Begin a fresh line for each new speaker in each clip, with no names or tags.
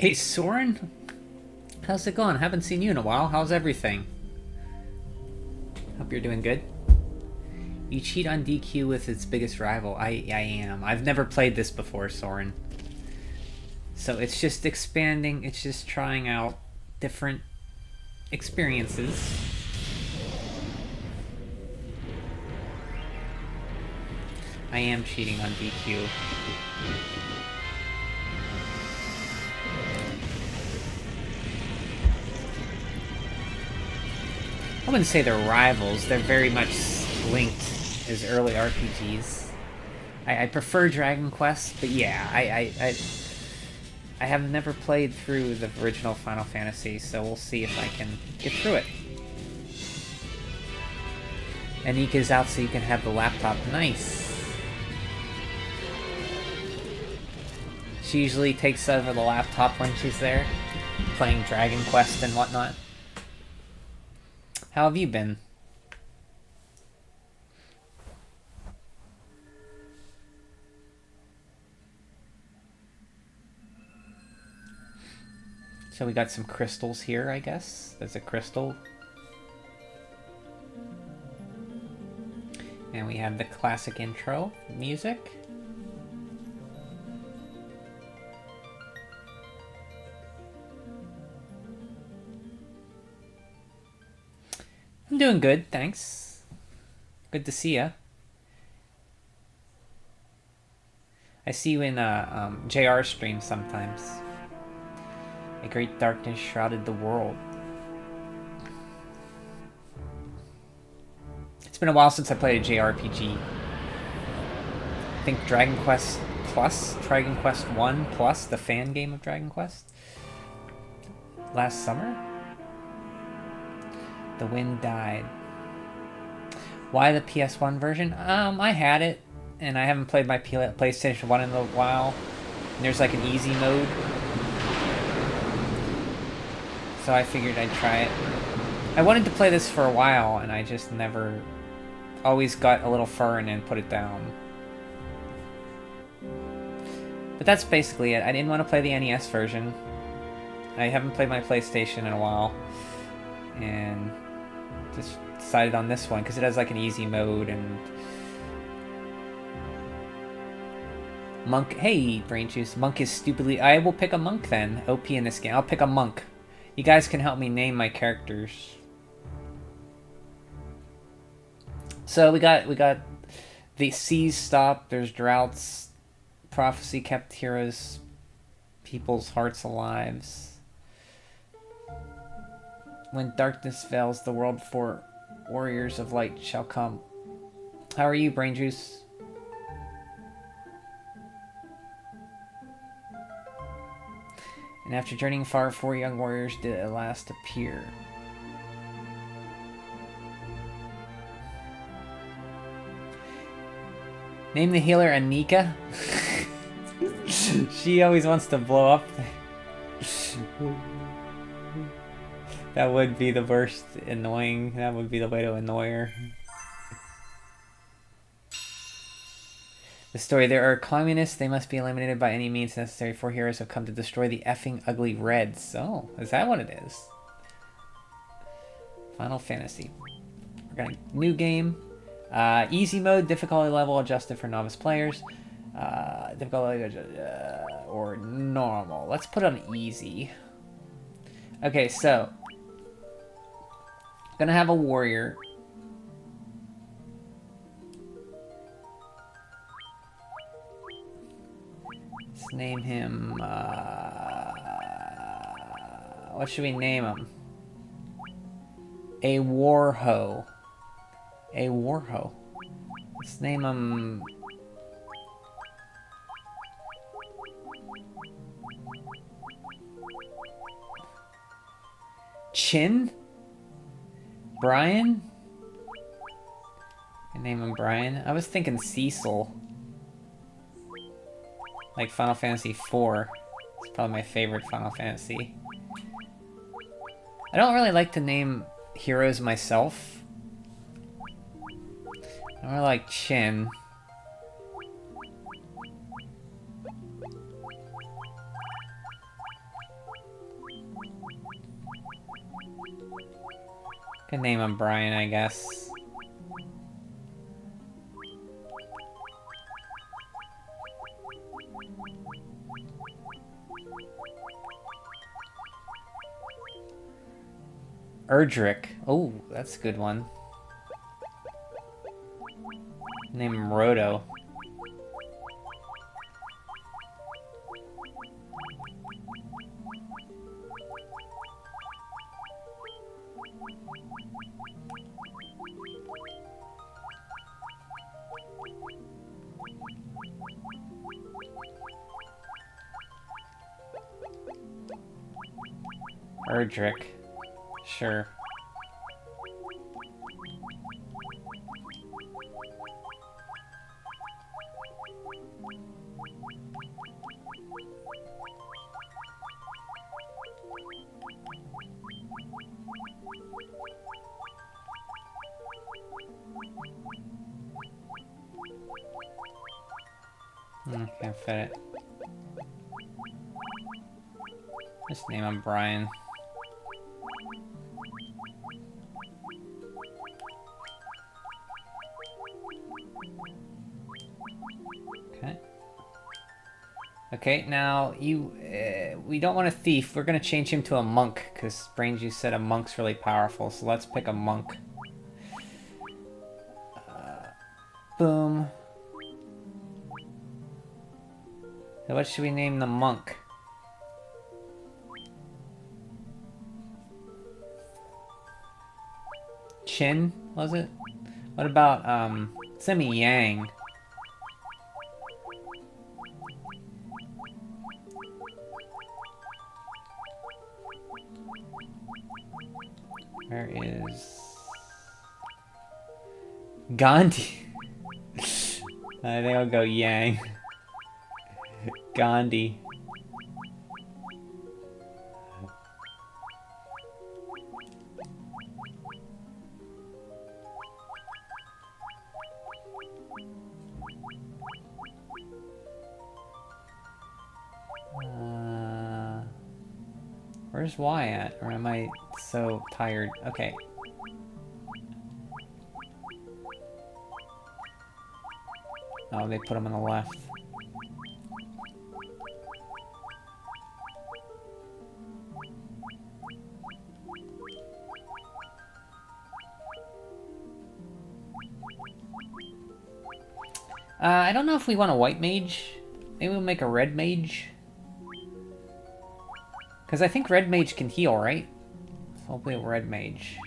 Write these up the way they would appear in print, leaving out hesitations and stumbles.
Hey, Soren. How's it going? Haven't seen you in a while. How's everything? Hope you're doing good. You cheat on DQ with its biggest rival. I am. I've never played this before, Soren. So it's just expanding. It's just trying out different experiences. I am cheating on DQ. I wouldn't say they're rivals. They're very much linked as early RPGs. I prefer Dragon Quest, but yeah, I have never played through the original Final Fantasy, so we'll see if I can get through it. Anika's out so you can have the laptop. Nice. She usually takes over the laptop when she's there, playing Dragon Quest and whatnot. How have you been? So we got some crystals here, I guess. There's a crystal. And we have the classic intro music. I'm doing good, thanks. Good to see ya. I see you in JR stream sometimes. A great darkness shrouded the world. It's been a while since I played a JRPG. I think Dragon Quest Plus, Dragon Quest 1 Plus, the fan game of Dragon Quest. Last summer? The wind died. Why the PS1 version? I had it, and I haven't played my PlayStation 1 in a while. And there's like an easy mode. So I figured I'd try it. I wanted to play this for a while, and I just never... always got a little far and then put it down. But that's basically it. I didn't want to play the NES version. I haven't played my PlayStation in a while. And just decided on this one because it has like an easy mode and... Monk. Hey, Brain Juice. Monk is stupidly... I will pick a monk then. OP in this game. I'll pick a monk. You guys can help me name my characters. So we got the seas stopped. There's droughts. Prophecy kept heroes, people's hearts alive. When darkness veils the world before warriors of light shall come. How are you, Brain Juice? And after journeying far, 4 young warriors did at last appear. Name the healer Anika. She always wants to blow up. That would be the worst annoying. That would be the way to annoy her. The story. There are communists. They must be eliminated by any means necessary. 4 heroes have come to destroy the effing ugly Reds. Oh, is that what it is? Final Fantasy. We're going to new game. Easy mode, difficulty level adjusted for novice players. Difficulty or normal. Let's put on easy. Okay, so gonna have a warrior. Let's name him. What should we name him? A Warho. A Warho. Let's name him... Chin? Brian? I name him Brian. I was thinking Cecil. Like Final Fantasy IV. It's probably my favorite Final Fantasy. I don't really like to name heroes myself. I really like Chin. Could name him Brian, I guess. Erdrick. Oh, that's a good one. Name him Roto. Erdrick. Sure. Can't fit it. Just name him Brian. Okay. Okay, now you... we don't want a thief. We're gonna change him to a monk, because Brains, you said a monk's really powerful, so let's pick a monk. Boom. So what should we name the monk? Chin, was it? What about, Semi Yang? Where is... Gandhi? I think I'll go Yang. Gandhi. Where's Y at? Or am I so tired? Okay. Oh, they put him on the left. I don't know if we want a white mage. Maybe we'll make a red mage. Because I think red mage can heal, right? So hopefully a red mage.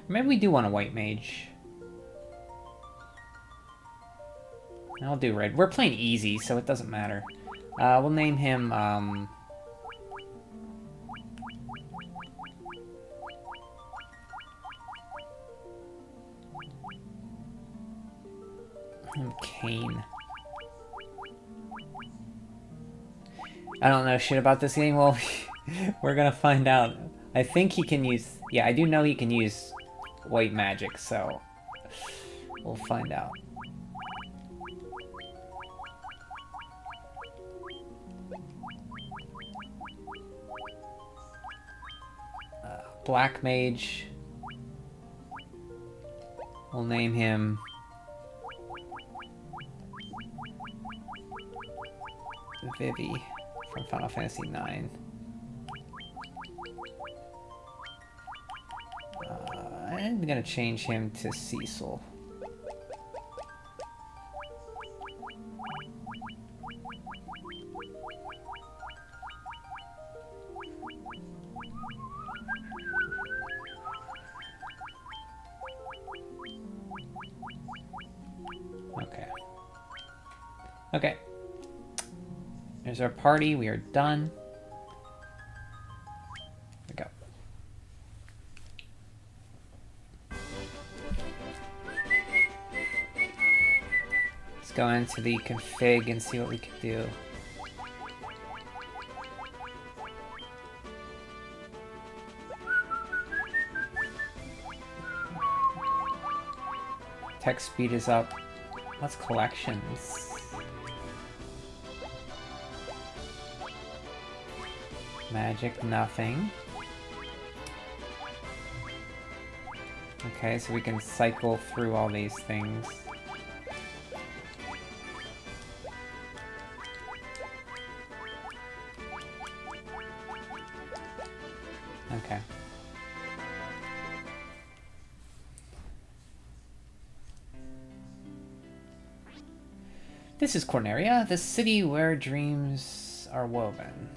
Maybe we do want a white mage. I'll do red. We're playing easy, so it doesn't matter. We'll name him, Kane. I don't know shit about this game. Well, we're gonna find out. I think he can use... Yeah, I do know he can use white magic, so... We'll find out. Black mage. We'll name him... Vivi from Final Fantasy IX. I'm gonna change him to Cecil. Okay. Okay. There's our party. We are done. Here we go. Let's go into the config and see what we can do. Text speed is up. What's collections? Magic, nothing. Okay, so we can cycle through all these things. Okay. This is Corneria, the city where dreams are woven.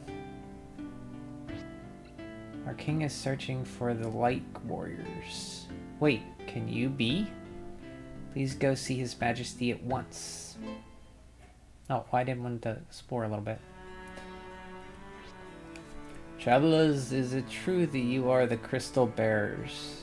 Our king is searching for the light warriors. Wait, can you be? Please go see his majesty at once. Oh, I didn't want to explore a little bit. Travelers, is it true that you are the crystal bearers?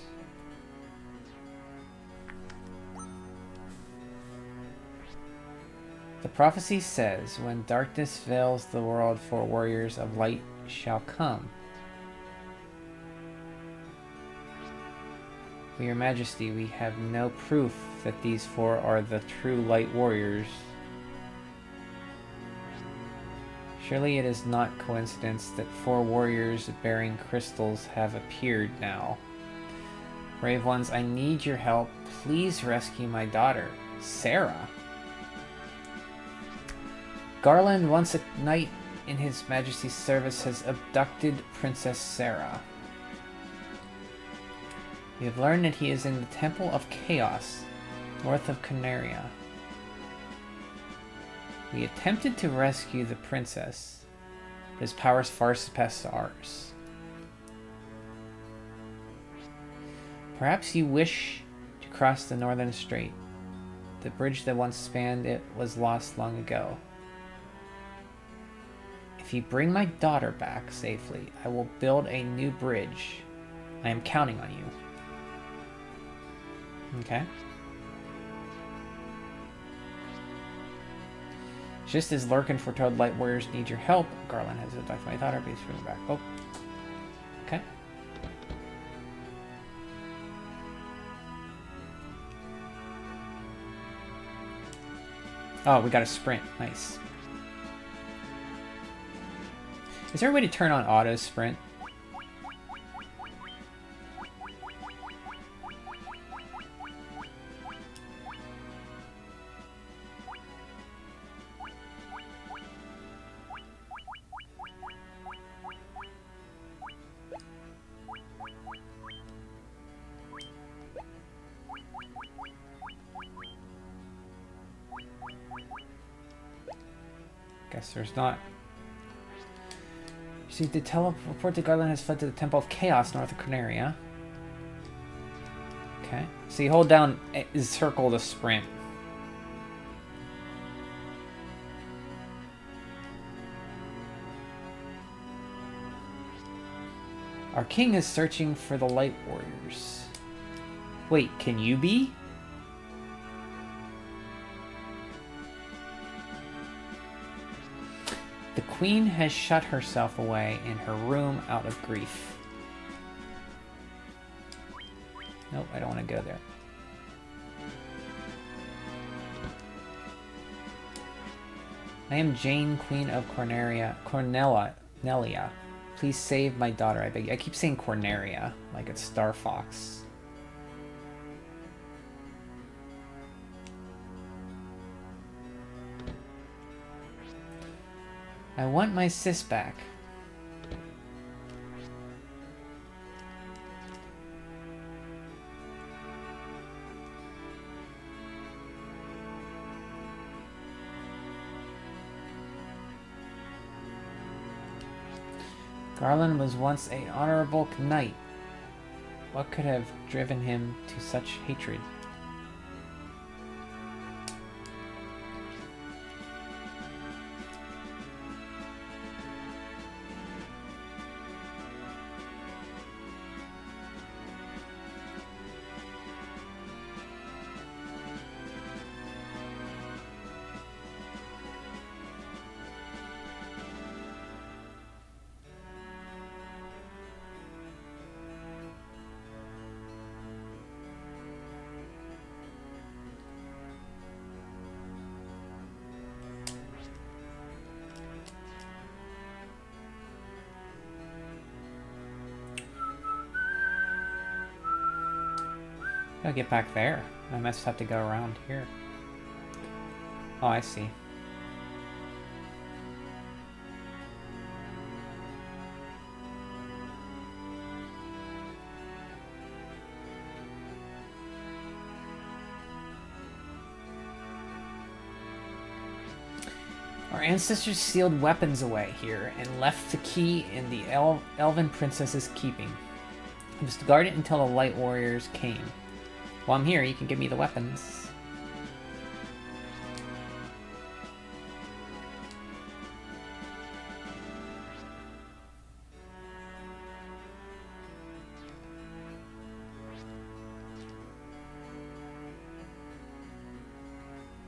The prophecy says, when darkness veils the world, four warriors of light shall come. Your Majesty, we have no proof that these four are the true light warriors. Surely it is not coincidence that four warriors bearing crystals have appeared now. Brave ones, I need your help. Please rescue my daughter, Sarah. Garland, once a knight in His Majesty's service, has abducted Princess Sarah. We have learned that he is in the Temple of Chaos, north of Corneria. We attempted to rescue the princess, but his powers far surpass ours. Perhaps you wish to cross the Northern Strait. The bridge that once spanned it was lost long ago. If you bring my daughter back safely, I will build a new bridge. I am counting on you. Okay. Just as Lurkin foretold light warriors need your help, Garland has abducted my daughter, please bring her back. Oh. Okay. Oh, we got a sprint. Nice. Is there a way to turn on auto sprint? Guess there's not. See, the report that Garland has fled to the Temple of Chaos north of Corneria. Okay. So you hold down circle to sprint. Our king is searching for the light warriors. Wait, can you be? The queen has shut herself away in her room out of grief. Nope, I don't want to go there. I am Jane, Queen of Cornelia. Please save my daughter, I beg you. I keep saying Corneria, like it's Star Fox. I want my sis back. Garland was once an honorable knight. What could have driven him to such hatred? Gotta get back there. I must have to go around here. Oh, I see. Our ancestors sealed weapons away here and left the key in the elven princess's keeping. I was to guard it until the light warriors came. While I'm here, you can give me the weapons.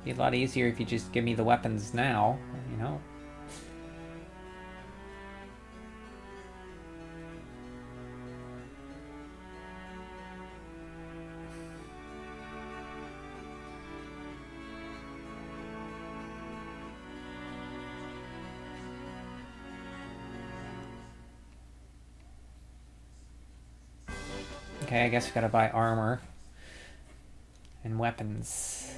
Be a lot easier if you just give me the weapons now, you know? Okay, I guess we gotta buy armor and weapons.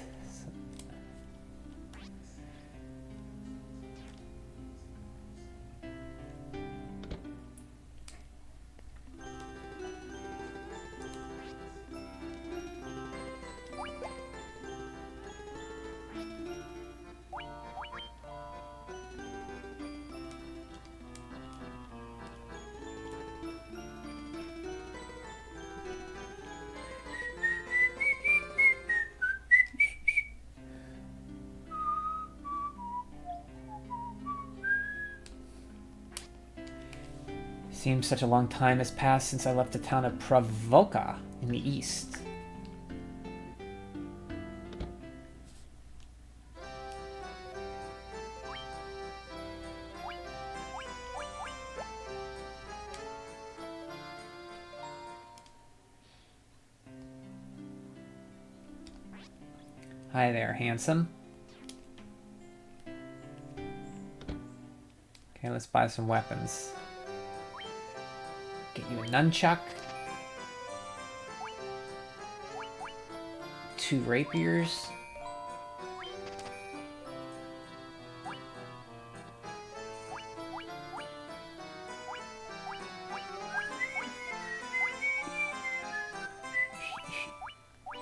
Seems such a long time has passed since I left the town of Pravoka in the east. Hi there, handsome. Okay, let's buy some weapons. Get you a nunchuck. 2 rapiers.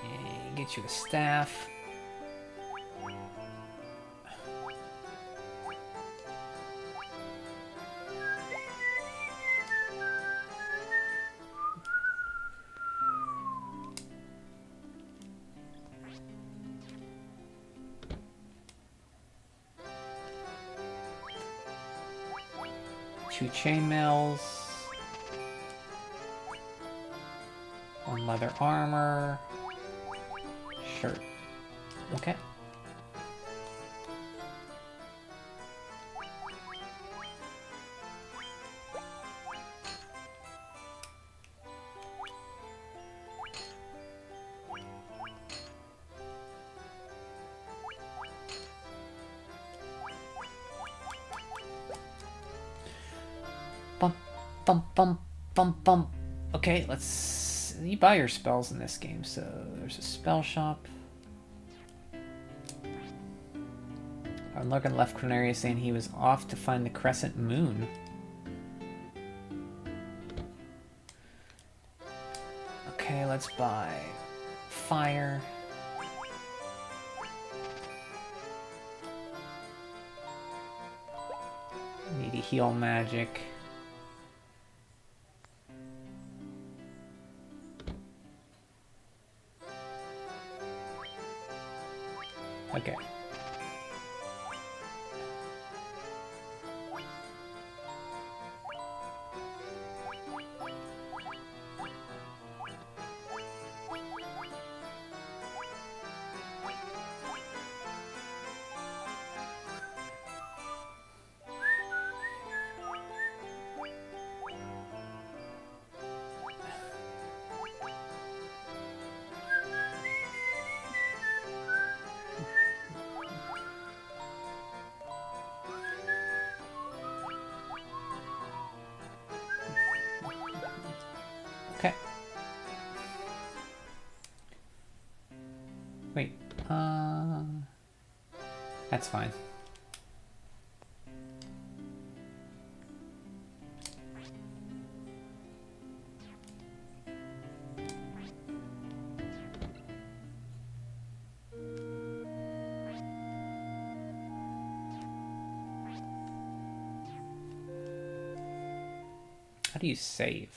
And get you a staff. Two chainmails, 1 leather armor, shirt. Okay. Bump. Okay, let's... You buy your spells in this game, so there's a spell shop. I'm looking left Corneria saying he was off to find the crescent moon. Okay, let's buy fire. Need to heal magic. Okay. Wait, that's fine. How do you save?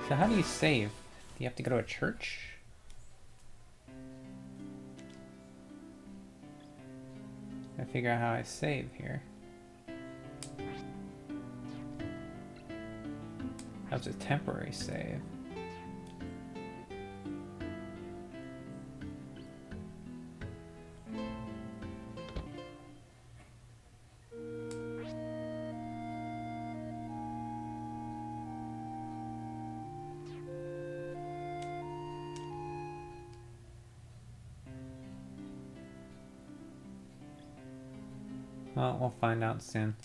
So how do you save? Do you have to go to a church? I figure out how I save here. That was a temporary save. Well, we'll find out soon.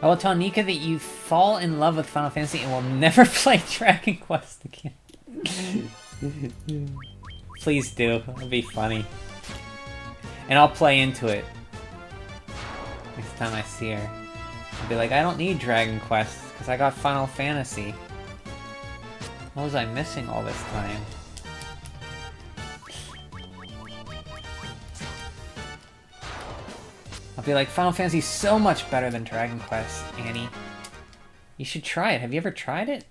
I will tell Nika that you fall in love with Final Fantasy and will never play Dragon Quest again. Please do. It'll be funny. And I'll play into it. Next time I see her. I'll be like, I don't need Dragon Quest, because I got Final Fantasy. What was I missing all this time? I'll be like, Final Fantasy's so much better than Dragon Quest, Annie. You should try it. Have you ever tried it?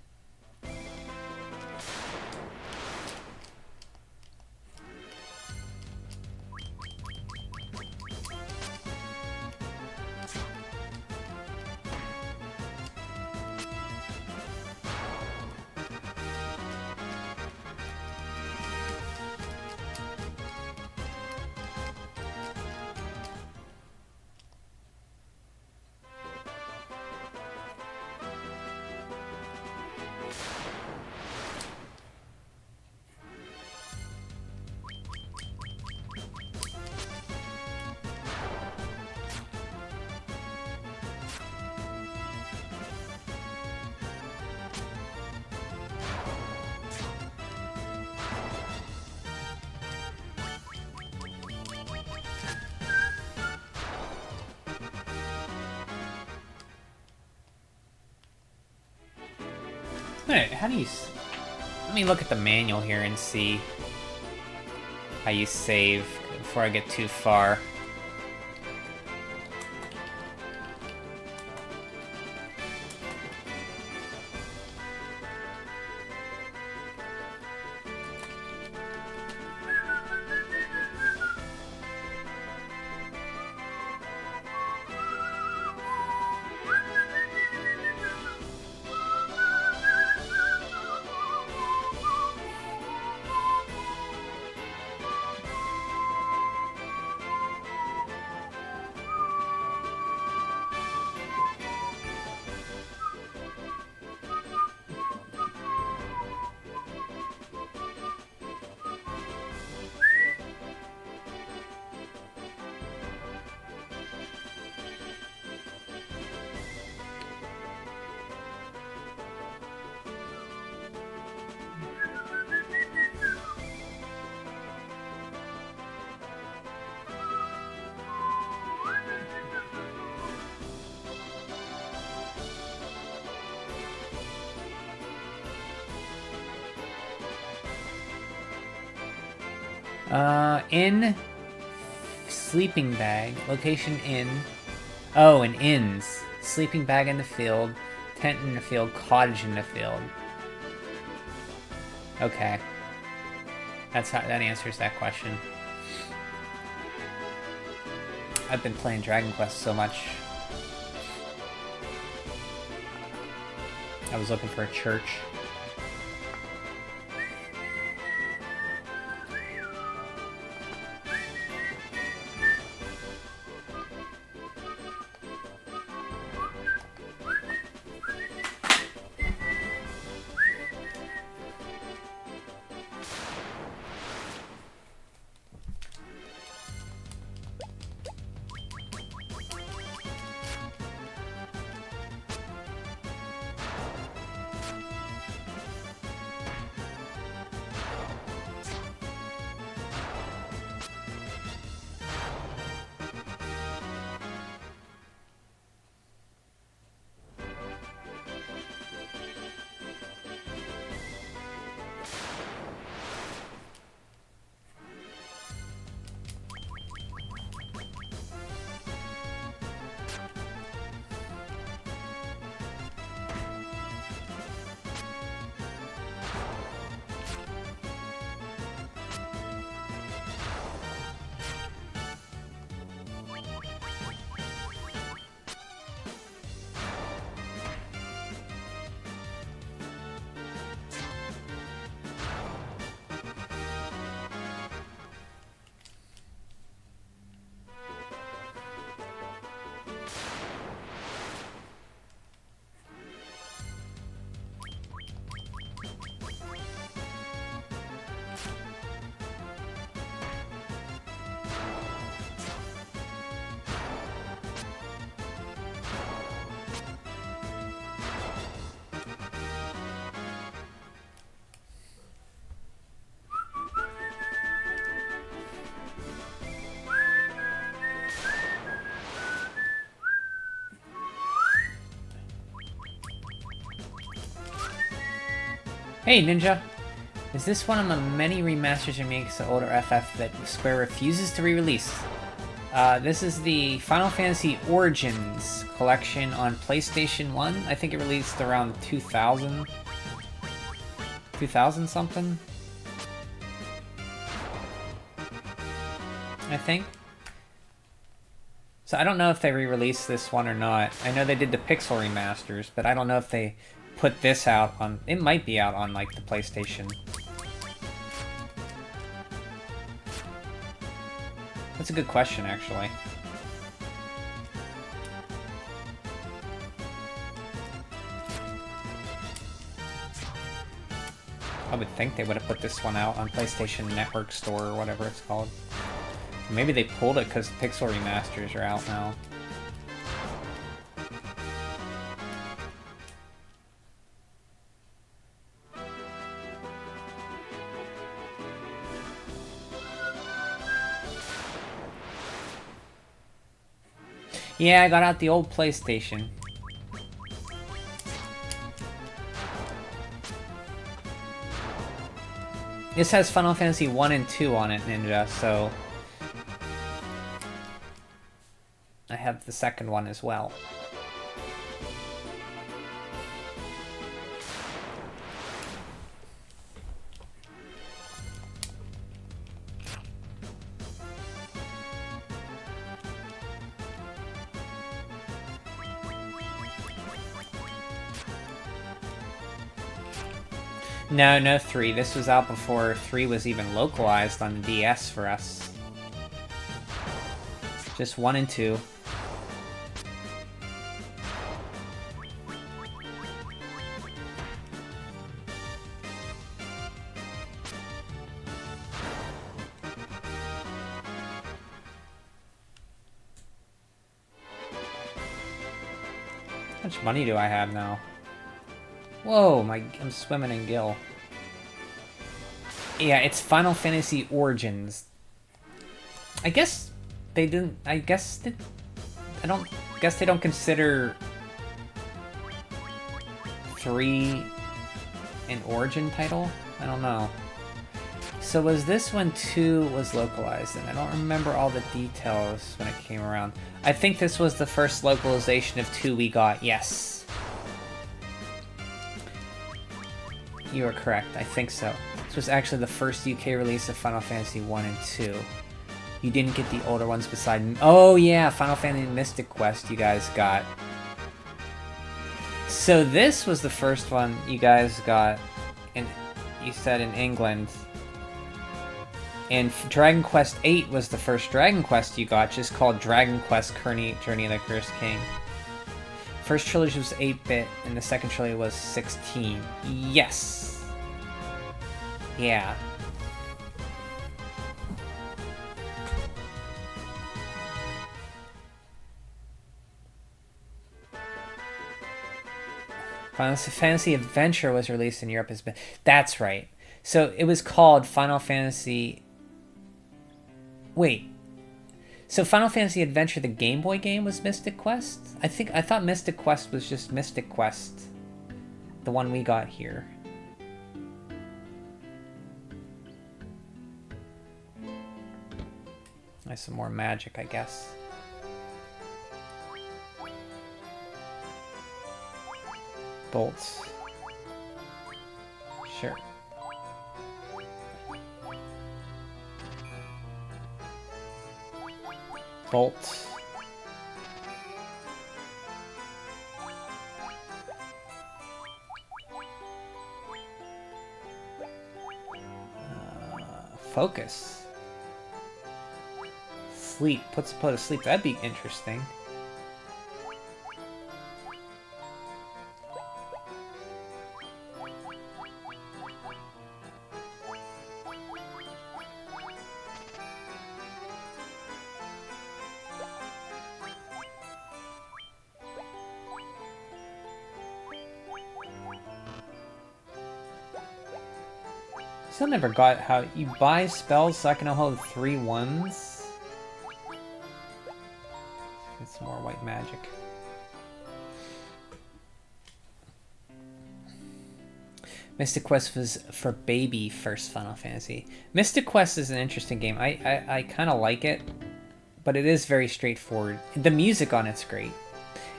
Wait, how do you... Let me look at the manual here and see how you save before I get too far. Inn, sleeping bag, location inn. Oh, and inns. Sleeping bag in the field, tent in the field, cottage in the field. Okay. That answers that question. I've been playing Dragon Quest so much. I was looking for a church. Hey, Ninja! Is this one of the many remasters and remakes of older FF that Square refuses to re-release? This is the Final Fantasy Origins collection on PlayStation 1. I think it released around 2000. 2000 something? I think. So I don't know if they re-released this one or not. I know they did the Pixel remasters, but I don't know if they put this out on... It might be out on, like, the PlayStation. That's a good question, actually. I would think they would have put this one out on PlayStation Network Store or whatever it's called. Maybe they pulled it because Pixel remasters are out now. Yeah, I got out the old PlayStation. This has Final Fantasy 1 and 2 on it, Ninja, so... I have the second one as well. No, no 3. This was out before 3 was even localized on the DS for us. Just 1 and 2. How much money do I have now? Whoa, I'm swimming in Gil. Yeah, it's Final Fantasy Origins. I guess they didn't... I guess they don't consider 3 an Origin title? I don't know. So was this when 2 was localized? And I don't remember all the details when it came around. I think this was the first localization of 2 we got, yes. You are correct, I think so. This was actually the first UK release of Final Fantasy 1 and 2. You didn't get the older ones beside... Oh yeah, Final Fantasy Mystic Quest you guys got. So this was the first one you guys got, in, you said in England. And Dragon Quest VIII was the first Dragon Quest you got, just called Dragon Quest Journey of the Cursed King. First trilogy was 8-bit, and the second trilogy was 16. Yes! Yeah. Final Fantasy Adventure was released in Europe as... That's right. So it was called Final Fantasy... Wait. So Final Fantasy Adventure, the Game Boy game, was Mystic Quest? I thought Mystic Quest was just Mystic Quest. The one we got here. Nice, some more magic, I guess. Bolts. Sure. Bolt. Focus. Sleep. Puts a put to sleep. That'd be interesting. Still never got how you buy spells so I can hold 3 ones. Get some more white magic. Mystic Quest was for baby first Final Fantasy. Mystic Quest is an interesting game. I kind of like it, but it is very straightforward. The music on it's great.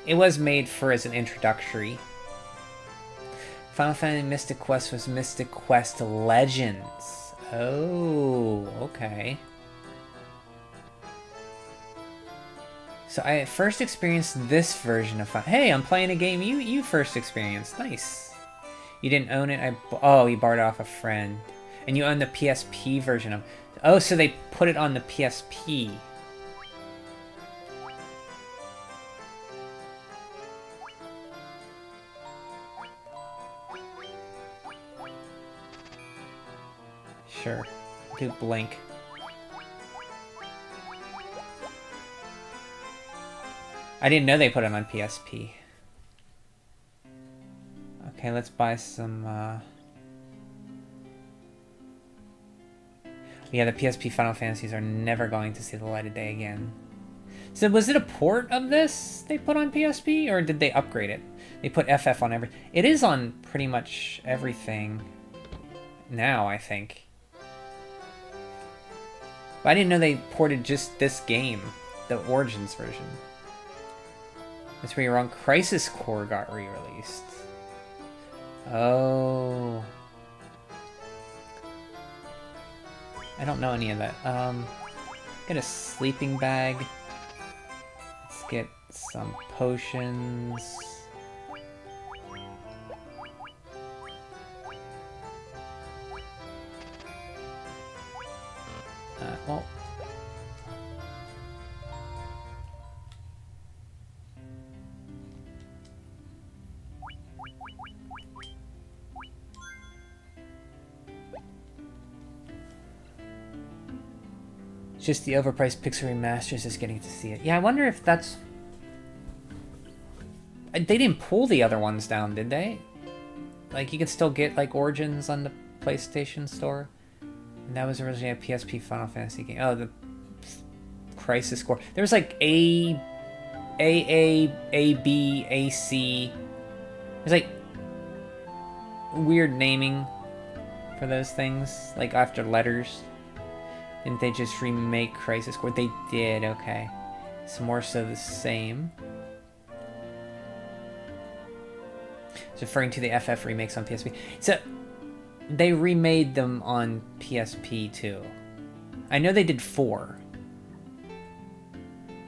It was made for as an introductory. Final Fantasy Mystic Quest was Mystic Quest Legends. Oh, okay. So I first experienced this version of Final... Hey, I'm playing a game you first experienced. Nice. You didn't own it? Oh, you borrowed it off a friend. And you own the PSP version of... Oh, so they put it on the PSP. Sure. Do Blink. I didn't know they put it on PSP. Okay, let's buy some, Yeah, the PSP Final Fantasies are never going to see the light of day again. So was it a port of this they put on PSP, or did they upgrade it? They put FF on It is on pretty much everything now, I think. But I didn't know they ported just this game, the Origins version. That's where you're wrong. Crisis Core got re-released. Oh. I don't know any of that. Get a sleeping bag. Let's get some potions. Well. It's just the overpriced Pixel remasters is getting to see it. Yeah, I wonder if that's... They didn't pull the other ones down, did they? Like, you could still get, like, Origins on the PlayStation Store. And that was originally a PSP Final Fantasy game. Oh, the Crisis Core. There was, like, A, B, A, C. There's, like, weird naming for those things? Like after Letters? Didn't they just remake Crisis Core? They did, okay. It's more so the same. It's referring to the FF remakes on PSP. So, they remade them on PSP too. I know they did 4.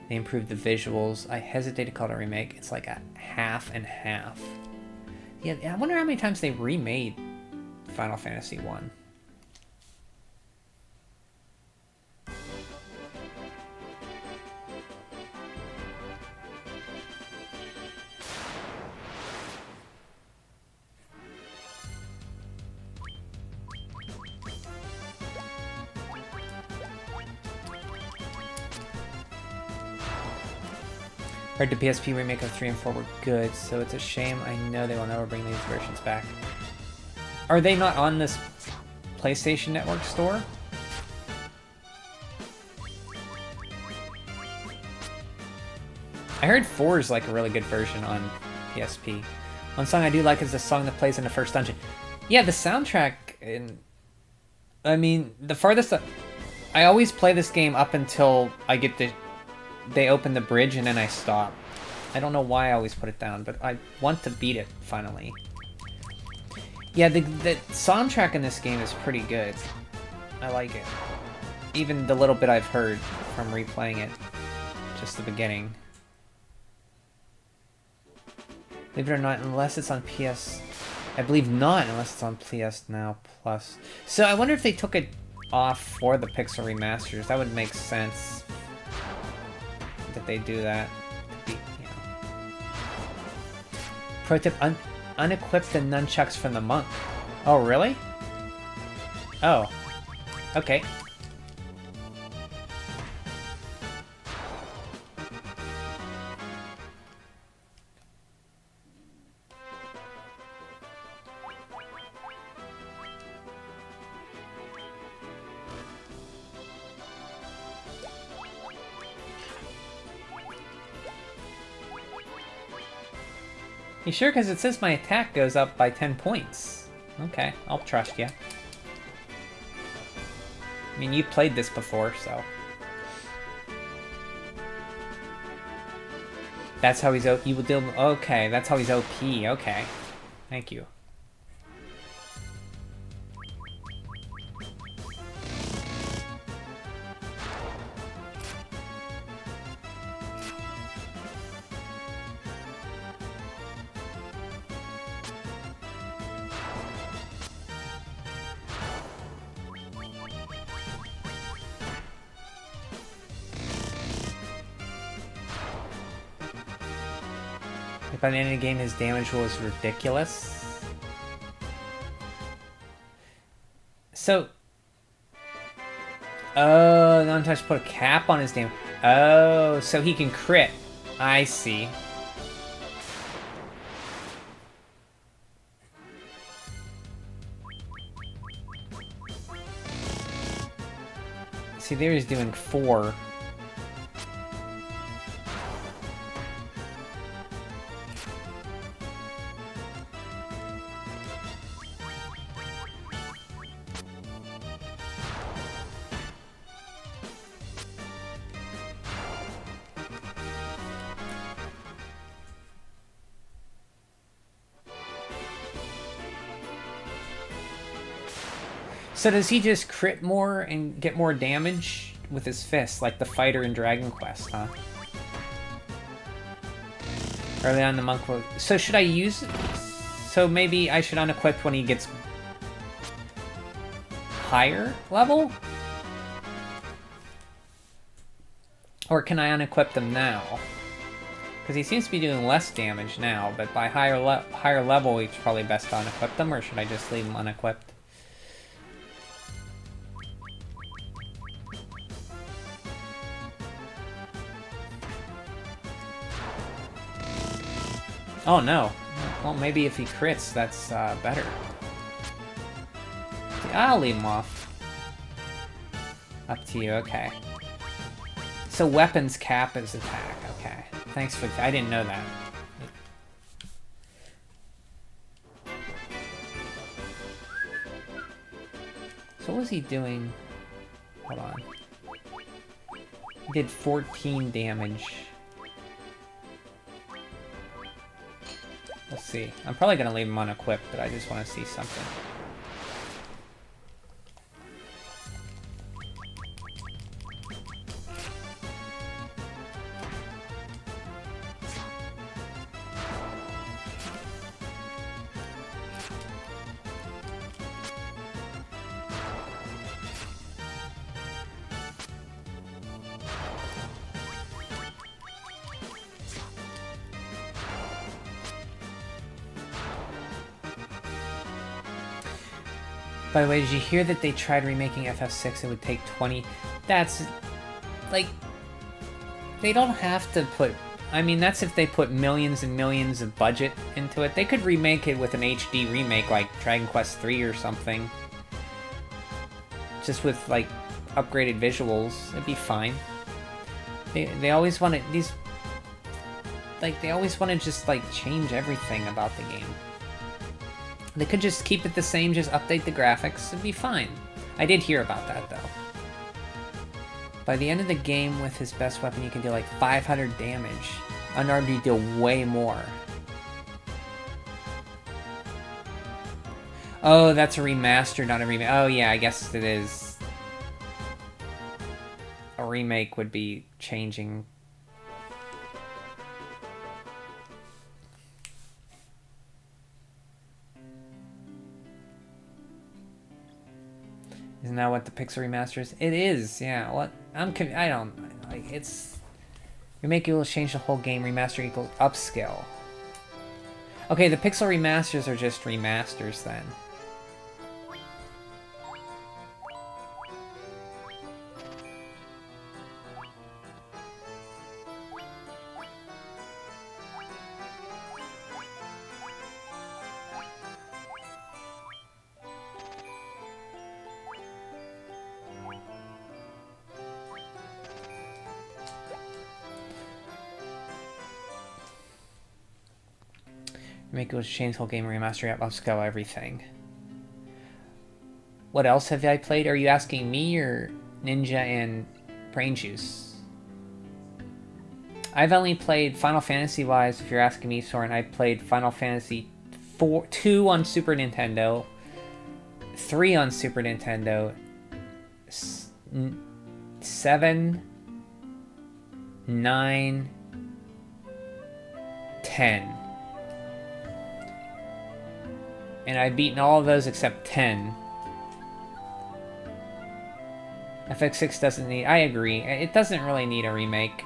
They improved the visuals. I hesitate to call it a remake. It's like a half and half. Yeah, I wonder how many times they remade Final Fantasy 1. Heard the PSP remake of 3 and 4 were good, so it's a shame. I know they will never bring these versions back. Are they not on this PlayStation Network store? I heard 4 is like a really good version on PSP. One song I do like is the song that plays in the first dungeon. Yeah, the soundtrack, I mean, the farthest... I always play this game up until I get the... They open the bridge and then I stop. I don't know why I always put it down, but I want to beat it finally. Yeah, the soundtrack in this game is pretty good. I like it. Even the little bit I've heard from replaying it. Just the beginning. Believe it or not, unless it's on PS... I believe not, unless it's on PS Now Plus. So I wonder if they took it off for the Pixel remasters. That would make sense. That they do that. You know. Pro tip, unequip the nunchucks from the monk. Oh, really? Oh. Okay. You sure? Because it says my attack goes up by 10 points. Okay, I'll trust you. I mean, you played this before, so... That's how he's OP. You will deal... Okay, that's how he's OP. Okay. Thank you. By the end of the game, his damage was ridiculous. So... Oh, non-touch put a cap on his damage. Oh, so he can crit. I see. See, there he's doing 4. So does he just crit more and get more damage with his fists, like the fighter in Dragon Quest, huh? Early on the monk will... So should I use... So maybe I should unequip when he gets... higher level? Or can I unequip them now? Because he seems to be doing less damage now, but by higher level, it's probably best to unequip them, or should I just leave them unequipped? Oh no. Well, maybe if he crits, that's better. I'll leave him off. Up to you, okay. So weapons cap his attack, okay. Thanks for... I didn't know that. What was he doing? Hold on. He did 14 damage. We'll see. I'm probably going to leave him unequipped, but I just want to see something. By the way, did you hear that they tried remaking FF6? It would take 20... That's... Like... They don't have to put... I mean, that's if they put millions and millions of budget into it. They could remake it with an HD remake like Dragon Quest III or something. Just with, like, upgraded visuals. It'd be fine. They always want to... These... Like, they always want to just, like, change everything about the game. They could just keep it the same, just update the graphics, it'd be fine. I did hear about that, though. By the end of the game, with his best weapon, you can deal like 500 damage. Unarmed, you deal way more. Oh, that's a remaster, not a remake. Oh, yeah, I guess it is. A remake would be changing. Isn't that what the Pixel remaster is? It is, yeah. What? I don't like. It's remake will change the whole game. Remaster equals upscale. Okay, the Pixel remasters are just remasters then. Make it change the whole game, remaster, upscale everything. What else have I played? Are you asking me or Ninja and Brain Juice? I've only played Final Fantasy wise. If you're asking me, Soren, I played Final Fantasy 2 on Super Nintendo, 3 on Super Nintendo, 7, 9, 10. And I've beaten all of those except 10. FX6 doesn't need... I agree. It doesn't really need a remake.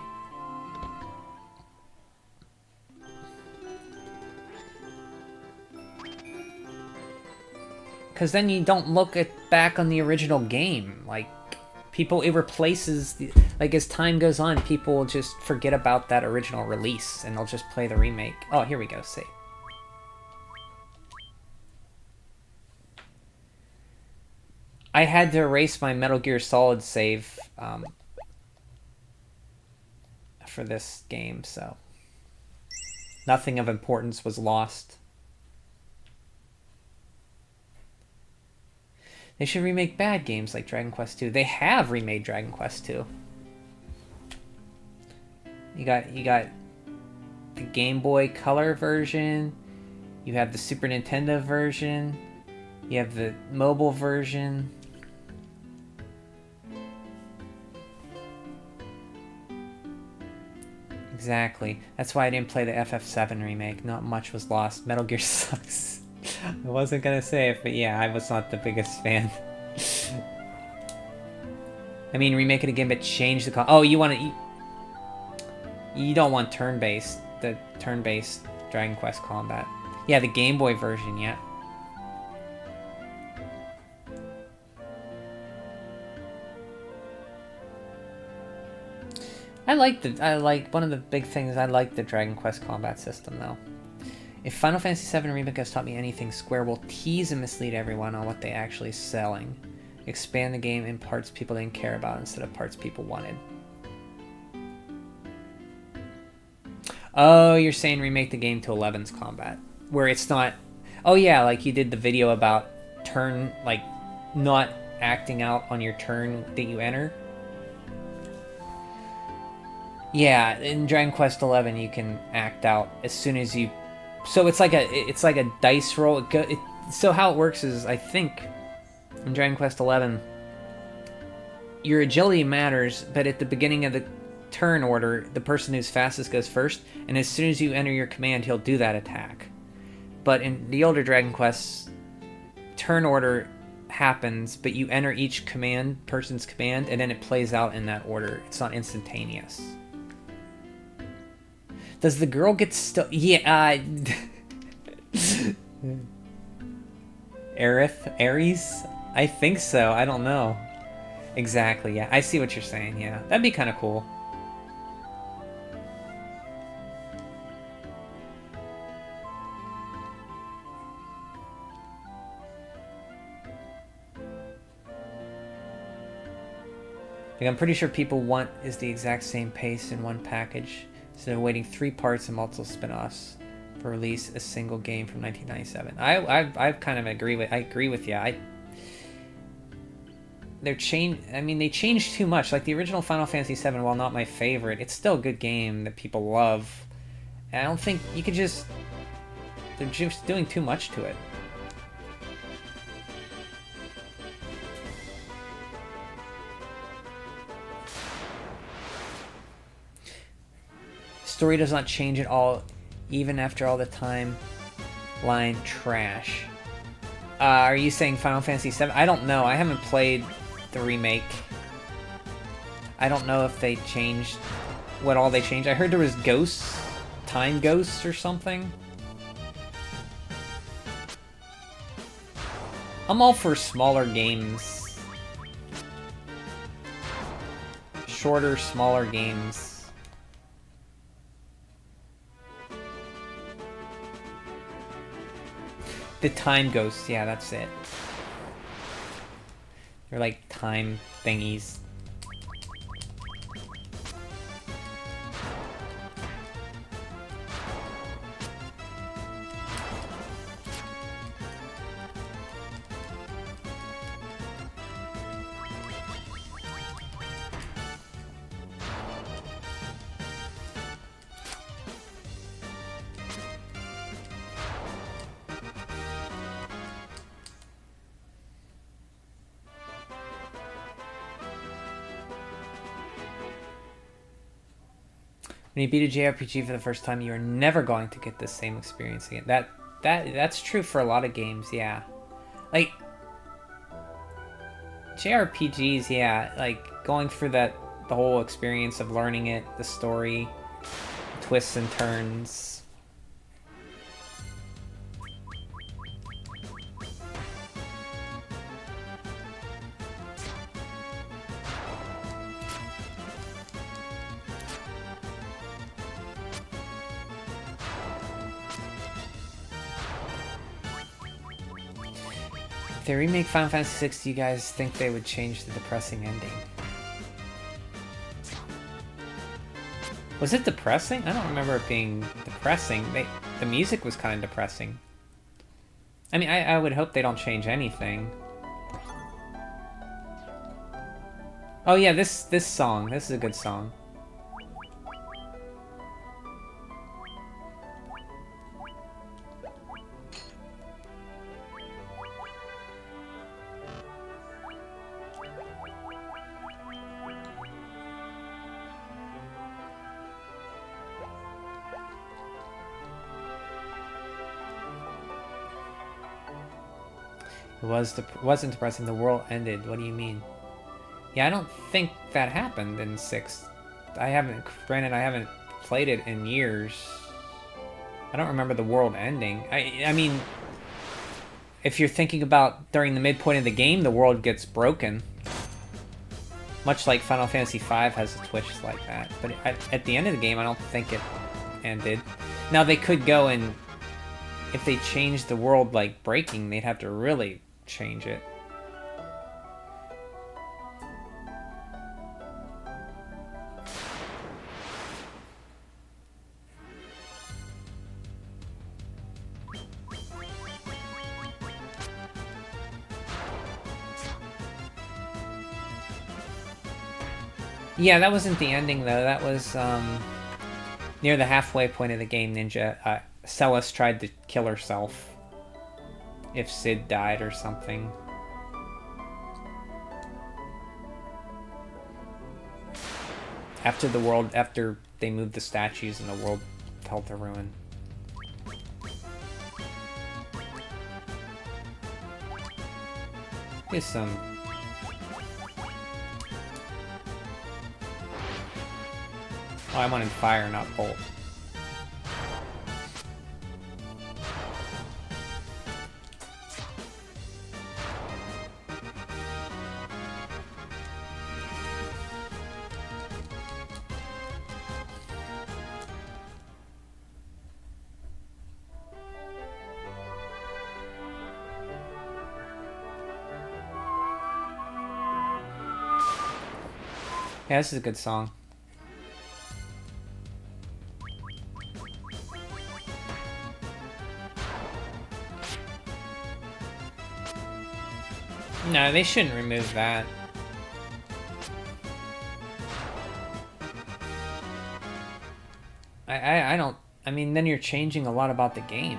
Because then you don't look back on the original game. Like, people... It replaces... Like, as time goes on, people will just forget about that original release. And they'll just play the remake. Oh, here we go. Save. I had to erase my Metal Gear Solid save for this game, so nothing of importance was lost. They should remake bad games like Dragon Quest II. They have remade Dragon Quest II. You got the Game Boy Color version. You have the Super Nintendo version. You have the mobile version. Exactly. That's why I didn't play the FF7 remake. Not much was lost. Metal Gear sucks. I wasn't gonna say it, but yeah, I was not the biggest fan. I mean, remake it again, but change the... Oh, you want to... You don't want turn-based. The turn-based Dragon Quest combat. Yeah, the Game Boy version, yeah. One of the big things, I like the Dragon Quest combat system, though. If Final Fantasy VII Remake has taught me anything, Square will tease and mislead everyone on what they actually selling. Expand the game in parts people didn't care about instead of parts people wanted. Oh, you're saying remake the game to 11's combat. Where it's not... Oh yeah, like you did the video about turn... Like, not acting out on your turn that you enter. Yeah, in Dragon Quest XI, you can act out as soon as you. So it's like a dice roll. So how it works is, I think, in Dragon Quest XI, your agility matters, but at the beginning of the turn order, the person who's fastest goes first, and as soon as you enter your command, he'll do that attack. But in the older Dragon Quests, turn order happens, but you enter each person's command, and then it plays out in that order. It's not instantaneous. Does the girl get stuck? Yeah, Ares? I think so. I don't know. Exactly, yeah. I see what you're saying, yeah. That'd be kind of cool. Like, I'm pretty sure people want is the exact same pace in one package, instead of waiting 3 parts and multiple spin-offs for release a single game from 1997. I kind of agree with you. They changed too much. Like the original Final Fantasy VII, while not my favorite, it's still a good game that people love. And I don't think you could just. They're just doing too much to it. Story does not change at all, even after all the timeline trash. Are you saying Final Fantasy VII? I don't know. I haven't played the remake. I don't know if they changed what all they changed. I heard there was ghosts, time ghosts or something. I'm all for smaller games. Shorter, smaller games. The time ghosts, yeah, that's it. They're like time thingies. When you beat a JRPG for the first time, you're never going to get the same experience again. That's true for a lot of games, yeah. Like JRPGs, yeah, like going through the whole experience of learning it, the story, twists and turns. If they remake Final Fantasy VI, do you guys think they would change the depressing ending? Was it depressing? I don't remember it being depressing. The music was kind of depressing. I mean, I would hope they don't change anything. Oh yeah, this song. This is a good song. It wasn't depressing. The world ended. What do you mean? Yeah, I don't think that happened in 6. Granted, I haven't played it in years. I don't remember the world ending. I mean, if you're thinking about during the midpoint of the game, the world gets broken. Much like Final Fantasy V has a twist like that. But at the end of the game, I don't think it ended. Now, they could go and... If they changed the world, like, breaking, they'd have to really change it. Yeah, that wasn't the ending, though. That was, near the halfway point of the game, Ninja. Celis tried to kill herself. If Sid died or something. After they moved the statues and the world fell to ruin. Here's some... Oh, I wanted fire, not bolt. Yeah, this is a good song. No, they shouldn't remove that. I don't... I mean, then you're changing a lot about the game.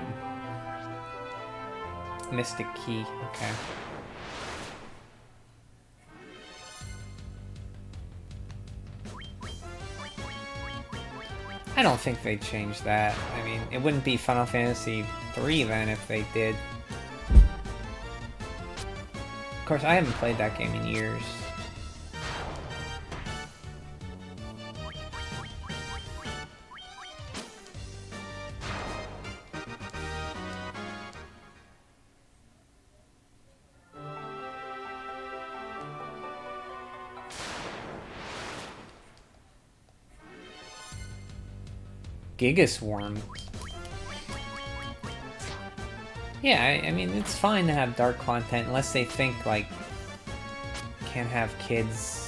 Mystic Key, okay. I don't think they'd change that. I mean, it wouldn't be Final Fantasy III then if they did. Of course, I haven't played that game in years. Gigaswarm. Yeah, I mean, it's fine to have dark content unless they think, like, can't have kids.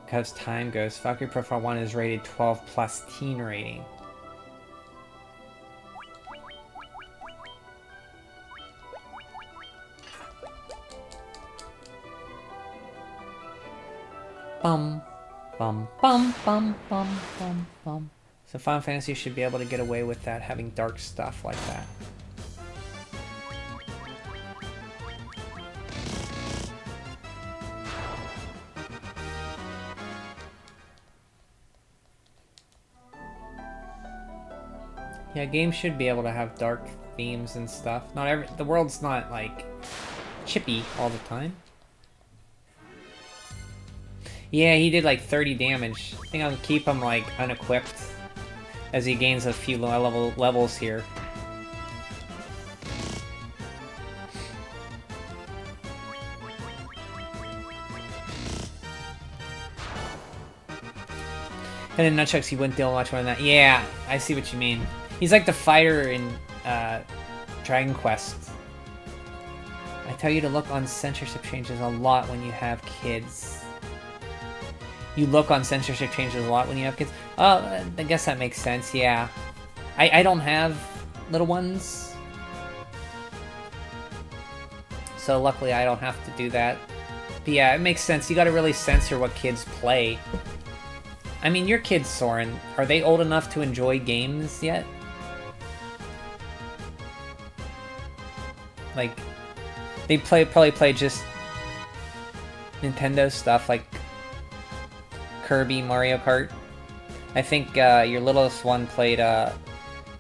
Because time goes. Valkyrie Profile 1 is rated 12 plus teen rating. Bum, bum, bum, bum, bum, bum, bum. So Final Fantasy should be able to get away with that, having dark stuff like that. Yeah, games should be able to have dark themes and stuff. The world's not, like, chippy all the time. Yeah, he did like 30 damage. I think I'll keep him, like, unequipped as he gains a few low levels here. And in nunchucks, he wouldn't deal much more than that. Yeah, I see what you mean. He's like the fighter in Dragon Quest. I tell you to look on censorship changes a lot when you have kids. You look on censorship changes a lot when you have kids. Oh, I guess that makes sense, yeah. I don't have little ones. So luckily I don't have to do that. But yeah, it makes sense. You gotta really censor what kids play. I mean, your kids, Soren, are they old enough to enjoy games yet? Like, they probably play just Nintendo stuff, like Kirby, Mario Kart. I think your littlest one played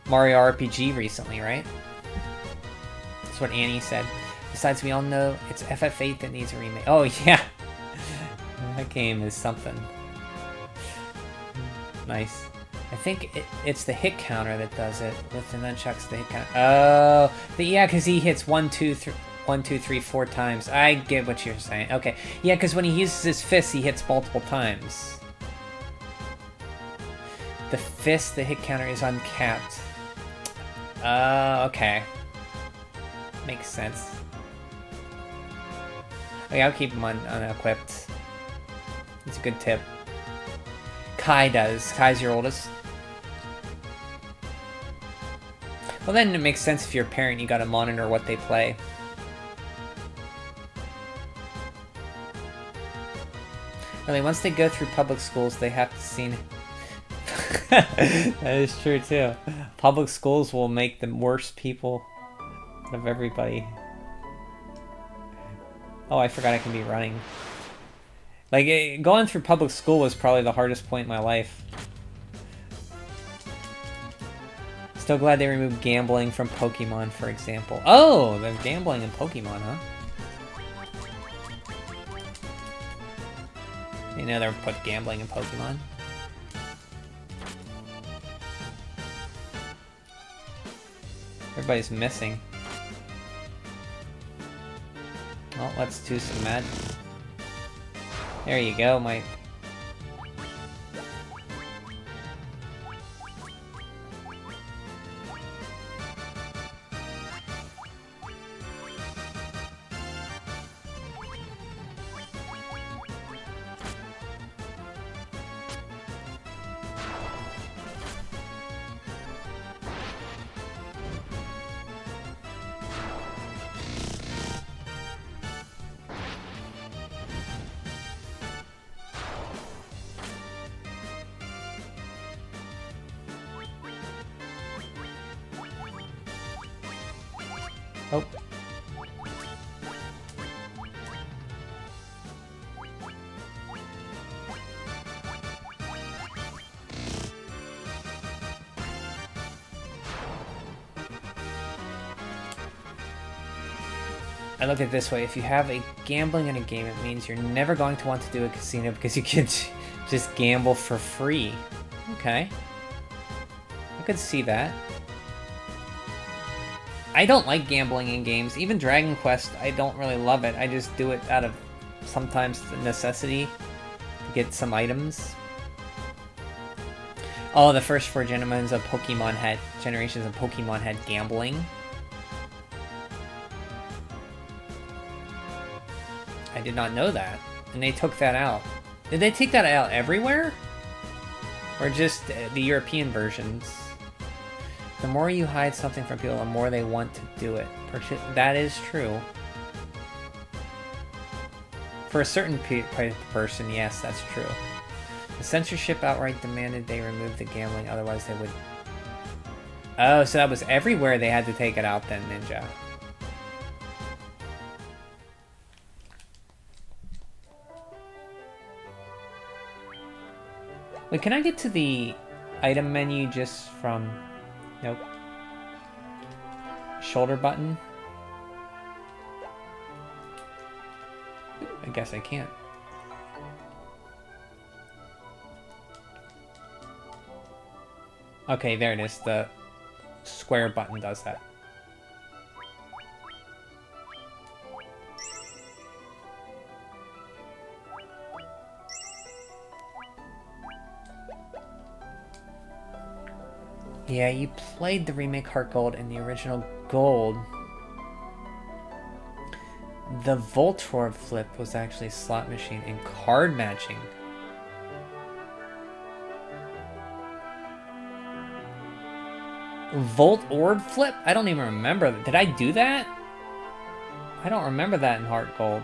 Mario RPG recently, right? That's what Annie said. Besides, we all know it's FF8 that needs a remake. Oh, yeah. That game is something. Nice. I think it's the hit counter that does it. With the nunchucks, the hit counter. Oh, yeah, because he hits 1, 2, 3, 4 times. I get what you're saying. Okay. Yeah, because when he uses his fists, he hits multiple times. The fist, the hit counter is uncapped. Okay. Makes sense. Oh yeah, I'll keep him unequipped. It's a good tip. Kai does. Kai's your oldest. Well, then it makes sense if you're a parent, you gotta monitor what they play. Really, once they go through public schools, they have to see... That is true, too. Public schools will make the worst people out of everybody. Oh, I forgot I can be running. Like, going through public school was probably the hardest point in my life. Still glad they removed gambling from Pokemon, for example. Oh, they're gambling in Pokemon, huh? You know they put gambling in Pokemon. Everybody's missing. Well, let's do some magic. There you go, my... Oh. I look at it this way, if you have a gambling in a game, it means you're never going to want to do a casino because you can just gamble for free. Okay. I could see that. I don't like gambling in games. Even Dragon Quest, I don't really love it. I just do it out of sometimes necessity to get some items. Oh, the first 4 generations of Pokemon had gambling. I did not know that. And they took that out. Did they take that out everywhere? Or just the European versions? The more you hide something from people, the more they want to do it. That is true. For a certain person, yes, that's true. The censorship outright demanded they remove the gambling, otherwise they would... Oh, so that was everywhere they had to take it out then, Ninja. Wait, can I get to the item menu just from... Nope. Shoulder button? I guess I can't. Okay, there it is. The square button does that. Yeah, you played the remake Heart Gold and the original Gold. The Voltorb flip was actually a slot machine and card matching. Volt Orb flip? I don't even remember. Did I do that? I don't remember that in Heart Gold.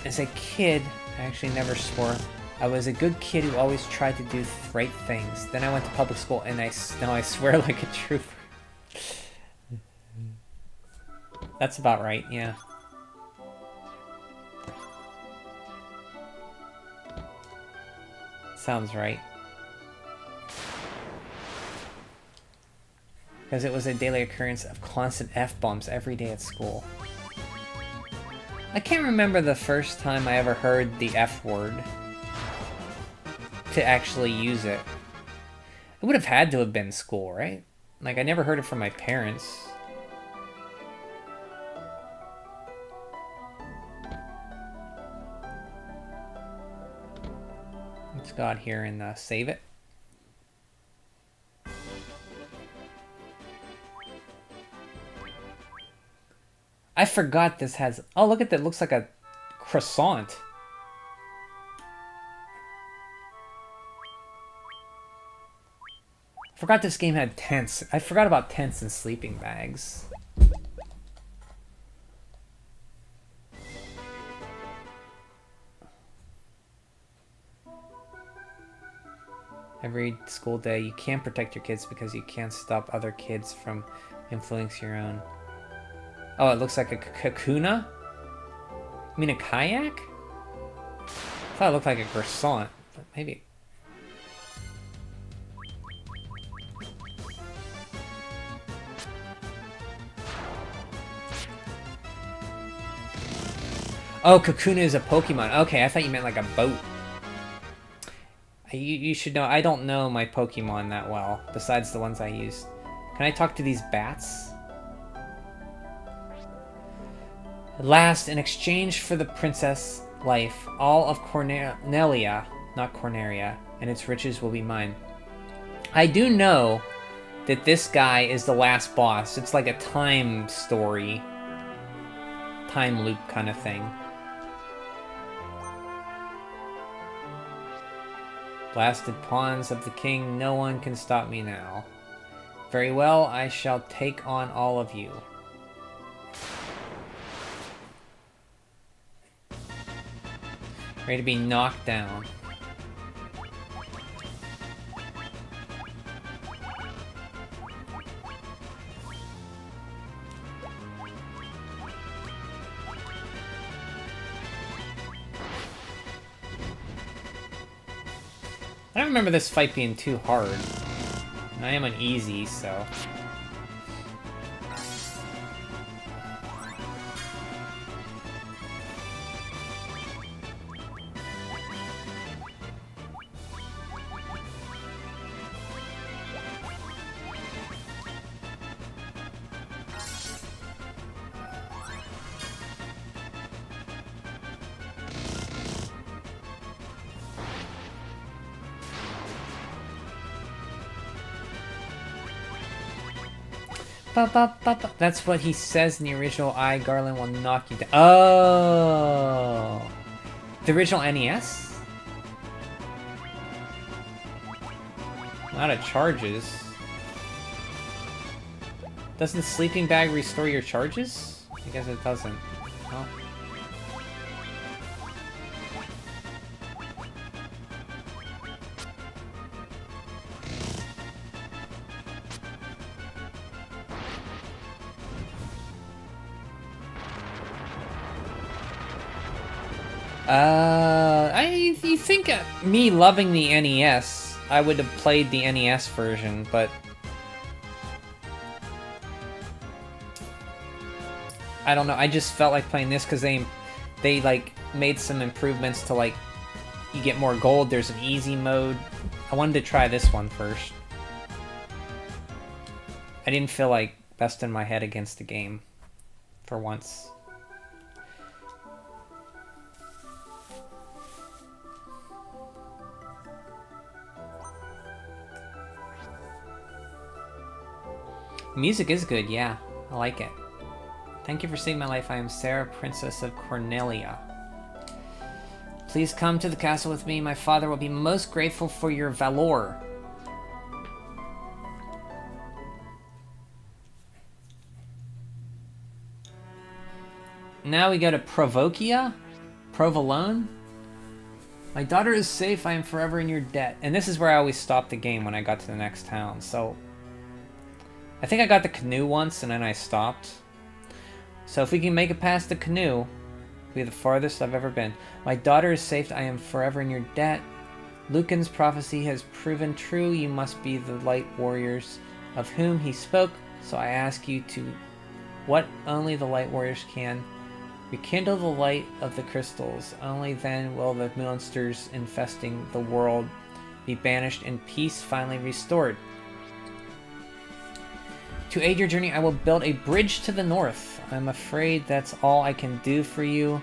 As a kid, I actually never swore. I was a good kid who always tried to do right things. Then I went to public school and now I swear like a trooper. That's about right, yeah. Sounds right. Because it was a daily occurrence of constant F-bombs every day at school. I can't remember the first time I ever heard the F word to actually use it. It would have had to have been school, right? Like, I never heard it from my parents. Let's go out here and save it. I forgot this has... Oh, look at that. It looks like a croissant. I forgot this game had tents. I forgot about tents and sleeping bags. Every school day, you can't protect your kids because you can't stop other kids from influencing your own. Oh, it looks like a kakuna? You mean a kayak? I thought it looked like a croissant, but maybe. Oh, kakuna is a Pokemon. Okay, I thought you meant like a boat. You should know, I don't know my Pokemon that well, besides the ones I used. Can I talk to these bats? At last, in exchange for the princess life, all of Cornelia, not Corneria, and its riches will be mine. I do know that this guy is the last boss. It's like a time story, time loop kind of thing. Blasted pawns of the king, no one can stop me now. Very well, I shall take on all of you. Ready to be knocked down. I don't remember this fight being too hard. I am on easy, so... That's what he says in the original. I, Garland, will knock you down. Oh! The original NES? Not of charges. Doesn't sleeping bag restore your charges? I guess it doesn't. Oh. You think me loving the NES, I would have played the NES version, but I don't know. I just felt like playing this because they like made some improvements to like you get more gold. There's an easy mode. I wanted to try this one first. I didn't feel like besting my head against the game for once. Music is good, yeah. I like it. Thank you for saving my life. I am Sarah, Princess of Cornelia. Please come to the castle with me. My father will be most grateful for your valor. Now we go to Provokia? Provolone? My daughter is safe. I am forever in your debt. And this is where I always stopped the game when I got to the next town, so... I think I got the canoe once, and then I stopped. So if we can make it past the canoe, it'll be the farthest I've ever been. My daughter is safe. I am forever in your debt. Lucan's prophecy has proven true. You must be the light warriors of whom he spoke. So I ask you to what only the light warriors can. Rekindle the light of the crystals. Only then will the monsters infesting the world be banished and peace finally restored. To aid your journey, I will build a bridge to the north. I'm afraid that's all I can do for you.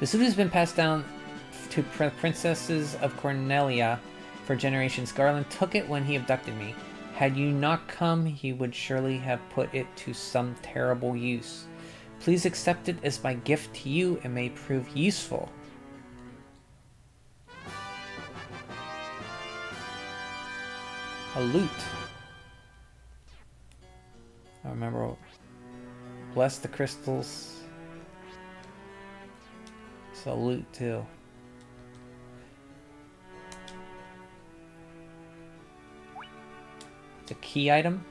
The suit has been passed down to princesses of Cornelia for generations. Garland took it when he abducted me. Had you not come, he would surely have put it to some terrible use. Please accept it as my gift to you. It may prove useful. A loot. I remember. Bless the crystals. It's a loot too. It's a key item.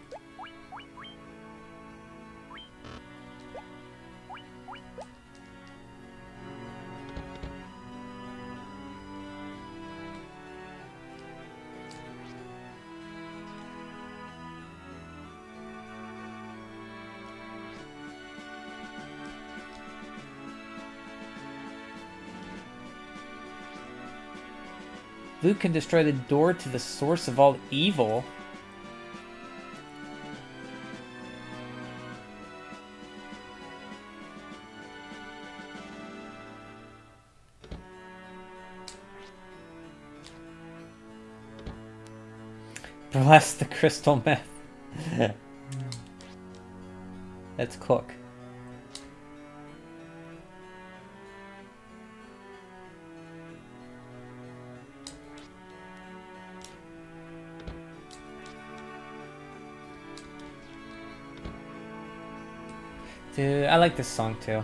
Luke can destroy the door to the source of all evil. Bless the crystal meth. Let's cook. Dude, I like this song too.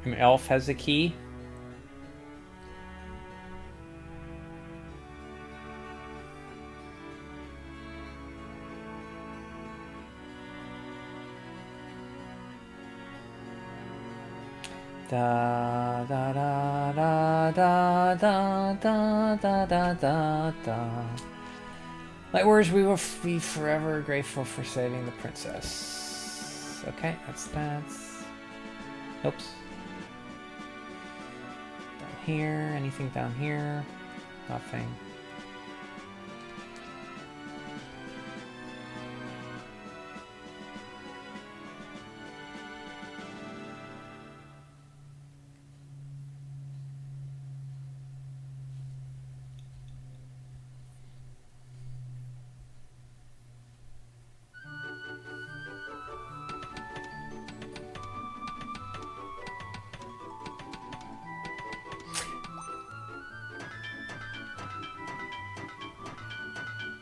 An elf has a key. Da da da da da da da da da da da. Light words, we will be forever grateful for saving the princess. Okay, that's that. Oops. Here, anything down here? Nothing.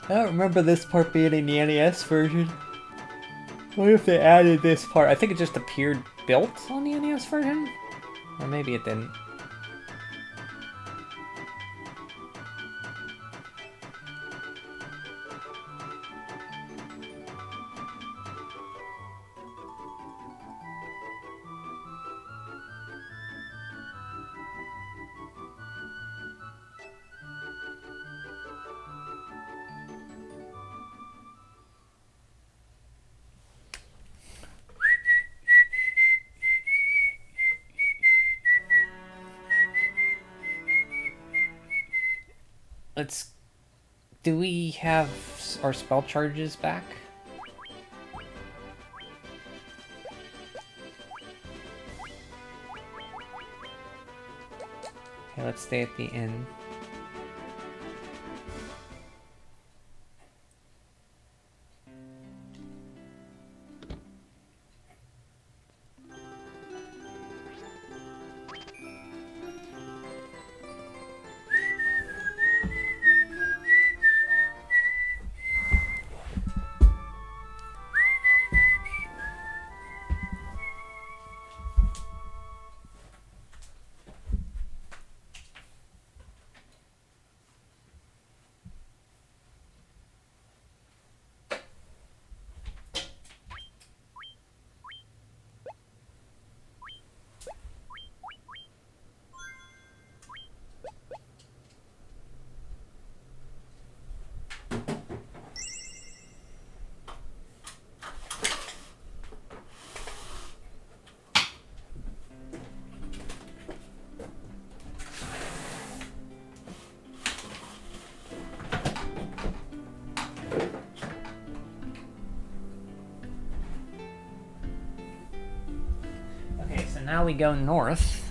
I don't remember this part being in the NES version. What if they added this part? I think it just appeared built on the NES version? Or maybe it didn't. Let's... Do we have our spell charges back? Okay, let's stay at the inn. So now we go north.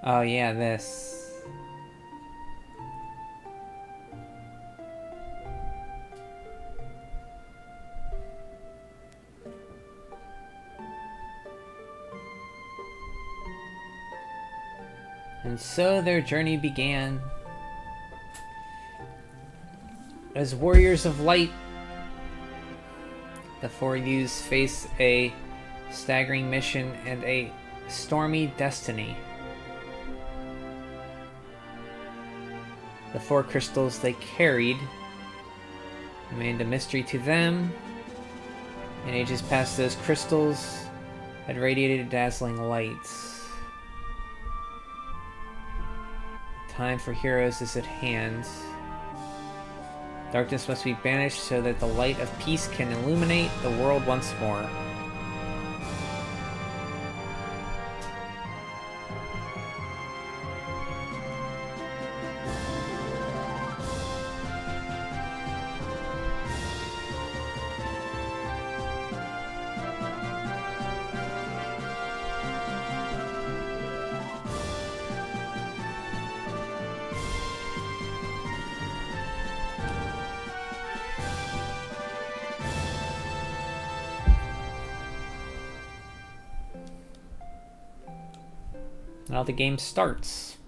Oh yeah, this. And so their journey began. As warriors of light, the four youths face a staggering mission and a stormy destiny. The four crystals they carried remained a mystery to them. In ages past, those crystals had radiated dazzling lights. Time for heroes is at hand. Darkness must be banished so that the light of peace can illuminate the world once more. Now the game starts.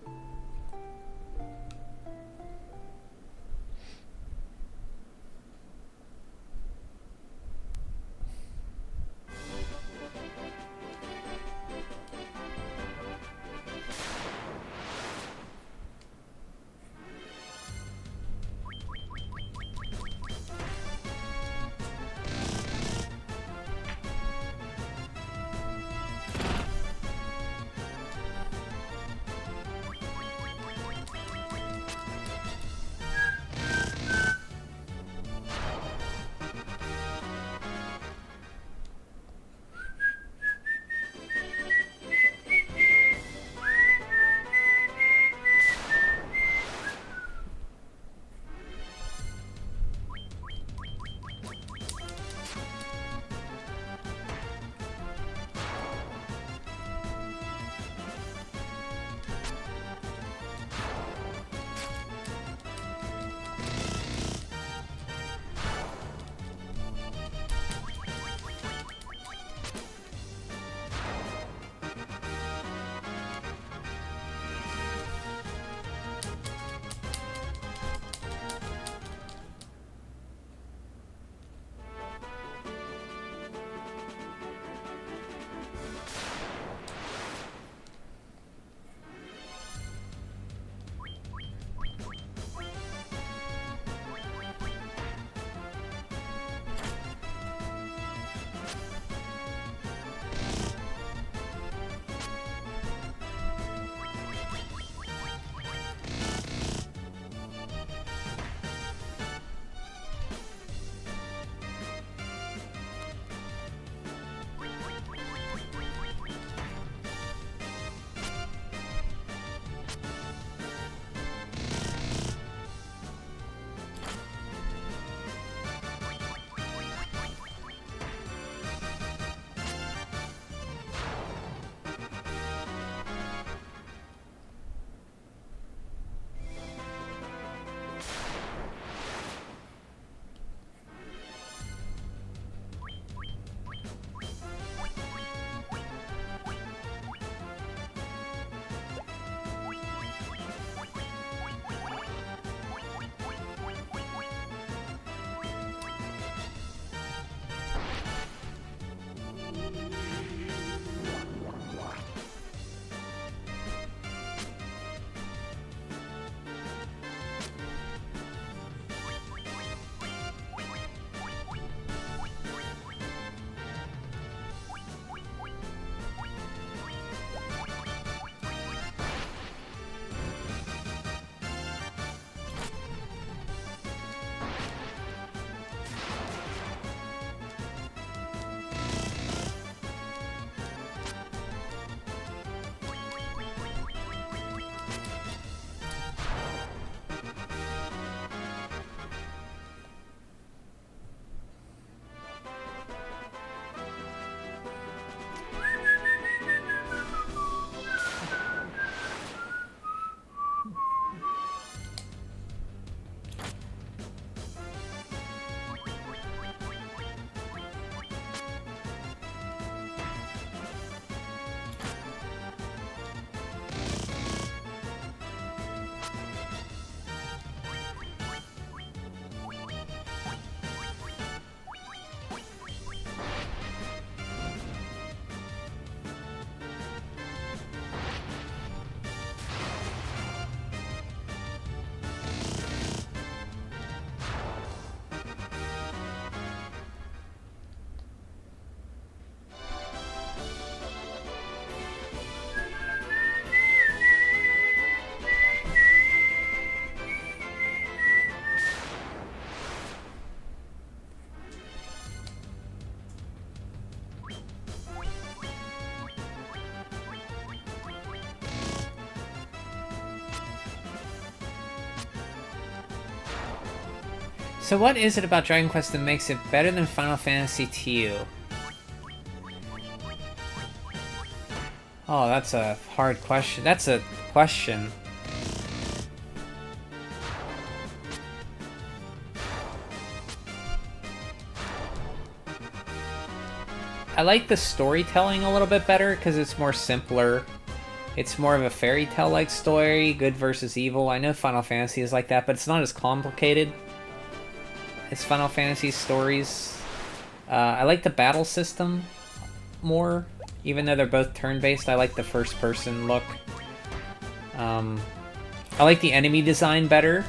So what is it about Dragon Quest that makes it better than Final Fantasy to you? Oh, that's a hard question. That's a question. I like the storytelling a little bit better because it's more simpler. It's more of a fairy tale-like story, good versus evil. I know Final Fantasy is like that, but it's not as complicated as Final Fantasy stories. I like the battle system more, even though they're both turn-based. I like the first-person look. I like the enemy design better.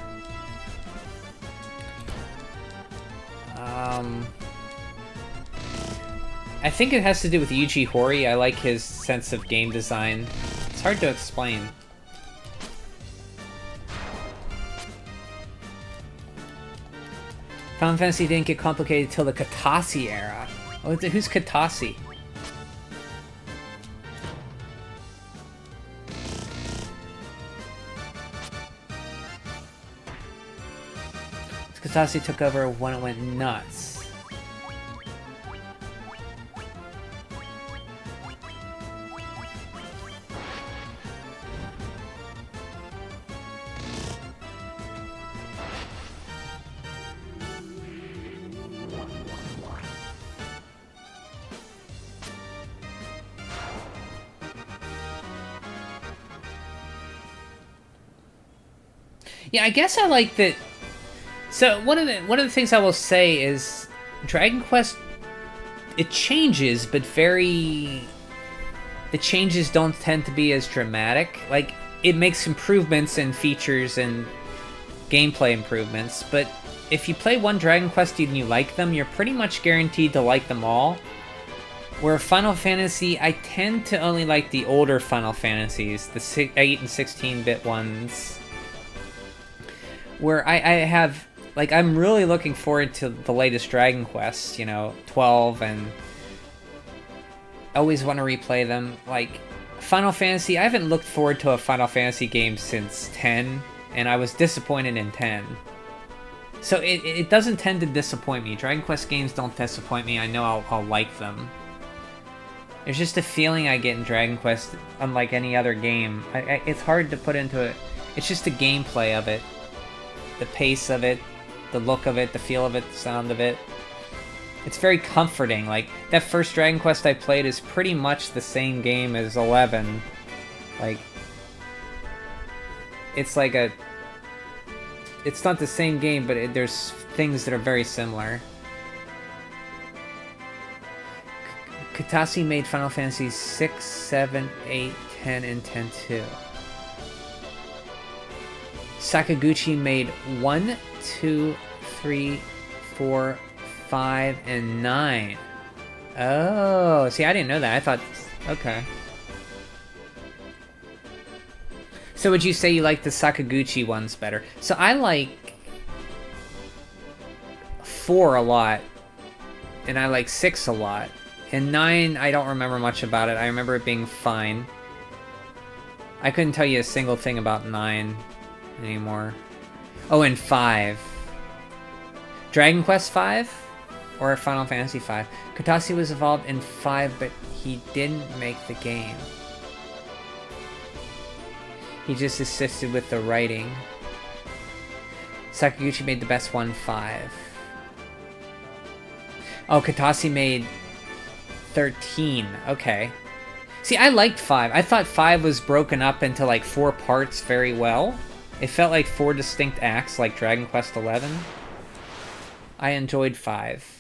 I think it has to do with Yuji Horii. I like his sense of game design. It's hard to explain. Final Fantasy didn't get complicated till the Katasi era. Oh, who's Katasi? Katasi took over when it went nuts. Yeah, I guess I like that. So one of the things I will say is Dragon Quest, it changes, but the changes don't tend to be as dramatic. Like, it makes improvements in features and gameplay improvements, but if you play one Dragon Quest and you like them, you're pretty much guaranteed to like them all. Where Final Fantasy, I tend to only like the older Final Fantasies, the 8 and 16-bit ones, where I have, like, I'm really looking forward to the latest Dragon Quests, 12, and always want to replay them. Like, Final Fantasy, I haven't looked forward to a Final Fantasy game since 10, and I was disappointed in 10. So it doesn't tend to disappoint me. Dragon Quest games don't disappoint me. I know I'll like them. There's just a feeling I get in Dragon Quest, unlike any other game. It's hard to put into it. It's just the gameplay of it. The pace of it, the look of it, the feel of it, the sound of it. It's very comforting. Like, that first Dragon Quest I played is pretty much the same game as 11. Like, it's like it's not the same game, but there's things that are very similar. Katase made Final Fantasy 6, 7, 8, 10, and 10 too. Sakaguchi made 1, 2, 3, 4, 5, and 9. Oh, see, I didn't know that. I thought... Okay. So would you say you like the Sakaguchi ones better? So I like 4 a lot, and I like 6 a lot. And 9, I don't remember much about it. I remember it being fine. I couldn't tell you a single thing about 9 anymore. Oh, and 5. Dragon Quest 5? Or Final Fantasy 5? Katase was involved in 5, but he didn't make the game. He just assisted with the writing. Sakaguchi made the best one, 5. Oh, Katase made 13. Okay. See, I liked 5. I thought 5 was broken up into like 4 parts very well. It felt like 4 distinct acts, like Dragon Quest 11. I enjoyed 5.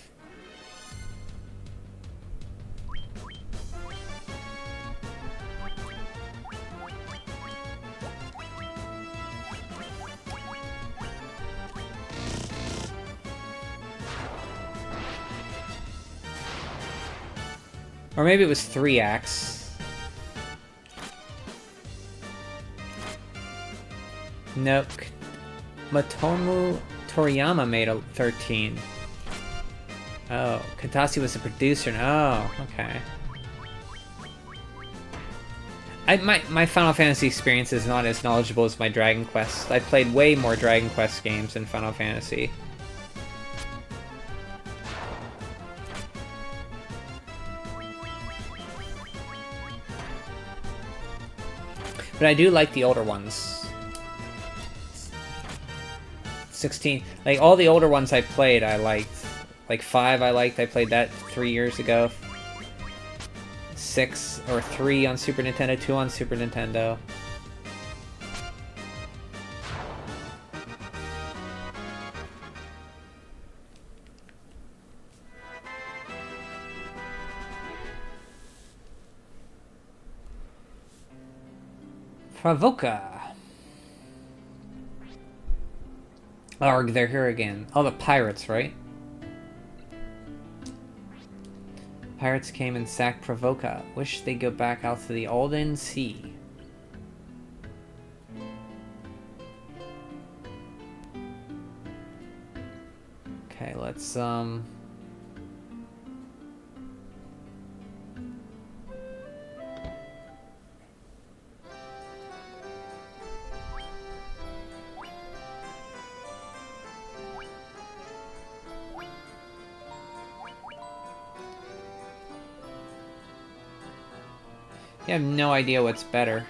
Or maybe it was 3 acts. Nope. Matomu Toriyama made a 13. Oh, Katase was the producer. Oh, okay. My Final Fantasy experience is not as knowledgeable as my Dragon Quest. I played way more Dragon Quest games than Final Fantasy. But I do like the older ones. 16. Like, all the older ones I played, I liked. Like, 5 I liked. I played that 3 years ago. 6 or 3 on Super Nintendo, 2 on Super Nintendo. Pravoka. Oh, they're here again. Oh, the pirates, right? Pirates came and sacked Pravoka. Wish they'd go back out to the Olden Sea. Okay, let's, I have no idea what's better.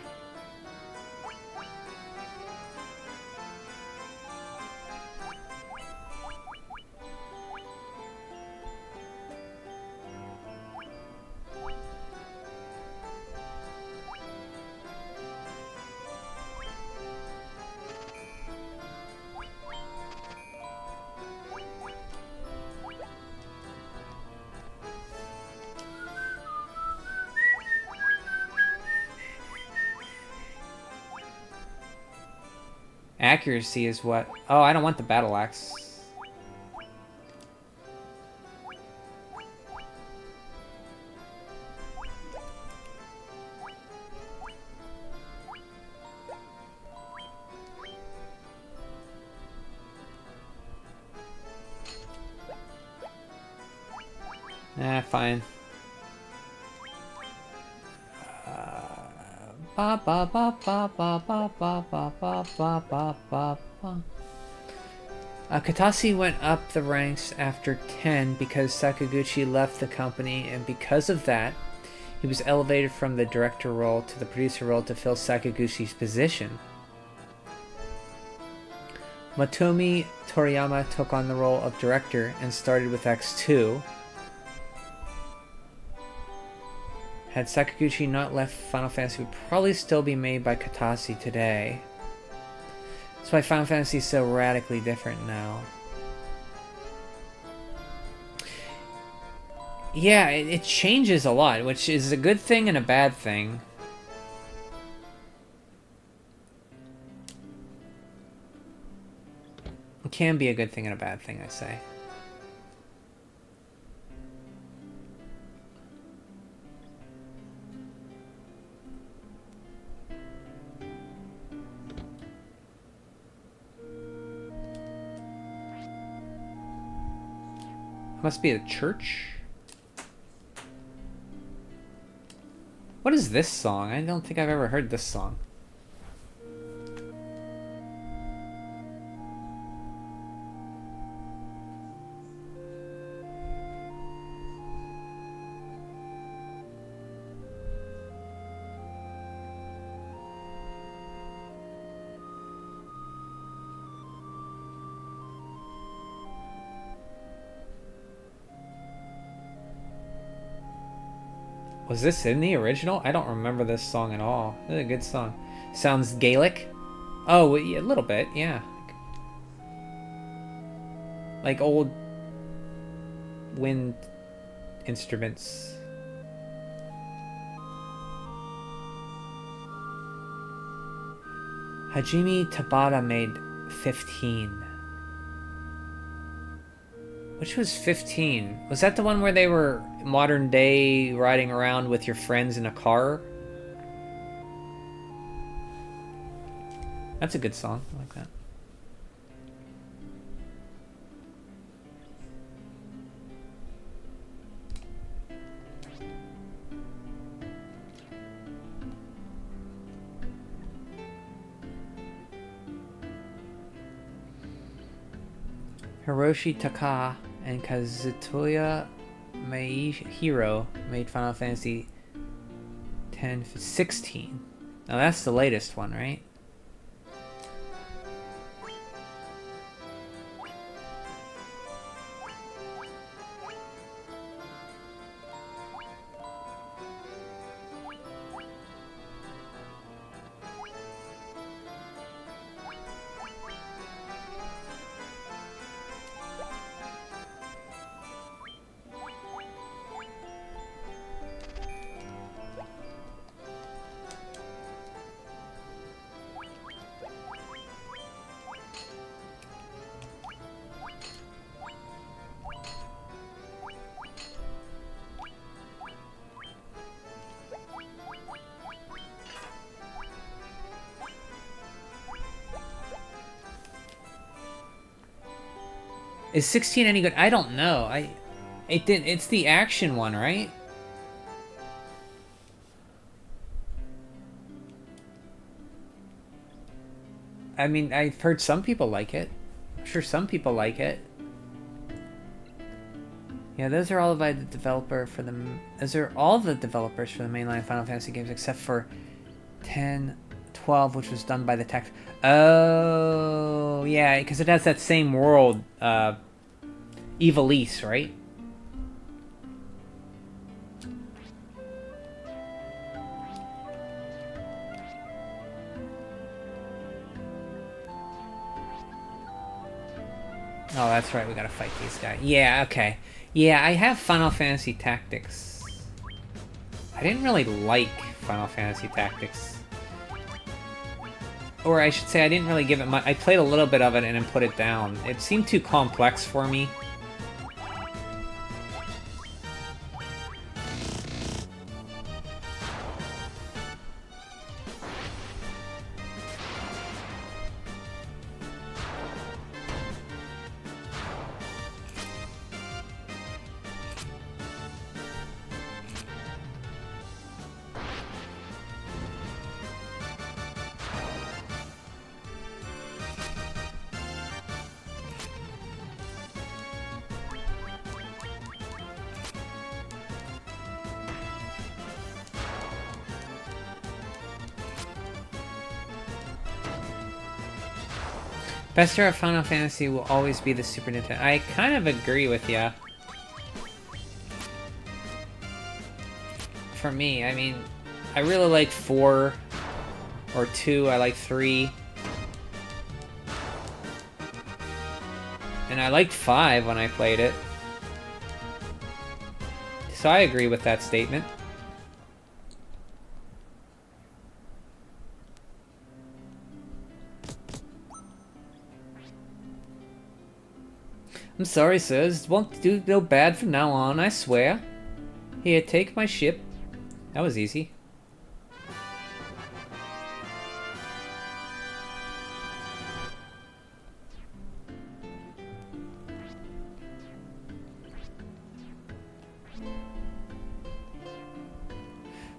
Accuracy is what... Oh, I don't want the battle axe. Fine. Ba ba ba ba ba ba ba ba ba ba ba ba ba. Katase went up the ranks after 10 because Sakaguchi left the company, and because of that, he was elevated from the director role to the producer role to fill Sakaguchi's position. Matomi Toriyama took on the role of director and started with X2. Had Sakaguchi not left, Final Fantasy would probably still be made by Katase today. That's why Final Fantasy is so radically different now. Yeah, it changes a lot, which is a good thing and a bad thing. It can be a good thing and a bad thing, I say. Must be a church. What is this song? I don't think I've ever heard this song. Was this in the original? I don't remember this song at all. This is a good song. Sounds Gaelic? Oh, yeah, a little bit, yeah. Like old wind instruments. Hajime Tabata made 15. Which was 15? Was that the one where they were modern day riding around with your friends in a car? That's a good song. I like that. Hiroshi Taka and Kazutoya Maehiro made Final Fantasy 16. Now that's the latest one, right? Is 16 any good? I don't know. It's the action one, right? I mean, I've heard some people like it. I'm sure some people like it. Yeah, those are all by the developer for the... Those are all the developers for the mainline Final Fantasy games except for 10, 12, which was done by the tech... Oh, yeah, because it has that same world, Evilise, right? Oh, that's right, we gotta fight these guys. Yeah, okay. Yeah, I have Final Fantasy Tactics. I didn't really like Final Fantasy Tactics. Or I should say, I didn't really give it much. I played a little bit of it and then put it down. It seemed too complex for me. Best era of Final Fantasy will always be the Super Nintendo. I kind of agree with ya. For me, I mean, I really like 4 or 2. I like 3. And I liked 5 when I played it. so I agree with that statement. I'm sorry, sirs. Won't do no bad from now on, I swear. Here, take my ship. That was easy.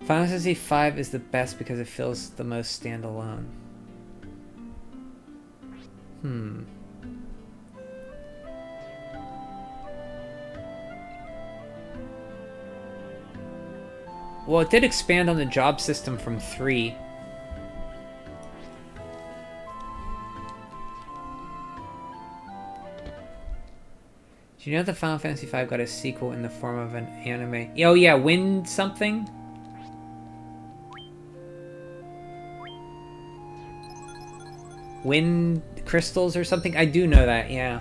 Final Fantasy V is the best because it feels the most standalone. Well, it did expand on the job system from 3. Do you know that Final Fantasy V got a sequel in the form of an anime? Oh yeah, Wind something? Wind crystals or something? I do know that, yeah.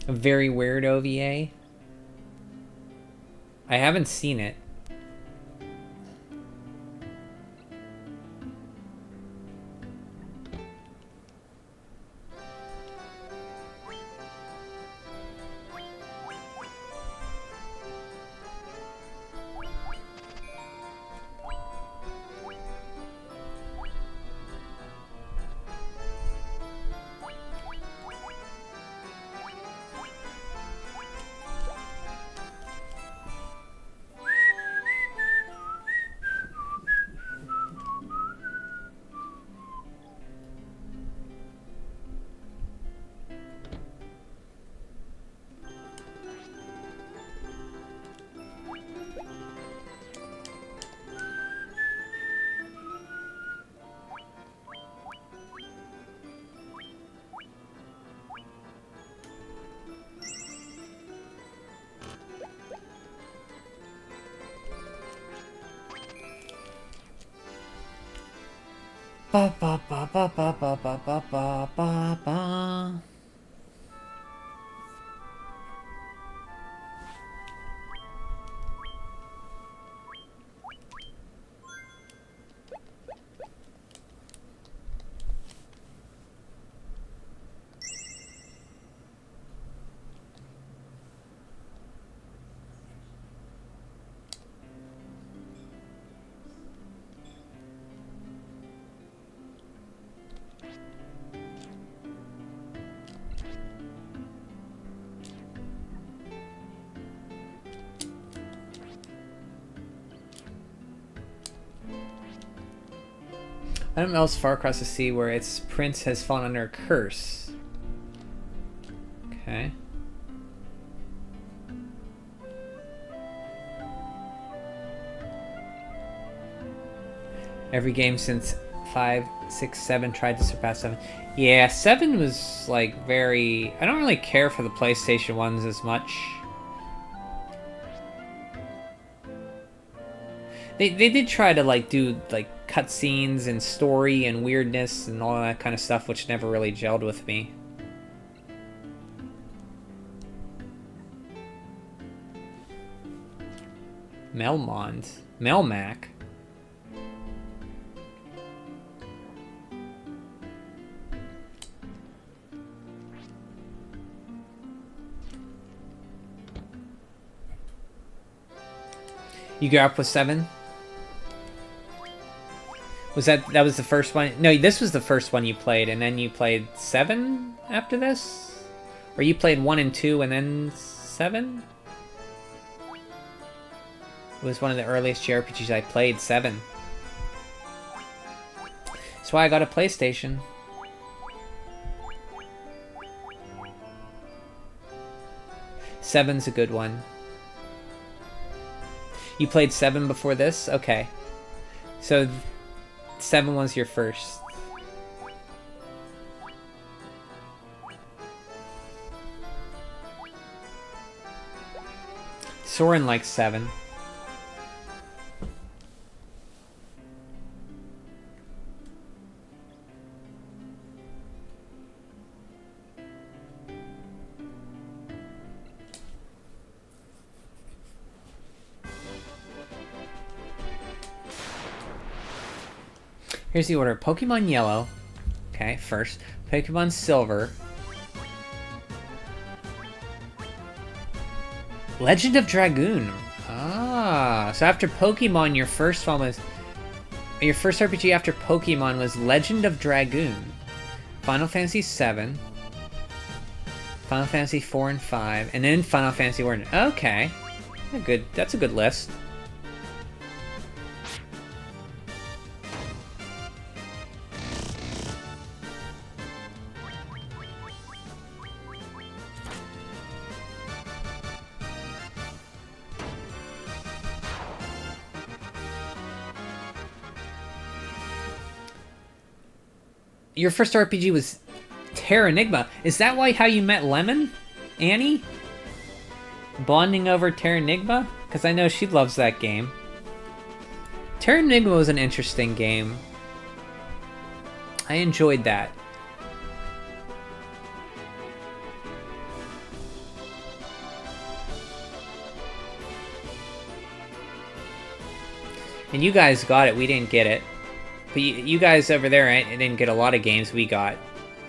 A very weird OVA. I haven't seen it. Ba ba ba ba ba ba ba ba ba ba ba. I don't know else far across the sea where its prince has fallen under a curse. Okay. Every game since 5, 6, 7 tried to surpass 7. Yeah, 7 was like very... I don't really care for the PlayStation ones as much. They did try to like do like cutscenes and story and weirdness and all that kind of stuff, which never really gelled with me. Melmond? Melmac? You grew up with 7? Was that was the first one? No, this was the first one you played, and then you played 7 after this? Or you played 1 and 2 and then 7? It was one of the earliest JRPGs I played, 7. That's why I got a PlayStation. Seven's a good one. You played 7 before this? Okay. So 7 was your first. Soren likes 7. Here's the order. Pokemon Yellow. Okay, first. Pokemon Silver. Legend of Dragoon. Ah, so after Pokemon, your first one was... Your first RPG after Pokemon was Legend of Dragoon. Final Fantasy VII. Final Fantasy 4 and 5. And then Final Fantasy Origin. Okay. That's a good list. Your first RPG was Terra Enigma. Is that how you met Lemon? Annie? Bonding over Terra Enigma? Because I know she loves that game. Terra Enigma was an interesting game. I enjoyed that. And you guys got it, we didn't get it. But you guys over there didn't get a lot of games we got.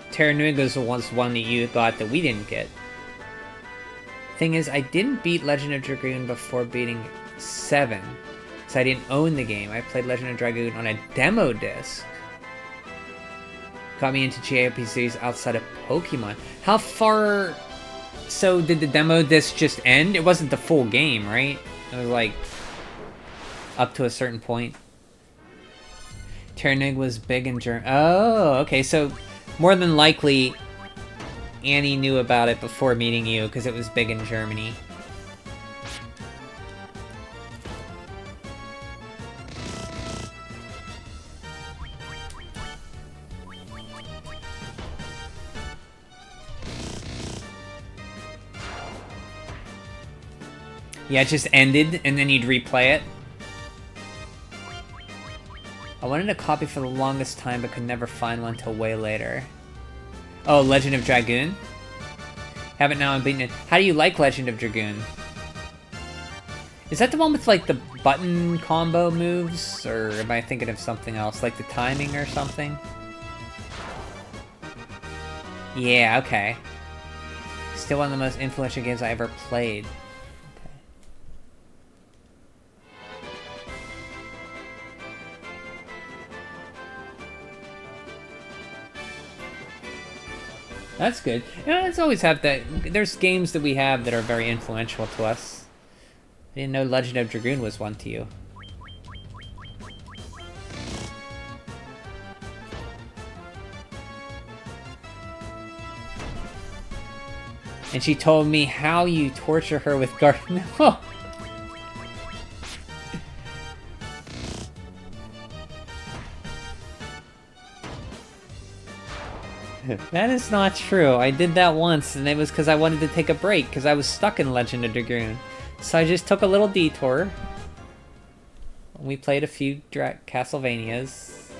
Terra Enigma was one that you got that we didn't get. Thing is, I didn't beat Legend of Dragoon before beating 7. So I didn't own the game. I played Legend of Dragoon on a demo disc. Got me into JRPGs outside of Pokemon. How far... So did the demo disc just end? It wasn't the full game, right? It was like... up to a certain point. Terra Enigma was big in Germany. Oh, okay, so more than likely Annie knew about it before meeting you because it was big in Germany. Yeah, it just ended and then you'd replay it. I wanted a copy for the longest time, but could never find one until way later. Oh, Legend of Dragoon? Have it now, I'm beating it. How do you like Legend of Dragoon? Is that the one with, like, the button combo moves? Or am I thinking of something else? Like the timing or something? Yeah, okay. Still one of the most influential games I ever played. That's good. You know, it's always have that. There's games that we have that are very influential to us. I didn't know Legend of Dragoon was one to you. And she told me how you torture her with garden. Oh. That is not true. I did that once, and it was because I wanted to take a break, because I was stuck in Legend of Dragoon. So I just took a little detour. We played a few Castlevanias.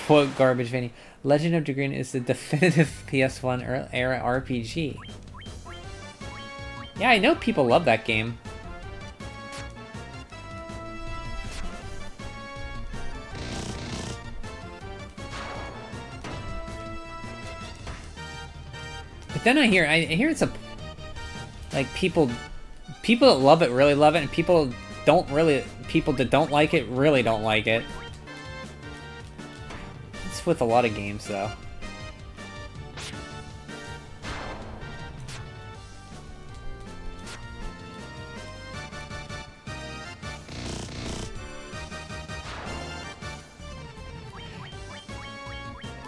Quote Garbage Vanny. Legend of Dragoon is the definitive PS1 era RPG. Yeah, I know people love that game. But then I hear it's a... Like, people that love it really love it, and people that don't like it really don't like it. It's with a lot of games, though.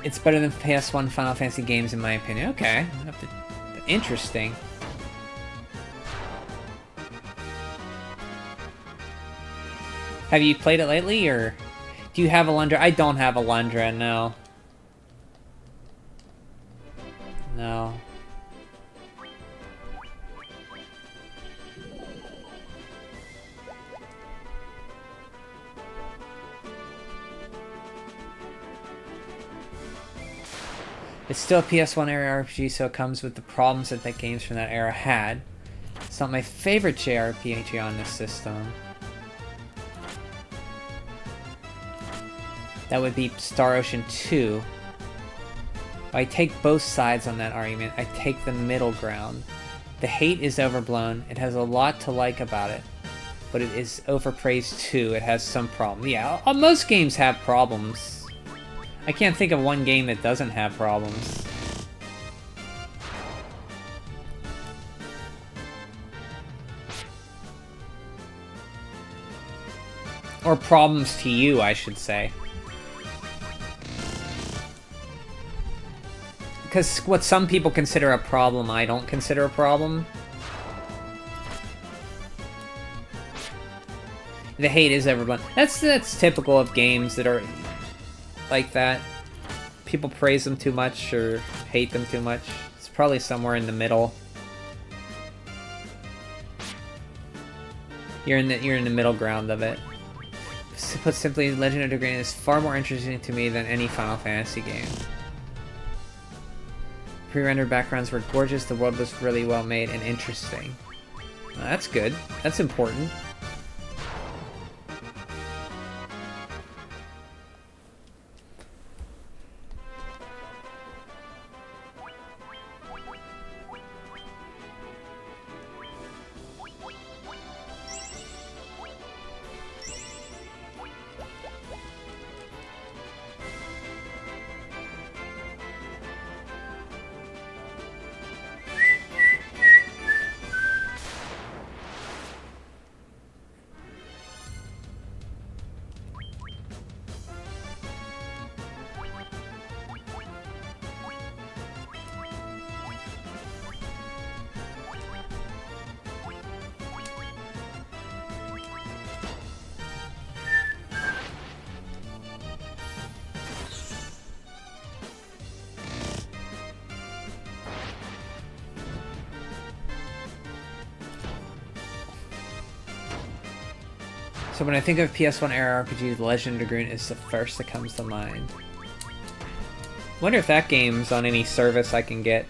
It's better than PS1 Final Fantasy games, in my opinion. Okay. Interesting. Have you played it lately, or do you have Alundra? I don't have Alundra, no. No. It's still a PS1 era RPG, so it comes with the problems that games from that era had. It's not my favorite JRPG on this system. That would be Star Ocean 2. I take both sides on that argument. I take the middle ground. The hate is overblown. It has a lot to like about it. But it is overpraised too. It has some problems. Yeah, most games have problems. I can't think of one game that doesn't have problems. Or problems to you, I should say. Because what some people consider a problem, I don't consider a problem. The hate is overblown. That's typical of games that are like that. People praise them too much or hate them too much. It's probably somewhere in the middle. You're in the middle ground of it. Put simply, Legend of Dragoon is far more interesting to me than any Final Fantasy game. Pre-rendered backgrounds were gorgeous, the world was really well made and interesting. Well, that's good. That's important. So when I think of PS1 era RPG, The Legend of Dragoon is the first that comes to mind. Wonder if that game's on any service I can get.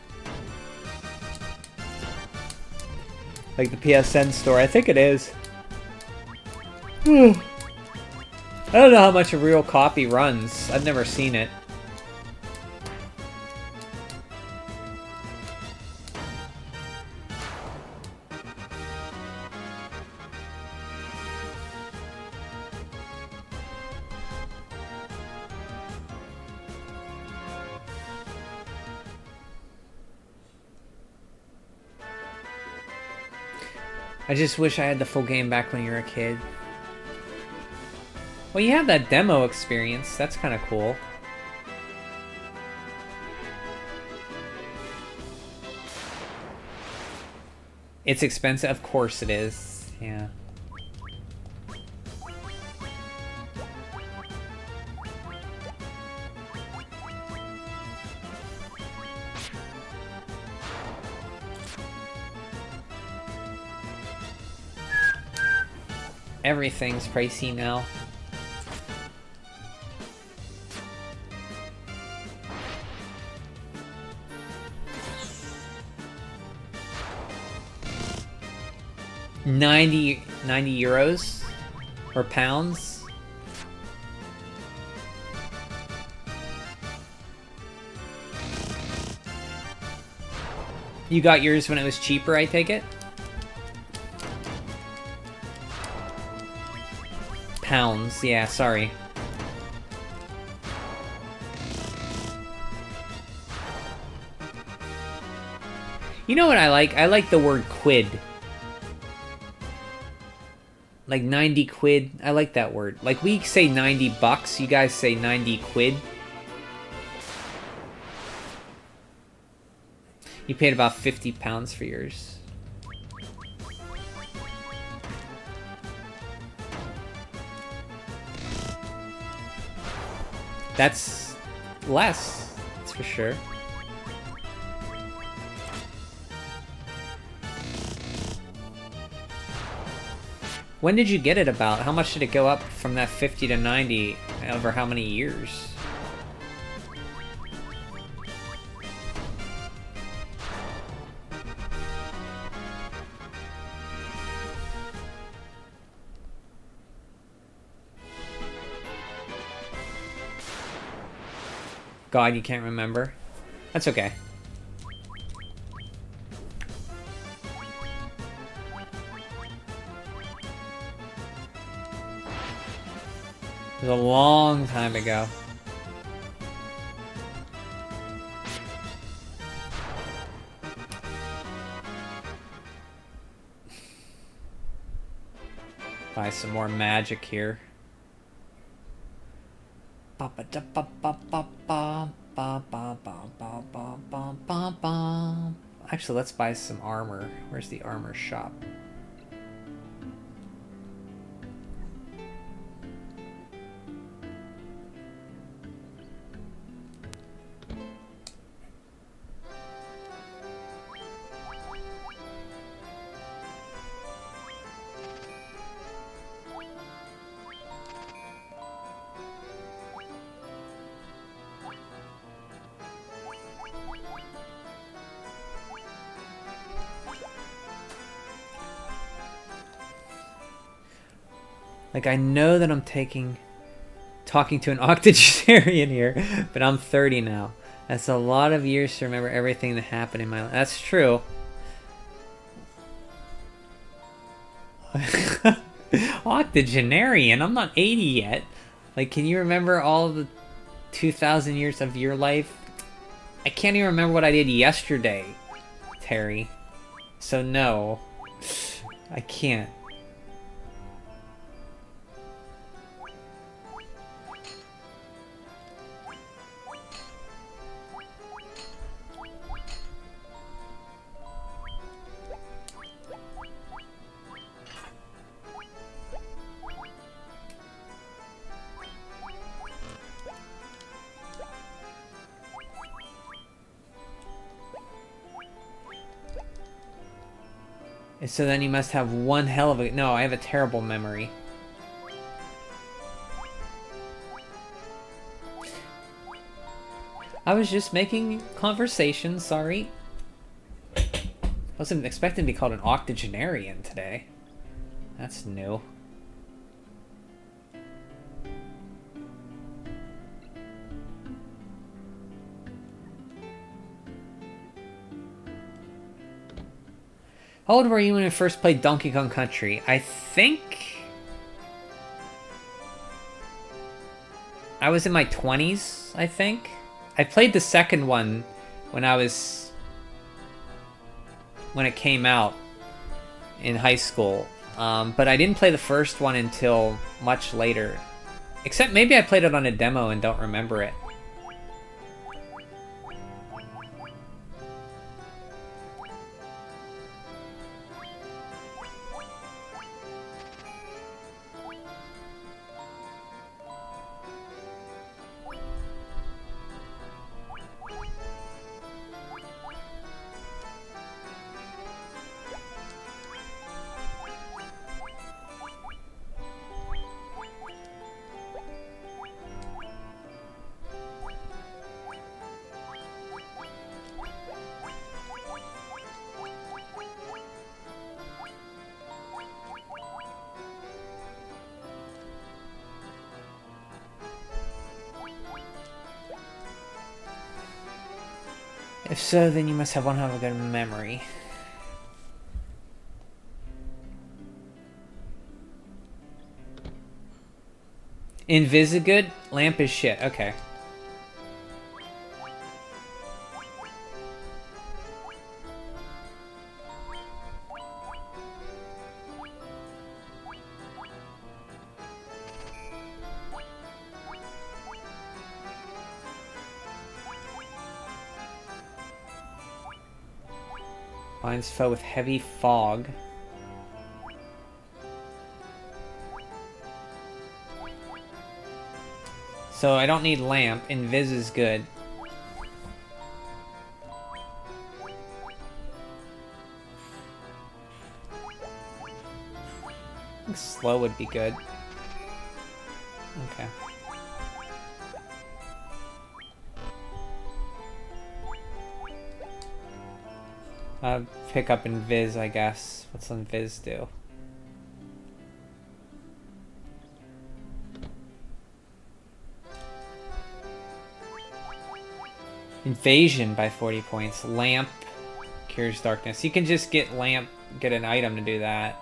Like the PSN store, I think it is. I don't know how much a real copy runs. I've never seen it. I just wish I had the full game back when you were a kid. Well, you have that demo experience. That's kind of cool. It's expensive. Of course it is. Yeah. Everything's pricey now. $90 euros or pounds. You got yours when it was cheaper, I take it? Pounds, yeah, sorry. You know what I like? I like the word quid. Like 90 quid. I like that word. Like we say 90 bucks, you guys say 90 quid. You paid about 50 pounds for yours. That's less, that's for sure. When did you get it about? How much did it go up from that 50 to 90 over how many years? God, you can't remember. That's okay. It was a long time ago. Buy some more magic here. Actually, let's buy some armor. Where's the armor shop? Like, I know that I'm talking to an octogenarian here, but I'm 30 now. That's a lot of years to remember everything that happened in my life. That's true. Octogenarian? I'm not 80 yet. Like, can you remember all the 2,000 years of your life? I can't even remember what I did yesterday, Terry. So no, I can't. So then you must have one hell of a... No, I have a terrible memory. I was just making conversation, sorry. I wasn't expecting to be called an octogenarian today. That's new. How old were you when you first played Donkey Kong Country? I think... I was in my 20s, I think. I played the second one when it came out in high school. But I didn't play the first one until much later. Except maybe I played it on a demo and don't remember it. If so, then you must have one hell of a good memory. Invis is good? Lamp is shit. Okay. Binds foe with heavy fog. So I don't need lamp. Invis is good. I think slow would be good. Okay. Pick up Invis, I guess. What's Invis do? Invasion by 40 points. Lamp cures darkness. You can just get lamp, get an item to do that.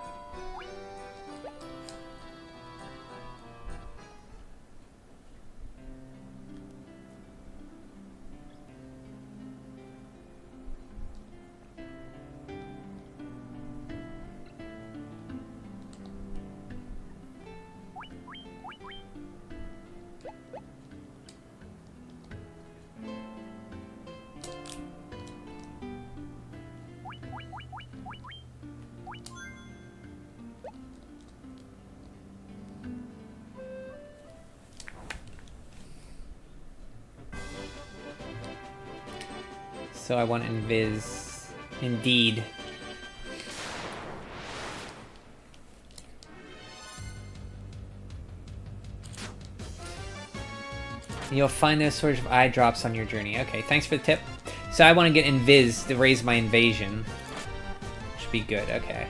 So I want Invis. Indeed. You'll find those sorts of eye drops on your journey. Okay, thanks for the tip. So I want to get Invis to raise my invasion. Should be good, okay.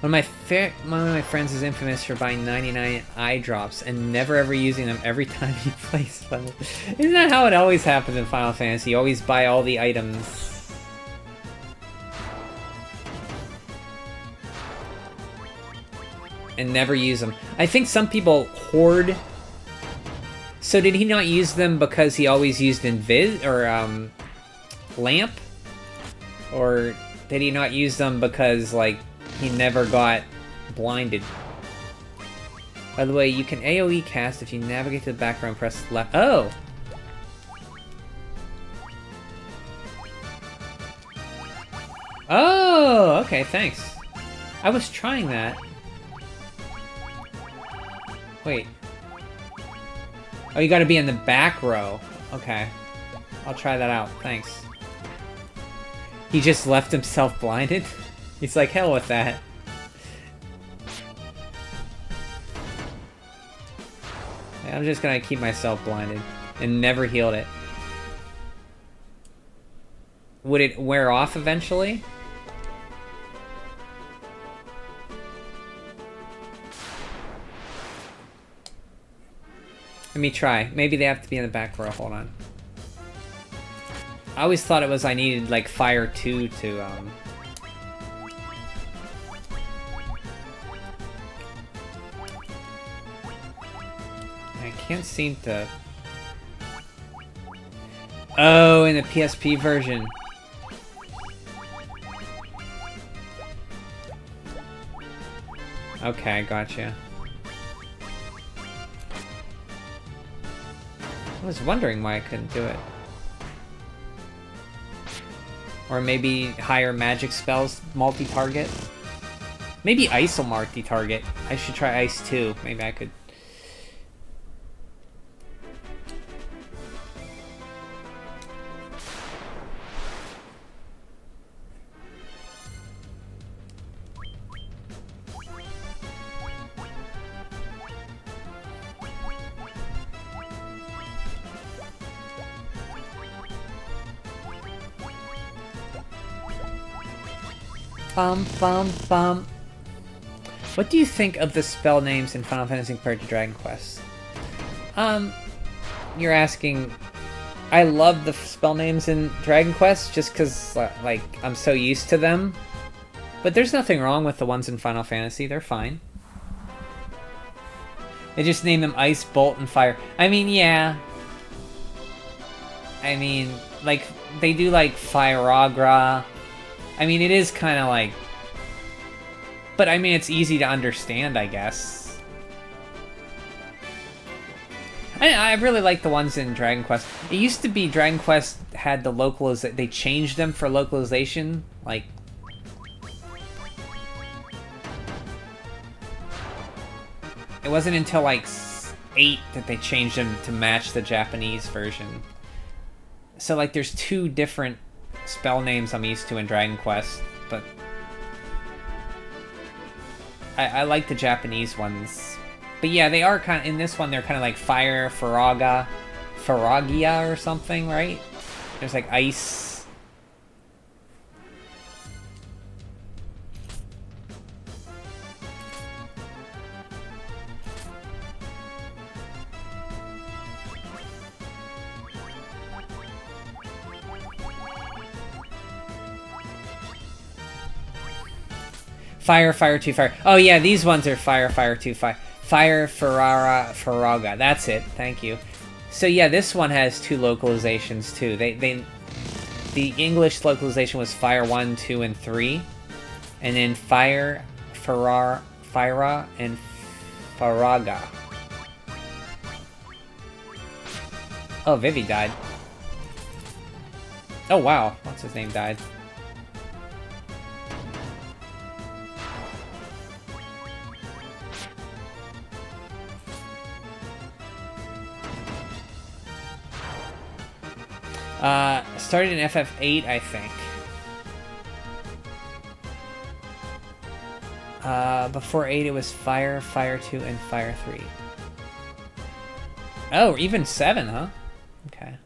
One of my friends is infamous for buying 99 eye drops and never ever using them every time he plays Final Fantasy. Isn't that how it always happens in Final Fantasy? You always buy all the items. And never use them. I think some people hoard. So did he not use them because he always used Invis or Lamp? Or did he not use them because like he never got blinded? By the way, you can AoE cast if you navigate to the background, press left. Oh! Oh! Okay, thanks. I was trying that. Wait. Oh, you gotta be in the back row. Okay. I'll try that out. Thanks. He just left himself blinded? He's like, hell with that. I'm just gonna keep myself blinded and never healed it. Would it wear off eventually? Let me try. Maybe they have to be in the back row. Hold on. I always thought it was I needed like Fire 2 to I can't seem to... Oh, in the PSP version. Okay, gotcha. I was wondering why I couldn't do it. Or maybe higher magic spells multi-target. Maybe Ice will multi-target. I should try Ice too. Maybe I could... Bum, bum, bum. What do you think of the spell names in Final Fantasy compared to Dragon Quest? You're asking... I love the spell names in Dragon Quest just because, like, I'm so used to them. But there's nothing wrong with the ones in Final Fantasy. They're fine. They just name them Ice, Bolt, and Fire. I mean, yeah. I mean, like, they do, like, Firagra. I mean, it is kind of like... But, I mean, it's easy to understand, I guess. I really like the ones in Dragon Quest. It used to be Dragon Quest had the localization... They changed them for localization. Like... It wasn't until, like, 8 that they changed them to match the Japanese version. So, like, there's two different spell names I'm used to in Dragon Quest, but... I like the Japanese ones. But yeah, they are kind of, in this one, they're kind of like fire, Faraga, Faragia or something, right? There's like ice. Fire, Fire 2, Fire. Oh yeah, these ones are Fire, Fire 2, Fire. Fire, Ferrara, Faraga. That's it. Thank you. So yeah, this one has 2 localizations too. The English localization was Fire 1, 2, and 3. And then Fire, Ferrar, Fira, and Faraga. Oh, Vivi died. Oh wow, what's his name died? Started in FF8, I think. Before 8, it was Fire, Fire 2, and Fire 3. Oh, even 7, huh? Okay.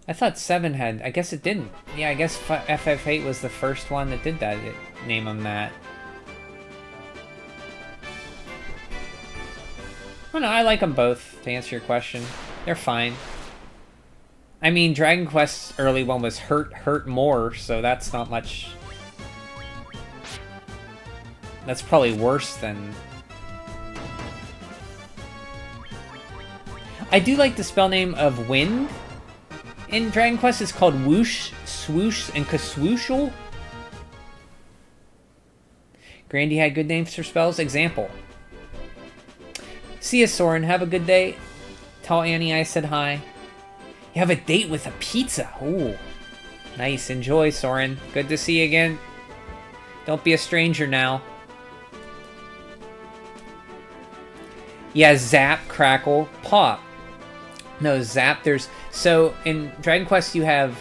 I thought 7 had... I guess it didn't. Yeah, I guess FF8 was the first one that did that. Name them that. Oh no, I like them both, to answer your question. They're fine. I mean, Dragon Quest's early one was Hurt More, so that's not much... That's probably worse than... I do like the spell name of Wind. In Dragon Quest, it's called Whoosh, Swoosh, and Kaswooshel. Grandy had good names for spells. Example. See ya, Soren. Have a good day. Tell Annie I said hi. You have a date with a pizza. Ooh. Nice. Enjoy, Soren. Good to see you again. Don't be a stranger now. Yeah, Zap, Crackle, Pop. No, Zap, there's... So, in Dragon Quest, you have...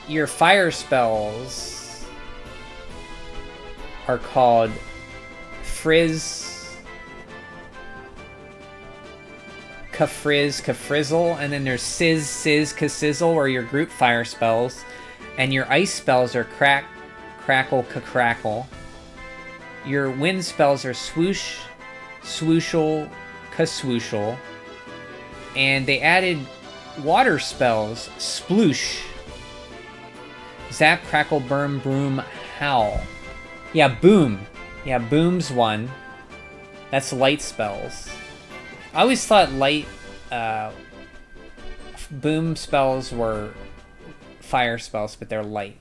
your fire spells are called Frizz, Kafrizzle, and then there's Sizz, Kasizzle, or your group fire spells. And your ice spells are Crack, Crackle, Crackle. Your wind spells are Swoosh, Swooshel, Kaswooshel. And they added water spells, Sploosh. Zap, Crackle, Burn, Broom, Howl. Yeah, Boom. Yeah, Boom's one. That's light spells. I always thought light... Boom spells were fire spells, but they're light.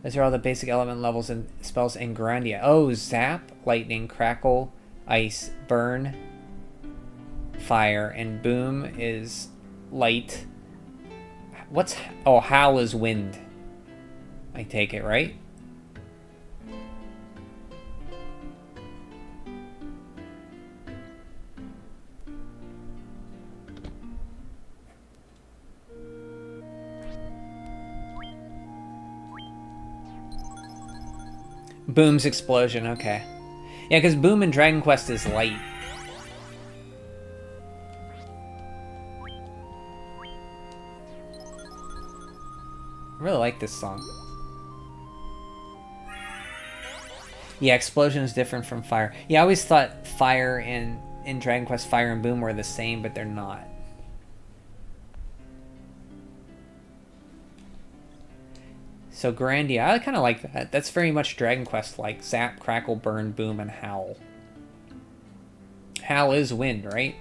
Those are all the basic element levels and spells in Grandia. Oh, Zap, Lightning, Crackle, Ice, Burn, Fire, and Boom is light. What's... Oh, Howl is wind. I take it, right? Boom's explosion, okay. Yeah, because Boom in Dragon Quest is light. I really like this song. Yeah, explosion is different from fire. Yeah, I always thought fire in Dragon Quest, fire and Boom were the same, but they're not. So Grandia, I kind of like that. That's very much Dragon Quest-like. Zap, Crackle, Burn, Boom, and Howl. Howl is wind, right?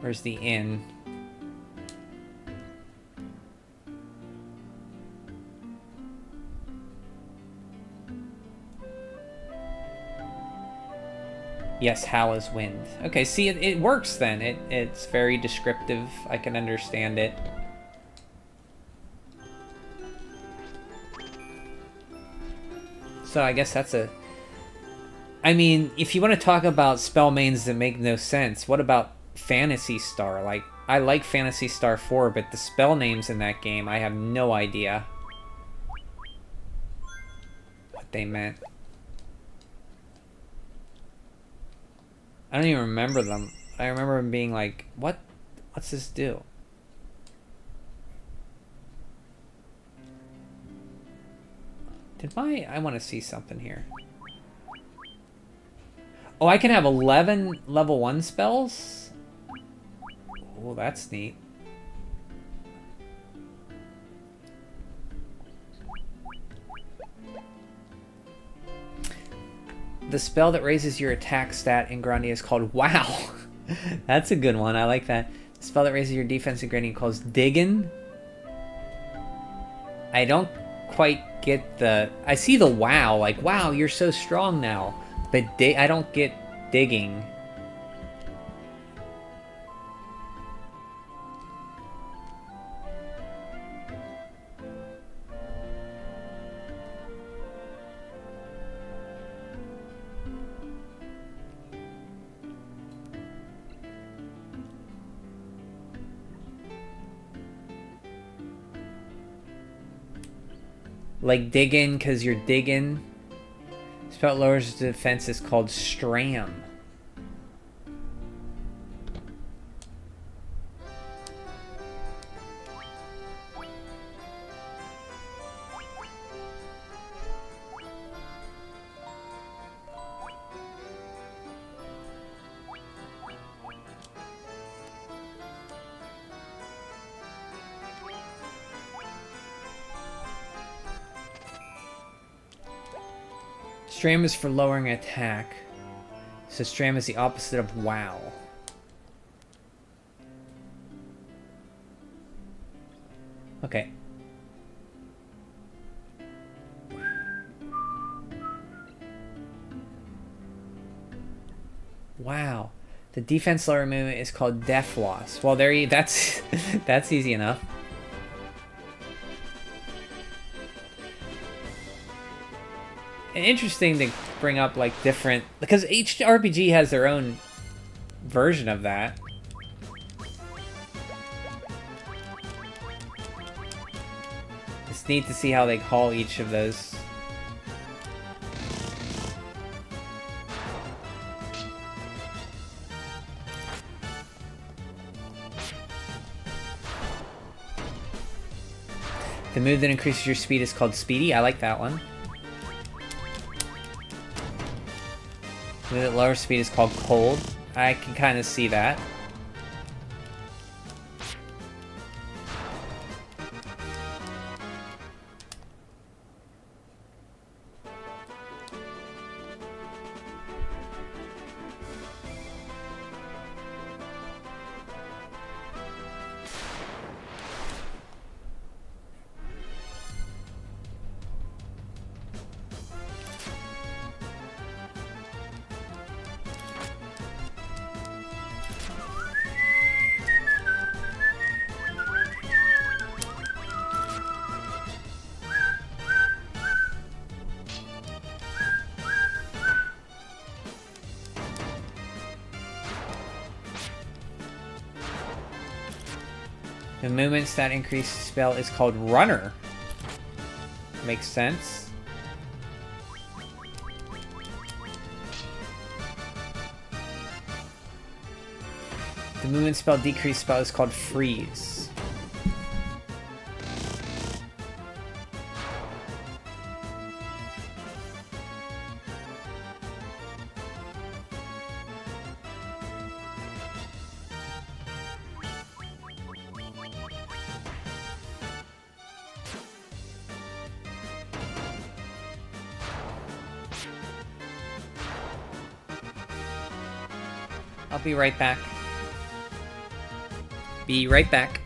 Where's the inn? Yes, howl is wind. Okay, see, it works then. It's very descriptive. I can understand it. So I guess that's a... I mean, if you want to talk about spell mains that make no sense, what about Phantasy Star? Like, I like Phantasy Star 4, but the spell names in that game, I have no idea what they meant. I don't even remember them. I remember them being like, what's this do? I want to see something here. Oh, I can have 11 level 1 spells? Oh, that's neat. The spell that raises your attack stat in Grandia is called Wow. That's a good one. I like that. The spell that raises your defense in Grandia calls Diggin. I don't quite get the... I see the wow, like, wow, you're so strong now. But I don't get digging. Like digging, because you're digging. Spell lowers defense is called Stram. Stram is for lowering attack. So Stram is the opposite of wow. Okay. Wow. The defense lower movement is called Death Loss. Well, that's that's easy enough. Interesting to bring up like different, because each RPG has their own version of that. It's neat to see how they call each of those. The move that increases your speed is called Speedy. I like that one. The move at lower speed is called Cold. I can kind of see that. The movement stat increase spell is called Runner. Makes sense. The movement spell decrease spell is called Freeze. I'll be right back. Be right back.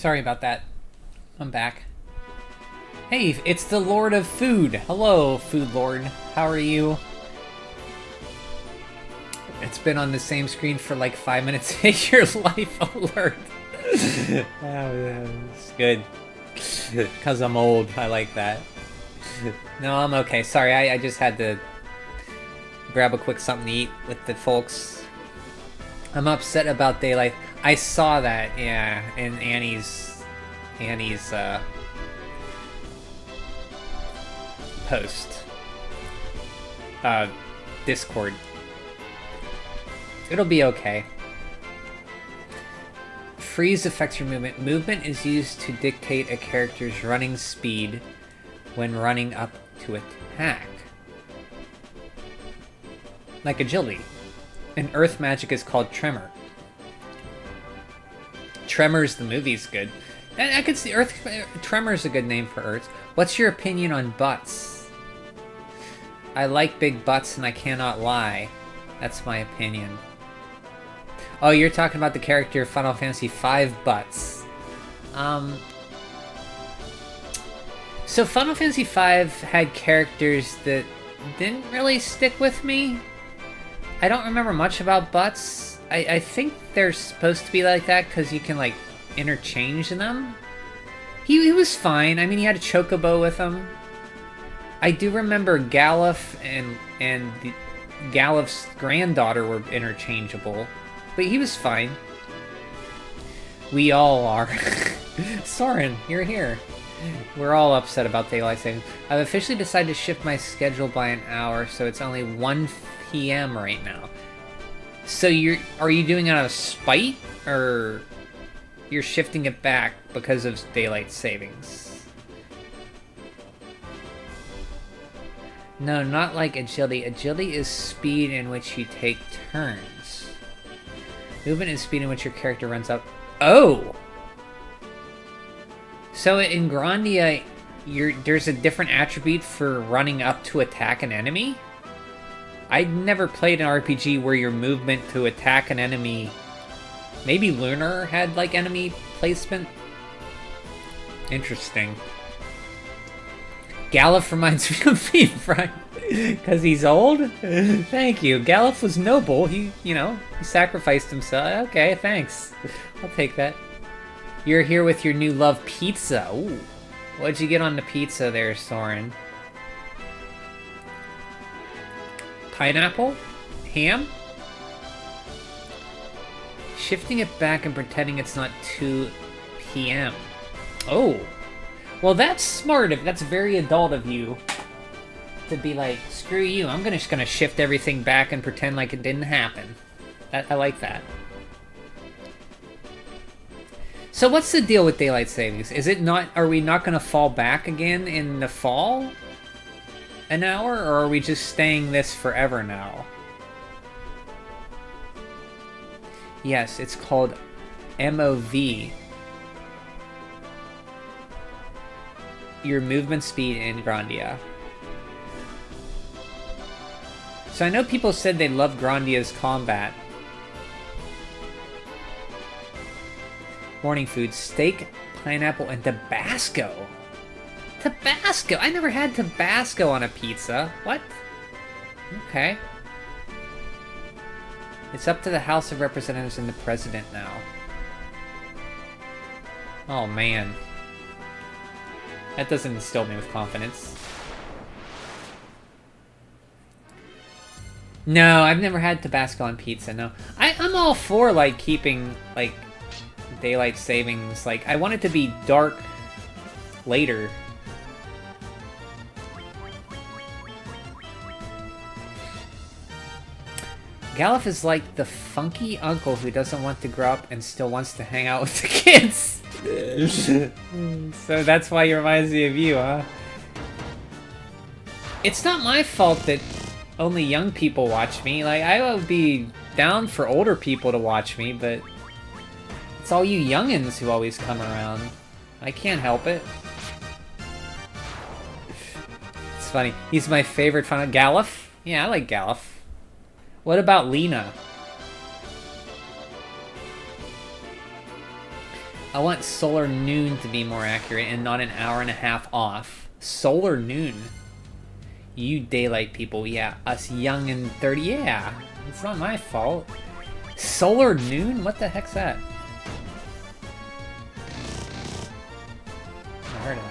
Sorry about that. I'm back. Hey, it's the Lord of Food. Hello, Food Lord. How are you? It's been on the same screen for like 5 minutes. Hey, your life alert. It's good. Because I'm old. I like that. No, I'm okay. Sorry, I just had to grab a quick something to eat with the folks. I'm upset about daylight. I saw that, yeah, in Annie's post. Discord. It'll be okay. Freeze affects your movement. Movement is used to dictate a character's running speed when running up to attack. Like agility. And earth magic is called tremor. Tremors, the movie's good. And I could see Tremor's a good name for Earth. What's your opinion on butts? I like big butts and I cannot lie. That's my opinion. Oh, you're talking about the character Final Fantasy V butts. So Final Fantasy V had characters that didn't really stick with me. I don't remember much about butts. I think they're supposed to be like that because you can, like, interchange them. He was fine. I mean, he had a chocobo with him. I do remember Galuf and Galuf's granddaughter were interchangeable. But he was fine. We all are. Soren, you're here. We're all upset about daylight savings. I've officially decided to shift my schedule by an hour, so it's only 1 p.m. right now. So are you doing it out of spite, or you're shifting it back because of daylight savings? No, not like agility. Agility is speed in which you take turns. Movement is speed in which your character runs up. Oh! So in Grandia, there's a different attribute for running up to attack an enemy? I'd never played an RPG where your movement to attack an enemy... Maybe Lunar had, like, enemy placement? Interesting. Galuf reminds me of me, right? Because he's old? Thank you. Galuf was noble. He sacrificed himself. Okay, thanks. I'll take that. You're here with your new love, pizza. Ooh. What'd you get on the pizza there, Soren? Pineapple? Ham? Shifting it back and pretending it's not 2 p.m. Oh. Well, that's smart. That's very adult of you. To be like, screw you, I'm just gonna shift everything back and pretend like it didn't happen. I like that. So what's the deal with daylight savings? Are we not gonna fall back again in the fall? An hour? Or are we just staying this forever now? Yes, it's called MOV. Your movement speed in Grandia. So I know people said they loved Grandia's combat. Morning food, steak, pineapple, and Tabasco. Tabasco! I never had Tabasco on a pizza. What? Okay. It's up to the House of Representatives and the President now. Oh man. That doesn't instill me with confidence. No, I've never had Tabasco on pizza, no. I'm all for, like, keeping, like, daylight savings. Like, I want it to be dark later. Galuf is like the funky uncle who doesn't want to grow up and still wants to hang out with the kids. So that's why he reminds me of you, huh? It's not my fault that only young people watch me. Like, I would be down for older people to watch me, but it's all you youngins who always come around. I can't help it. It's funny. He's my favorite final... Galuf? Yeah, I like Galuf. What about Lena? I want solar noon to be more accurate and not an hour and a half off. Solar noon. You daylight people, yeah. Us young and 30, yeah. It's not my fault. Solar noon? What the heck's that? Never heard of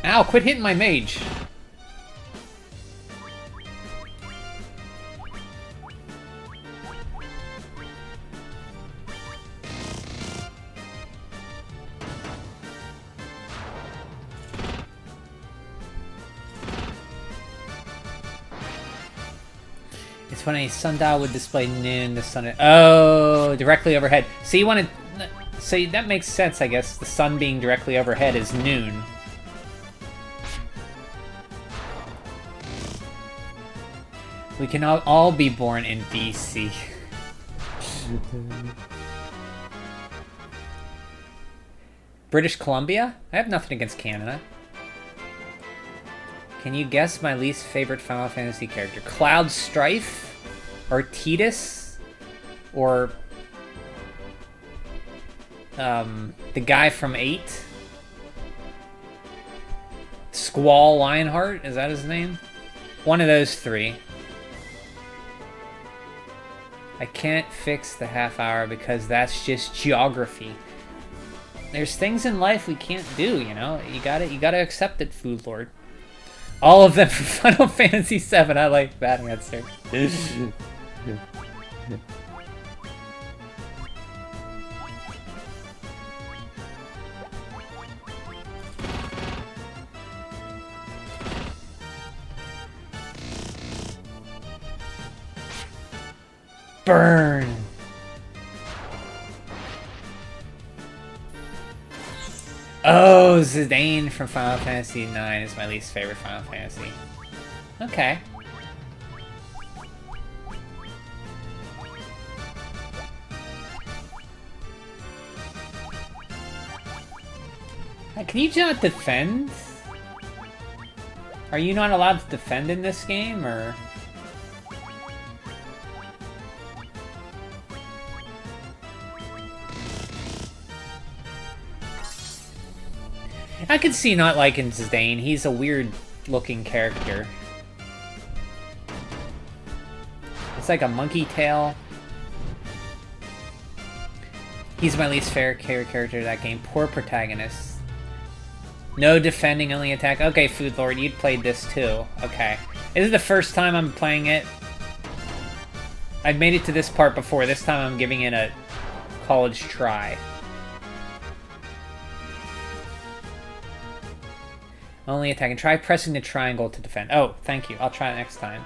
that. Ow, quit hitting my mage. It's funny, sundial would display noon, the sun... Oh, directly overhead. So you want to... So that makes sense, I guess. The sun being directly overhead is noon. We can all be born in BC. British Columbia? I have nothing against Canada. Can you guess my least favorite Final Fantasy character? Cloud Strife? Or Tidus? Or... the guy from 8? Squall Lionheart? Is that his name? One of those three. I can't fix the half hour because that's just geography. There's things in life we can't do, you know? You gotta accept it, Food Lord. All of them for Final Fantasy VII. I like that answer. Burn! Oh, Zidane from Final Fantasy IX is my least favorite Final Fantasy. Okay. Can you not defend? Are you not allowed to defend in this game, or...? I could see not liking Zidane. He's a weird-looking character. It's like a monkey tail. He's my least favorite character of that game. Poor protagonist. No defending, only attack. Okay, Food Lord, you'd played this too. Okay. This is the first time I'm playing it. I've made it to this part before. This time I'm giving it a college try. Only attack. And try pressing the triangle to defend. Oh, thank you. I'll try it next time.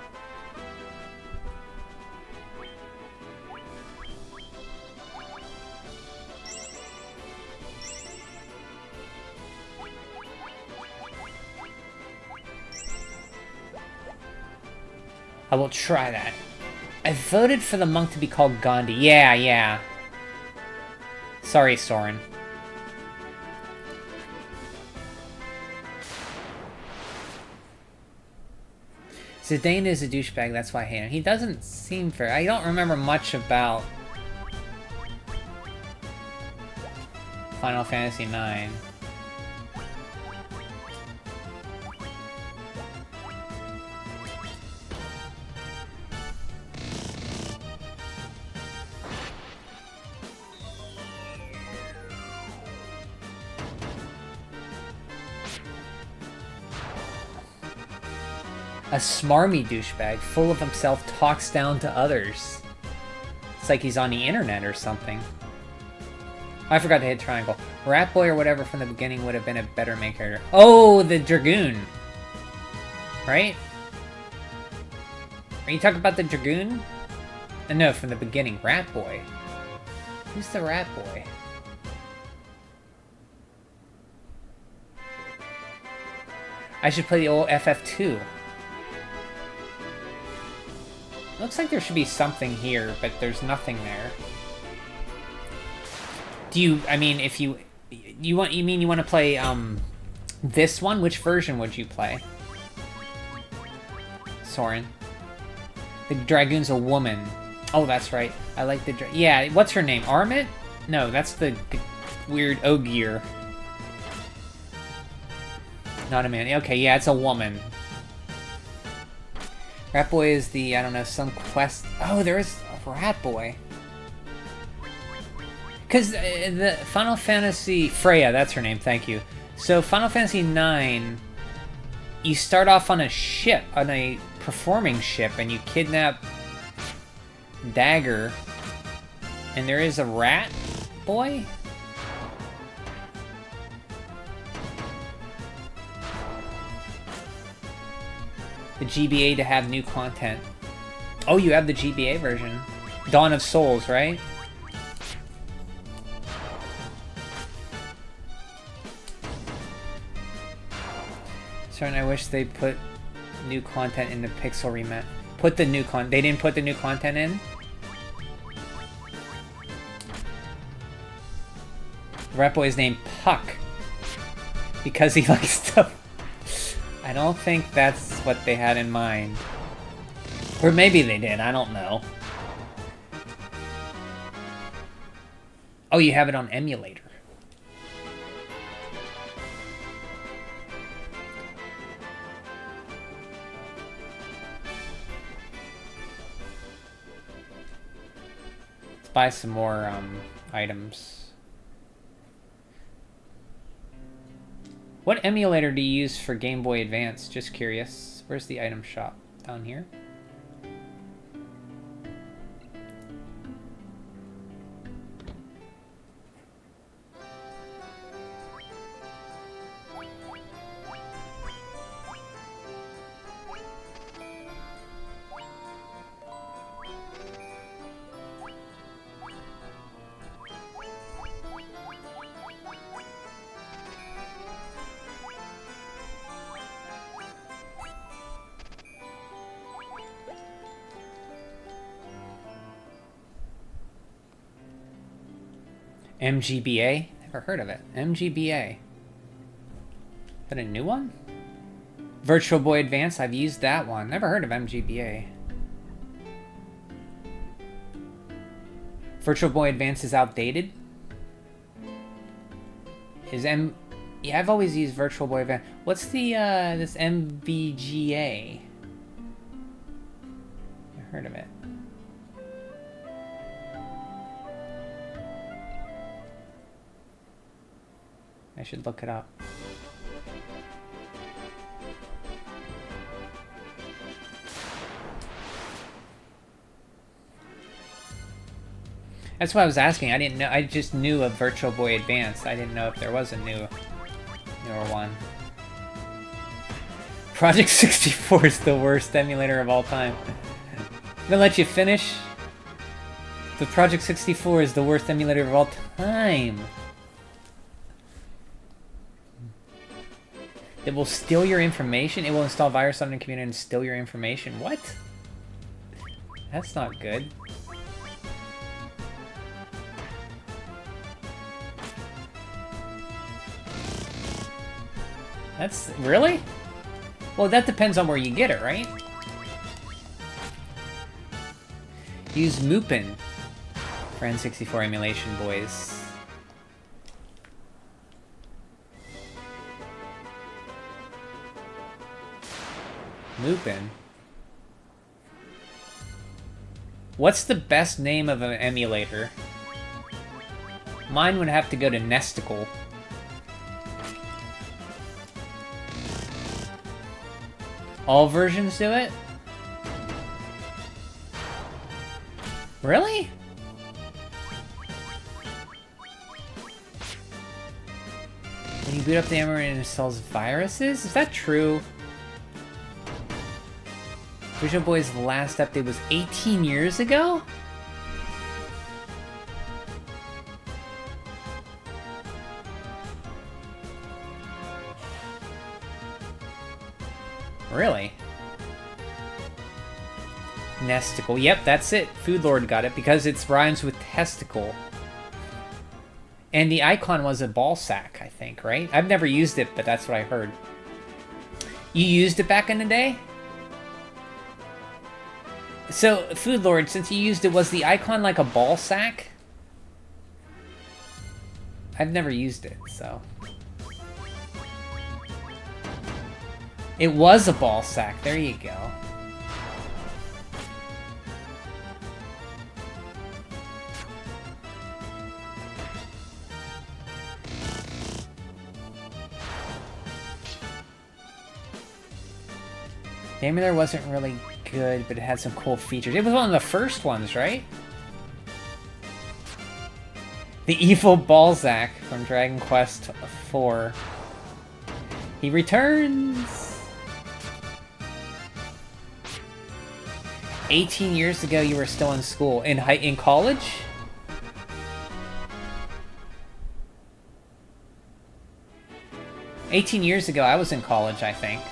I will try that. I voted for the monk to be called Gandhi. Yeah. Sorry, Soren. Zidane is a douchebag, that's why I hate him. He doesn't seem fair. I don't remember much about Final Fantasy IX. A smarmy douchebag, full of himself, talks down to others. It's like he's on the internet or something. I forgot to hit triangle. Rat Boy or whatever from the beginning would have been a better main character. Oh, the Dragoon! Right? Are you talking about the Dragoon? No, from the beginning. Rat Boy. Who's the Rat Boy? I should play the old FF2. Looks like there should be something here, but there's nothing there. Do you, I mean, if you want to play, this one? Which version would you play? Soren. The Dragoon's a woman. Oh, that's right. I like the... Yeah, what's her name? Armit? No, that's the weird Ogier. Not a man. Okay, yeah, it's a woman. Rat Boy is the, I don't know, some quest... Oh, there is a Rat Boy. Because the Final Fantasy... Freya, that's her name, thank you. So, Final Fantasy IX, you start off on a ship, on a performing ship, and you kidnap Dagger, and there is a Rat Boy? The GBA to have new content. Oh, you have the GBA version. Dawn of Souls, right? Sorry, I wish they put new content in the Pixel remake. Put the new They didn't put the new content in? Rat Boy's named Puck. Because he likes stuff. I don't think that's what they had in mind. Or maybe they did, I don't know. Oh, you have it on emulator. Let's buy some more items. What emulator do you use for Game Boy Advance? Just curious. Where's the item shop? Down here? MGBA? Never heard of it. MGBA. Is that a new one? Virtual Boy Advance? I've used that one. Never heard of MGBA. Virtual Boy Advance is outdated? Yeah, I've always used Virtual Boy Advance. What's the, this MVGA? Never heard of it. I should look it up. That's why I was asking. I didn't know. I just knew of Virtual Boy Advance. I didn't know if there was a newer one. Project 64 is the worst emulator of all time. I'm gonna let you finish. The Project 64 is the worst emulator of all time. It will steal your information? It will install virus on the computer and steal your information? What? That's not good. That's... really? Well, that depends on where you get it, right? Use Mupin for N64 emulation, boys. Mupin. What's the best name of an emulator? Mine would have to go to Nesticle. All versions do it? Really? When you boot up the emulator, it installs viruses? Is that true? Visual Boy's last update was 18 years ago? Really? Nesticle. Yep, that's it. Food Lord got it because it rhymes with testicle. And the icon was a ball sack, I think, right? I've never used it, but that's what I heard. You used it back in the day? So, Food Lord, since you used it, was the icon like a ball sack? I've never used it, so... It was a ball sack. There you go. The emulator wasn't really good, but it had some cool features. It was one of the first ones, right? The evil Balzac from Dragon Quest IV. He returns! 18 years ago, you were still in school. In college? "18 years ago, I was in college, I think.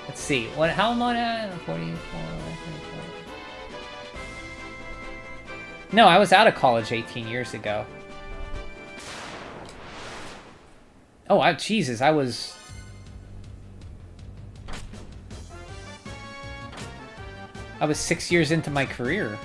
Let's see. How am I at? 44. No, I was out of college 18 years ago. Oh, Jesus, I was... I was 6 years into my career.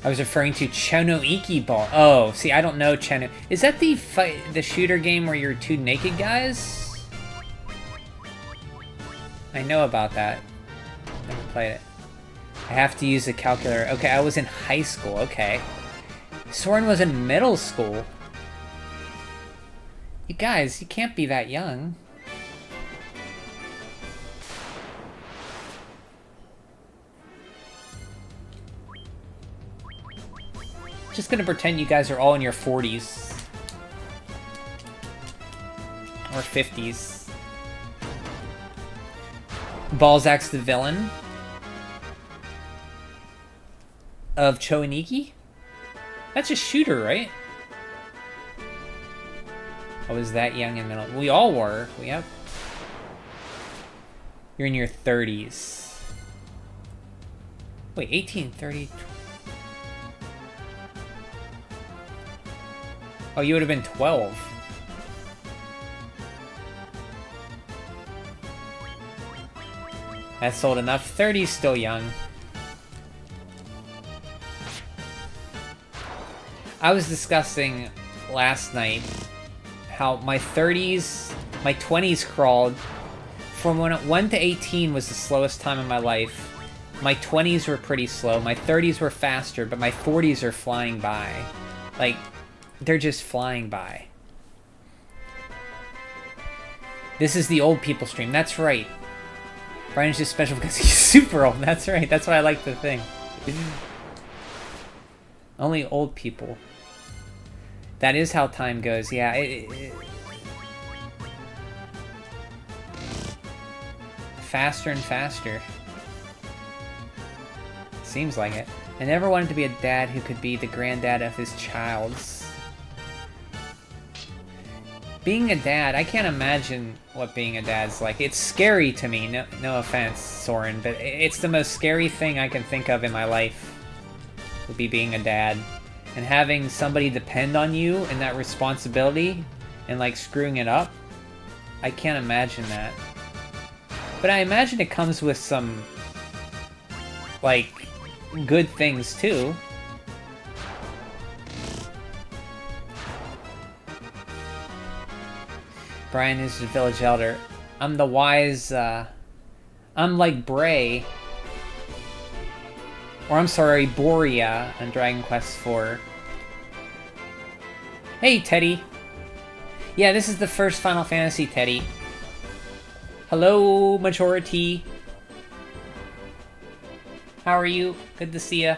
I was referring to Chono Iki Ball. Oh, see, I don't know Chono. Is that the shooter game where you're two naked guys? I know about that. Never played it. I have to use a calculator. Okay, I was in high school. Okay. Soren was in middle school. You guys, you can't be that young. Just gonna pretend you guys are all in your 40s. Or 50s. Balzac's the villain of Choiniki? That's a shooter, right? I was that young in middle. We all were. Yep. You're in your 30s. Wait, 18, 30... Oh, you would have been 12. That's old enough. 30's still young. I was discussing last night how my 30s, my 20s crawled. From when 1 to 18 was the slowest time in my life. My 20s were pretty slow. My 30s were faster, but my 40s are flying by. Like, they're just flying by. This is the old people stream. That's right. Brian's just special because he's super old. That's right. That's what I like to think. Only old people. That is how time goes. Yeah. Faster and faster. Seems like it. I never wanted to be a dad who could be the granddad of his child's. Being a dad, I can't imagine what being a dad's like. It's scary to me, no offense, Soren, but it's the most scary thing I can think of in my life, would be being a dad. And having somebody depend on you and that responsibility and like screwing it up, I can't imagine that. But I imagine it comes with some, like, good things too. Brian is the village elder. I'm the wise, I'm like Bray. Or I'm sorry, Borea on Dragon Quest IV. Hey, Teddy. Yeah, this is the first Final Fantasy, Teddy. Hello, majority. How are you? Good to see ya.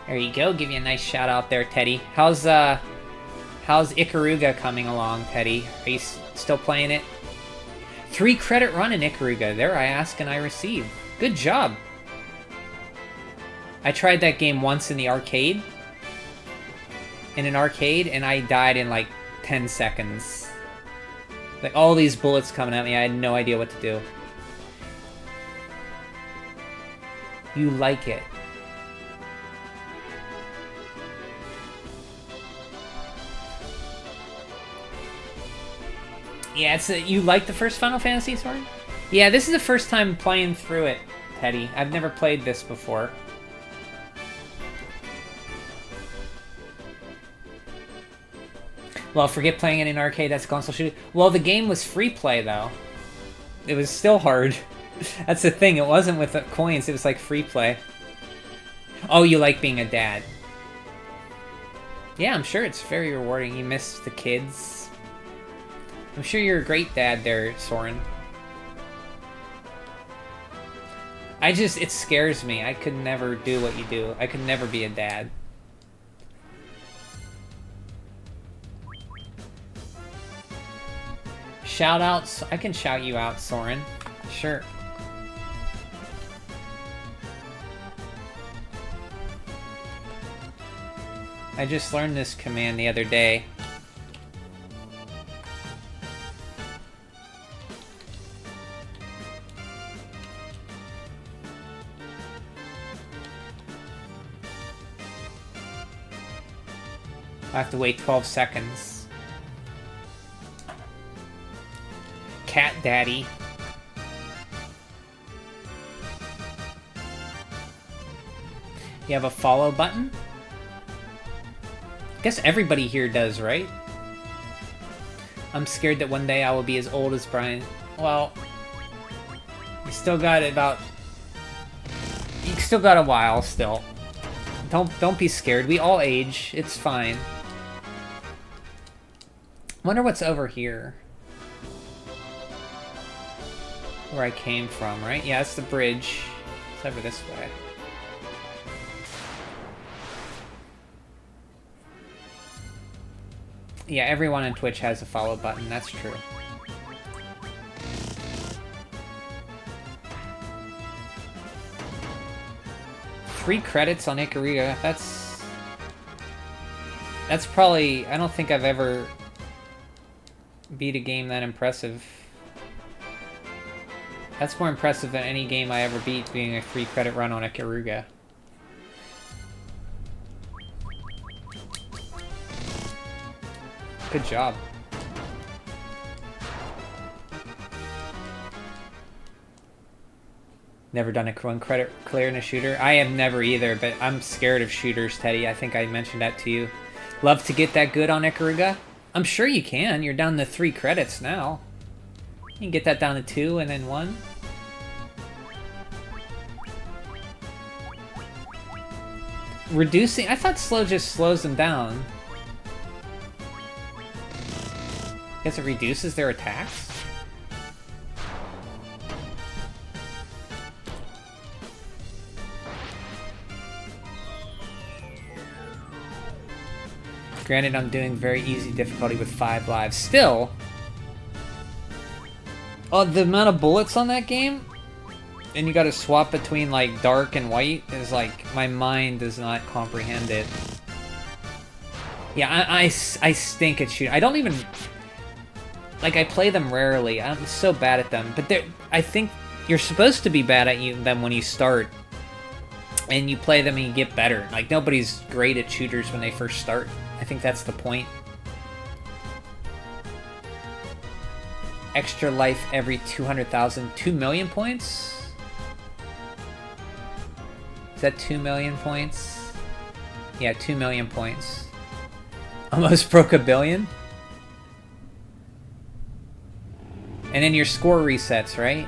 There you go. Give you a nice shout out there, Teddy. How's Ikaruga coming along, Teddy? Are you still playing it? 3 credit run in Ikaruga. There I ask and I receive. Good job. I tried that game once in the arcade. In an arcade, and I died in like 10 seconds. Like all these bullets coming at me, I had no idea what to do. You like it. Yeah, you like the first Final Fantasy, Soren? Yeah, this is the first time playing through it, Teddy. I've never played this before. Well, forget playing it in arcade, that's console shooting. Well, the game was free play, though. It was still hard. That's the thing, it wasn't with the coins, it was like free play. Oh, you like being a dad. Yeah, I'm sure it's very rewarding. You miss the kids. I'm sure you're a great dad there, Soren. It scares me. I could never do what you do. I could never be a dad. Shout outs. I can shout you out, Soren. Sure. I just learned this command the other day. I have to wait 12 seconds. Cat Daddy. You have a follow button? I guess everybody here does, right? I'm scared that one day I will be as old as Brian. Well, you still got about... You still got a while, still. Don't be scared. We all age. It's fine. Wonder what's over here. Where I came from, right? Yeah, that's the bridge. It's over this way. Yeah, everyone on Twitch has a follow button. That's true. Three credits on Ikaruga. That's probably... I don't think I've ever beat a game that impressive. That's more impressive than any game I ever beat, being a 3-credit run on Ikaruga. Good job. Never done a 1-credit clear in a shooter? I have never either, but I'm scared of shooters, Teddy. I think I mentioned that to you. Love to get that good on Ikaruga? I'm sure you can. You're down to 3 credits now. You can get that down to 2 and then 1. Reducing? I thought slow just slows them down. I guess it reduces their attacks? Granted, I'm doing very easy difficulty with 5 lives. Still... Oh, the amount of bullets on that game? And you gotta swap between, like, dark and white is, like, my mind does not comprehend it. Yeah, I stink at shooting. I don't even... Like, I play them rarely. I'm so bad at them. But I think you're supposed to be bad at them when you start. And you play them and you get better. Like, nobody's great at shooters when they first start. I think that's the point. Extra life every 200,000. 2 million points? Is that 2 million points? Yeah, 2 million points. Almost broke a billion? And then your score resets, right?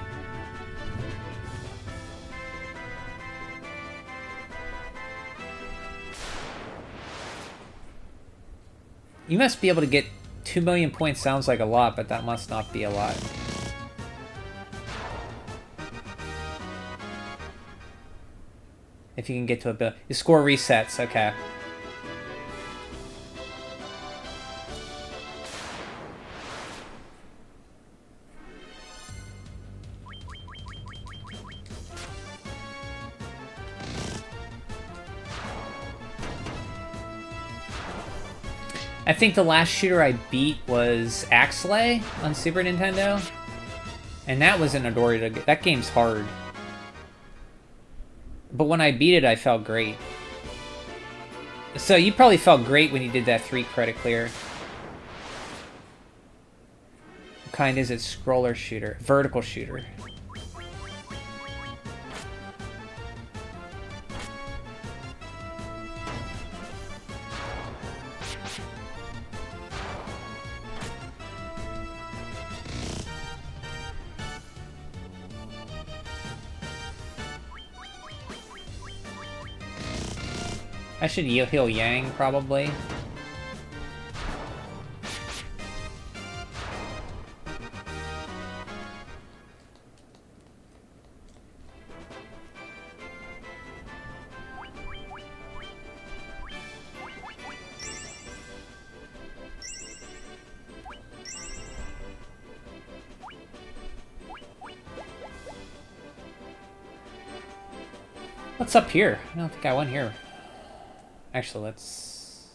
You must be able to get 2 million points. Sounds like a lot, but that must not be a lot. If you can get to a bill. Your score resets, okay. I think the last shooter I beat was Axelay on Super Nintendo. And that was an Adori. That game's hard. But when I beat it, I felt great. So you probably felt great when you did that 3 credit clear. What kind is it? Scroller shooter. Vertical shooter. I should heal Yang, probably. What's up here? I don't think I went here. Actually, let's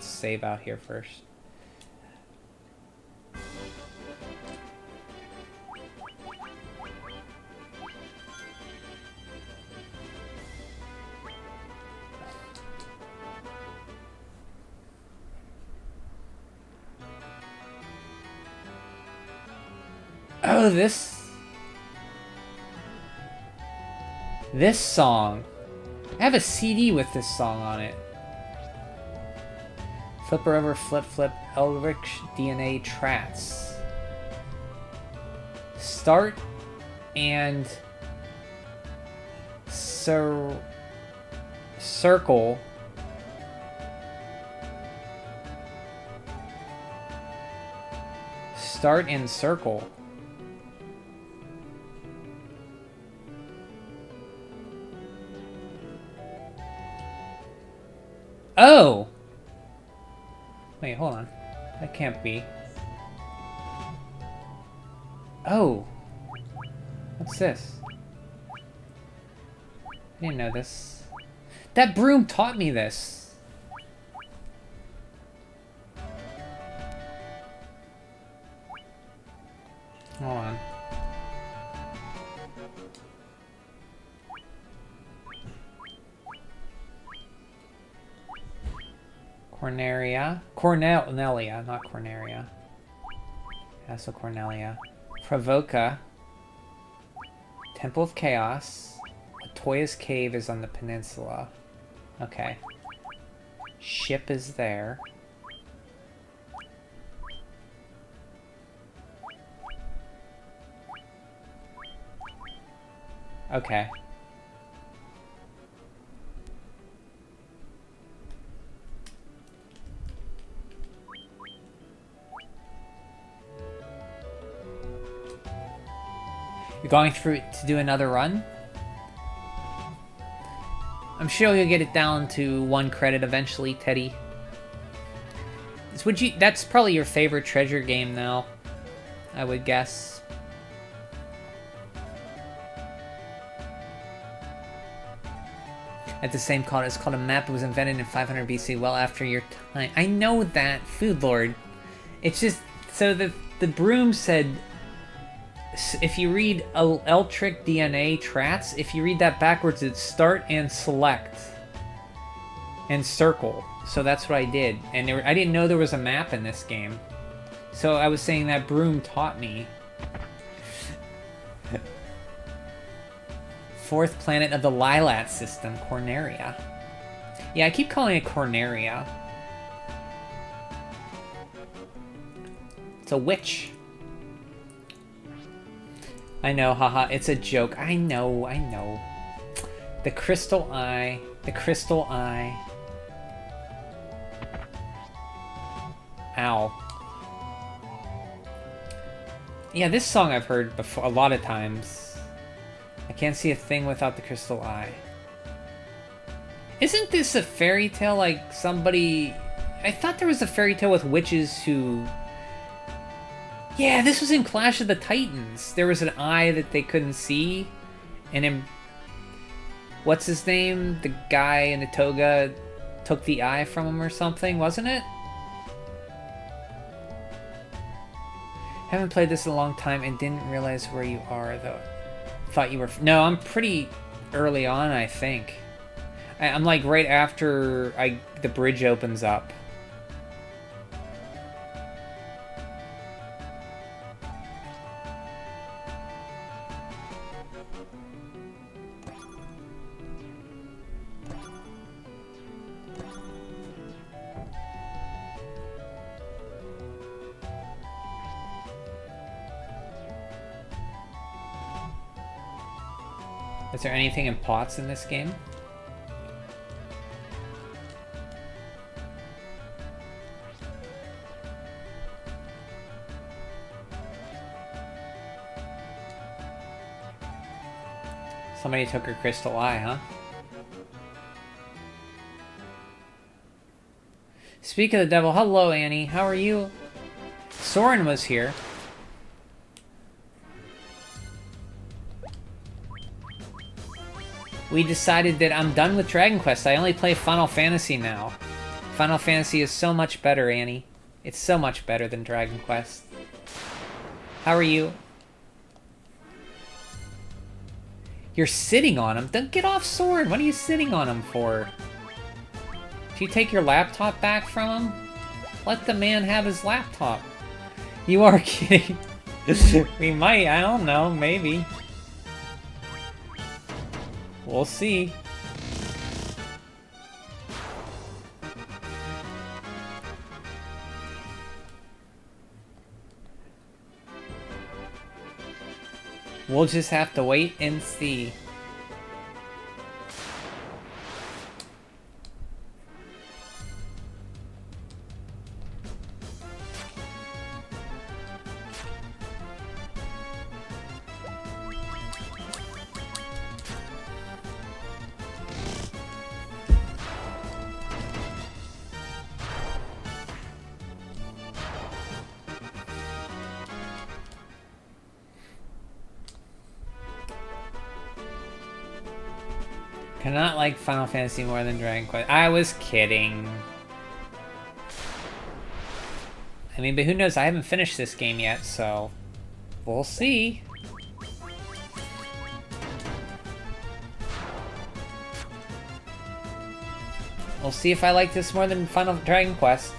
save out here first. Oh, this song. I have a CD with this song on it. Flipper over flip flip Elrich DNA Trats. Start and circle. Start and circle. Oh! Wait, hold on. That can't be. Oh! What's this? I didn't know this. That broom taught me this. Hold on. Cornelia, not Corneria. Castle Cornelia. Provoca. Temple of Chaos. Latoya's Cave is on the peninsula. Okay. Ship is there. Okay. You're going through to do another run? I'm sure you'll get it down to 1 credit eventually, Teddy. That's probably your favorite treasure game now, I would guess. At the same call, it's called a map. It was invented in 500 BC, well after your time. I know that, Food Lord. It's just, so the broom said, if you read Eltric DNA Trats, if you read that backwards, it's start and select and circle. So that's what I did. And I didn't know there was a map in this game. So I was saying that broom taught me. 4th planet of the Lilat system, Corneria. Yeah, I keep calling it Corneria. It's a witch. I know, haha, it's a joke. I know. The crystal eye. The crystal eye. Ow. Yeah, this song I've heard before a lot of times. I can't see a thing without the crystal eye. Isn't this a fairy tale like somebody... I thought there was a fairy tale with witches who... Yeah, this was in Clash of the Titans. There was an eye that they couldn't see. And then... What's his name? The guy in the toga took the eye from him or something, wasn't it? Haven't played this in a long time and didn't realize where you are, though. Thought you were... No, I'm pretty early on, I think. I'm like right after the bridge opens up. Is there anything in pots in this game? Somebody took her crystal eye, huh? Speak of the devil, hello Annie, how are you? Soren was here. We decided that I'm done with Dragon Quest. I only play Final Fantasy now. Final Fantasy is so much better, Annie. It's so much better than Dragon Quest. How are you? You're sitting on him? Then get off Soren. What are you sitting on him for? Do you take your laptop back from him? Let the man have his laptop. You are kidding. We might, I don't know, maybe. We'll see. We'll just have to wait and see. Cannot like Final Fantasy more than Dragon Quest. I was kidding. I mean, but who knows? I haven't finished this game yet, so we'll see. We'll see if I like this more than Final Dragon Quest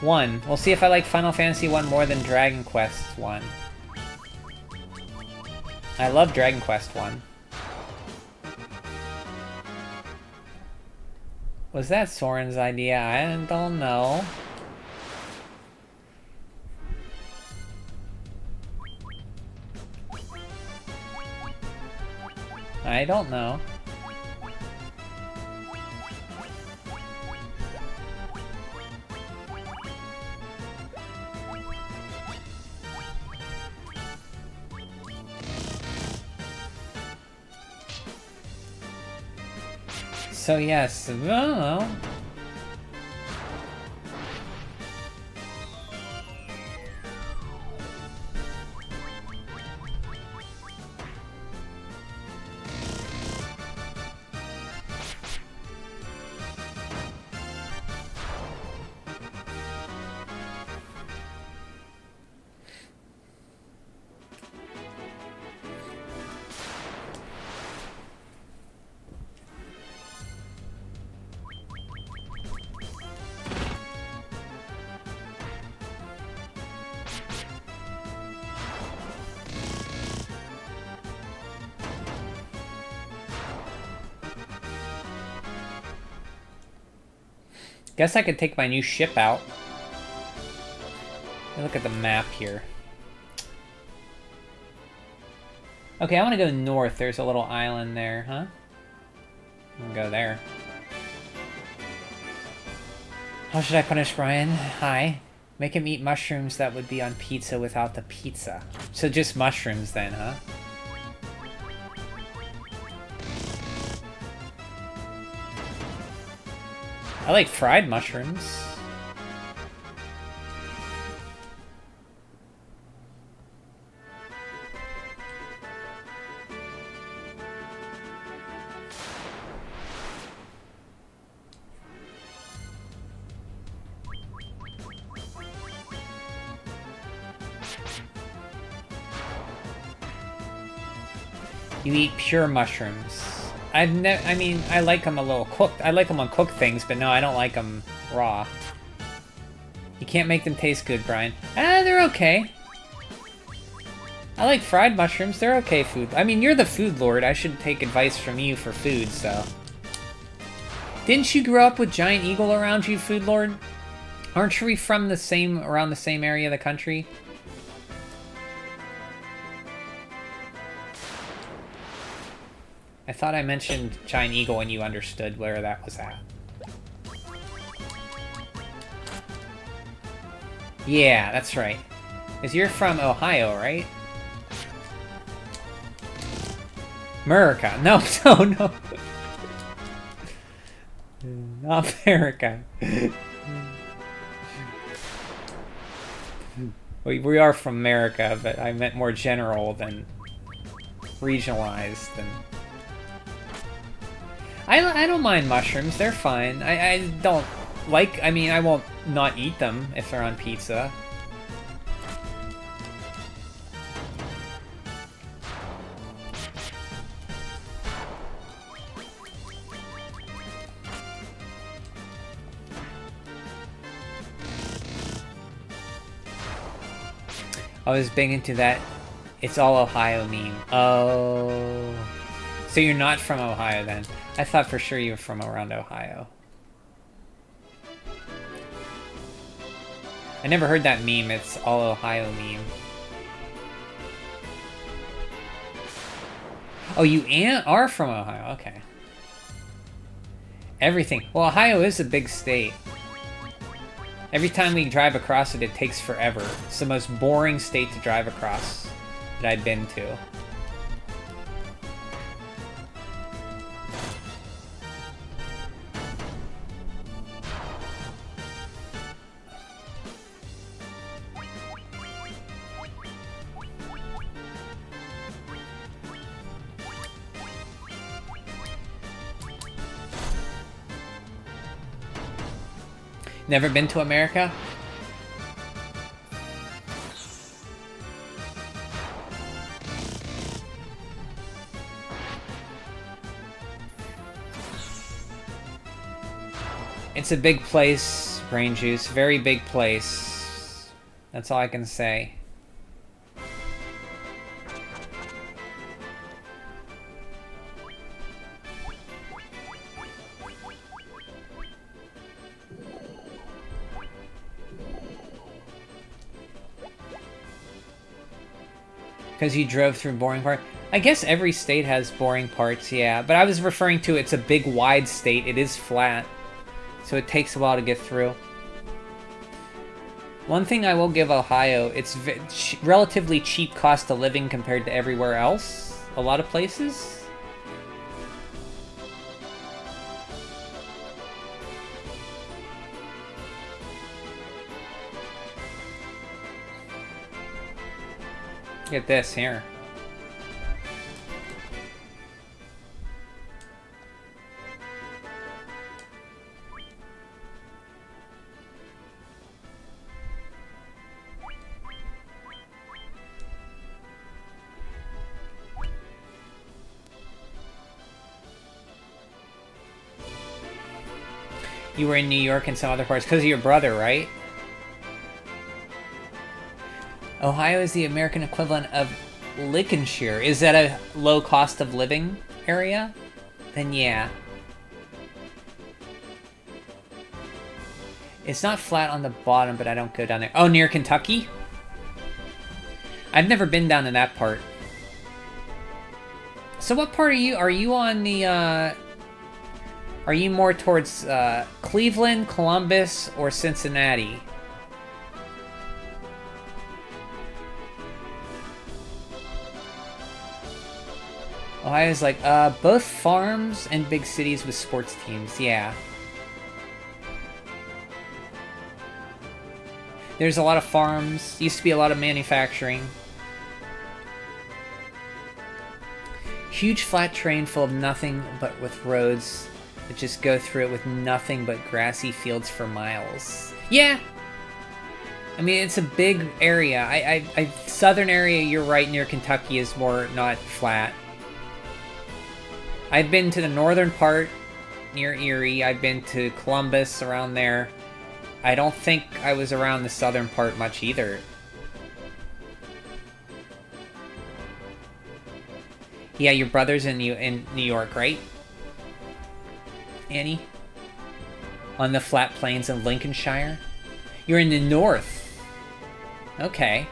1. We'll see if I like Final Fantasy 1 more than Dragon Quest 1. I love Dragon Quest 1. Was that Soren's idea? I don't know. I don't know. So yes, I don't know. Guess I could take my new ship out. Let me look at the map here. Okay, I want to go north. There's a little island there, huh? I'll go there. How should I punish Brian? Hi. Make him eat mushrooms that would be on pizza without the pizza. So just mushrooms then, huh? I like fried mushrooms. You eat pure mushrooms. I mean, I like them a little cooked. I like them on cooked things, but no, I don't like them raw. You can't make them taste good, Brian. Ah, they're okay. I like fried mushrooms. They're okay food. I mean, you're the food lord. I should take advice from you for food, so. Didn't you grow up with Giant Eagle around you, food lord? Aren't we from around the same area of the country? I thought I mentioned Giant Eagle and you understood where that was at. Yeah, that's right. Because you're from Ohio, right? America. No, no, no. Not America. We are from America, but I meant more general than regionalized. And I don't mind mushrooms. They're fine. I don't like... I mean, I won't not eat them if they're on pizza. I was big into that It's All Ohio meme. Oh. So you're not from Ohio then? I thought for sure you were from around Ohio. I never heard that meme. It's All Ohio meme. Oh, you are from Ohio. Okay. Everything. Well, Ohio is a big state. Every time we drive across it, it takes forever. It's the most boring state to drive across that I've been to. Never been to America? It's a big place, Brain Juice. Very big place. That's all I can say. Because you drove through boring parts. I guess every state has boring parts, yeah. But I was referring to it's a big, wide state. It is flat. So it takes a while to get through. One thing I will give Ohio, it's relatively cheap cost of living compared to everywhere else. A lot of places. Get this here. You were in New York and some other parts because of your brother, right? Ohio is the American equivalent of Lincolnshire. Is that a low cost of living area? Then yeah. It's not flat on the bottom, but I don't go down there. Oh, near Kentucky? I've never been down to that part. So what part are you? Are you on the, are you more towards Cleveland, Columbus, or Cincinnati? Ohio's like, both farms and big cities with sports teams, yeah. There's a lot of farms, used to be a lot of manufacturing. Huge flat terrain full of nothing but with roads that just go through it with nothing but grassy fields for miles. Yeah! I mean, it's a big area. Southern area, you're right, near Kentucky is more not flat. I've been to the northern part near Erie. I've been to Columbus, around there. I don't think I was around the southern part much either. Yeah, your brother's in New York, right? Annie? On the flat plains of Lincolnshire? You're in the north. Okay.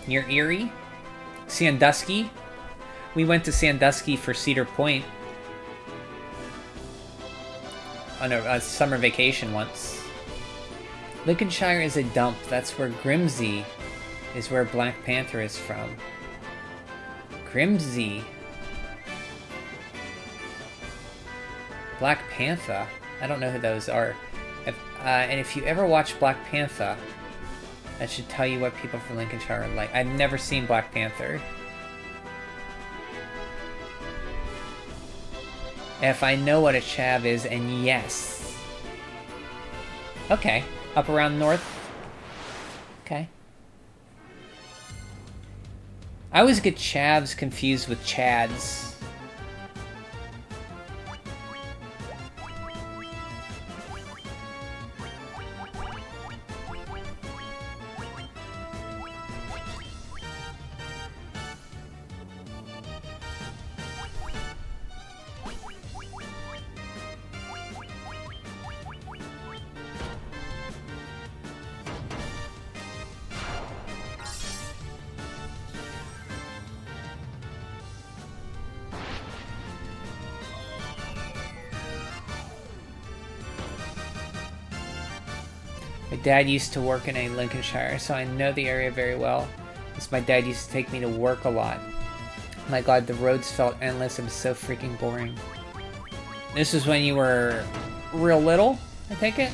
Near Erie? Sandusky? We went to Sandusky for Cedar Point on a summer vacation once. Lincolnshire is a dump. That's where Grimsby is, where Black Panther is from. Grimsby. Black Panther? I don't know who those are. And if you ever watch Black Panther, that should tell you what people from Lincolnshire are like. I've never seen Black Panther. If I know what a chav is, and yes. Okay. Up around north. Okay. I always get chavs confused with chads. My dad used to work in Lincolnshire, so I know the area very well. Because my dad used to take me to work a lot. My god, the roads felt endless. It was so freaking boring. This is when you were real little, I take it?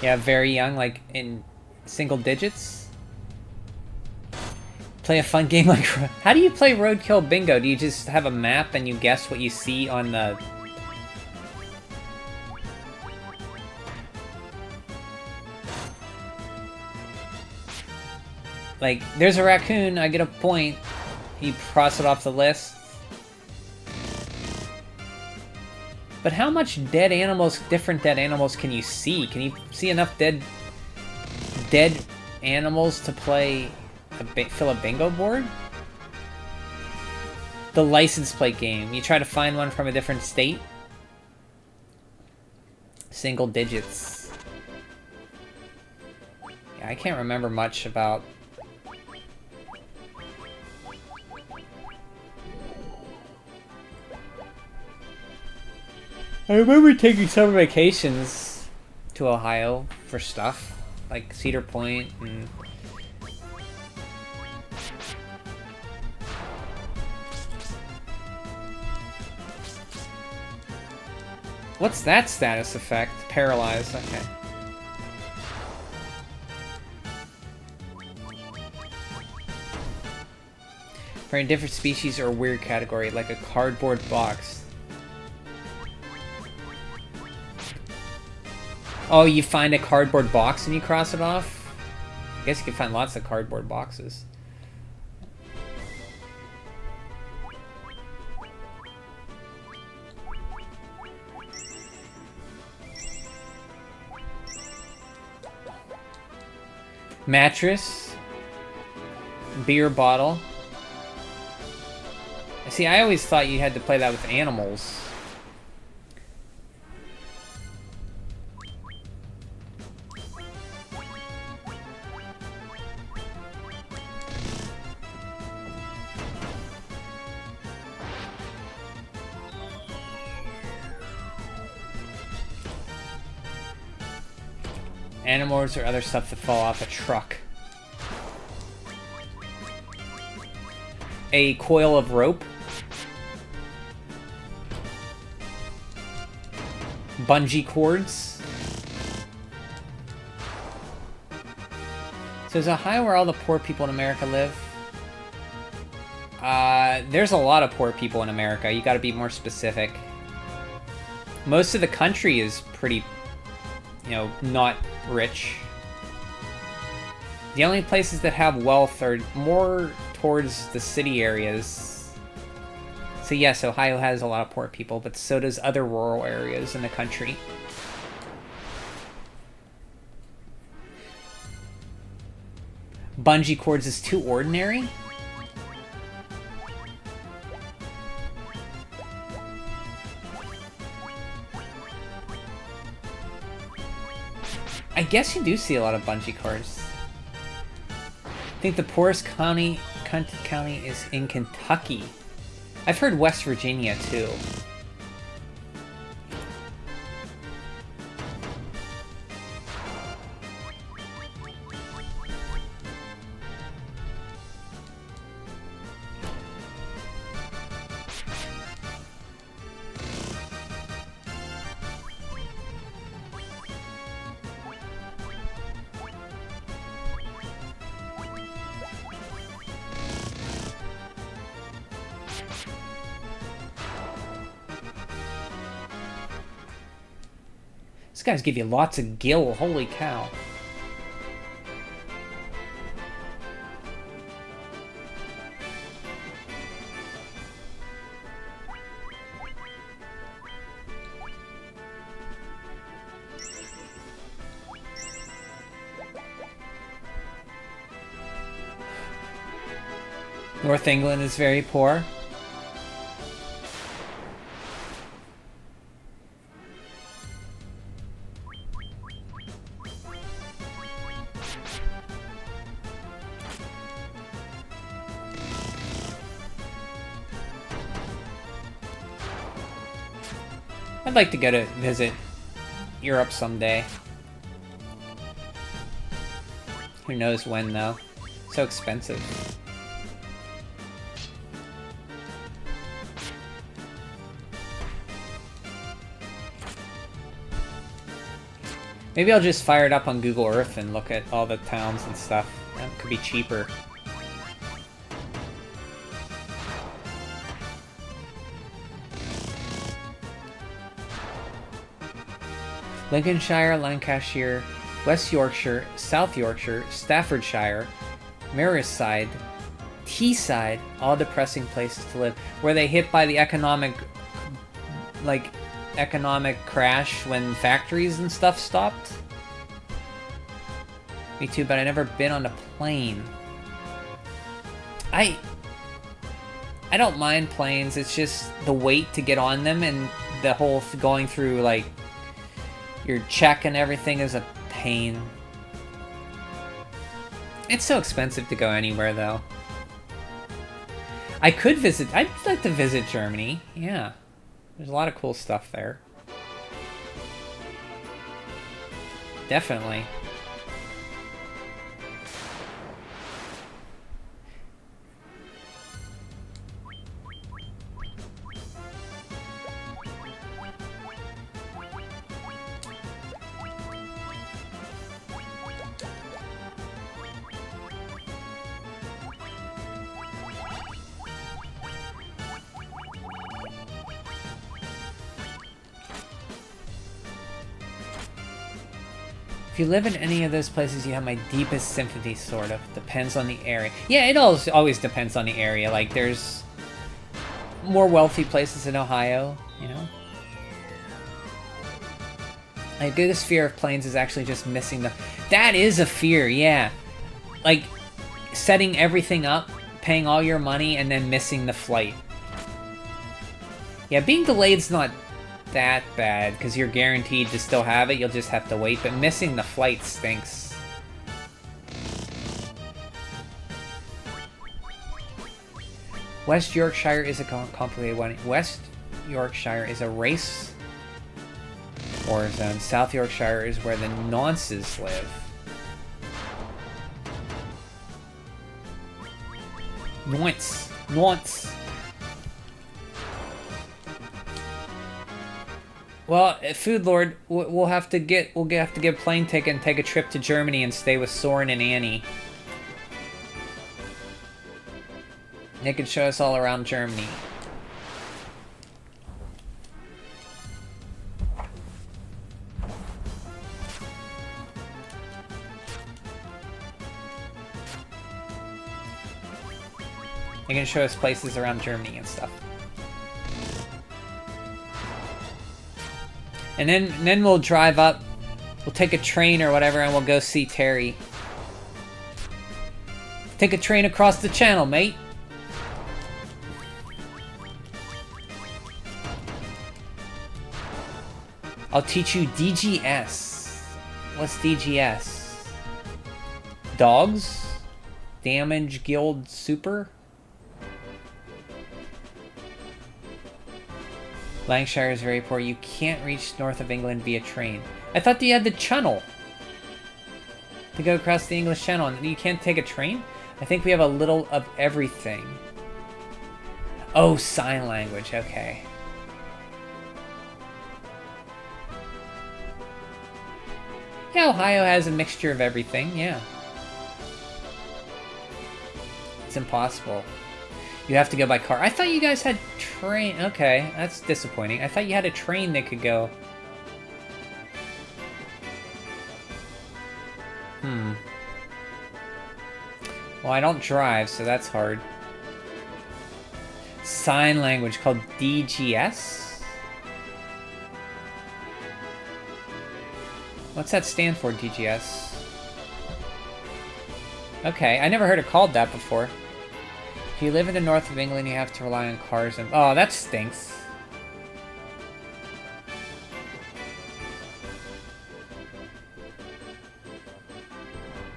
Yeah, very young, like in single digits. Play a fun game like... How do you play Roadkill Bingo? Do you just have a map and you guess what you see on the... Like, there's a raccoon, I get a point. You cross it off the list. But how much dead animals, different dead animals, can you see? Can you see enough dead animals to play fill a bingo board? The license plate game. You try to find one from a different state. Single digits. Yeah, I can't remember much about... I remember taking summer vacations to Ohio for stuff, like Cedar Point and... What's that status effect? Paralyzed, okay. For a different species or weird category, like a cardboard box. Oh, you find a cardboard box and you cross it off? I guess you can find lots of cardboard boxes. Mattress. Beer bottle. See, I always thought you had to play that with animals. Animals or other stuff that fall off a truck. A coil of rope. Bungee cords. So is Ohio where all the poor people in America live? There's a lot of poor people in America. You gotta be more specific. Most of the country is pretty, you know, not rich. The only places that have wealth are more towards the city areas. So yes, Ohio has a lot of poor people, but so does other rural areas in the country. Bungee cords is too ordinary? I guess you do see a lot of bungee cords. I think the poorest county is in Kentucky. I've heard West Virginia too. These guys give you lots of gil, holy cow. North England is very poor. I'd like to go to visit Europe someday. Who knows when, though? So expensive. Maybe I'll just fire it up on Google Earth and look at all the towns and stuff. That could be cheaper. Lincolnshire, Lancashire, West Yorkshire, South Yorkshire, Staffordshire, Merseyside, Teesside, all depressing places to live. Were they hit by the economic crash when factories and stuff stopped? Me too, but I've never been on a plane. I don't mind planes, it's just the wait to get on them and the whole going through, like, your check and everything is a pain. It's so expensive to go anywhere, though. I'd like to visit Germany, yeah. There's a lot of cool stuff there. Definitely. If you live in any of those places, you have my deepest sympathy, sort of. Depends on the area. Yeah, it always depends on the area. Like, there's more wealthy places in Ohio, you know? My biggest fear of planes is actually just missing them. That is a fear, yeah. Like, setting everything up, paying all your money, and then missing the flight. Yeah, being delayed's not that bad, because you're guaranteed to still have it, you'll just have to wait, but missing the flight stinks. West Yorkshire is a complicated one. West Yorkshire is a race war zone. South Yorkshire is where the nonces live. Nonce. Well, Food Lord, we'll have to get a plane ticket and take a trip to Germany and stay with Soren and Annie. They can show us all around Germany. They can show us places around Germany and stuff. And then we'll drive up. We'll take a train or whatever and we'll go see Terry. Take a train across the channel, mate. I'll teach you DGS. What's DGS? Dogs? Damage Guild Super? Lancashire is very poor. You can't reach north of England via train. I thought you had the channel to go across the English Channel, and you can't take a train? I think we have a little of everything. Oh, sign language. Okay. Yeah, Ohio has a mixture of everything. Yeah. It's impossible. You have to go by car. I thought you guys had train. Okay, that's disappointing. I thought you had a train that could go. Well, I don't drive, so that's hard. Sign language called DGS? What's that stand for, DGS? Okay, I never heard it called that before. If you live in the north of England, you have to rely on cars and... Oh, that stinks.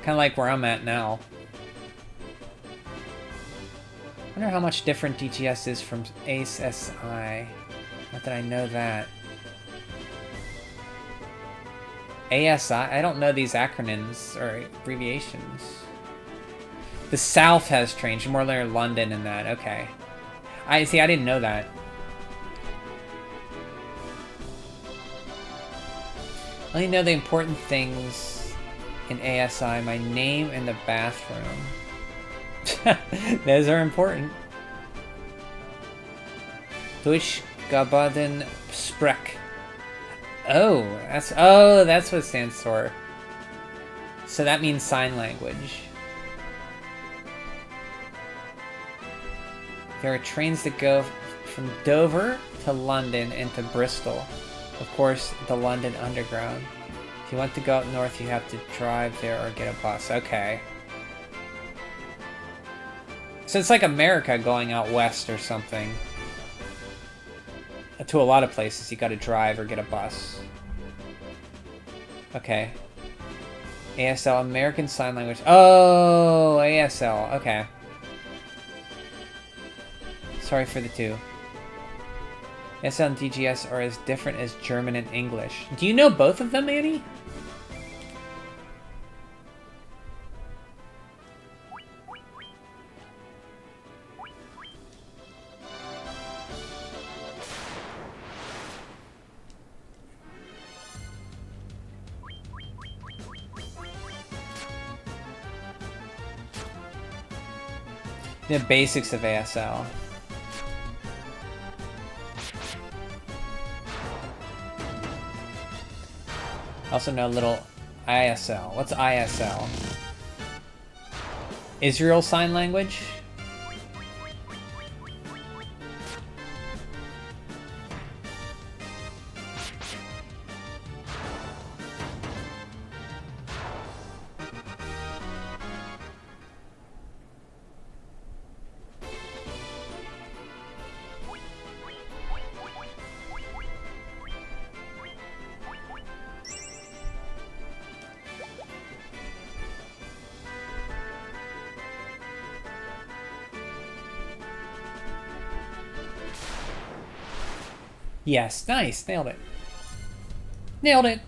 Kind of like where I'm at now. I wonder how much different DGS is from ASI. Not that I know that. ASI? I don't know these acronyms or abbreviations. The South has trains. More like London and that. Okay. I see. I didn't know that. I only know the important things in ASI. My name and the bathroom. Those are important. Deutsch Gabaden Sprech. Oh, that's what it stands for. So that means sign language. There are trains that go from Dover to London and to Bristol. Of course, the London Underground. If you want to go up north, you have to drive there or get a bus. Okay. So it's like America going out west or something. To a lot of places, you gotta drive or get a bus. Okay. ASL, American Sign Language. Oh, ASL. Okay. Sorry for the two. ASL and DGS are as different as German and English. Do you know both of them, Annie? The basics of ASL. Also know a little ISL. What's ISL? Israel Sign Language? Yes, nice. Nailed it. Nailed it.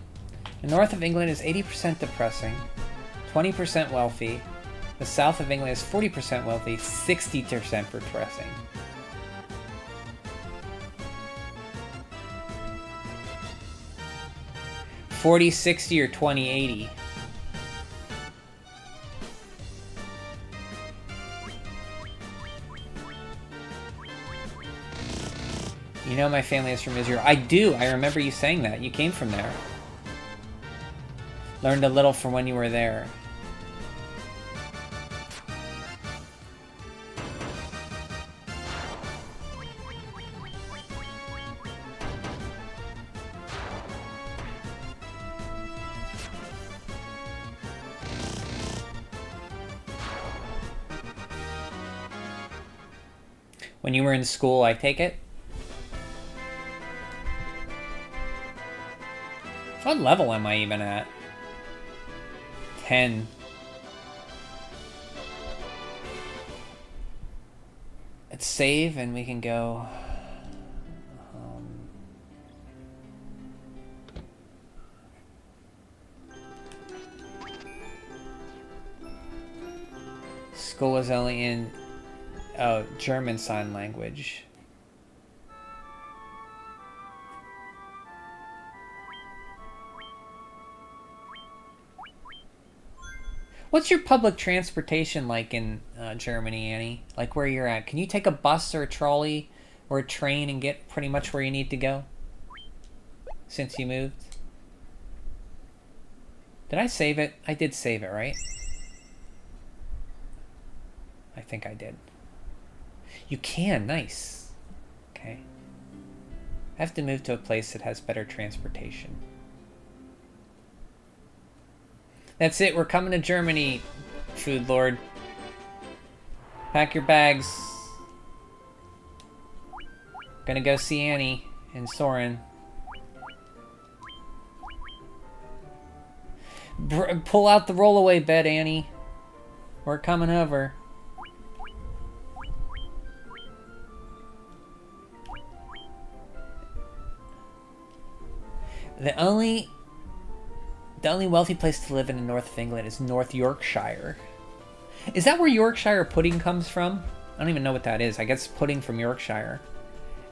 The north of England is 80% depressing, 20% wealthy. The south of England is 40% wealthy, 60% depressing. 4060 or 2080? You know my family is from Israel. I do. I remember you saying that. You came from there. Learned a little from when you were there. When you were in school, I take it? What level am I even at? 10. Let's save and we can go... School was only in... Oh, German Sign Language. What's your public transportation like in Germany, Annie? Like where you're at? Can you take a bus or a trolley or a train and get pretty much where you need to go? Since you moved? Did I save it? I did save it, right? I think I did. You can, nice. Okay. I have to move to a place that has better transportation. That's it, we're coming to Germany, Food Lord. Pack your bags. Gonna go see Annie and Soren. Pull out the rollaway bed, Annie. We're coming over. The only wealthy place to live in the north of England is North Yorkshire. Is that where Yorkshire pudding comes from? I don't even know what that is. I guess pudding from Yorkshire.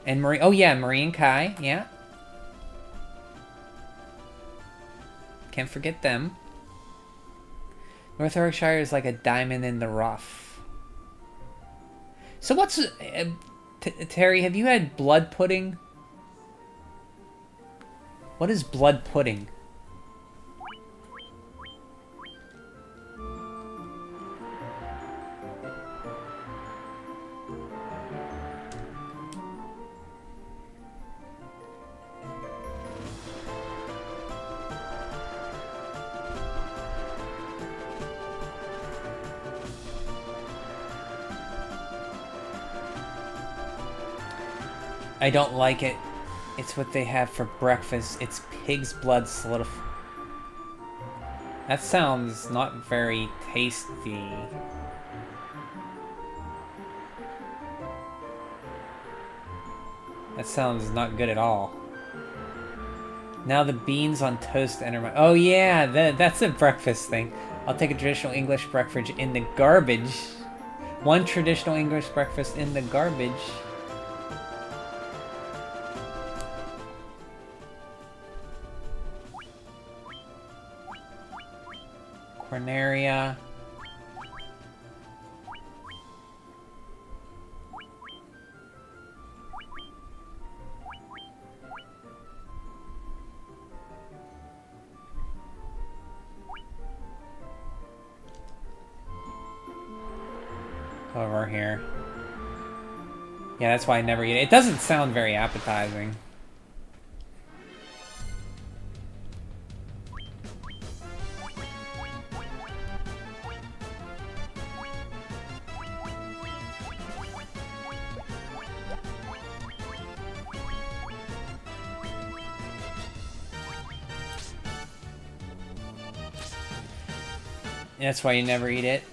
And Marie... Oh, yeah, Marie and Kai. Yeah. Can't forget them. North Yorkshire is like a diamond in the rough. So what's... Terry, have you had blood pudding? What is blood pudding? I don't like it. It's what they have for breakfast. It's pig's blood solidified. That sounds not very tasty. That sounds not good at all. Now the beans on toast enter my... Oh yeah, that's a breakfast thing. I'll take a traditional English breakfast in the garbage. One traditional English breakfast in the garbage. Corneria. Over here. Yeah, that's why I never eat it. It doesn't sound very appetizing. That's why you never eat it.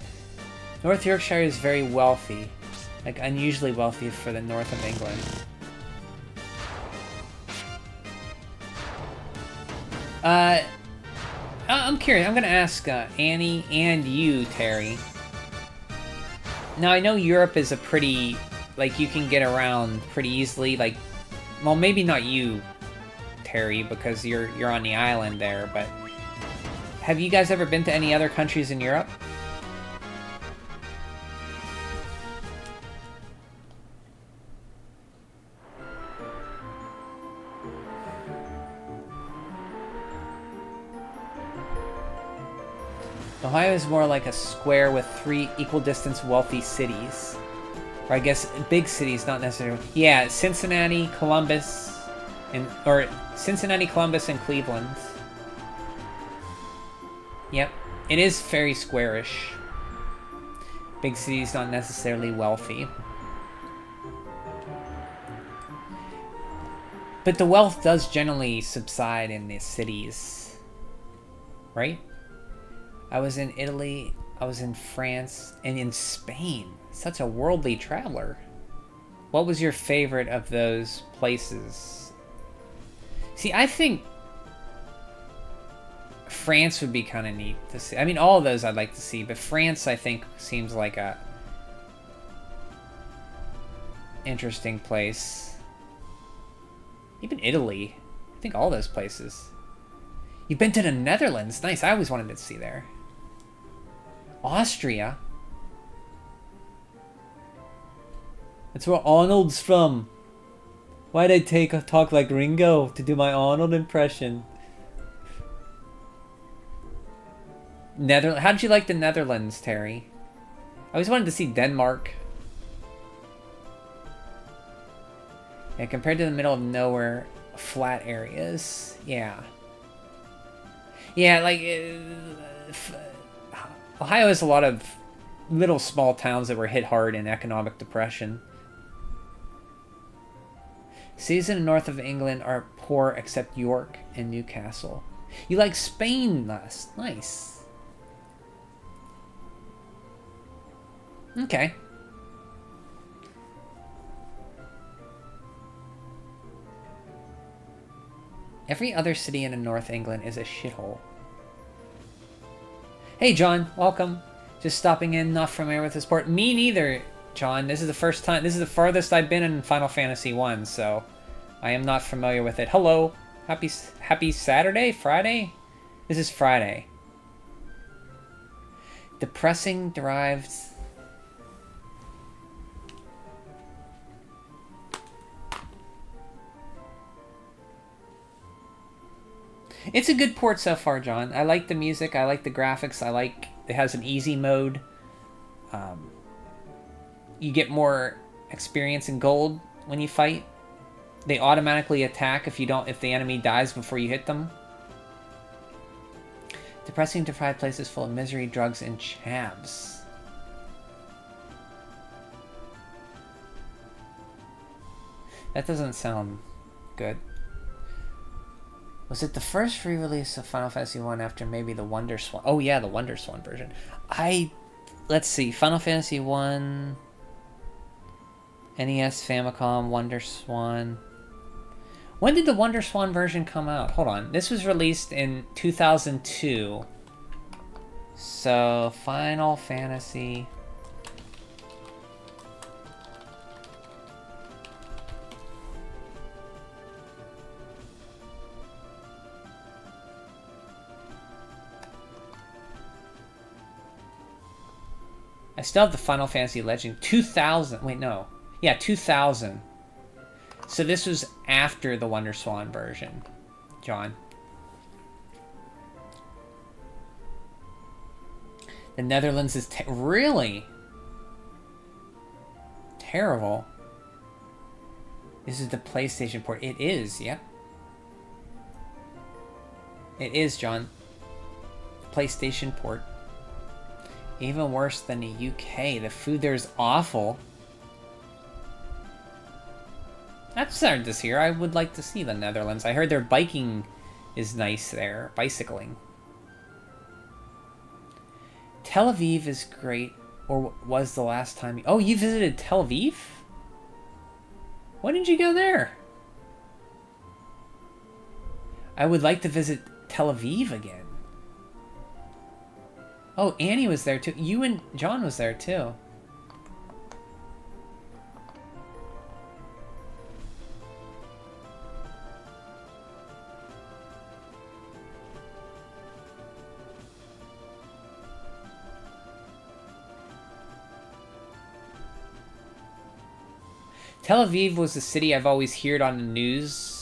North Yorkshire is very wealthy. Like, unusually wealthy for the north of England. I'm curious. I'm gonna ask Annie and you, Terry. Now, I know Europe is a pretty... Like, you can get around pretty easily. Like, well, maybe not you, Terry, because you're on the island there, but have you guys ever been to any other countries in Europe? Ohio is more like a square with 3 equal distance wealthy cities. Or I guess big cities, not necessarily. Yeah, Cincinnati, Columbus, or Cincinnati, Columbus, and Cleveland. Yep, it is very squarish. Big cities, not necessarily wealthy. But the wealth does generally subside in the cities. Right? I was in Italy, I was in France, and in Spain. Such a worldly traveler. What was your favorite of those places? See, I think France would be kind of neat to see. I mean, all of those I'd like to see, but France, I think, seems like a interesting place. Even Italy. I think all those places. You've been to the Netherlands. Nice. I always wanted to see there. Austria. That's where Arnold's from. Why'd I talk like Ringo to do my Arnold impression? How did you like the Netherlands, Terry? I always wanted to see Denmark. Yeah, compared to the middle of nowhere, flat areas. Yeah. Yeah, like... Ohio has a lot of little small towns that were hit hard in economic depression. Cities in the north of England are poor except York and Newcastle. You like Spain less. Nice. Okay. Every other city in North England is a shithole. Hey, John. Welcome. Just stopping in, not familiar with this port. Me neither, John. This is the first time. This is the farthest I've been in Final Fantasy 1, so I am not familiar with it. Hello. Happy Saturday? Friday? This is Friday. Depressing derived... It's a good port so far, John. I like the music. I like the graphics. It has an easy mode. You get more experience in gold when you fight. They automatically attack if the enemy dies before you hit them. Depressing deprived places full of misery, drugs, and chavs. That doesn't sound good. Was it the first re-release of Final Fantasy 1 after maybe the Wonder Swan? Oh yeah, the Wonder Swan version. Let's see, Final Fantasy 1, NES, Famicom, Wonder Swan. When did the Wonder Swan version come out? Hold on, this was released in 2002. So, Final Fantasy... I still have the Final Fantasy Legend 2000. Wait, no. Yeah, 2000. So this was after the Wonder Swan version, John. The Netherlands is really terrible. This is the PlayStation port. It is, yep. It is, John. PlayStation port. Even worse than the UK. The food there is awful. I've started this here. I would like to see the Netherlands. I heard their biking is nice there. Bicycling. Tel Aviv is great. Or was the last time... Oh, you visited Tel Aviv? Why didn't you go there? I would like to visit Tel Aviv again. Oh, Annie was there too. You and John was there too. Tel Aviv was the city I've always heard on the news.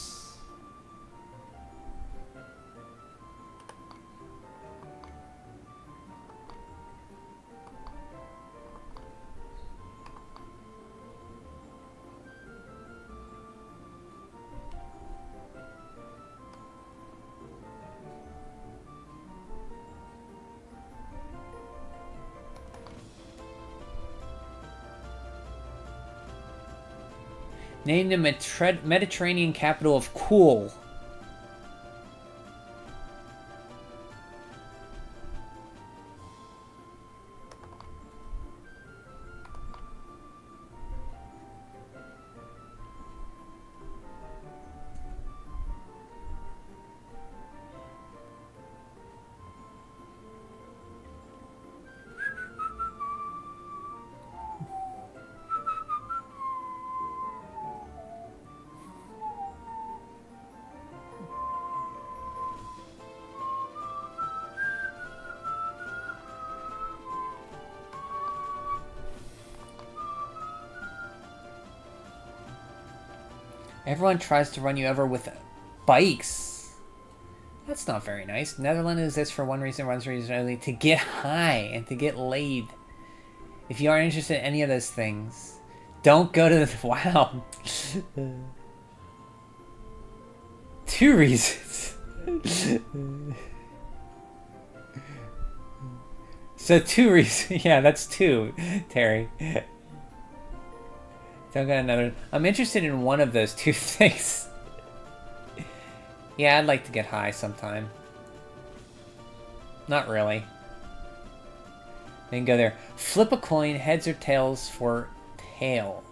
Named the Mediterranean capital of cool. Everyone tries to run you over with bikes. That's not very nice. Netherlands exists for one reason, only to get high and to get laid. If you aren't interested in any of those things, don't go to the... Wow. 2 reasons. So 2 reasons. Yeah, that's 2, Terry. Don't got another. I'm interested in one of those 2 things. Yeah, I'd like to get high sometime. Not really. Then go there. Flip a coin, heads or tails for tail.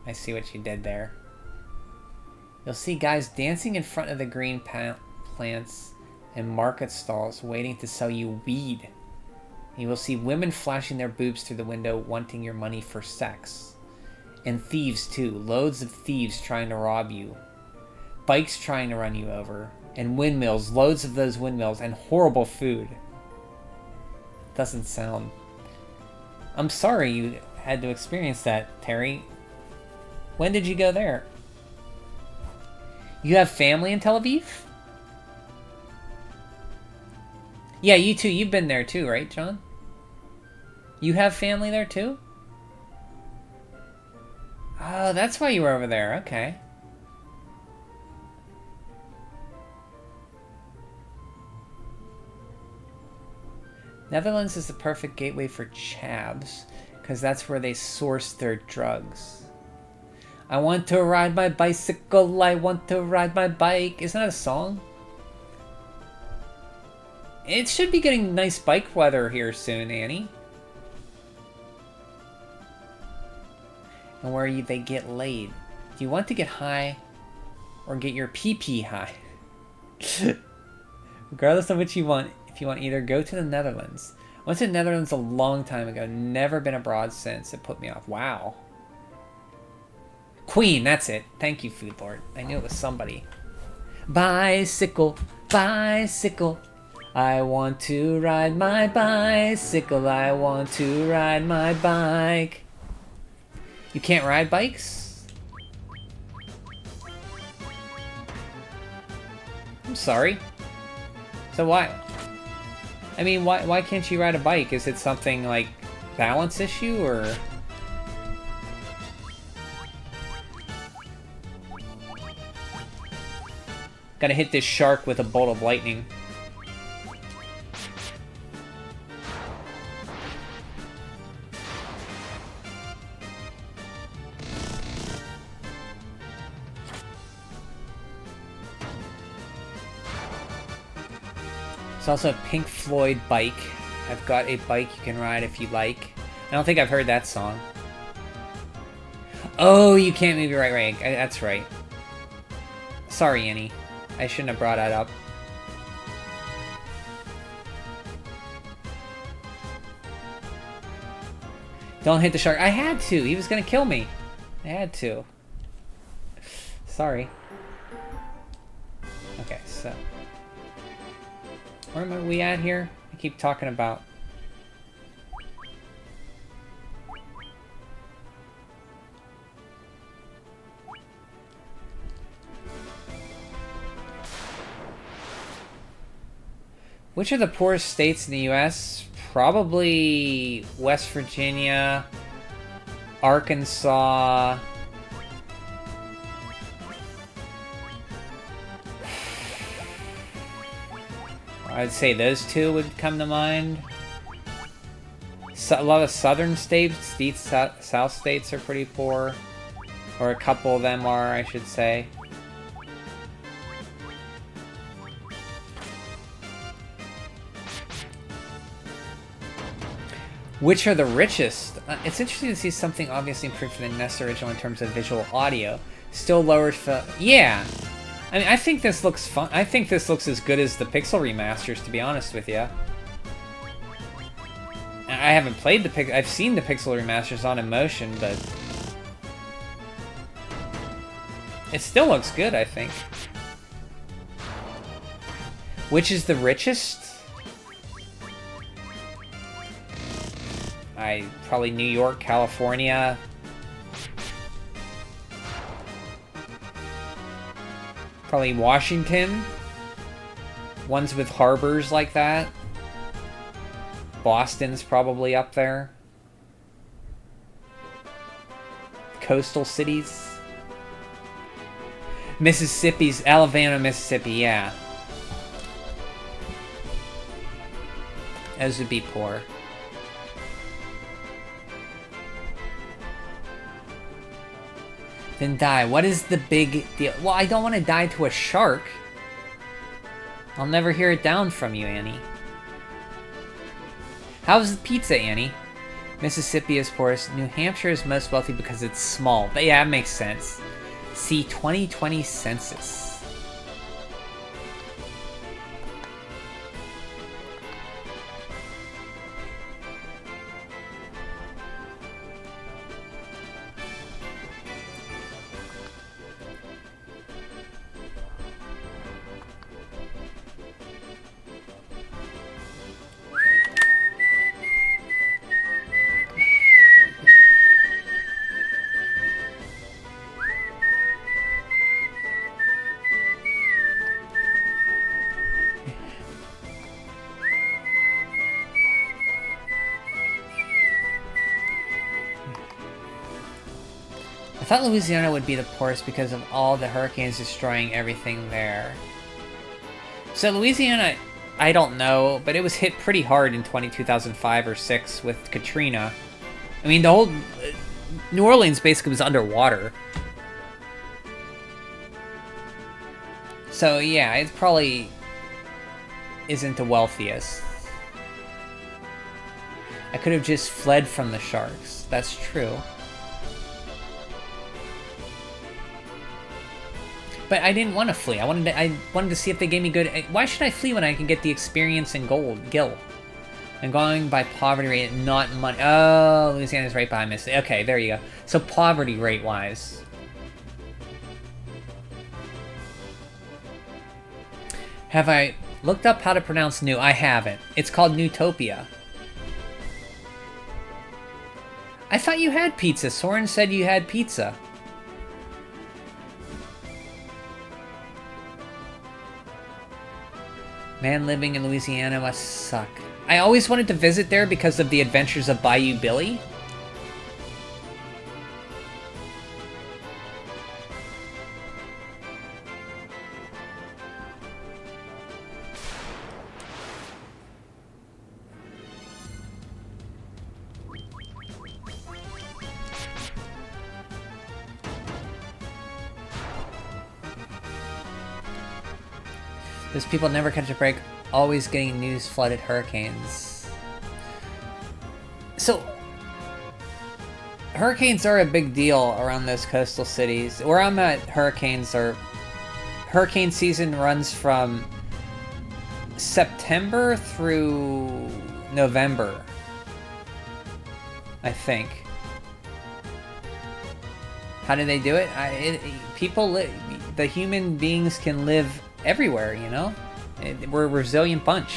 I see what you did there. You'll see guys dancing in front of the green plants and market stalls waiting to sell you weed. You will see women flashing their boobs through the window wanting your money for sex. And thieves too. Loads of thieves trying to rob you. Bikes trying to run you over. And windmills. Loads of those windmills. And horrible food. Doesn't sound... I'm sorry you had to experience that, Terry. When did you go there? You have family in Tel Aviv? Yeah, you too. You've been there too, right, John? You have family there too? Oh, that's why you were over there. Okay. Netherlands is the perfect gateway for chavs, because that's where they source their drugs. I want to ride my bicycle, I want to ride my bike. Isn't that a song? It should be getting nice bike weather here soon, Annie. And where they get laid. Do you want to get high or get your pee-pee high? Regardless of which you want, if you want either, go to the Netherlands. I went to the Netherlands a long time ago. Never been abroad since. It put me off. Wow. Queen, that's it. Thank you, Food Lord. I knew it was somebody. Bicycle, bicycle. I want to ride my bicycle. I want to ride my bike. You can't ride bikes? I'm sorry. So why? I mean, why can't you ride a bike? Is it something like balance issue or? Gotta hit this shark with a bolt of lightning. It's also a Pink Floyd bike. I've got a bike you can ride if you like. I don't think I've heard that song. Oh, you can't move your right leg. That's right. Sorry, Annie. I shouldn't have brought that up. Don't hit the shark. I had to. He was gonna kill me. I had to. Sorry. Okay, so... where am we at here? I keep talking about... Which are the poorest states in the U.S.? Probably West Virginia, Arkansas. I'd say those two would come to mind. So, a lot of southern states, these south states are pretty poor. Or a couple of them are, I should say. Which are the richest? It's interesting to see something obviously improved from the NES original in terms of visual audio. Still lowered for... Yeah! I mean, I think this looks fun. I think this looks as good as the Pixel remasters, to be honest with you. I haven't played the I've seen the Pixel remasters on Emotion, but... It still looks good, I think. Which is the richest? Probably New York, California. Probably Washington. Ones with harbors like that. Boston's probably up there. Coastal cities. Mississippi's Alabama, Mississippi, yeah. Those would be poor. Then die. What is the big deal? Well, I don't want to die to a shark. I'll never hear it down from you, Annie. How's the pizza, Annie? Mississippi is poorest. New Hampshire is most wealthy because it's small. But yeah, that makes sense. See 2020 census. I thought Louisiana would be the poorest because of all the hurricanes destroying everything there. So Louisiana, I don't know, but it was hit pretty hard in 2005 or 6 with Katrina. I mean, the whole... New Orleans basically was underwater. So yeah, it probably isn't the wealthiest. I could have just fled from the sharks. That's true. But I didn't want to flee. I wanted to see if they gave me good... Why should I flee when I can get the experience and gil? I'm going by poverty rate, not money. Oh, Louisiana's right behind Mississippi. Okay, there you go. So poverty rate-wise. Have I looked up how to pronounce new? I haven't. It's called Newtopia. I thought you had pizza. Soren said you had pizza. Man living in Louisiana must suck. I always wanted to visit there because of the adventures of Bayou Billy. Those people never catch a break, always getting news flooded hurricanes. So, hurricanes are a big deal around those coastal cities. Where I'm at, hurricane season runs from September through November, I think. How do they do it? The human beings can live everywhere, you know? We're a resilient bunch.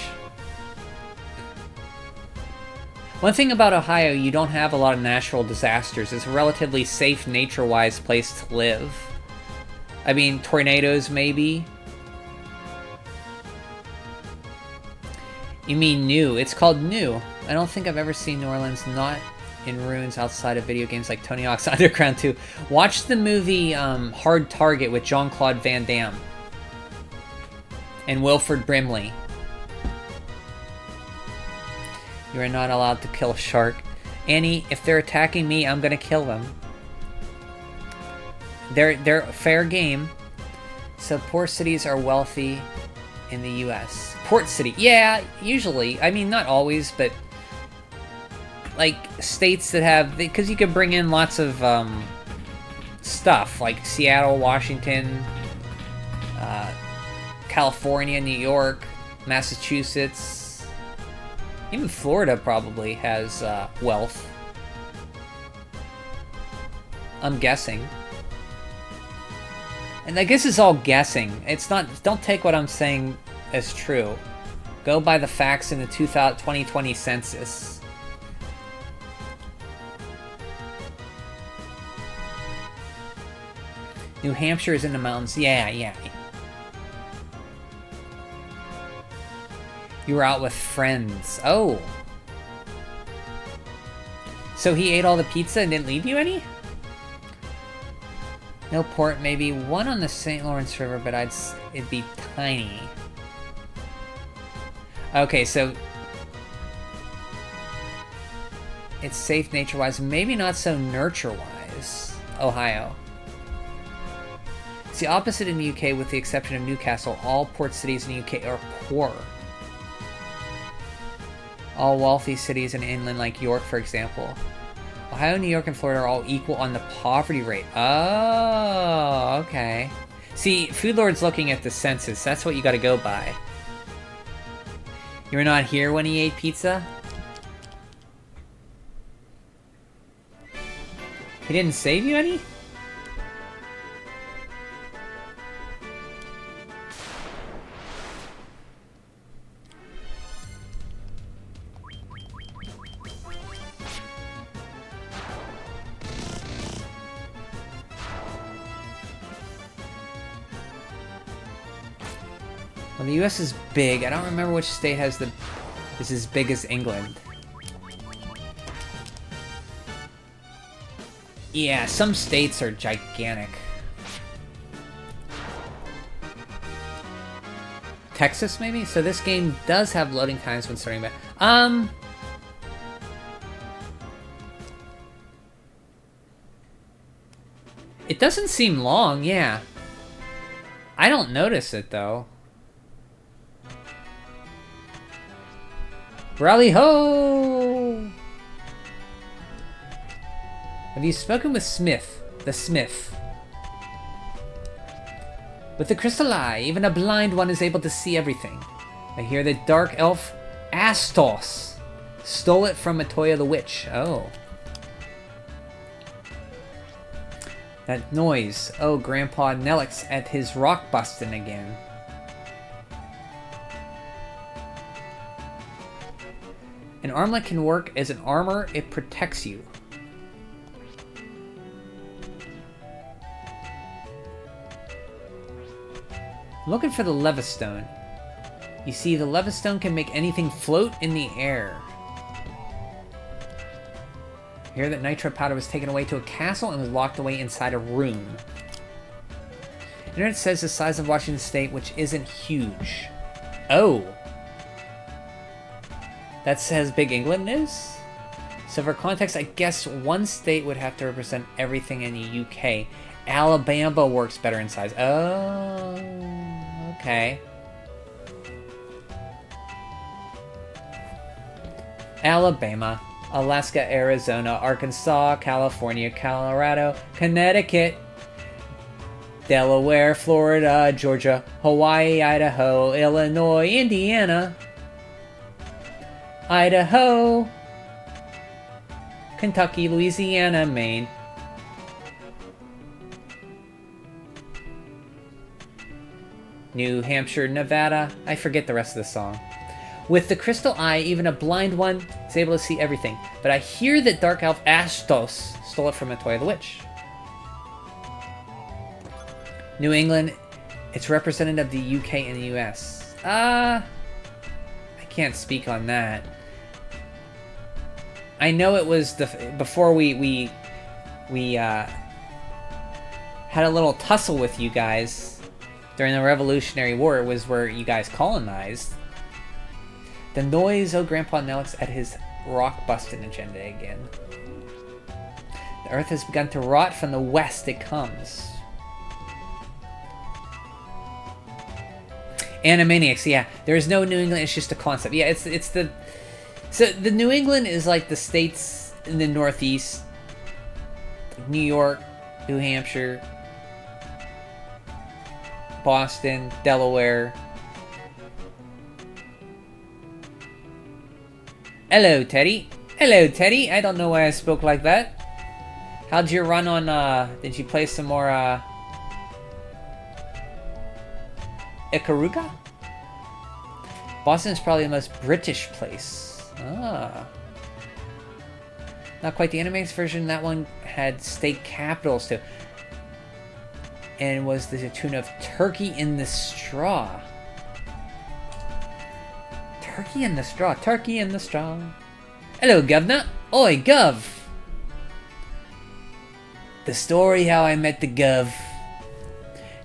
One thing about Ohio, you don't have a lot of natural disasters. It's a relatively safe, nature-wise place to live. I mean, tornadoes, maybe. You mean New. It's called New. I don't think I've ever seen New Orleans not in ruins outside of video games like Tony Hawk's Underground 2. Watch the movie Hard Target with Jean-Claude Van Damme. And Wilford Brimley. You are not allowed to kill a shark. Annie, if they're attacking me, I'm gonna kill them. They're fair game. So poor cities are wealthy in the US. Port city. Yeah, usually. I mean, not always, but like states that have, because you can bring in lots of stuff like Seattle, Washington, California, New York, Massachusetts, even Florida probably has wealth. I'm guessing. And I guess it's all guessing. It's not, don't take what I'm saying as true. Go by the facts in the 2020 census. New Hampshire is in the mountains. Yeah. You were out with friends. Oh. So he ate all the pizza and didn't leave you any? No port, maybe one on the St. Lawrence River, but it'd be tiny. Okay, so it's safe nature-wise, maybe not so nurture-wise. Ohio. It's the opposite in the UK, with the exception of Newcastle. All port cities in the UK are poor. All wealthy cities in England, like York, for example. Ohio, New York, and Florida are all equal on the poverty rate. Oh, okay. See, Food Lord's looking at the census. That's what you gotta go by. You were not here when he ate pizza? He didn't save you any? Well, the US is big. I don't remember which state is as big as England. Yeah, some states are gigantic. Texas, maybe? So this game does have loading times when starting back. It doesn't seem long, yeah. I don't notice it, though. Rally ho! Have you spoken with Smith, the Smith? With the crystal eye, even a blind one is able to see everything. I hear that dark elf Astos stole it from Matoya the witch. Oh. That noise. Oh, Grandpa Nelix at his rock bustin' again. An armlet can work as an armor. It protects you. I'm looking for the Levistone. You see, the Levistone can make anything float in the air. I hear that nitro powder was taken away to a castle and was locked away inside a room. Internet says the size of Washington State, which isn't huge. Oh. That says big England is? So for context, I guess one state would have to represent everything in the UK. Alabama works better in size. Oh, okay. Alabama, Alaska, Arizona, Arkansas, California, Colorado, Connecticut, Delaware, Florida, Georgia, Hawaii, Idaho, Illinois, Indiana, Idaho, Kentucky, Louisiana, Maine. New Hampshire, Nevada. I forget the rest of the song. With the crystal eye, even a blind one is able to see everything. But I hear that Dark Elf Astos stole it from Matoya the Witch. New England, it's representative of the UK and the US. I can't speak on that. I know it was before we had a little tussle with you guys during the Revolutionary War. It was where you guys colonized. The noise, oh Grandpa Nelix at his rock-busting agenda again. The earth has begun to rot, from the west it comes. Animaniacs, yeah. There is no New England, it's just a concept. Yeah, it's the... So, the New England is like the states in the Northeast. Like New York, New Hampshire, Boston, Delaware. Hello, Teddy. Hello, Teddy. I don't know why I spoke like that. How'd you run on, did you play some more, Ikaruga? Boston is probably the most British place. Ah. Not quite the Animax version. That one had state capitals, too. And was the tune of Turkey in the Straw. Turkey in the Straw. Turkey in the Straw. Hello, Governor. Oi, Gov. The story how I met the Gov.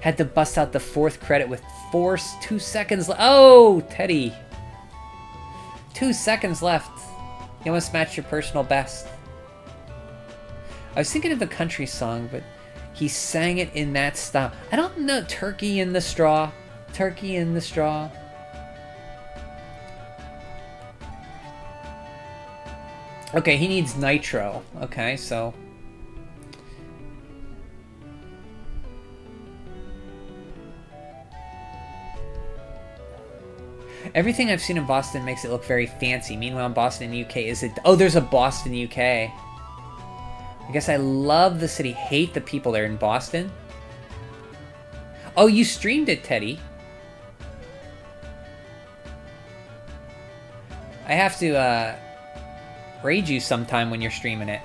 Had to bust out the 4th credit with 2 seconds left. Oh, Teddy. 2 seconds left. You almost matched your personal best. I was thinking of the country song, but he sang it in that style. I don't know. Turkey in the Straw. Turkey in the Straw. Okay, he needs nitro. Okay, so... Everything I've seen in Boston makes it look very fancy. Meanwhile, in Boston, UK, is it... Oh, there's a Boston, UK. I guess I love the city. Hate the people there in Boston. Oh, you streamed it, Teddy. I have to, raid you sometime when you're streaming it.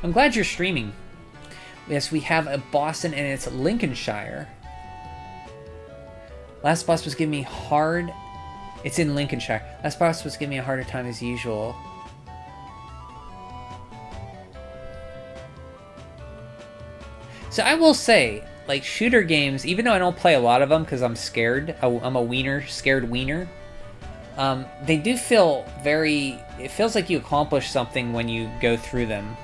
I'm glad you're streaming. Yes, we have a Boston, and it's Lincolnshire. Last boss was giving me hard... It's in Lincolnshire. Last boss was giving me a harder time as usual. So I will say, like, shooter games, even though I don't play a lot of them because I'm scared, I'm a wiener, scared wiener, they do feel very... It feels like you accomplish something when you go through them.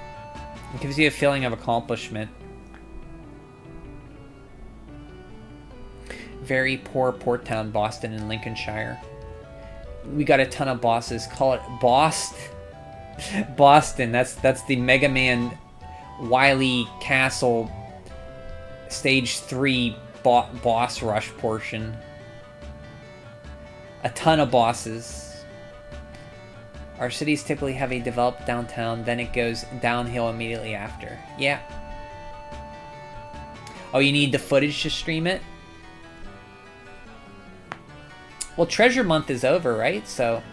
It gives you a feeling of accomplishment. Very poor port town, Boston and Lincolnshire. We got a ton of bosses. Call it Boston. That's the Mega Man Wily Castle Stage 3 boss rush portion. A ton of bosses. Our cities typically have a developed downtown, then it goes downhill immediately after. Yeah. Oh, you need the footage to stream it? Well, Treasure Month is over, right? So...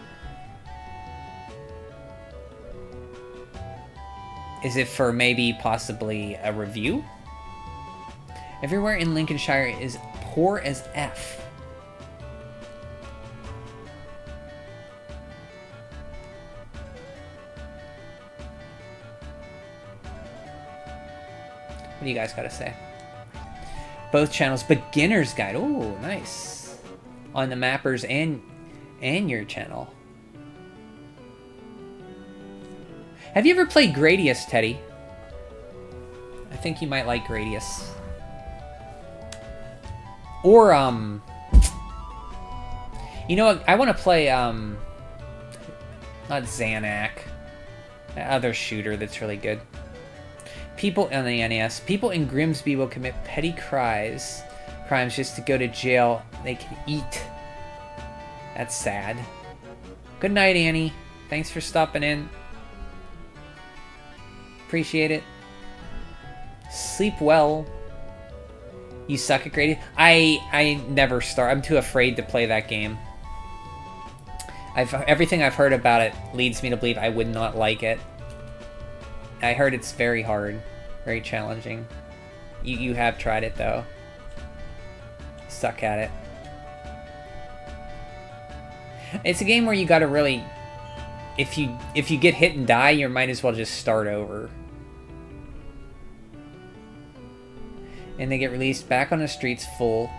Is it for maybe possibly a review? Everywhere in Lincolnshire is poor as F. What do you guys gotta say? Both channels, beginner's guide. Oh, nice. On the mappers and your channel. Have you ever played Gradius, Teddy? I think you might like Gradius. Or, you know what? I want to play, not Xanac. That other shooter that's really good. People on the NES. People in Grimsby will commit petty crimes just to go to jail. They can eat. That's sad. Good night, Annie. Thanks for stopping in. Appreciate it. Sleep well. You suck at Grady. I never start. I'm too afraid to play that game. Everything I've heard about it leads me to believe I would not like it. I heard it's very hard, very challenging. You have tried it though. suck at it. It's a game where you gotta really... If you get hit and die, you might as well just start over. And they get released back on the streets full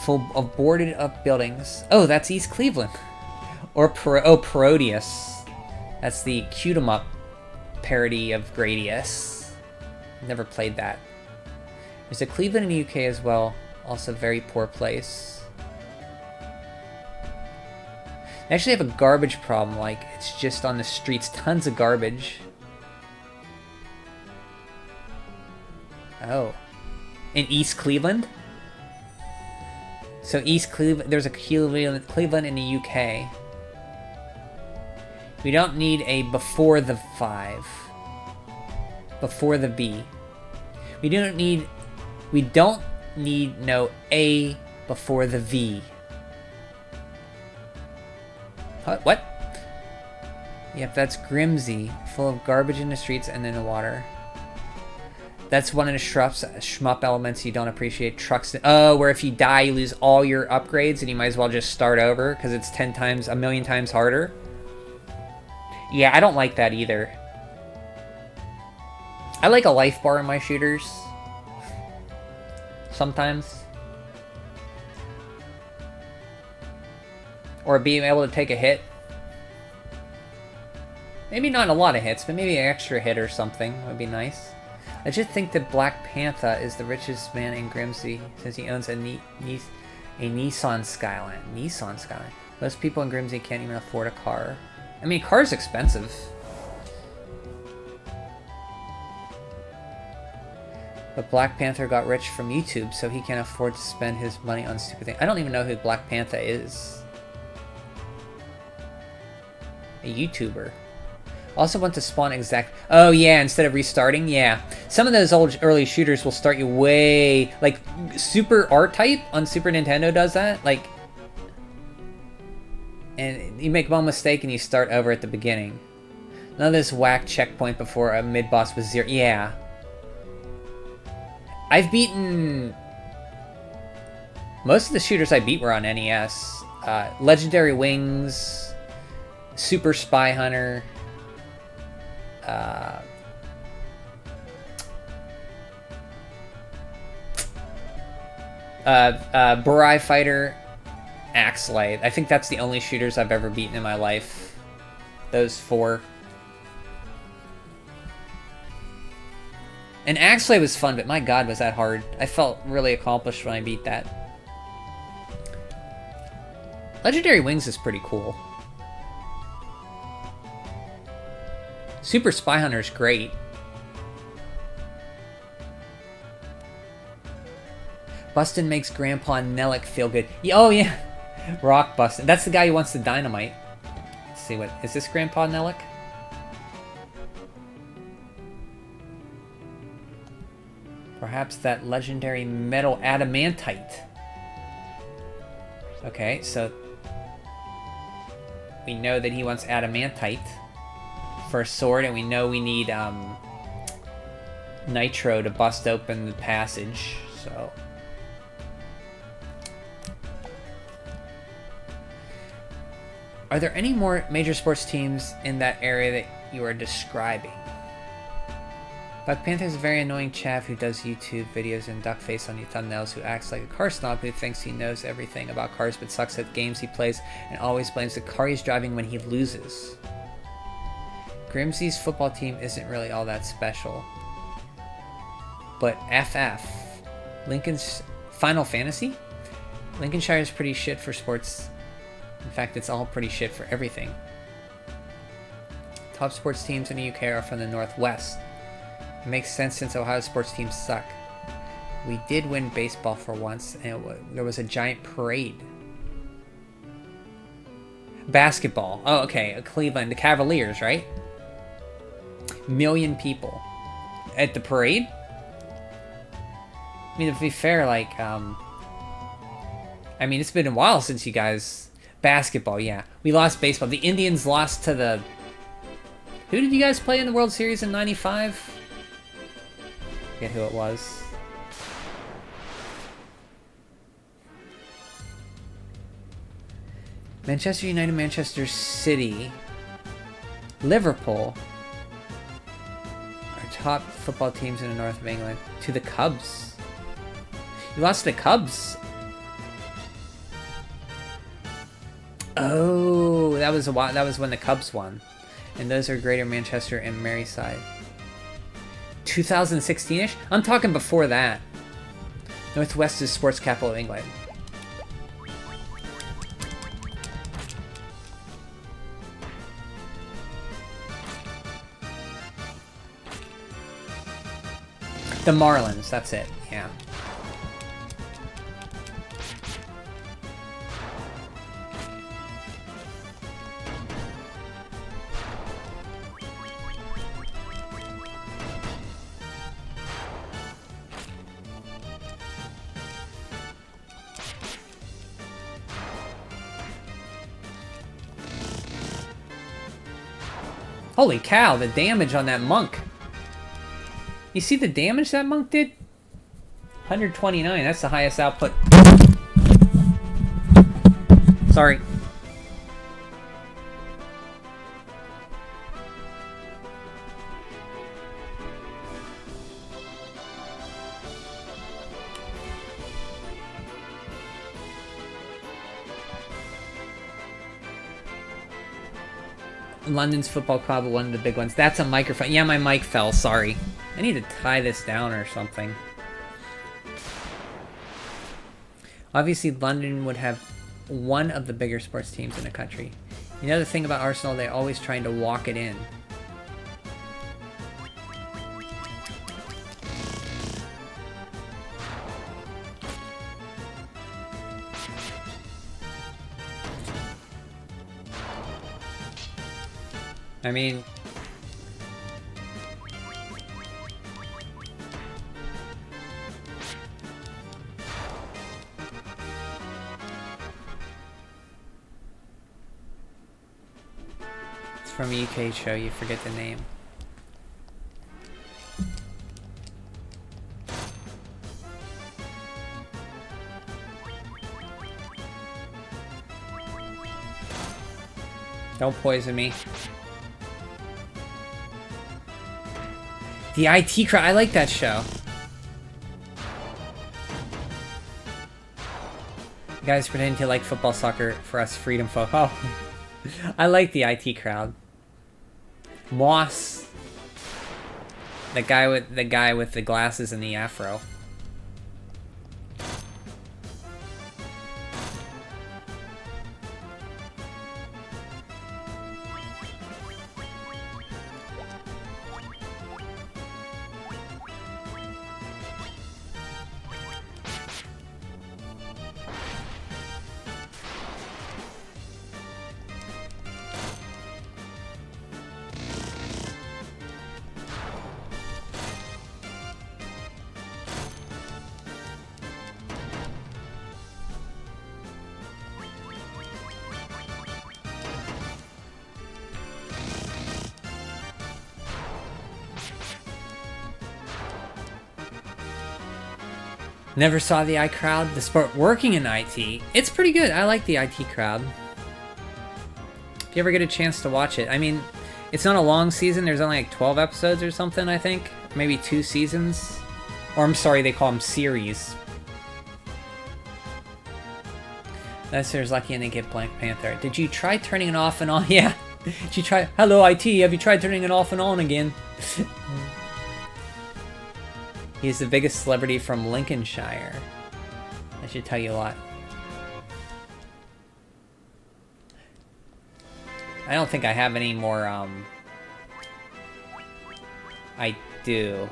of boarded up buildings. Oh, that's East Cleveland. Or Parodius. That's the Cute 'em Up parody of Gradius. Never played that. There's a Cleveland in the UK as well. Also very poor place. They actually have a garbage problem, like it's just on the streets, tons of garbage. Oh. In East Cleveland? So East Cleveland, there's a Cleveland in the UK. We don't need a before the 5. Before the B. We don't need no A before the V. What? Yep, that's Grimsby, full of garbage in the streets and in the water. That's one of the shmup elements you don't appreciate. Trucks. Oh, where if you die, you lose all your upgrades and you might as well just start over because it's 10 times, a million times harder. Yeah, I don't like that either. I like a life bar in my shooters. Sometimes. Or being able to take a hit. Maybe not a lot of hits, but maybe an extra hit or something would be nice. I just think that Black Panther is the richest man in Grimsby since he owns a Nissan Skyline. Nissan Skyline. Most people in Grimsby can't even afford a car. I mean, a car's expensive. But Black Panther got rich from YouTube, so he can't afford to spend his money on stupid things. I don't even know who Black Panther is. A YouTuber. Also want to spawn exact... Oh, yeah, instead of restarting? Yeah. Some of those old early shooters will start you way... Like, Super R-Type on Super Nintendo does that. Like... And you make one mistake and you start over at the beginning. None of this whack checkpoint before a mid-boss was 0. Yeah. I've beaten... Most of the shooters I beat were on NES. Legendary Wings... Super Spy Hunter... Burai Fighter, Axelay. I think that's the only shooters I've ever beaten in my life. Those 4. And Axelay was fun, but my god was that hard. I felt really accomplished when I beat that. Legendary Wings is pretty cool. Super Spy Hunter is great. Bustin makes Grandpa Nellick feel good. Oh, yeah. Rock Bustin. That's the guy who wants the dynamite. Let's see what... Is this Grandpa Nellick? Perhaps that legendary metal adamantite. Okay, so... We know that he wants adamantite for a sword, and we know we need nitro to bust open the passage, so... Are there any more major sports teams in that area that you are describing? Black Panther is a very annoying chav who does YouTube videos and duckface on your thumbnails, who acts like a car snob who thinks he knows everything about cars but sucks at games he plays and always blames the car he's driving when he loses. Grimsby's football team isn't really all that special. But FF, Lincoln's Final Fantasy? Lincolnshire is pretty shit for sports. In fact, it's all pretty shit for everything. Top sports teams in the UK are from the Northwest. It makes sense since Ohio sports teams suck. We did win baseball for once, and there was a giant parade. Basketball. Oh, okay. Cleveland. The Cavaliers, right? 1 million people. At the parade? I mean, to be fair, like, I mean, it's been a while since you guys... Basketball, yeah. We lost baseball. The Indians lost to the... Who did you guys play in the World Series in '95? Forget who it was. Manchester United, Manchester City, Liverpool are top football teams in the north of England. To the Cubs. You lost to the Cubs. Oh, that was when the Cubs won. And those are Greater Manchester and Merseyside. 2016-ish? I'm talking before that. Northwest is sports capital of England. The Marlins, that's it, yeah. Holy cow, the damage on that monk. You see the damage that monk did? 129, that's the highest output. Sorry. London's football club, one of the big ones. That's a microphone. Yeah, my mic fell, sorry. I need to tie this down or something. Obviously, London would have one of the bigger sports teams in the country. The other thing about Arsenal, they're always trying to walk it in. I mean... It's from a UK show, you forget the name. Don't poison me. The IT Crowd, I like that show. You guys pretend to like football, soccer, for us freedom folk. Oh, I like the IT Crowd. Moss, the guy with the glasses and the afro. Never saw the iCrowd, the sport working in IT. It's pretty good. I like the IT Crowd. If you ever get a chance to watch it. I mean, it's not a long season. There's only like 12 episodes or something, I think. Maybe 2 seasons. Or I'm sorry, they call them series. Lester's lucky and they get Black Panther. Did you try turning it off and on? Yeah. Did you try? Hello, IT. Have you tried turning it off and on again? He's the biggest celebrity from Lincolnshire. That should tell you a lot. I don't think I have any more, I do.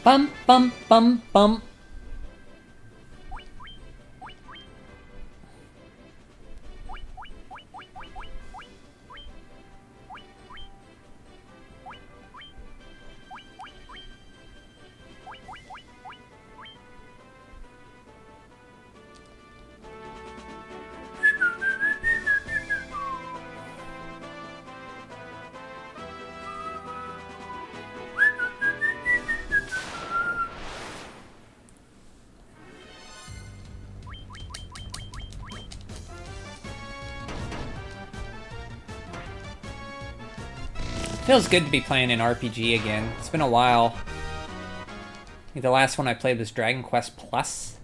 Bum, bum, bum, bum. Feels good to be playing an RPG again. It's been a while. I think the last one I played was Dragon Quest Plus.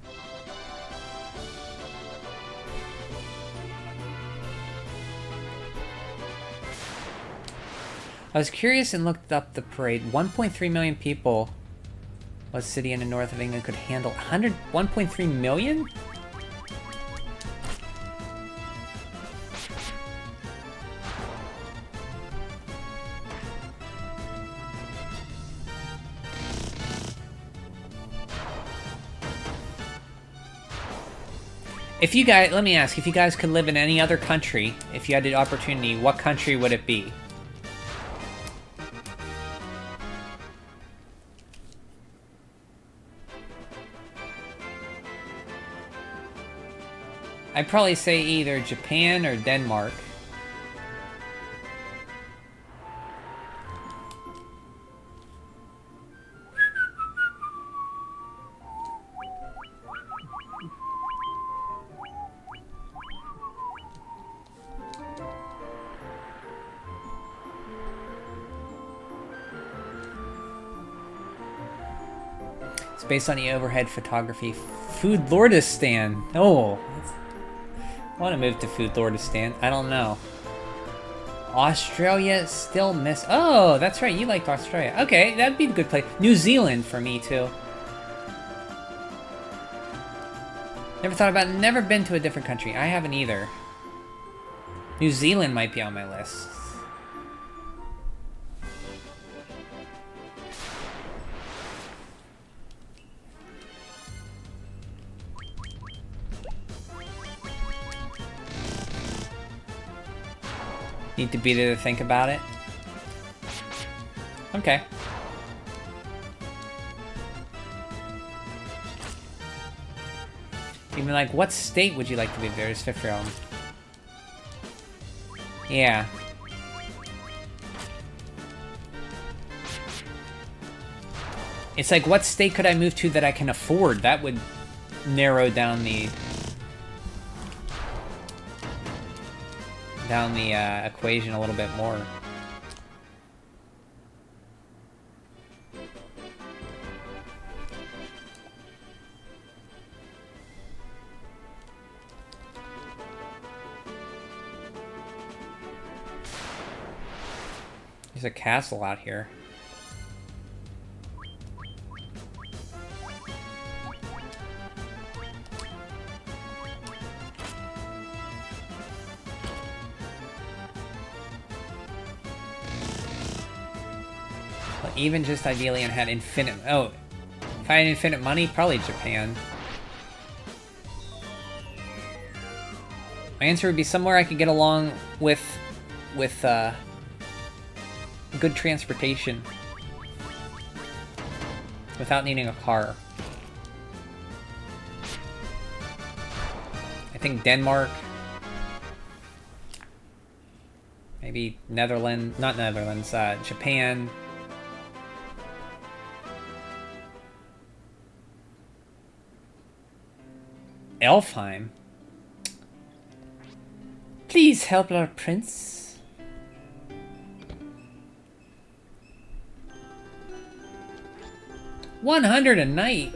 I was curious and looked up the parade. 1.3 million people. What city in the north of England could handle 1.3 million? If you guys, let me ask, if you guys could live in any other country, if you had the opportunity, what country would it be? I'd probably say either Japan or Denmark. It's based on the overhead photography. Food Lordistan. Oh, I want to move to Food Lordistan. I don't know. Australia still miss. Oh, that's right. You liked Australia. Okay, that'd be a good place. New Zealand for me too. Never thought about. Never been to a different country. I haven't either. New Zealand might be on my list. Need to be there to think about it. Okay. Even like, what state would you like to be there? Is fifth realm. Yeah. It's like, what state could I move to that I can afford? That would narrow down the equation a little bit more. There's a castle out here. Even just ideally and had infinite... Oh, if I had infinite money, probably Japan. My answer would be somewhere I could get along with good transportation without needing a car. I think Denmark. Maybe Netherlands... Not Netherlands, Japan... Elfheim? Please help our prince. $100 a night?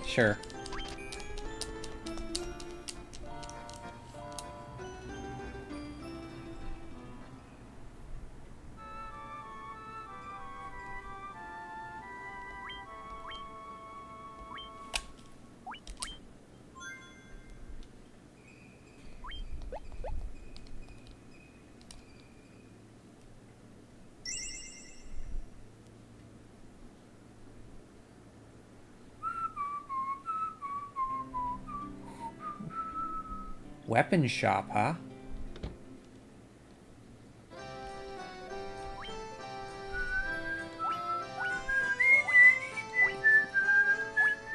Sure. Weapon shop, huh?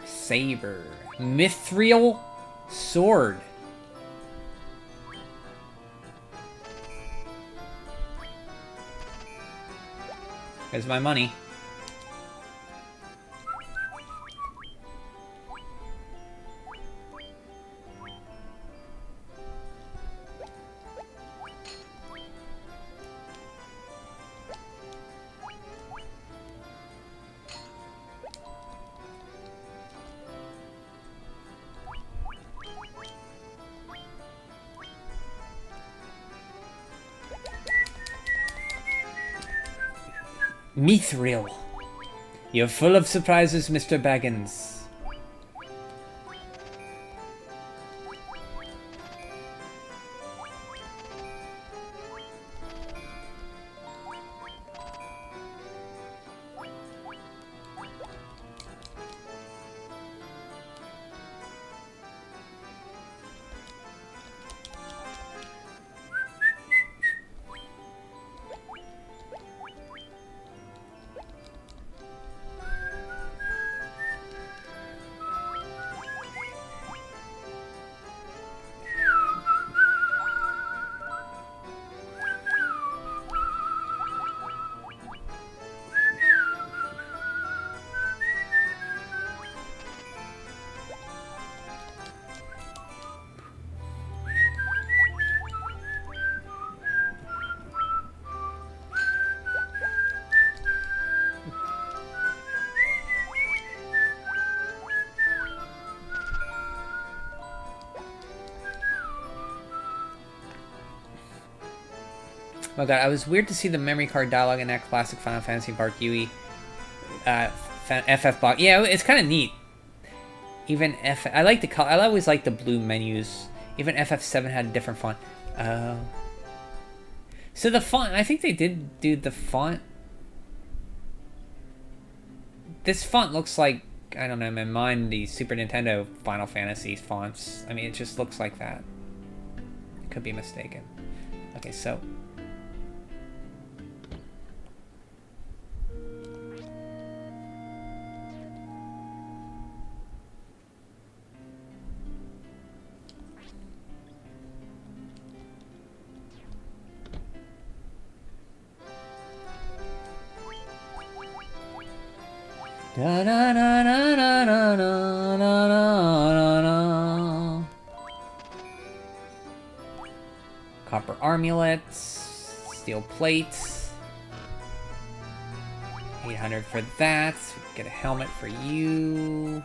Saber. Mithril sword. Here's my money. Mithril. You're full of surprises, Mr. Baggins. Oh god, I was weird to see the memory card dialogue in that classic Final Fantasy Bark UE FF box. Yeah, it's kind of neat. Even I like the color. I always like the blue menus. Even FF7 had a different font. So the font, I think they did do the font. This font looks like, I don't know, in my mind, the Super Nintendo Final Fantasy fonts. I mean, it just looks like that. I could be mistaken. Okay, so da da da da da da da da da. Copper amulets, steel plates, 800 for that. Get a helmet for you.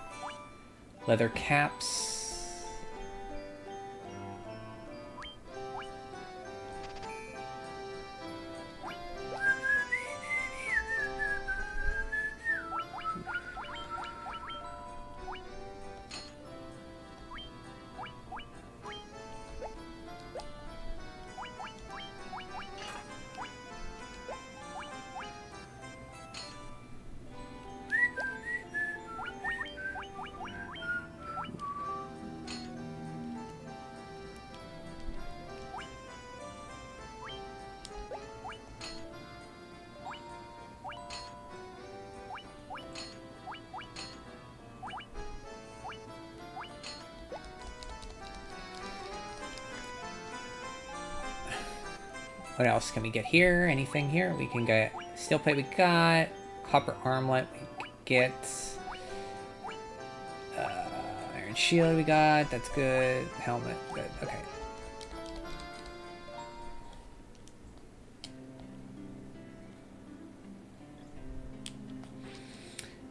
Leather caps. What else can we get here? Anything here? We can get steel plate. We got copper armlet. We can get iron shield. We got. That's good. Helmet. Good. Okay.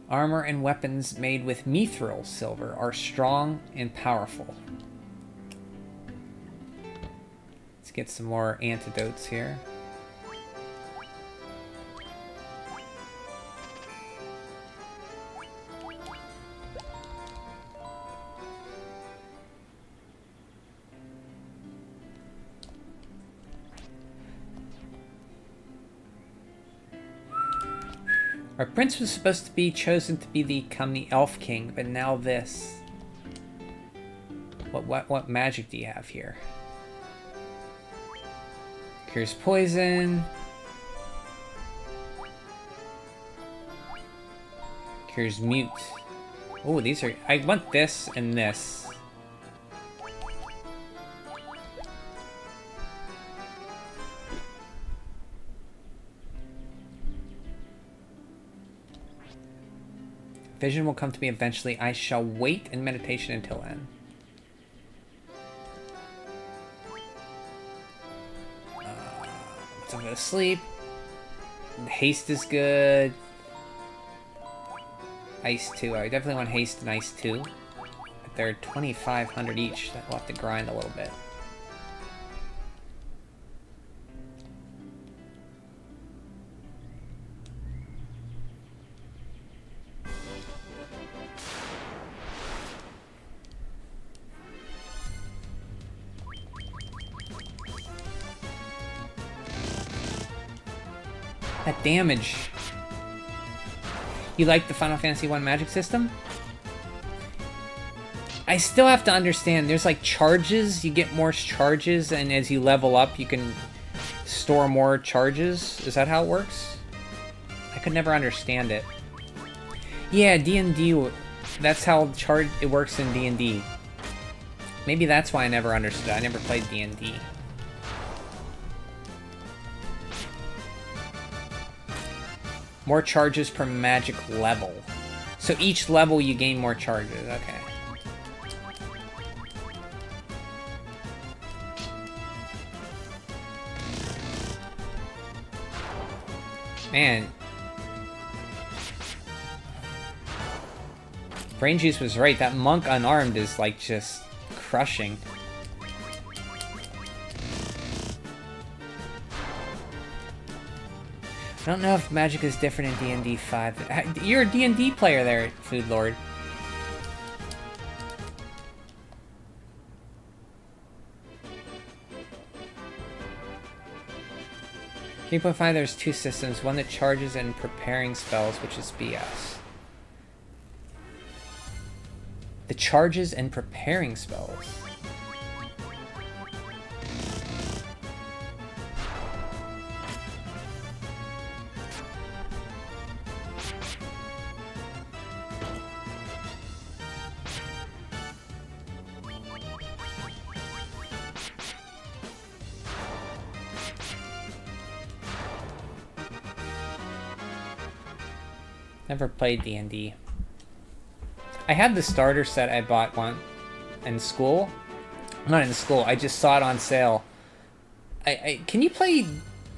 Armor and weapons made with mithril silver are strong and powerful. Get some more antidotes here. Our prince was supposed to be chosen to become the Elf King, but now this. What magic do you have here? Cures poison. Cures mute. Oh, these are... I want this and this. Vision will come to me eventually. I shall wait in meditation until then. I'm gonna sleep. Haste is good. Ice 2. I definitely want haste and ice 2. But they're 2,500 each. So we'll have to grind a little bit. That damage. You like the Final Fantasy 1 magic system? I still have to understand, there's like charges, you get more charges, and as you level up, you can store more charges. Is that how it works? I could never understand it. Yeah, D&D, that's how it works in D&D. Maybe that's why I never understood. I never played D&D. More charges per magic level. So each level you gain more charges. Okay. Man. Brain Juice was right. That monk unarmed is like just crushing. I don't know if magic is different in D&D 5. You're a D&D player there, Food Lord. 3.5, there's two systems. One that charges and preparing spells, which is BS. The charges and preparing spells. Never played D&D. I had the starter set I bought one in school. Not in school, I just saw it on sale. Can you play...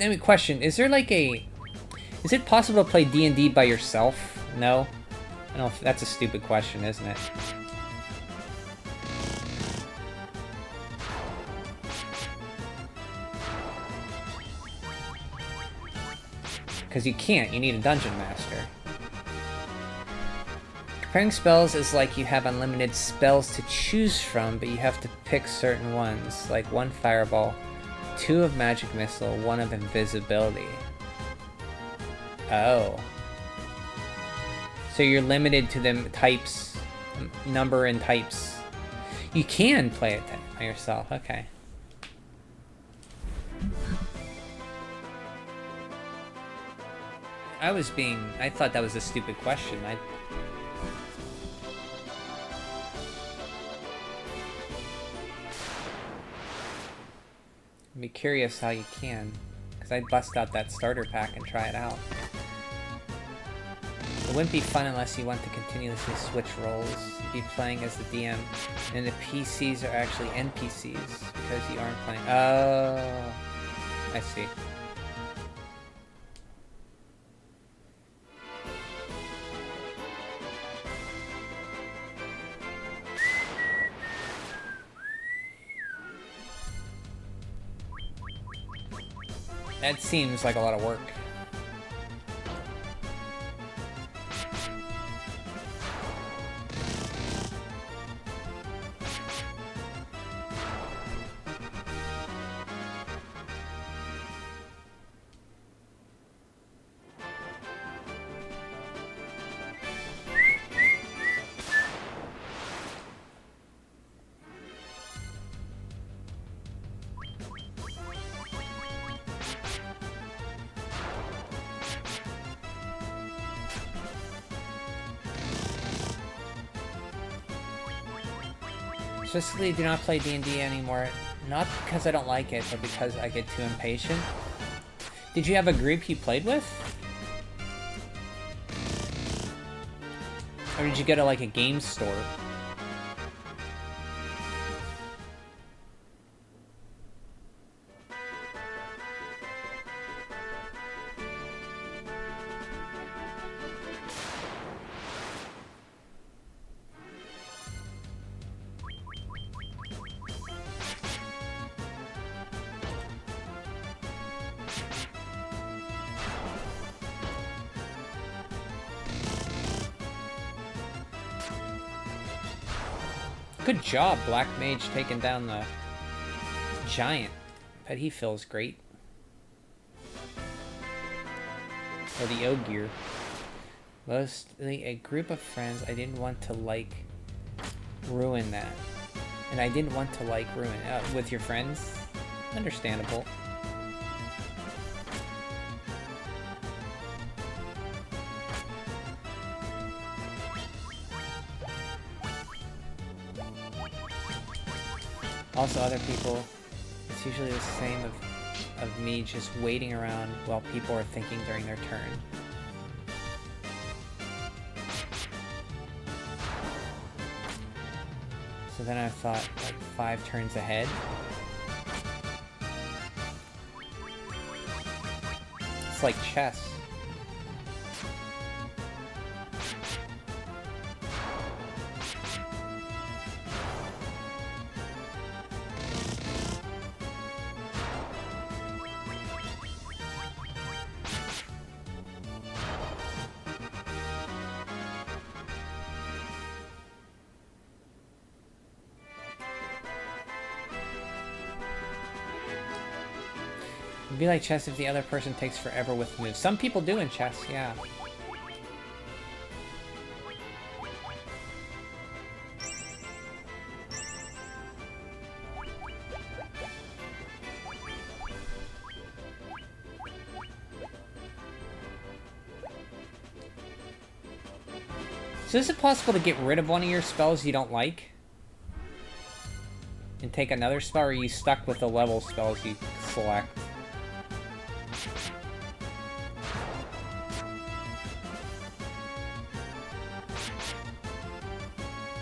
I mean, question, is there like a... Is it possible to play D&D by yourself? No? I don't know if that's a stupid question, isn't it? Because you can't, you need a dungeon master. Preparing spells is like you have unlimited spells to choose from, but you have to pick certain ones, like 1 fireball, 2 of magic missile, 1 of invisibility. Oh. So you're limited to the types, number and types. You can play it by yourself, okay. I thought that was a stupid question. I'd be curious how you can, because I'd bust out that starter pack and try it out. It wouldn't be fun unless you want to continuously switch roles. You'd be playing as the DM, and the PCs are actually NPCs, because you aren't playing... Oh, I see. That seems like a lot of work. Specifically, do not play D&D anymore. Not because I don't like it, but because I get too impatient. Did you have a group you played with? Or did you go to like a game store? Good job, Black Mage, taking down the giant. Bet he feels great. Or the ogre. Mostly a group of friends. I didn't want to, like, ruin that. And I didn't want to, like, ruin it. With your friends? Understandable. Also, other people, it's usually the same of me just waiting around while people are thinking during their turn. So then I thought, like, 5 turns ahead. It's like chess. It'd be like chess if the other person takes forever with moves. Some people do in chess, yeah. So is it possible to get rid of one of your spells you don't like? And take another spell, or are you stuck with the level spells you select?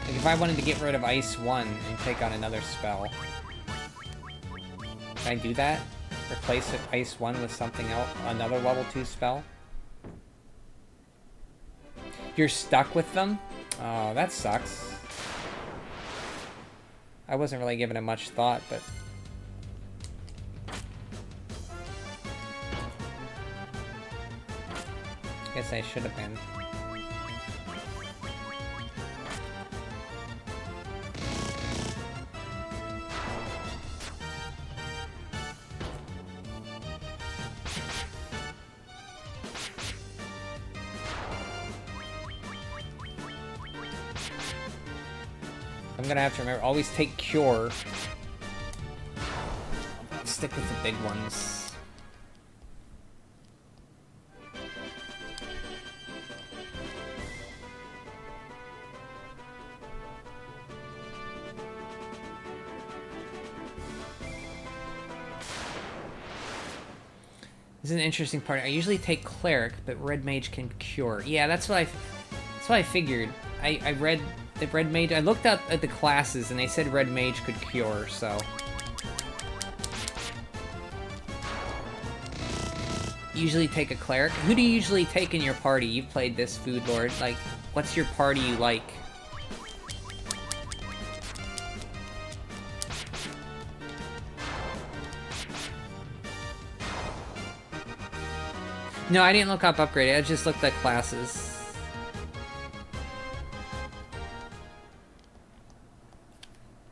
Like if I wanted to get rid of Ice 1 and take on another spell, can I do that? Replace Ice 1 with something else, another level 2 spell? You're stuck with them? Oh, that sucks. I wasn't really giving it much thought, but... I guess I should have been. I'm gonna have to remember, always take Cure. Stick with the big ones. This is an interesting part. I usually take Cleric, but Red Mage can Cure. Yeah, that's what I figured. I read the Red Mage. I looked up at the classes, and they said Red Mage could Cure, so... Usually take a Cleric. Who do you usually take in your party? You've played this, Food Lord. Like, what's your party you like? No, I didn't look up upgrade. I just looked at classes.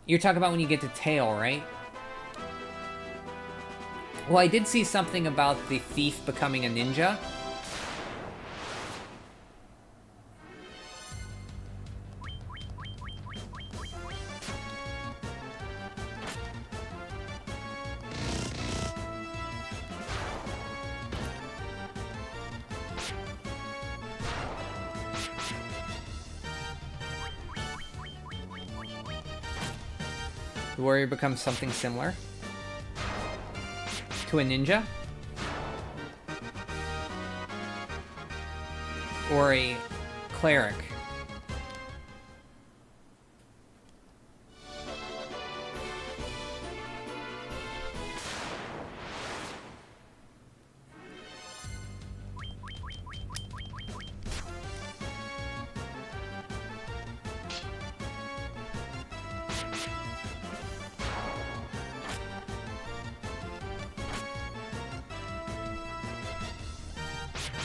You're talking about when you get to Tail, right? Well, I did see something about the thief becoming a ninja. The warrior becomes something similar to a ninja, or a cleric.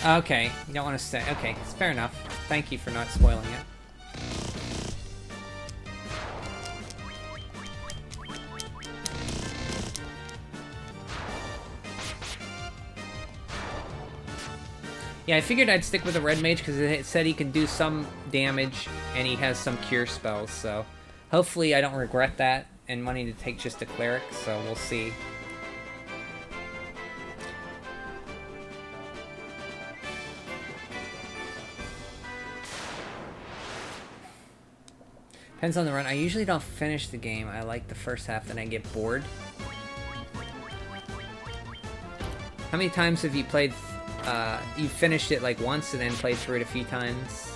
Okay, you don't want to say. Okay, it's fair enough. Thank you for not spoiling it. Yeah, I figured I'd stick with the red mage because it said he can do some damage and he has some cure spells, so hopefully I don't regret that and money to take just a cleric, so we'll see. Depends on the run. I usually don't finish the game. I like the first half, then I get bored. How many times have you played, you finished it like once and then played through it a few times?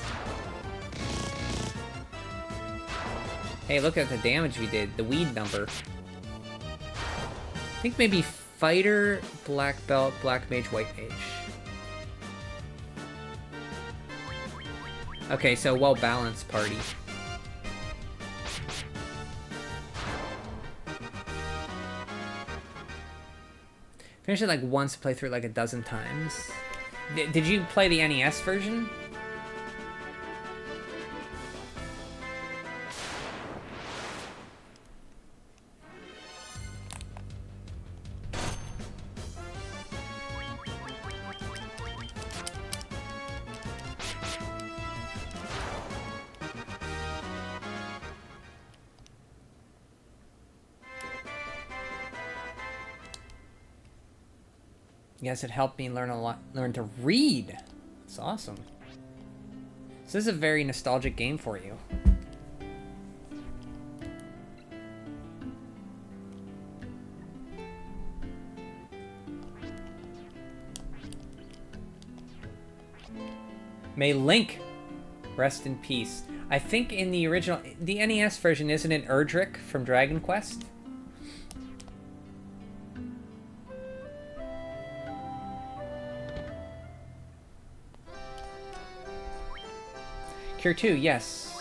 Hey, look at the damage we did. The weed number. I think maybe fighter, black belt, black mage, white mage. Okay, so well-balanced party. Finished it like once, play through it like a dozen times. Did you play the NES version? Yes, it helped me learn a lot. Learn to read. It's awesome. So this is a very nostalgic game for you. May Link rest in peace. I think in the original, the NES version, isn't it Erdrick from Dragon Quest? Cure 2, yes.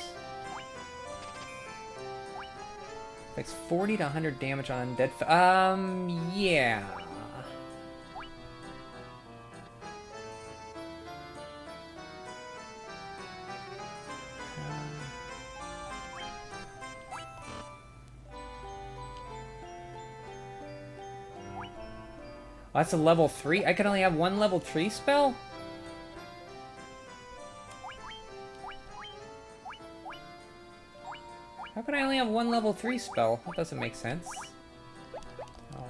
Takes 40 to 100 damage on undead. Yeah. Oh, that's a level 3? I can only have one level 3 spell? How can I only have one level 3 spell? That doesn't make sense. Oh.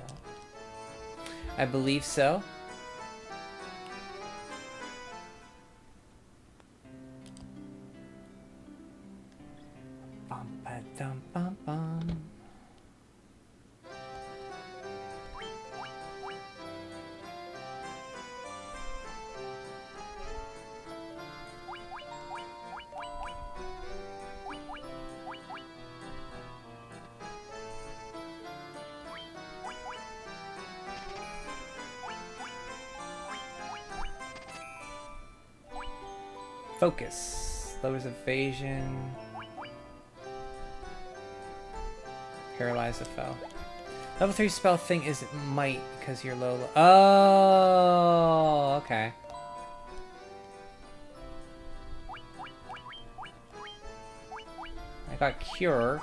I believe so. Bum, ba, dum, bum, bum. Focus. Lowers evasion. Paralyze the foe. Level 3 spell thing is might because you're low. Oh, okay. I got cure.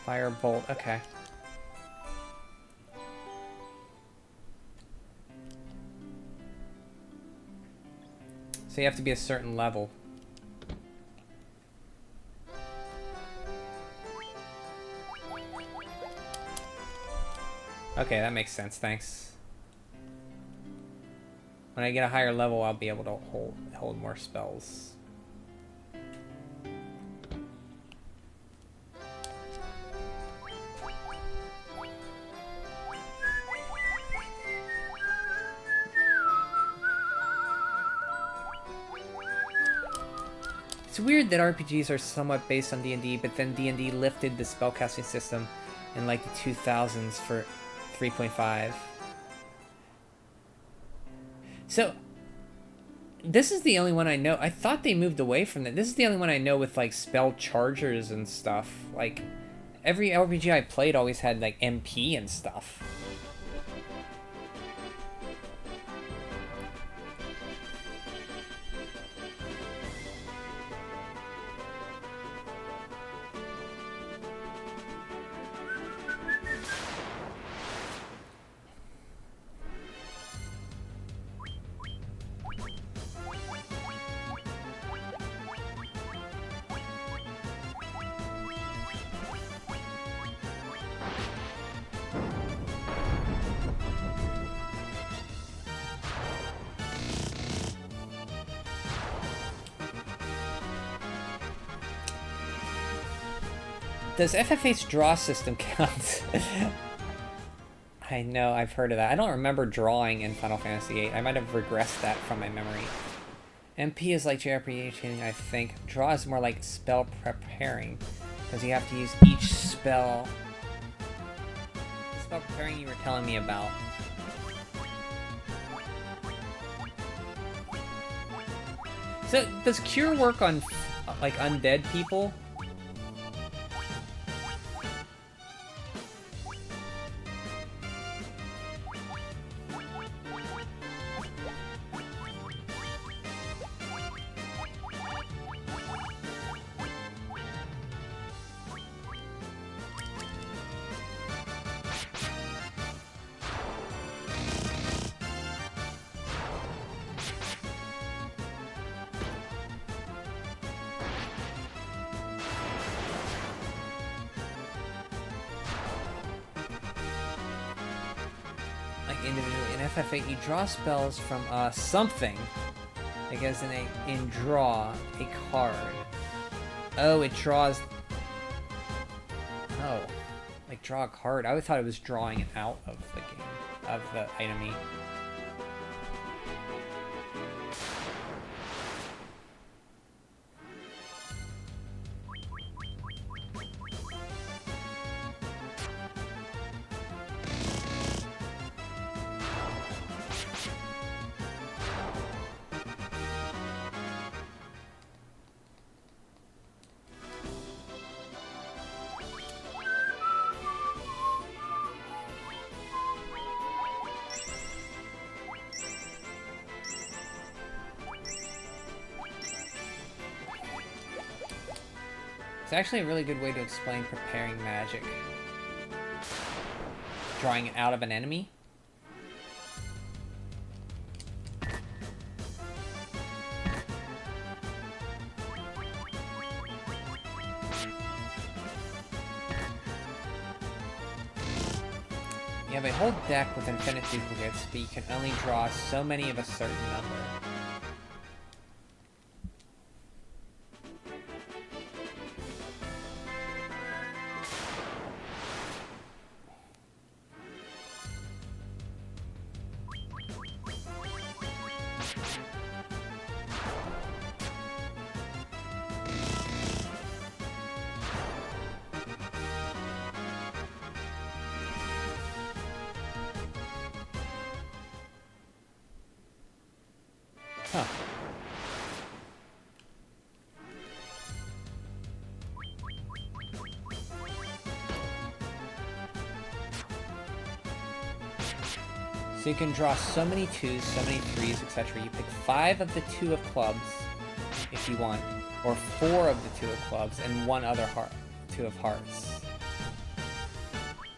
Firebolt. Okay. So you have to be a certain level. Okay, that makes sense, thanks. When I get a higher level, I'll be able to hold more spells. It's weird that RPGs are somewhat based on D&D, but then D&D lifted the spellcasting system in like the 2000s for 3.5. So, this is the only one I know. I thought they moved away from that. This is the only one I know with like spell chargers and stuff. Like, every RPG I played always had like MP and stuff. Does FF8's draw system count? I know, I've heard of that. I don't remember drawing in Final Fantasy VIII. I might have regressed that from my memory. MP is like JRPG, I think. Draw is more like spell preparing, because you have to use each spell. The spell preparing you were telling me about. So, does Cure work on, like, undead people? FF8, you draw spells from something. It goes in draw a card. Oh, it draws. Oh, like draw a card. I thought it was drawing it out of the game, of the enemy. It's actually a really good way to explain preparing magic. Drawing it out of an enemy. You have a whole deck with infinite duplicates, but you can only draw so many of a certain number. Huh. So you can draw so many 2s, so many 3s, etc. You pick 5 of the 2 of clubs, if you want, or 4 of the 2 of clubs, and 1 other 2 of hearts.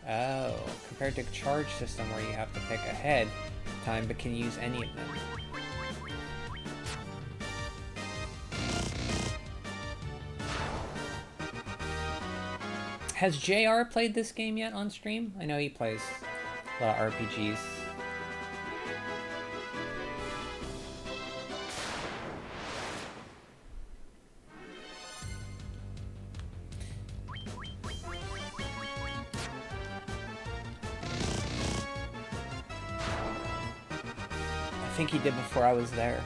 Oh, compared to a charge system where you have to pick ahead time, but can use any of them. Has JR played this game yet on stream? I know he plays a lot of RPGs. I think he did before I was there.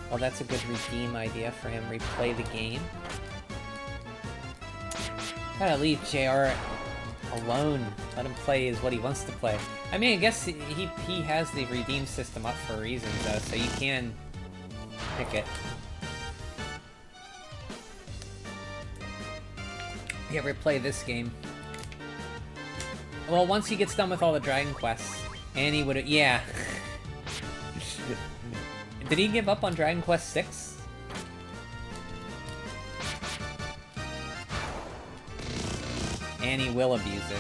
Well, that's a good redeem idea for him. Replay the game. Gotta leave JR alone. Let him play as what he wants to play. I mean, I guess he has the redeem system up for a reason, though, so you can pick it. Yeah, replay this game. Well, once he gets done with all the Dragon Quests, and he would, yeah. Did he give up on Dragon Quest VI? And he will abuse it.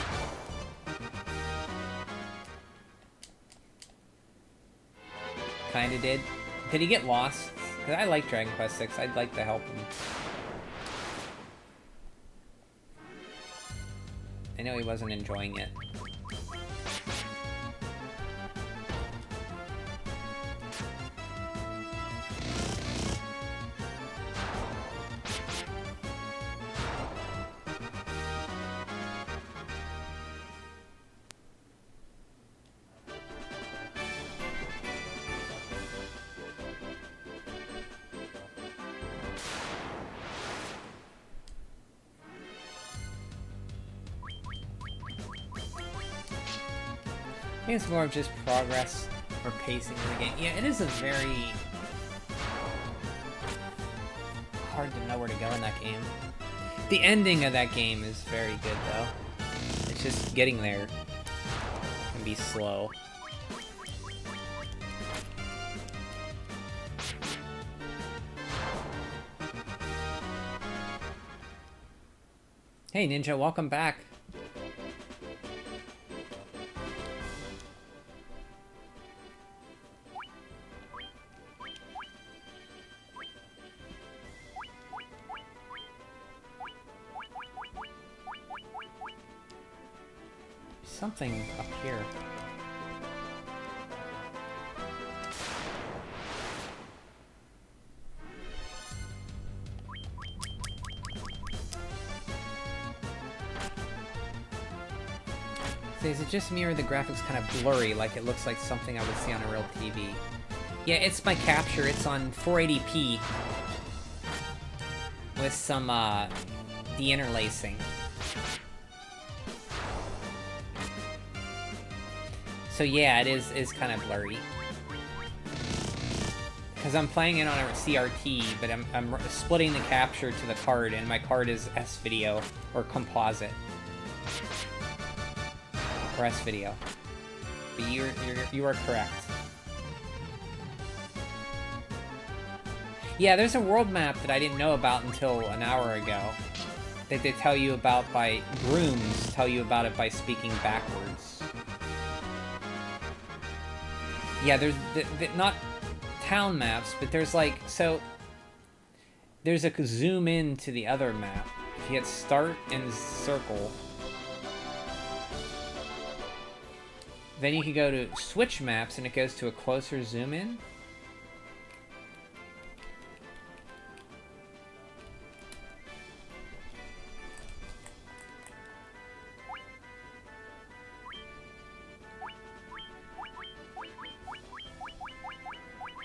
Kinda did. Did he get lost? Because I like Dragon Quest VI. I'd like to help him. I know he wasn't enjoying it. I think it's more of just progress or pacing of the game. Yeah, it is a very hard to know where to go in that game. The ending of that game is very good, though. It's just getting there can be slow. Hey, Ninja, welcome back. Something up here. So is it just me or the graphics kind of blurry, like it looks like something I would see on a real TV? Yeah, it's my capture. It's on 480p with some deinterlacing. So yeah, it is kind of blurry. Because I'm playing it on a CRT, but I'm splitting the capture to the card, and my card is S-Video, or Composite. Or S-Video. But you are correct. Yeah, there's a world map that I didn't know about until an hour ago. That they tell you about by... Grooms tell you about it by speaking backwards. Yeah, there's not town maps, but there's like, so there's a zoom in to the other map. If you hit start and circle, then you can go to switch maps and it goes to a closer zoom in.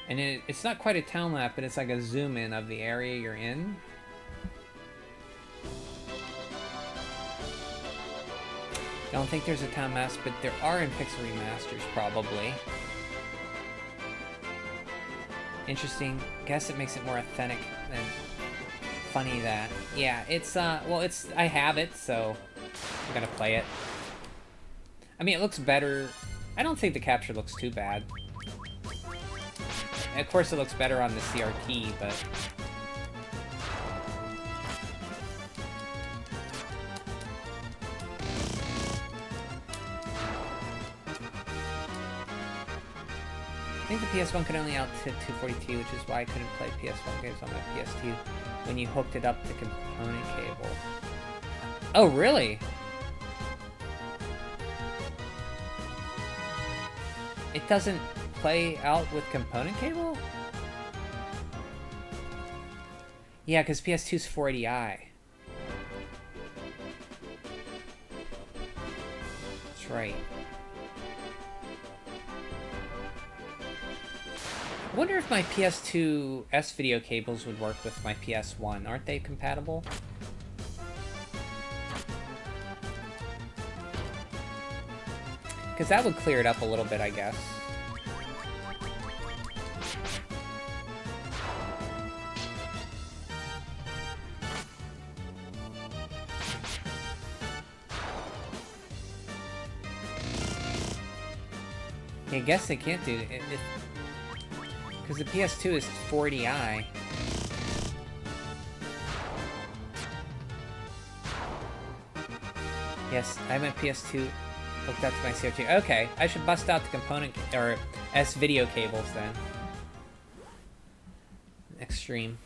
And it's not quite a town map, but it's like a zoom in of the area you're in. Don't think there's a town maps, but there are in Pixel Remasters, probably. Interesting. Guess it makes it more authentic than funny that. Yeah, it's, well, it's, I have it, so I'm gonna play it. I mean, it looks better. I don't think the capture looks too bad. Of course, it looks better on the CRT, but... I think the PS1 could only out to 240p, which is why I couldn't play PS1 games on my PS2 when you hooked it up to component cable. Oh, really? It doesn't play out with component cable? Yeah, because PS2's 480i. That's right. I wonder if my PS2 S-Video cables would work with my PS1. Aren't they compatible? Because that would clear it up a little bit, I guess. I guess they can't do it. Because the PS2 is 480i. Yes, I have my PS2 hooked up to my CRT. Okay, I should bust out the component or S-Video cables then. Next stream.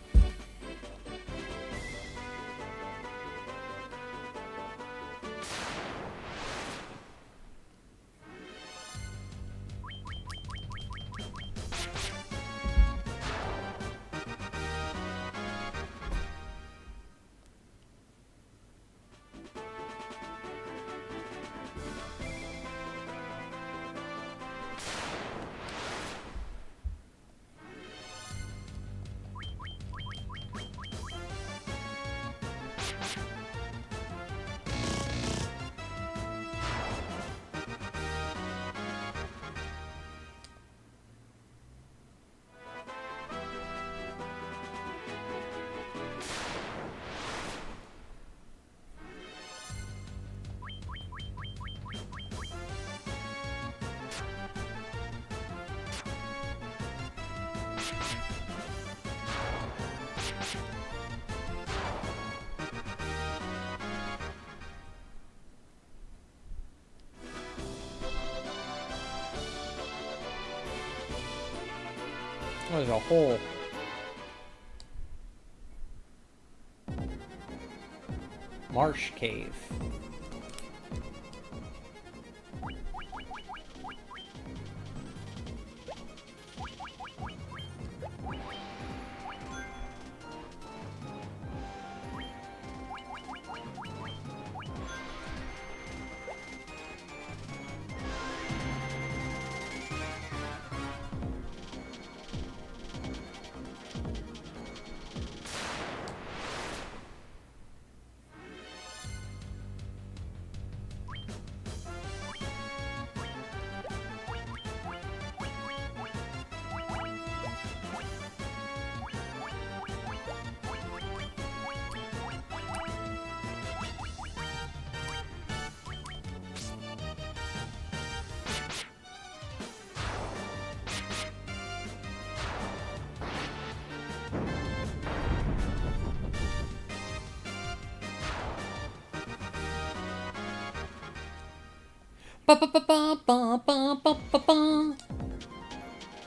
Oh, there's a hole. Marsh cave.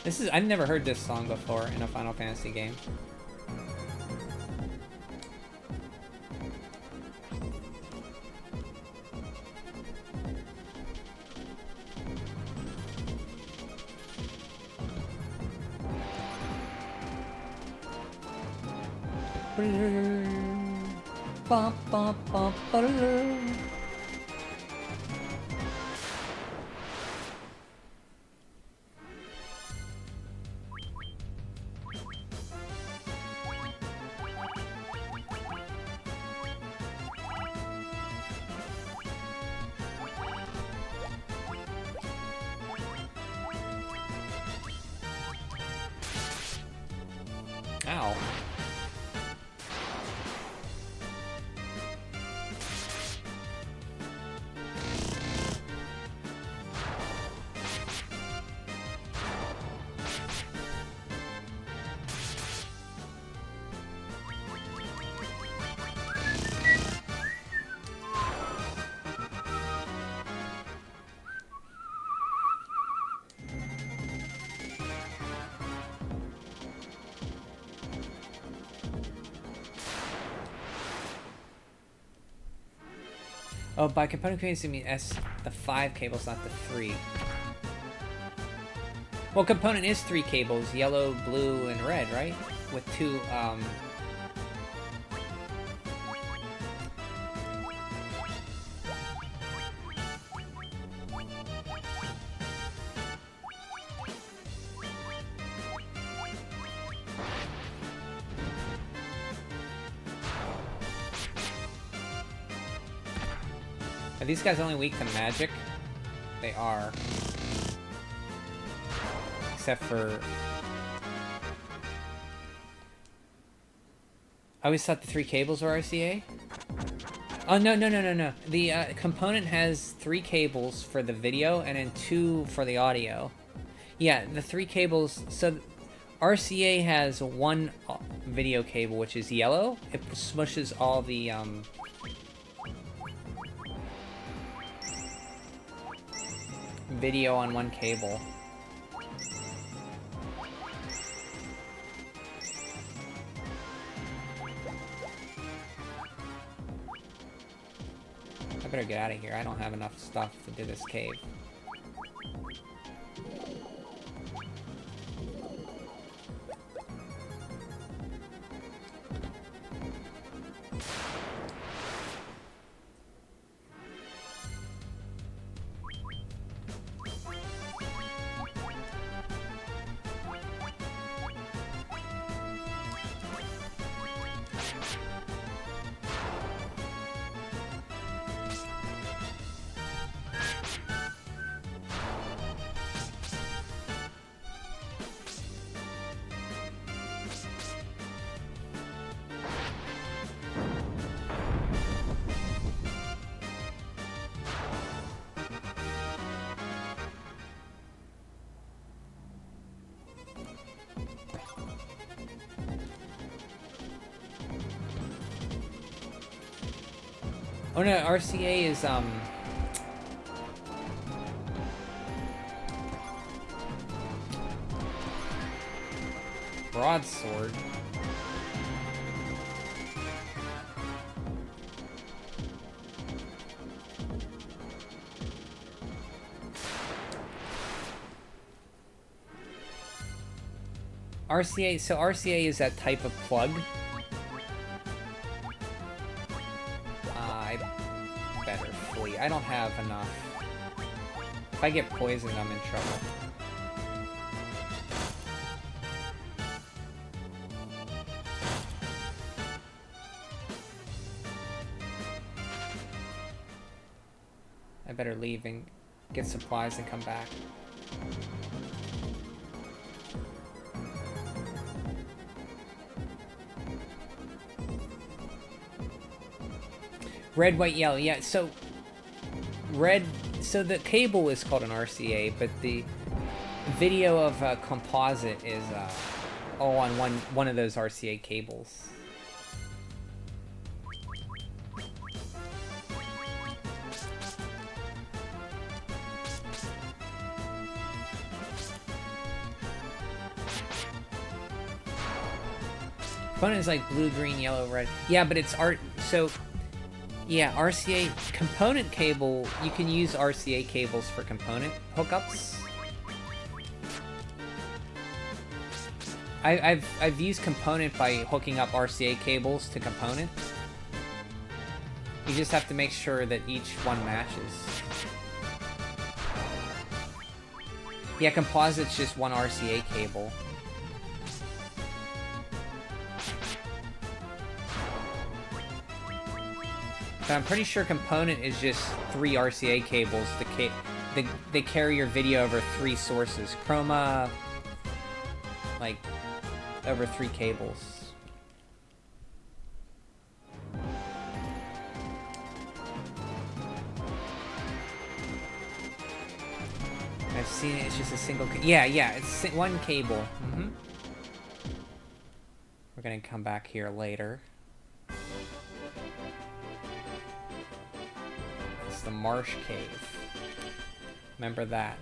This is, I've never heard this song before in a Final Fantasy game. Ow. Oh, by component creating, you mean the 5 cables, not the 3. Well, component is 3 cables, yellow, blue, and red, right? With 2, Are these guys only weak to magic? They are. Except for... I always thought the 3 cables were RCA? Oh, no. The component has 3 cables for the video and then 2 for the audio. Yeah, the 3 cables... So, RCA has 1 video cable, which is yellow. It smushes all the, video on 1 cable. I better get out of here. I don't have enough stuff to do this cave. Oh no, RCA is broadsword. RCA, so RCA is that type of plug. I better flee. I don't have enough. If I get poisoned, I'm in trouble. I better leave and get supplies and come back. Red, white, yellow. Yeah, so red. So the cable is called an RCA, but the video of a composite is all on one of those RCA cables. Component is like blue, green, yellow, red. Yeah, but it's art. So, yeah, RCA component cable. You can use RCA cables for component hookups. I've used component by hooking up RCA cables to component. You just have to make sure that each one matches. Yeah, composite's just one RCA cable. But I'm pretty sure component is just 3 RCA cables. They carry your video over 3 sources. Chroma, like, over 3 cables. I've seen it, it's just a single yeah, it's one cable. Mm-hmm. We're gonna come back here later. It's the Marsh Cave. Remember that.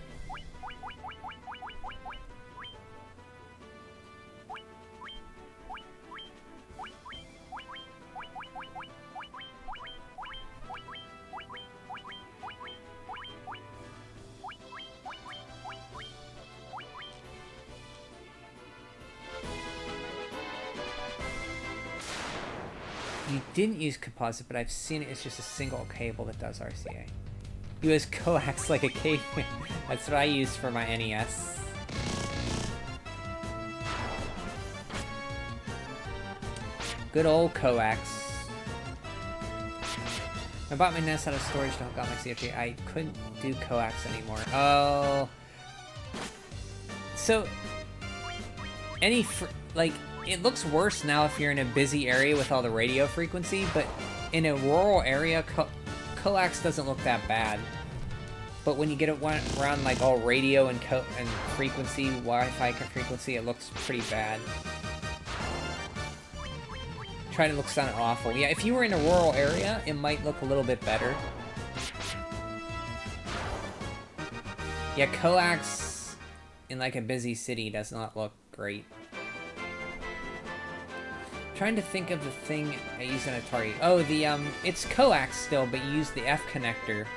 You didn't use composite, but I've seen it. It's just a single cable that does RCA. You use coax like a caveman. That's what I use for my NES. Good old coax. I bought my NES out of storage to hook up my CFG. I couldn't do coax anymore. Oh. So, like, it looks worse now if you're in a busy area with all the radio frequency, but in a rural area, coax doesn't look that bad. But when you get it around like all radio and frequency, Wi-Fi frequency, it looks pretty bad. Trying to look sound awful. Yeah, if you were in a rural area, it might look a little bit better. Yeah, coax in like a busy city does not look great. Trying to think of the thing I use in Atari. Oh, it's coax still, but you use the F connector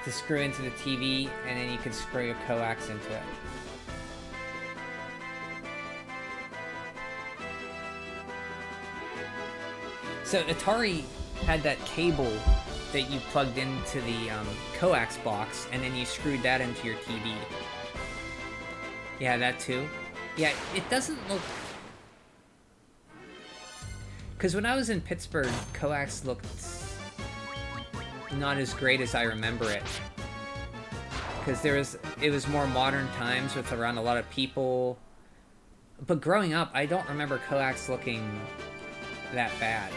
to screw into the TV, and then you can screw your coax into it. So Atari had that cable that you plugged into the coax box, and then you screwed that into your TV. Yeah, that too. Yeah, it doesn't look... Because when I was in Pittsburgh, coax looked not as great as I remember it. Because it was more modern times with around a lot of people. But growing up, I don't remember coax looking that bad.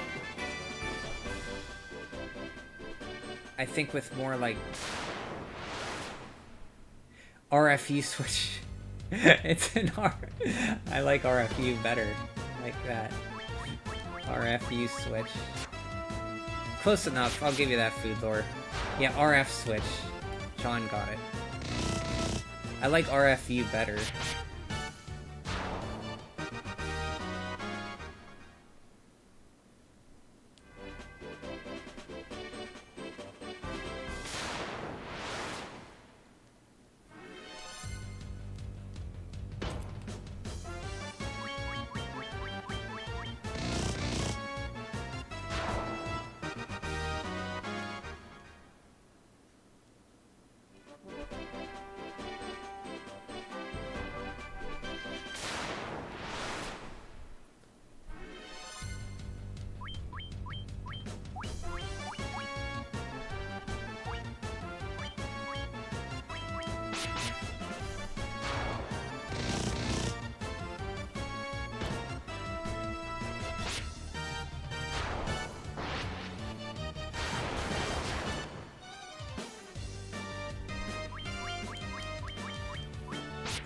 I think with more like RFU switch. It's an I like RFU better. I like that. RFU switch. Close enough. I'll give you that, Food Lord. Yeah, RF switch. John got it. I like RFU better.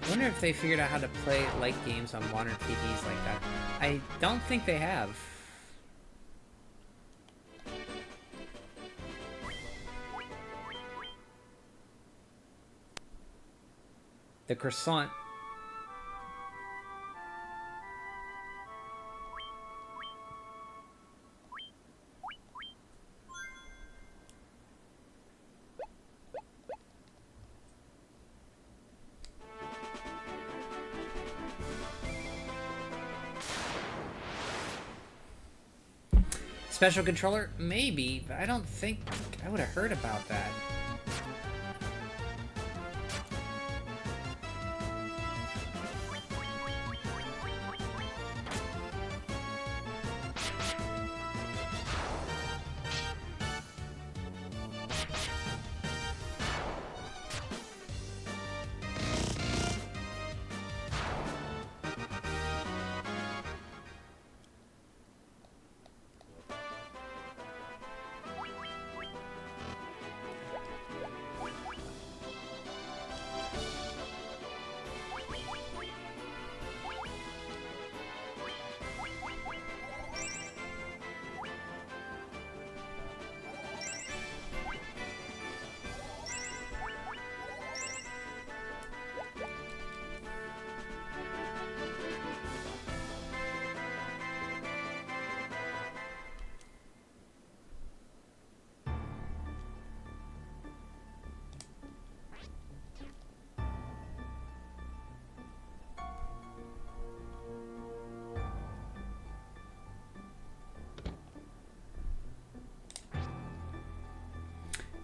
I wonder if they figured out how to play light games on modern TVs like that. I don't think they have. The croissant. Special controller? Maybe, but I don't think I would have heard about that.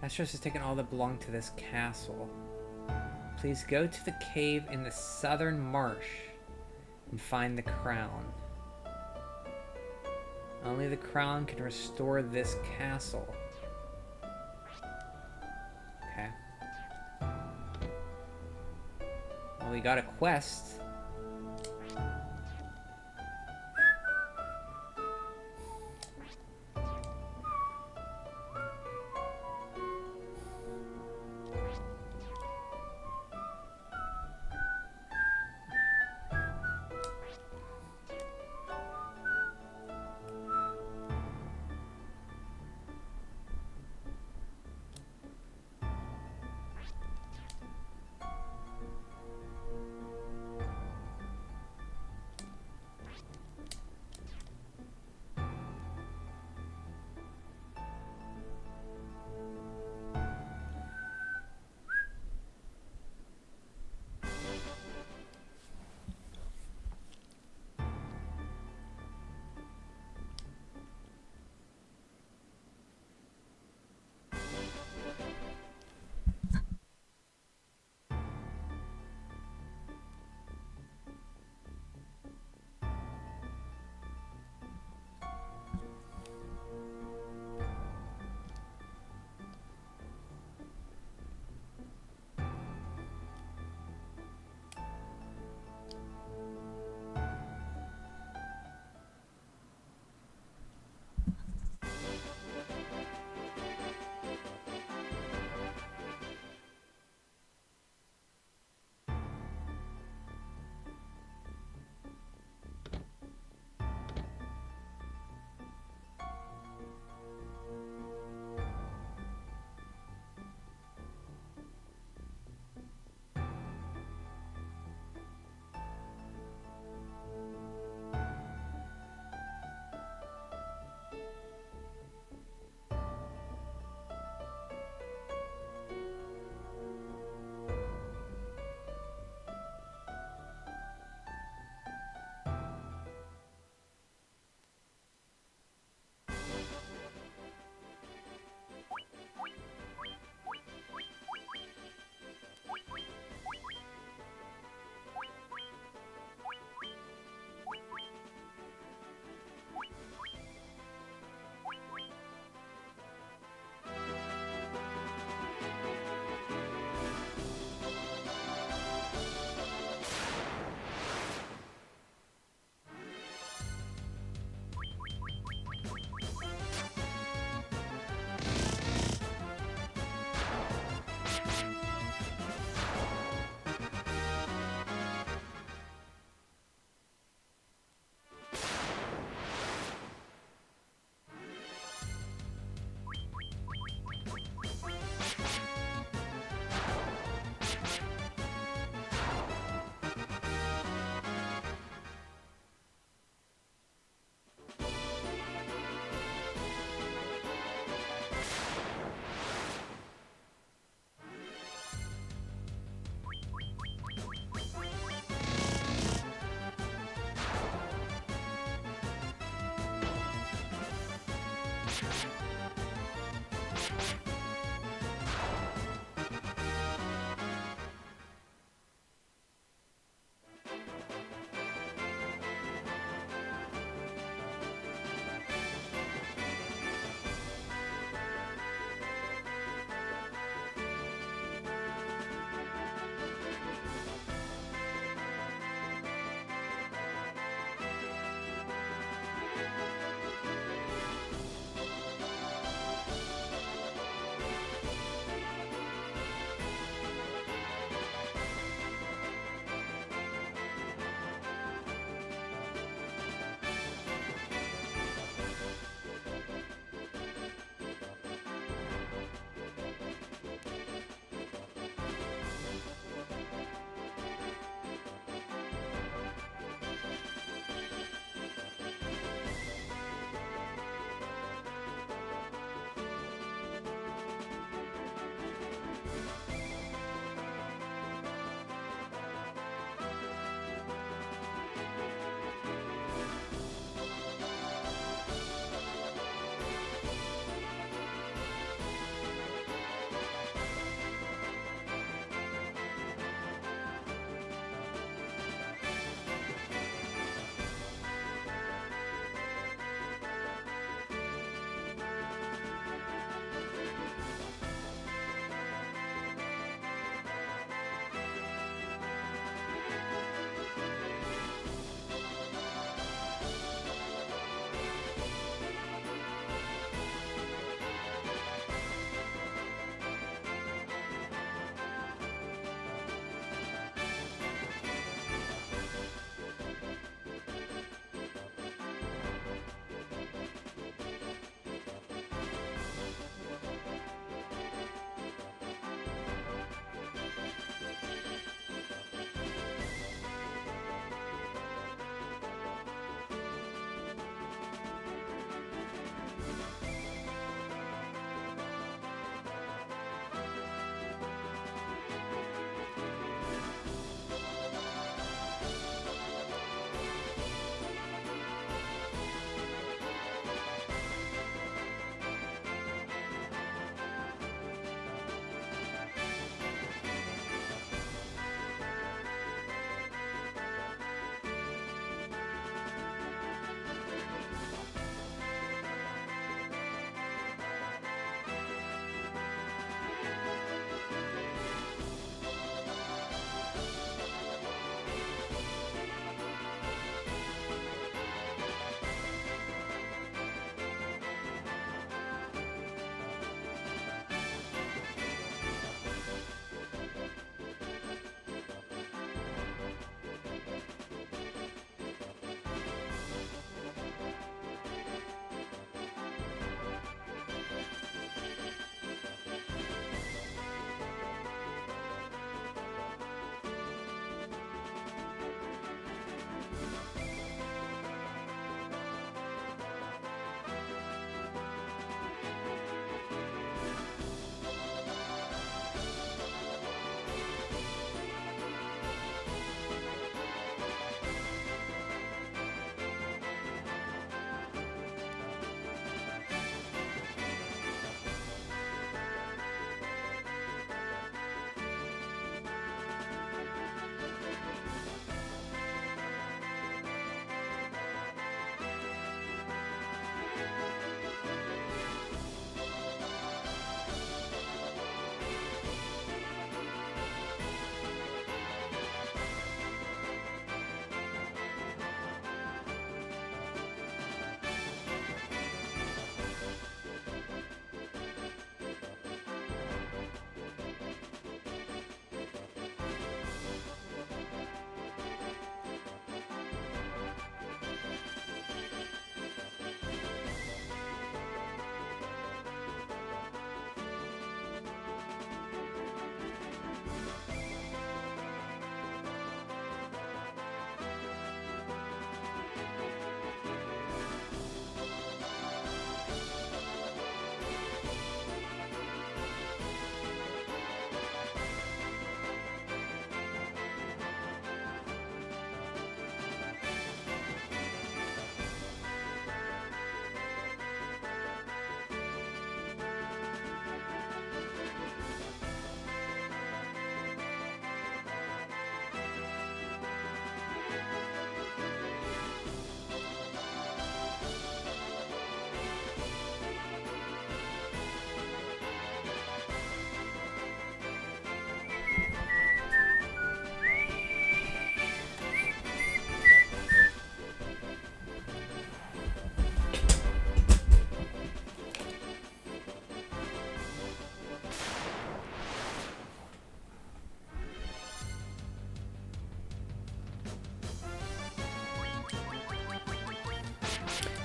Astros has taken all that belong to this castle. Please go to the cave in the southern marsh and find the crown. Only the crown can restore this castle. Okay. Well, we got a quest.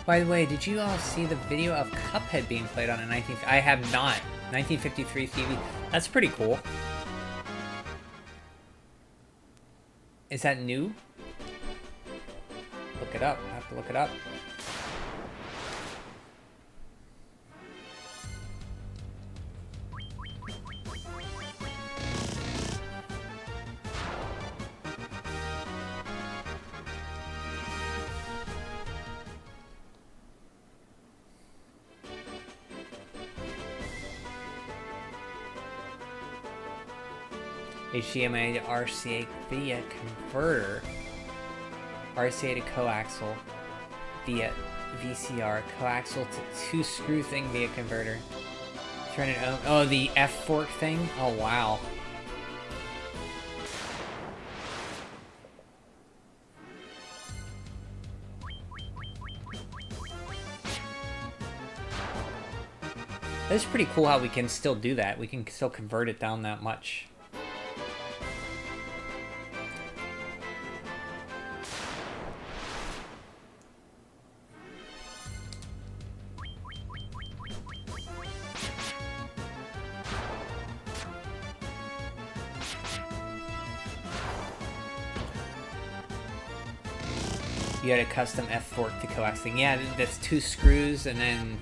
By the way, did you all see the video of Cuphead being played on a I have not. 1953 TV. That's pretty cool. Is that new? Look it up. I have to look it up. HDMI to RCA via converter. RCA to coaxial via VCR. Coaxial to 2-screw thing via converter. Turn it on. Oh, the F fork thing? Oh, wow. It's pretty cool how we can still do that. We can still convert it down that much. You had a custom F fork to coax thing. Yeah, that's 2 screws, and then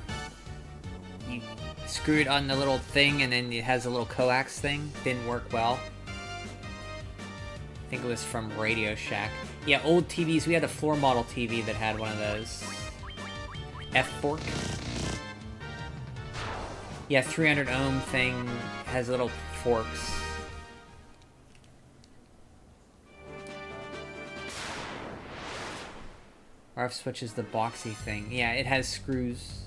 you screw it on the little thing, and then it has a little coax thing. Didn't work well. I think it was from Radio Shack. Yeah, old TVs. We had a floor model TV that had one of those. F fork. Yeah, 300 ohm thing has little forks. RF switch is the boxy thing. Yeah, it has screws.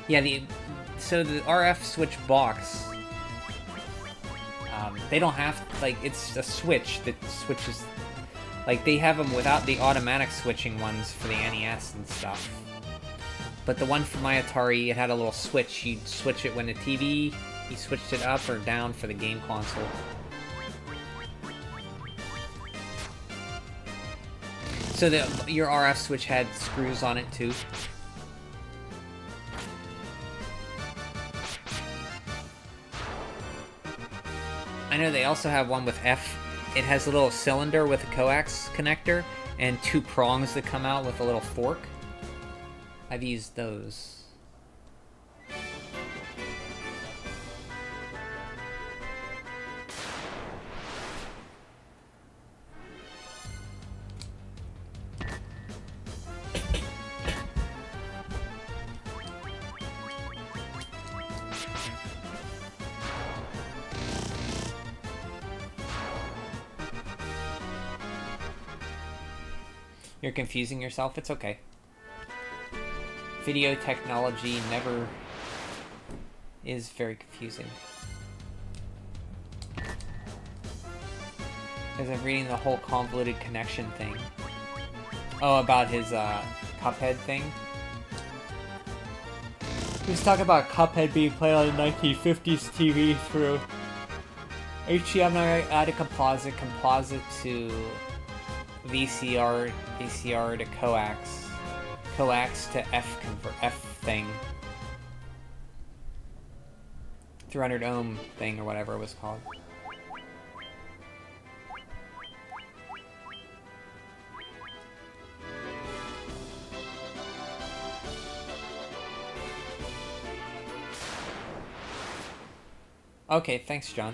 Yeah, so the RF switch box, they don't have, like, it's a switch that switches, like, they have them without the automatic switching ones for the NES and stuff. But the one for my Atari, it had a little switch. You'd switch it when the TV, you switched it up or down for the game console. So your RF switch had screws on it too. I know they also have one with F. It has a little cylinder with a coax connector and 2 prongs that come out with a little fork. I've used those. You're confusing yourself? It's okay. Video technology never is very confusing. Because I'm reading the whole convoluted connection thing. Oh, about his Cuphead thing? He was talking about Cuphead being played on a 1950s TV through HDMI out of composite to VCR to coax to F thing, 300 ohm thing or whatever it was called. Okay, thanks, John.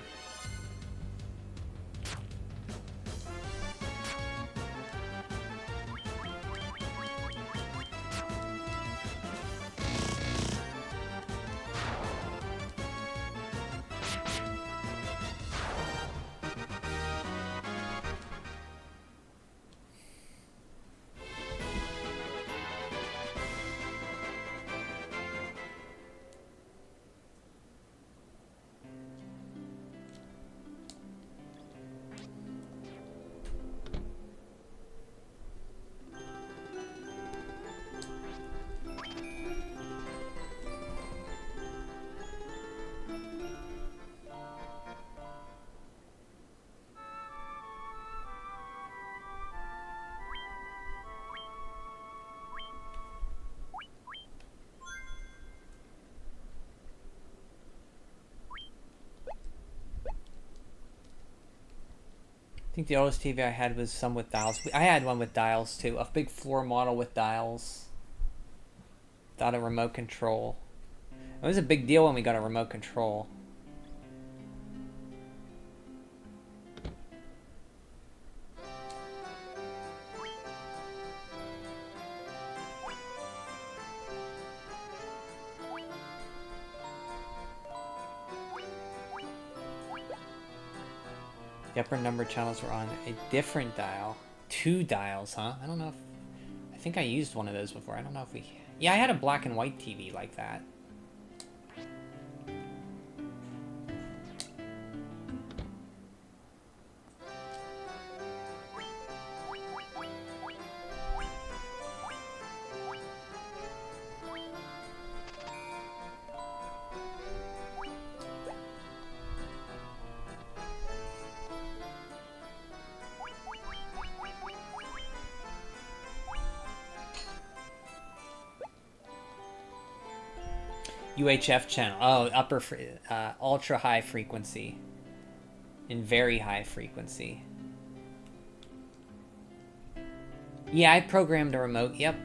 think the oldest TV I had was some with dials. I had one with dials too, a big floor model with dials. Without a remote control. It was a big deal when we got a remote control. The upper number channels were on a different dial. 2 dials, huh? I don't know if... I think I used one of those before. I don't know if we... Yeah, I had a black and white TV like that. UHF channel. Oh, ultra high frequency. And very high frequency. Yeah, I programmed a remote. Yep.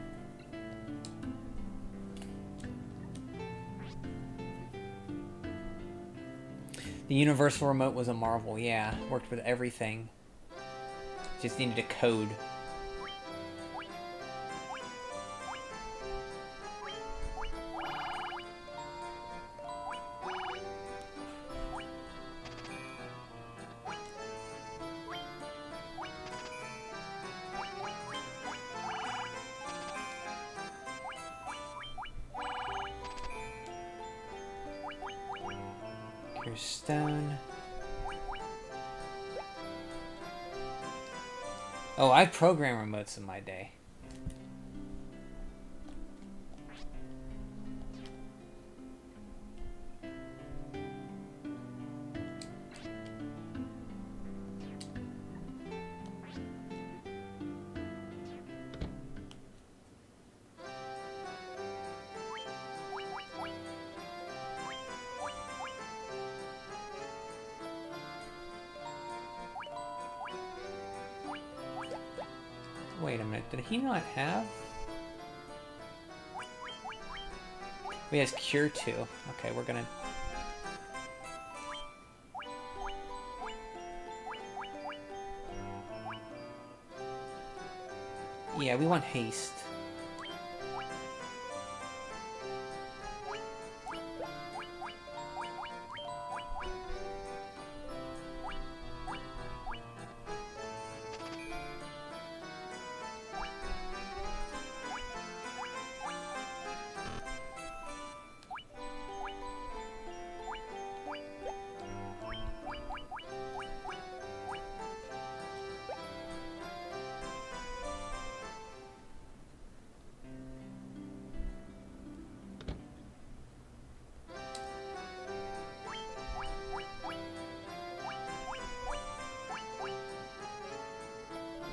The universal remote was a marvel. Yeah, worked with everything. Just needed a code. Stone. Oh, I've programmed remotes in my day. Wait a minute, did he not have? He has Cure 2. Okay, we're gonna... Yeah, we want haste.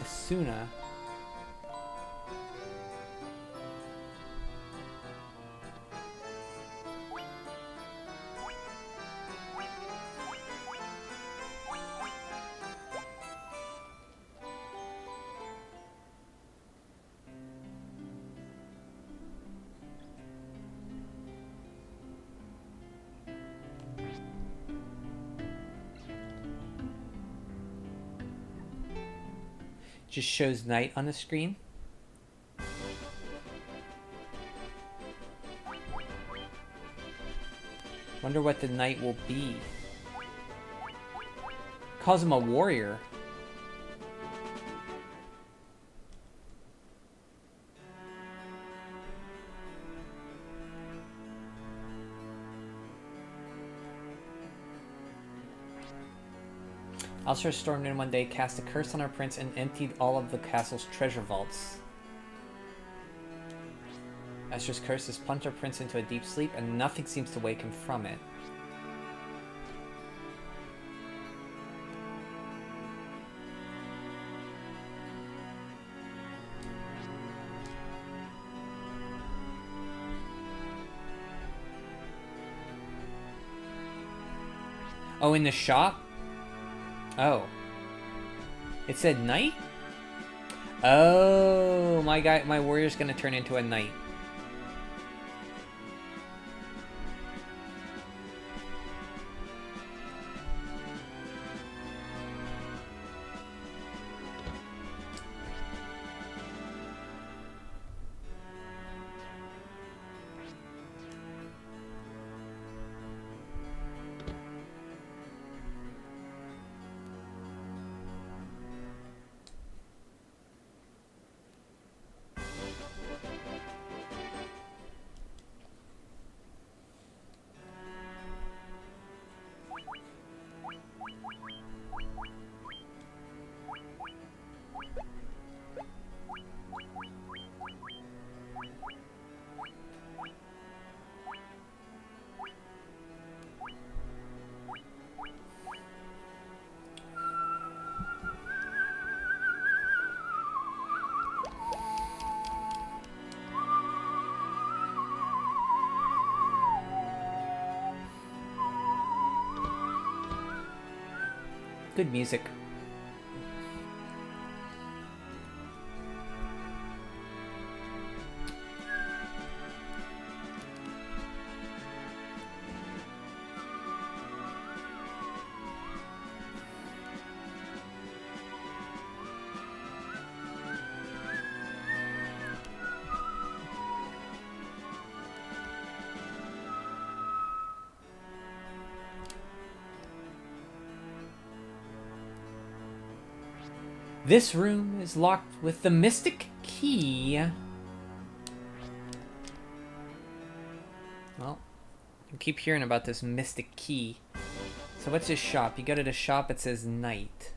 Asuna. Just shows night on the screen. Wonder what the night will be. Calls him a warrior. Alcer stormed in one day, cast a curse on our prince, and emptied all of the castle's treasure vaults. Astra's curse has plunged our prince into a deep sleep, and nothing seems to wake him from it. Oh, in the shop? Oh. It said knight? Oh, my warrior's gonna turn into a knight. Good music. This room is locked with the mystic key. Well, you keep hearing about this mystic key. So what's this shop? You go to the shop, it says knight.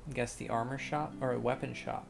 I guess the armor shop or a weapon shop.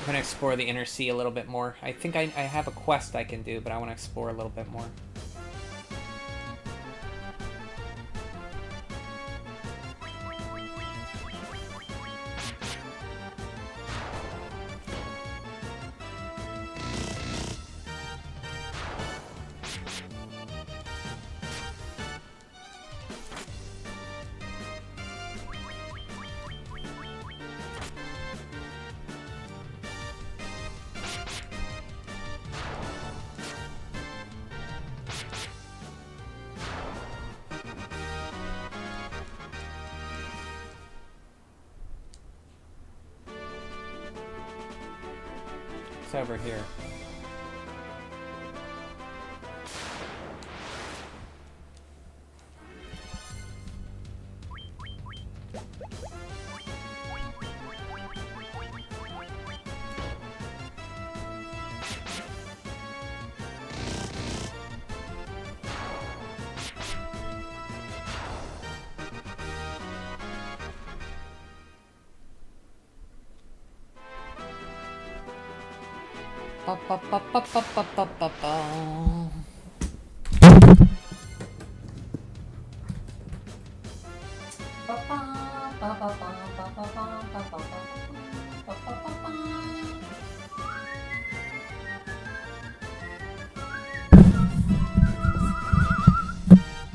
I'm gonna explore the inner sea a little bit more. I think I have a quest I can do, but I want to explore a little bit more. It's over here.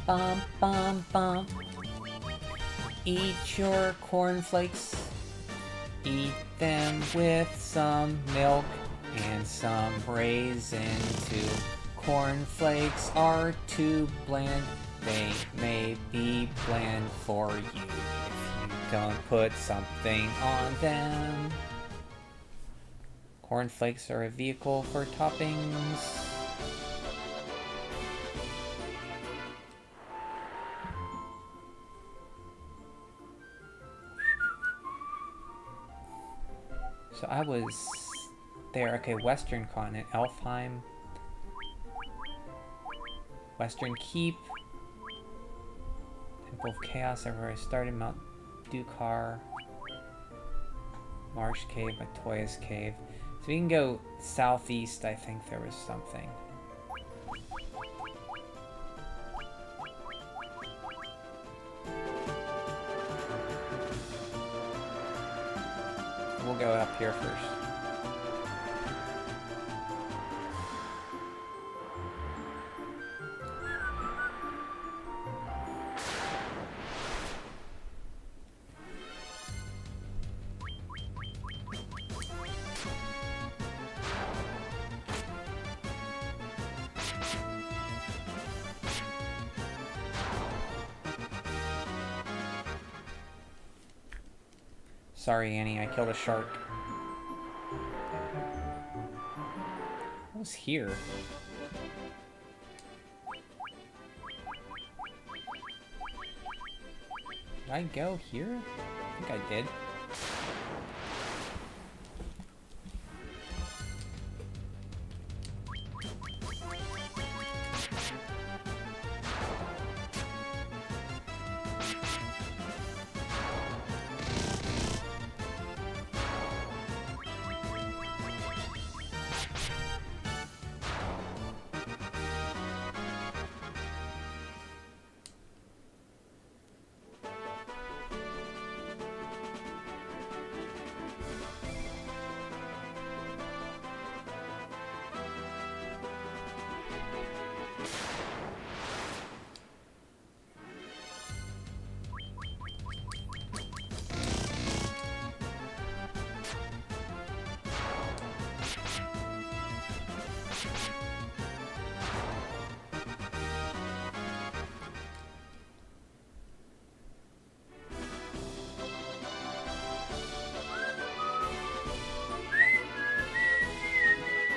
Bum, bum, bum. Eat your cornflakes. Eat them with some milk and some raisin too. Cornflakes are too bland. They may be bland for you if you don't put something on them. Cornflakes are a vehicle for toppings. So I was there. Okay, Western Continent, Elfheim, Western Keep, Temple of Chaos, everywhere I started, Mount Dukar, Marsh Cave, Matoya's Cave. So we can go southeast, I think there was something. We'll go up here first. Sorry, Annie, I killed a shark. What was here? Did I go here? I think I did.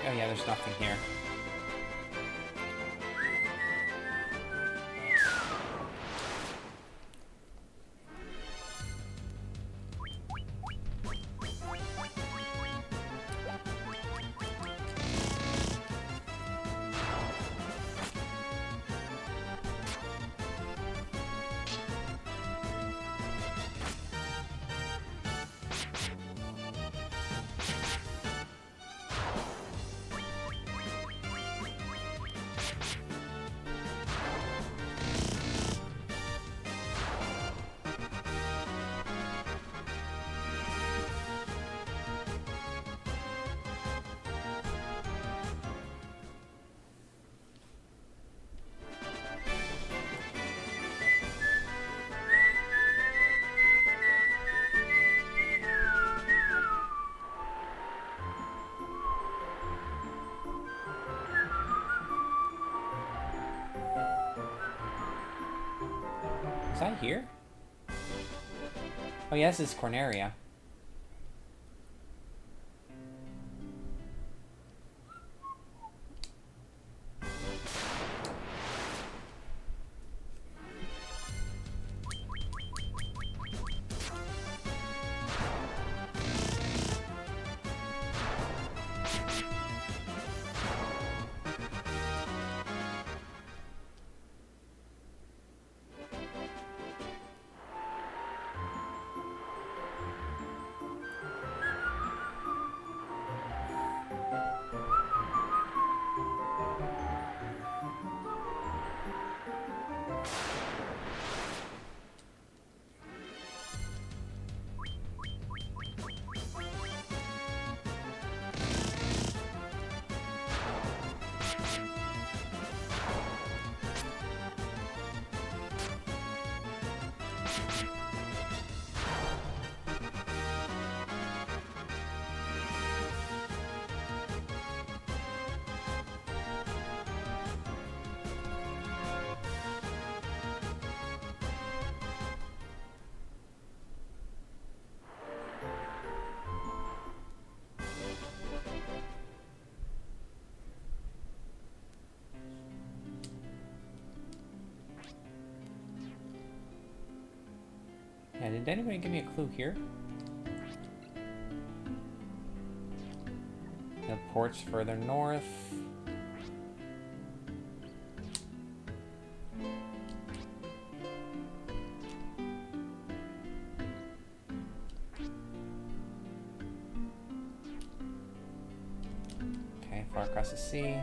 Oh yeah, there's nothing here. Is that here? Oh yeah, this is Corneria. Yeah, did anybody give me a clue here? The port's further north. Okay, far across the sea.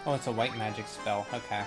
Oh, it's a white magic spell. Okay.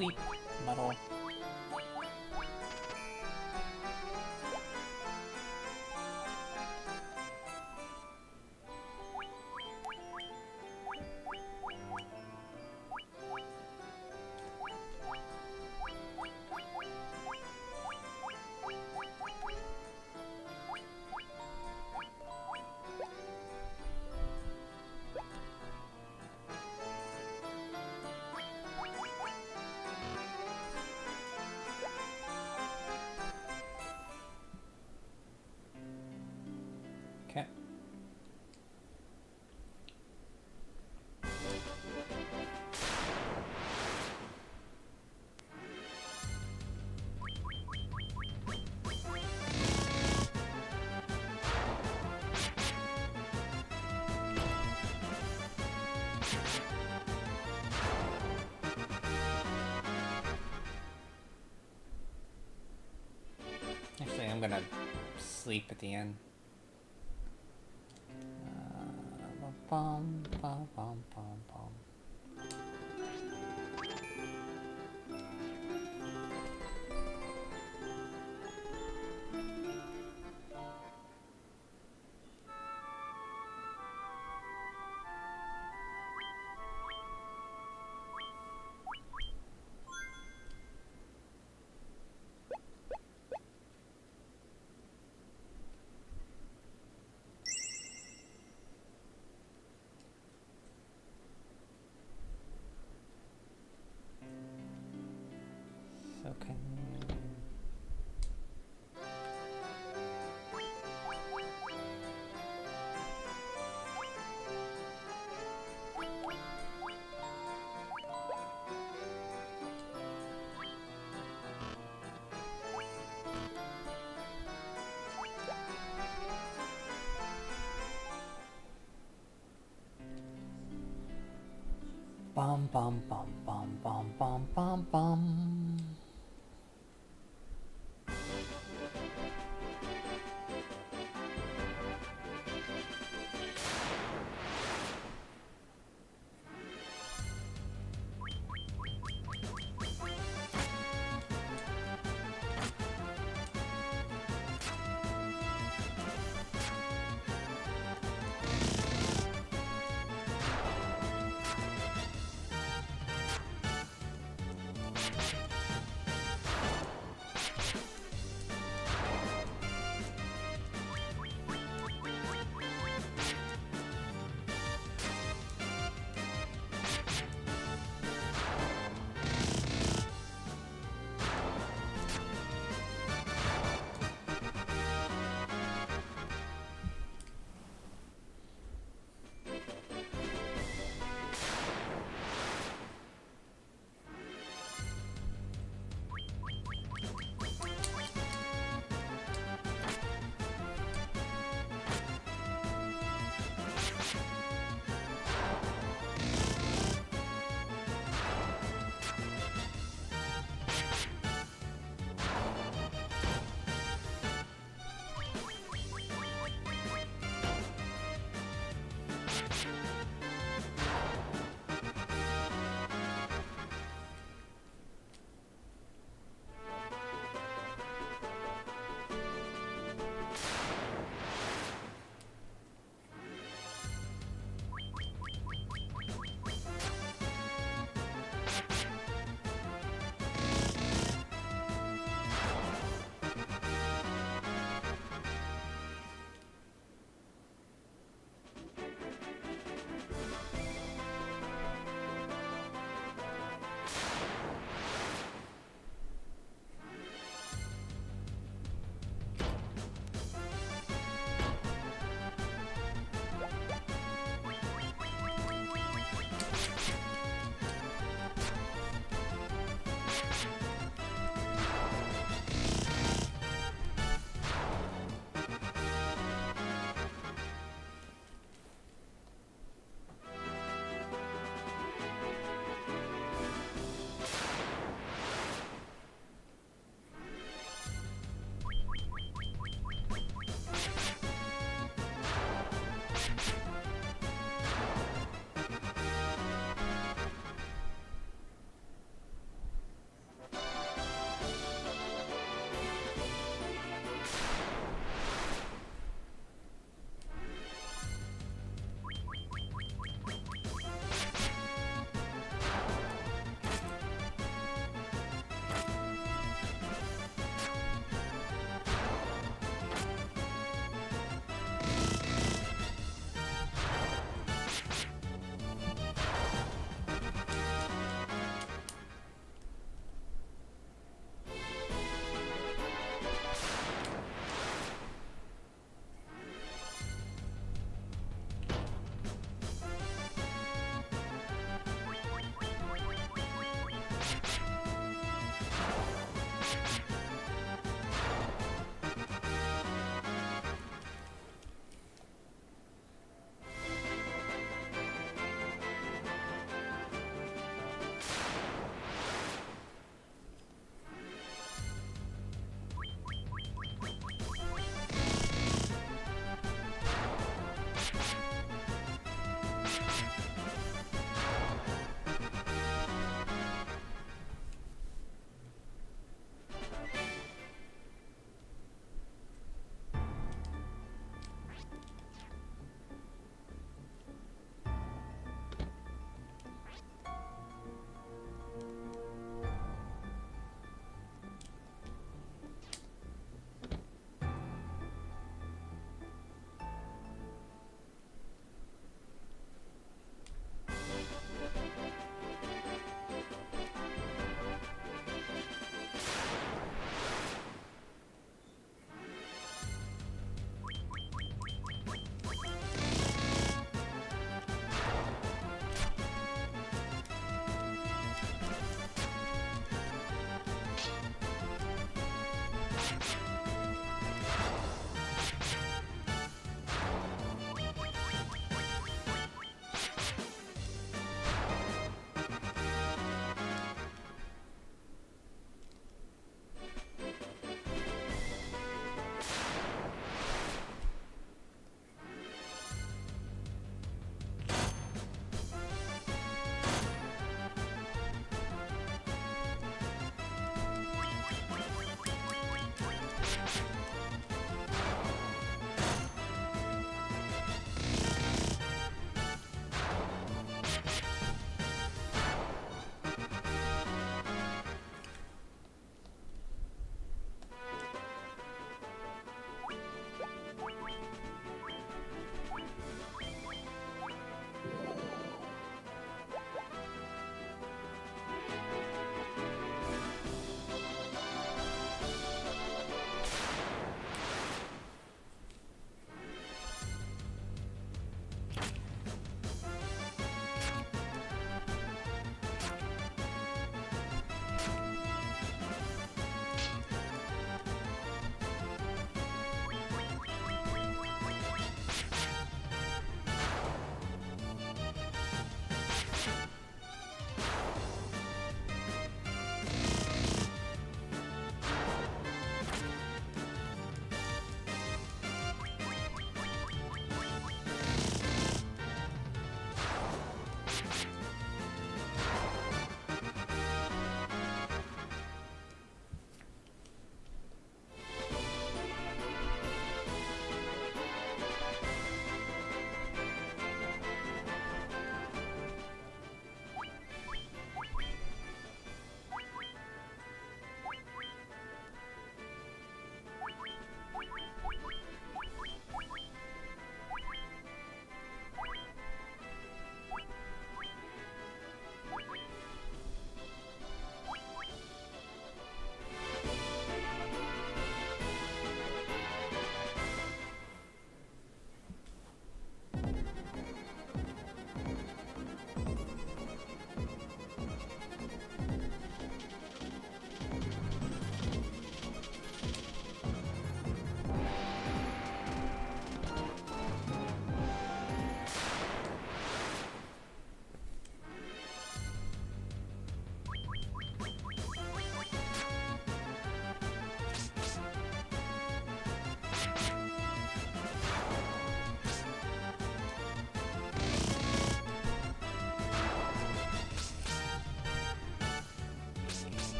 sweet metal. Okay. Actually, I'm gonna sleep at the end. Bum, bum, bum, bum, bum. So can bum bum bum bum bum bum bum bum.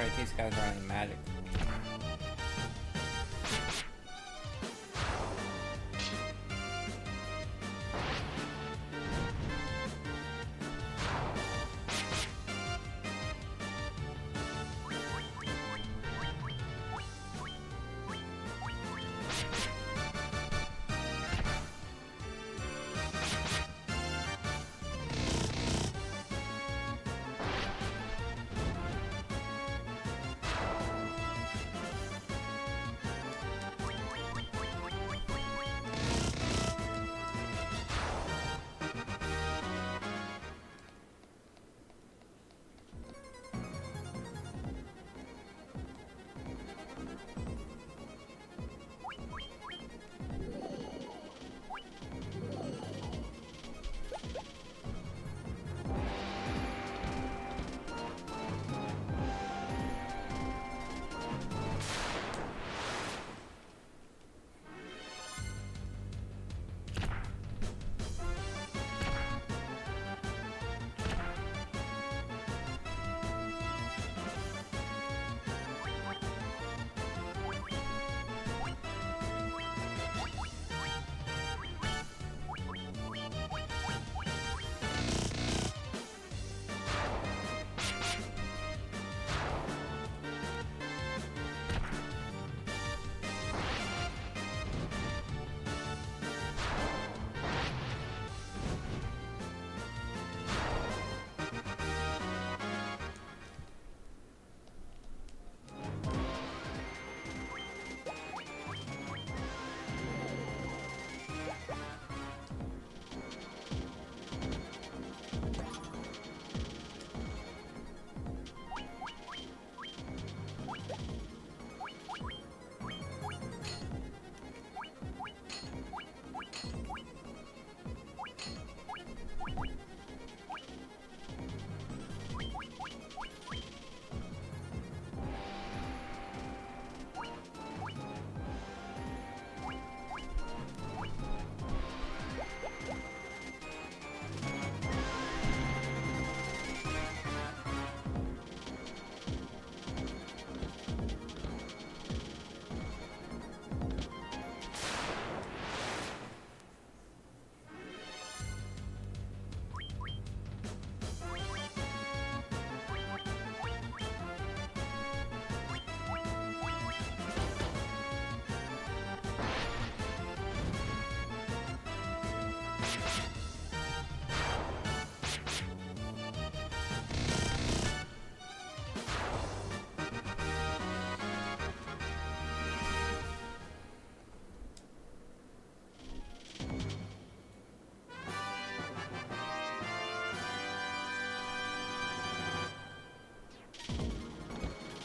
Right, these guys are only magic.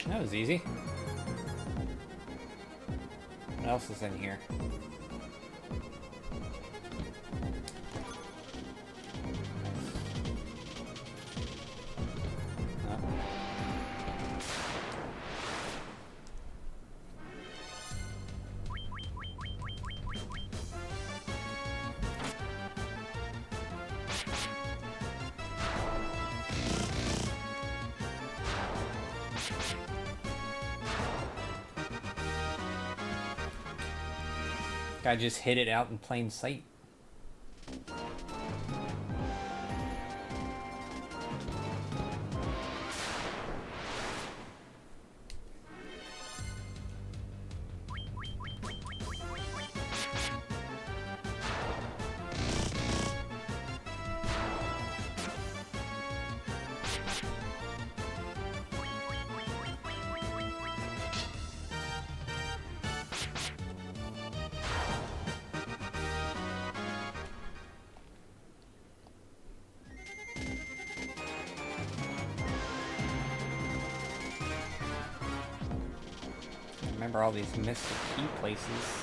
That was easy. What else is in here? Guy just hid it out in plain sight. Remember all these mystic key places.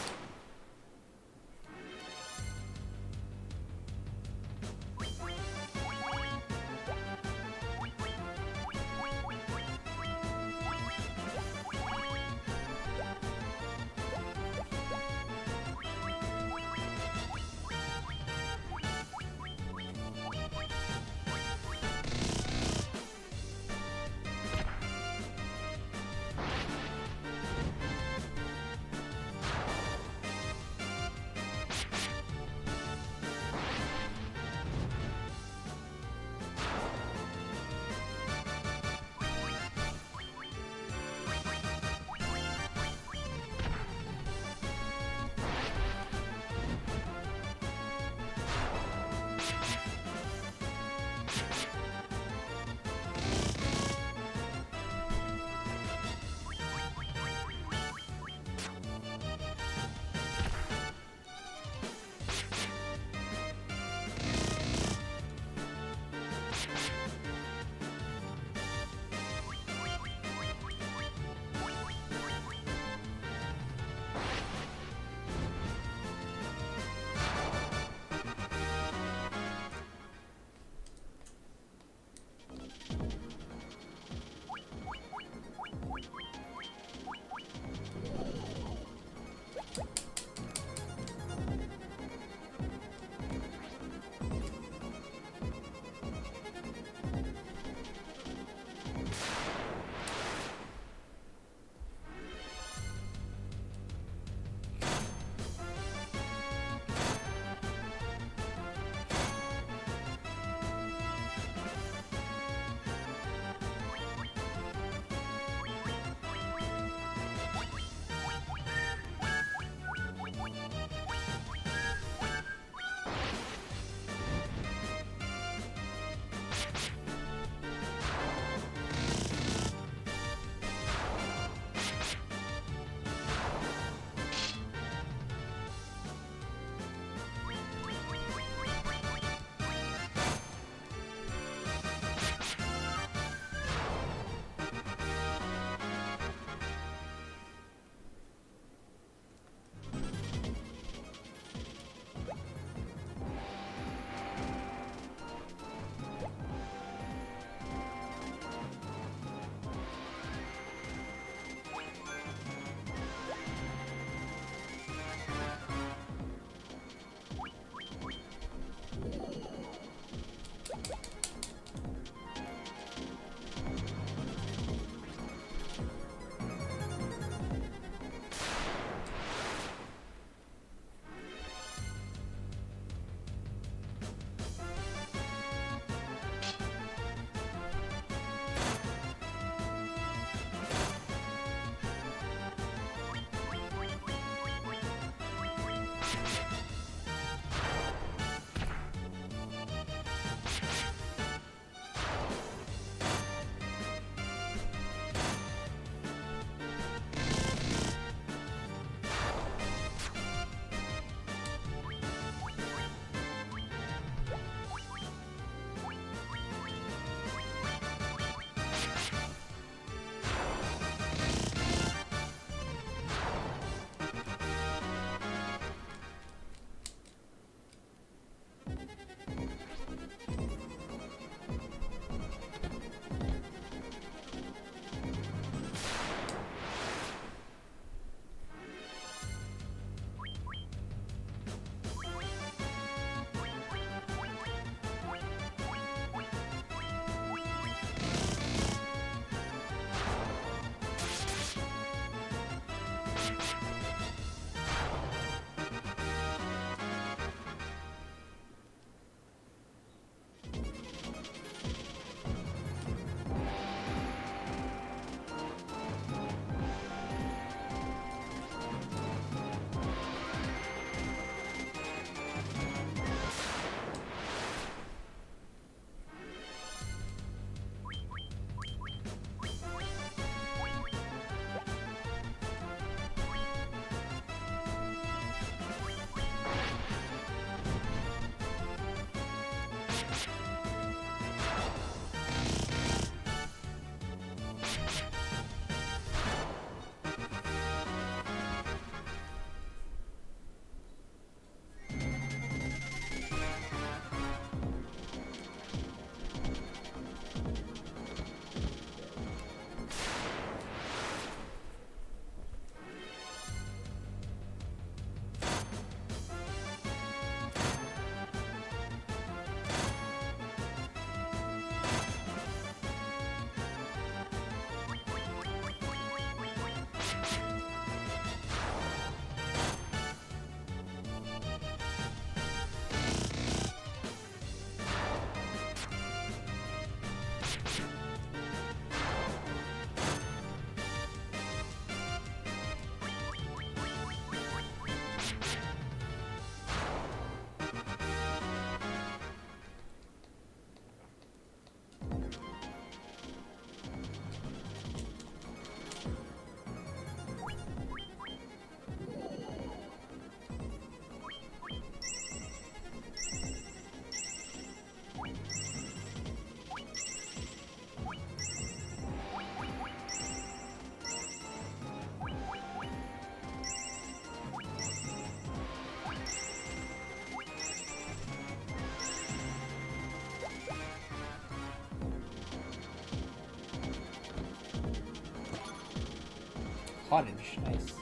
Cottage, nice.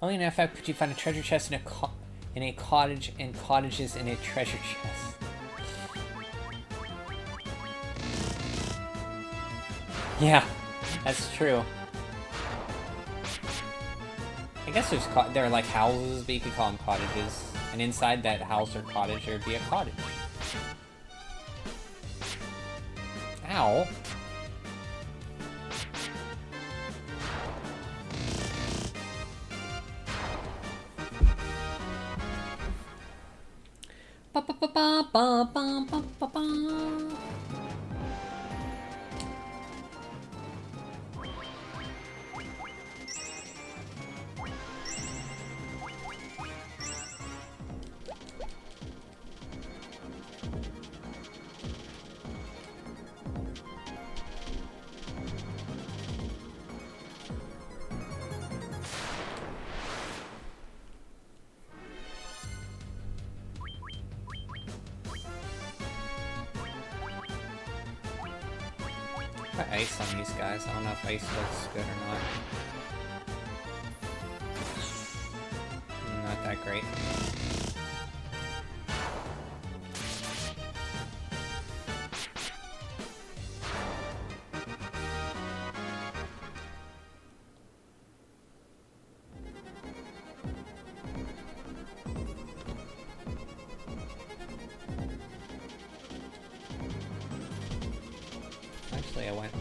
Only in FF could you find a treasure chest in a cottage and cottages in a treasure chest. Yeah, that's true. I guess there are like houses, but you could call them cottages. And inside that house or cottage, there'd be a cottage. Ow. Ba ba ba ba ba ba ba ba ba. Ice on these guys. I don't know if ice looks good or not. Not that great. Actually, I went.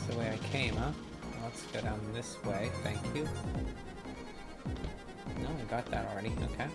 The way I came, huh? Well, let's go down this way, thank you. No, I got that already, okay.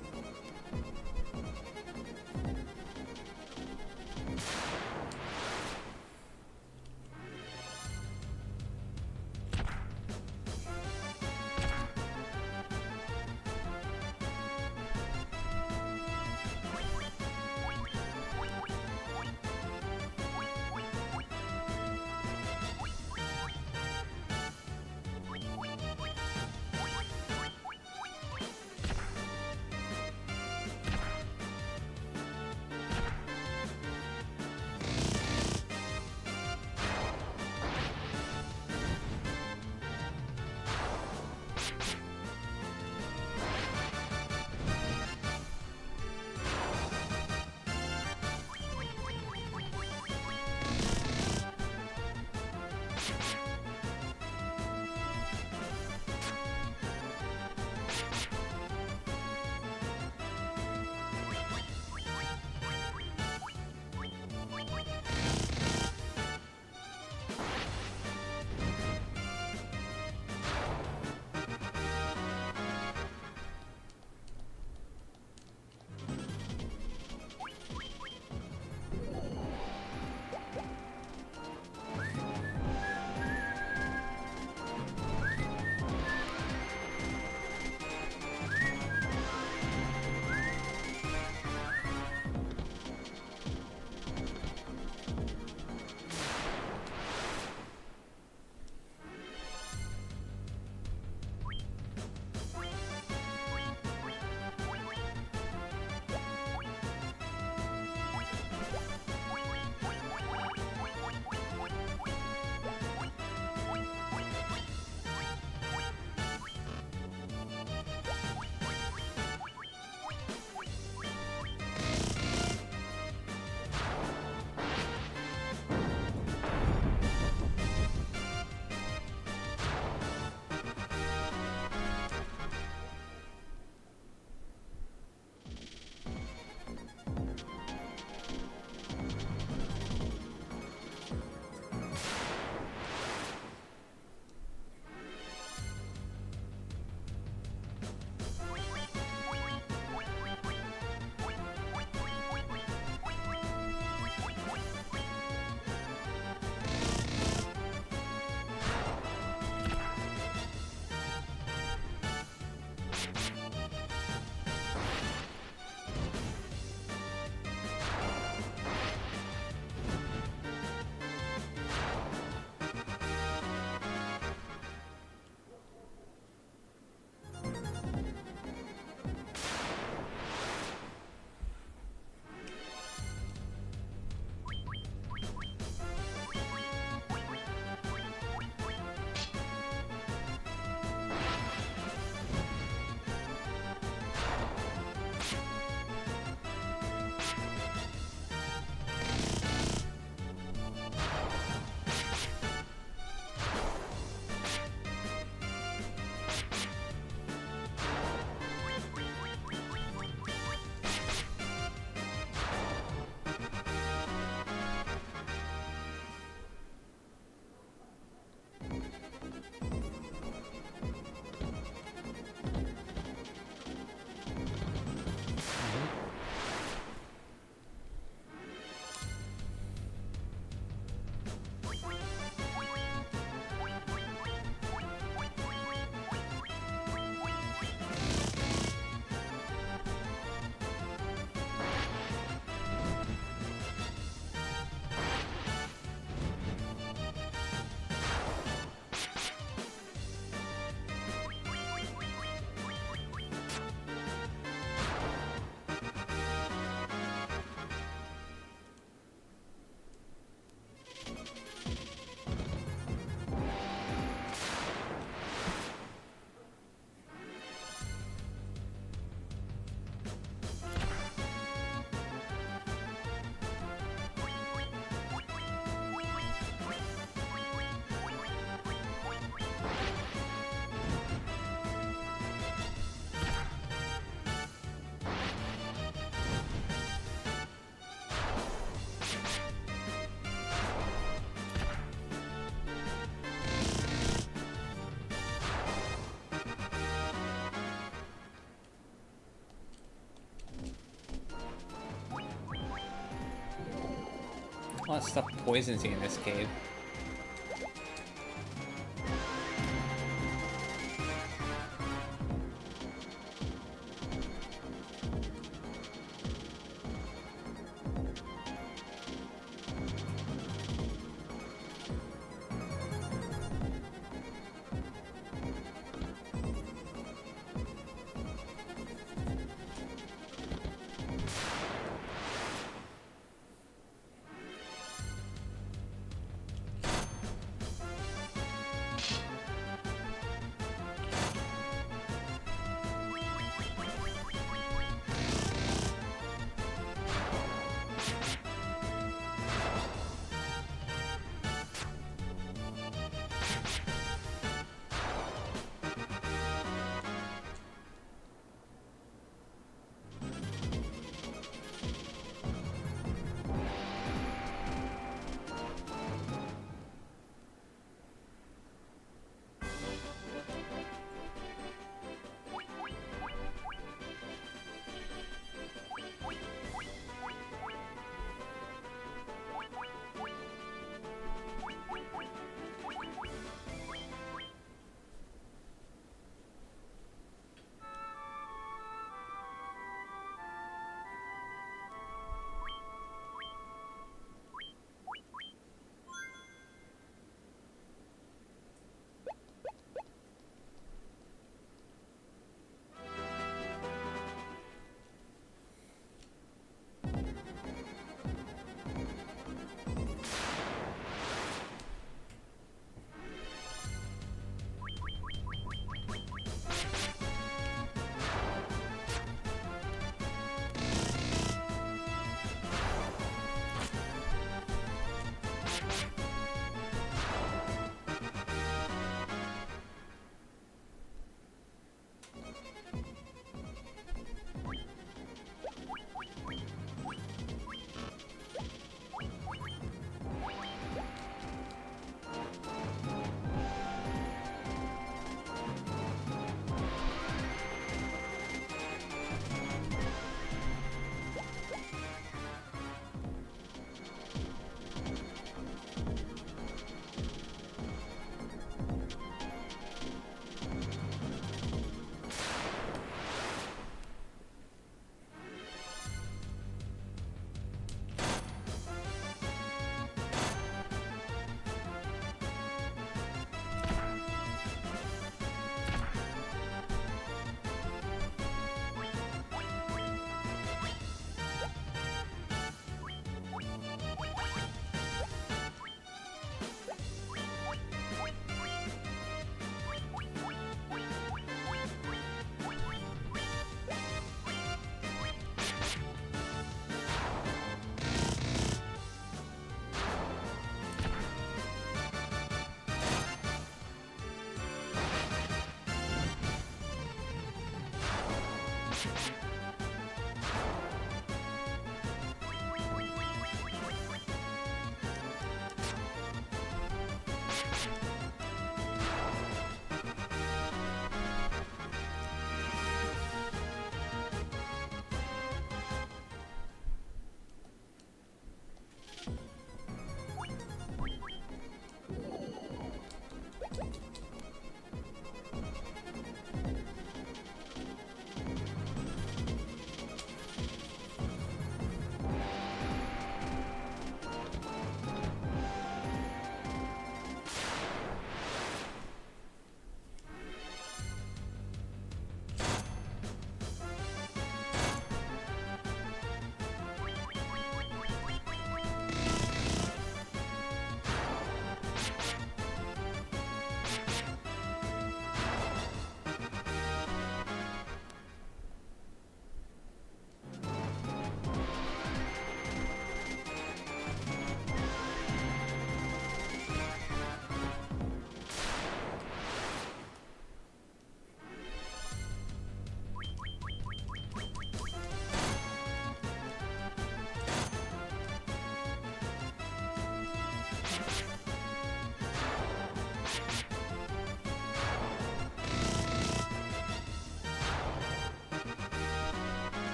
A lot of stuff poisons you in this cave.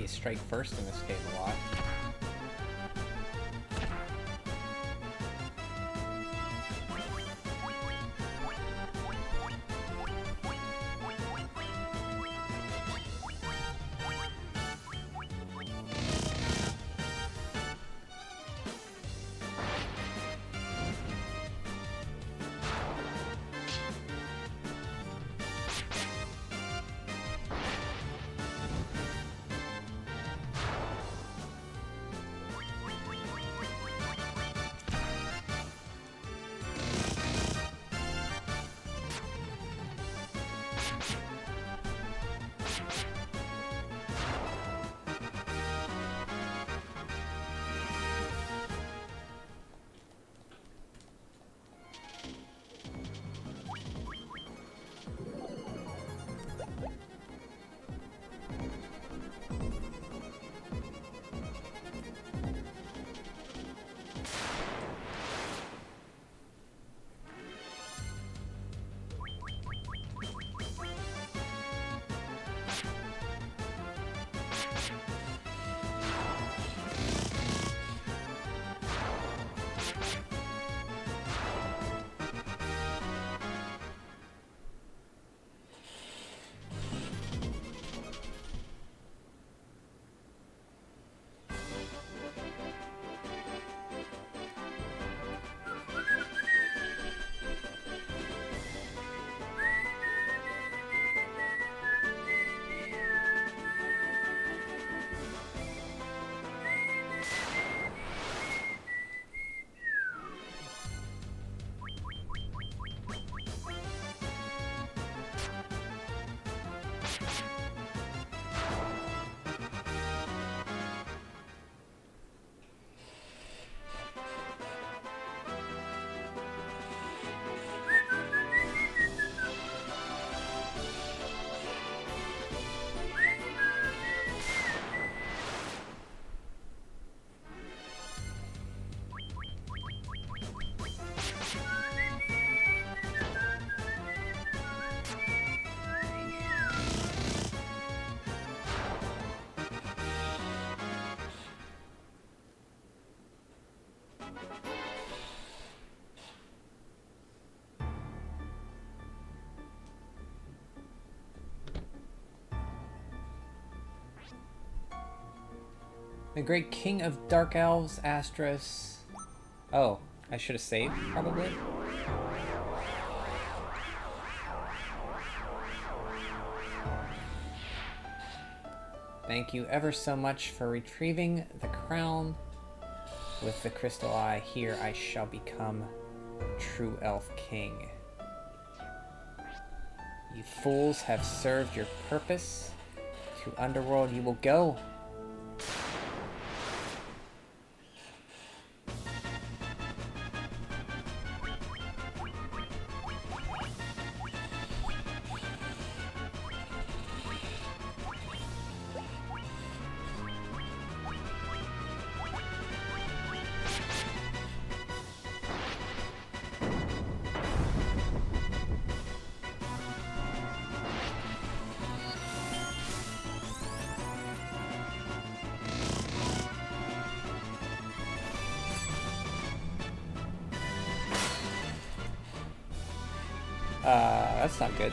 enemies strike first in this game a lot. The great king of dark elves, Astros. Oh, I should have saved, probably. Thank you ever so much for retrieving the crown. With the crystal eye here, I shall become true elf king. You fools have served your purpose. To Underworld you will go. That's not good.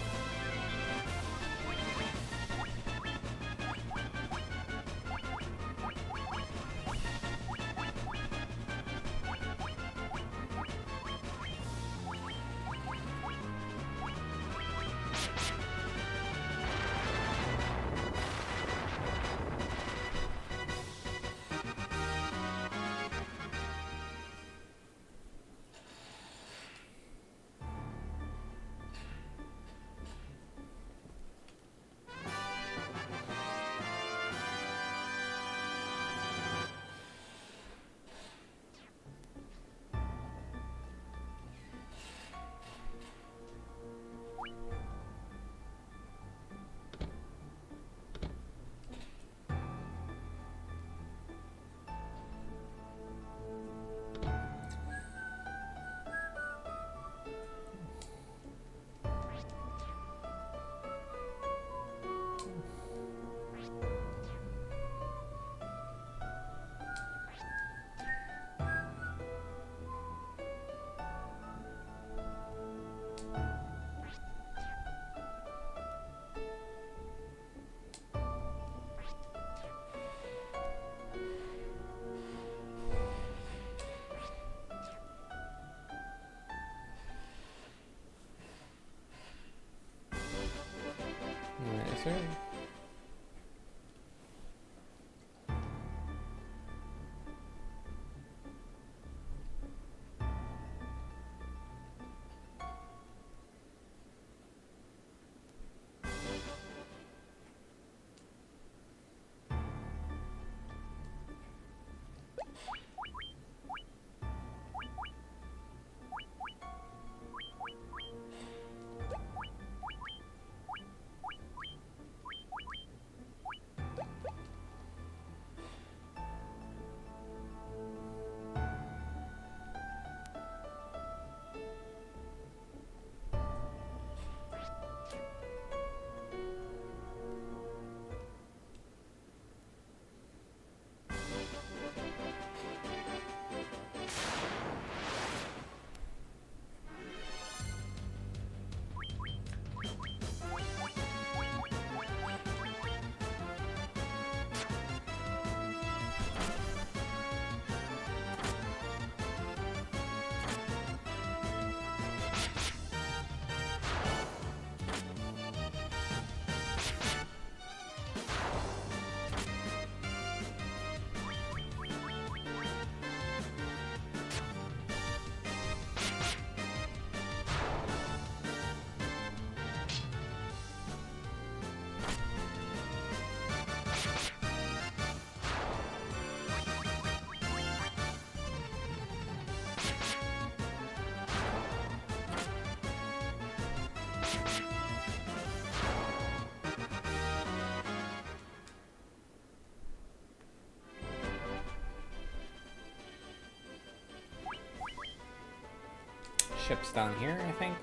ship's down here, I think.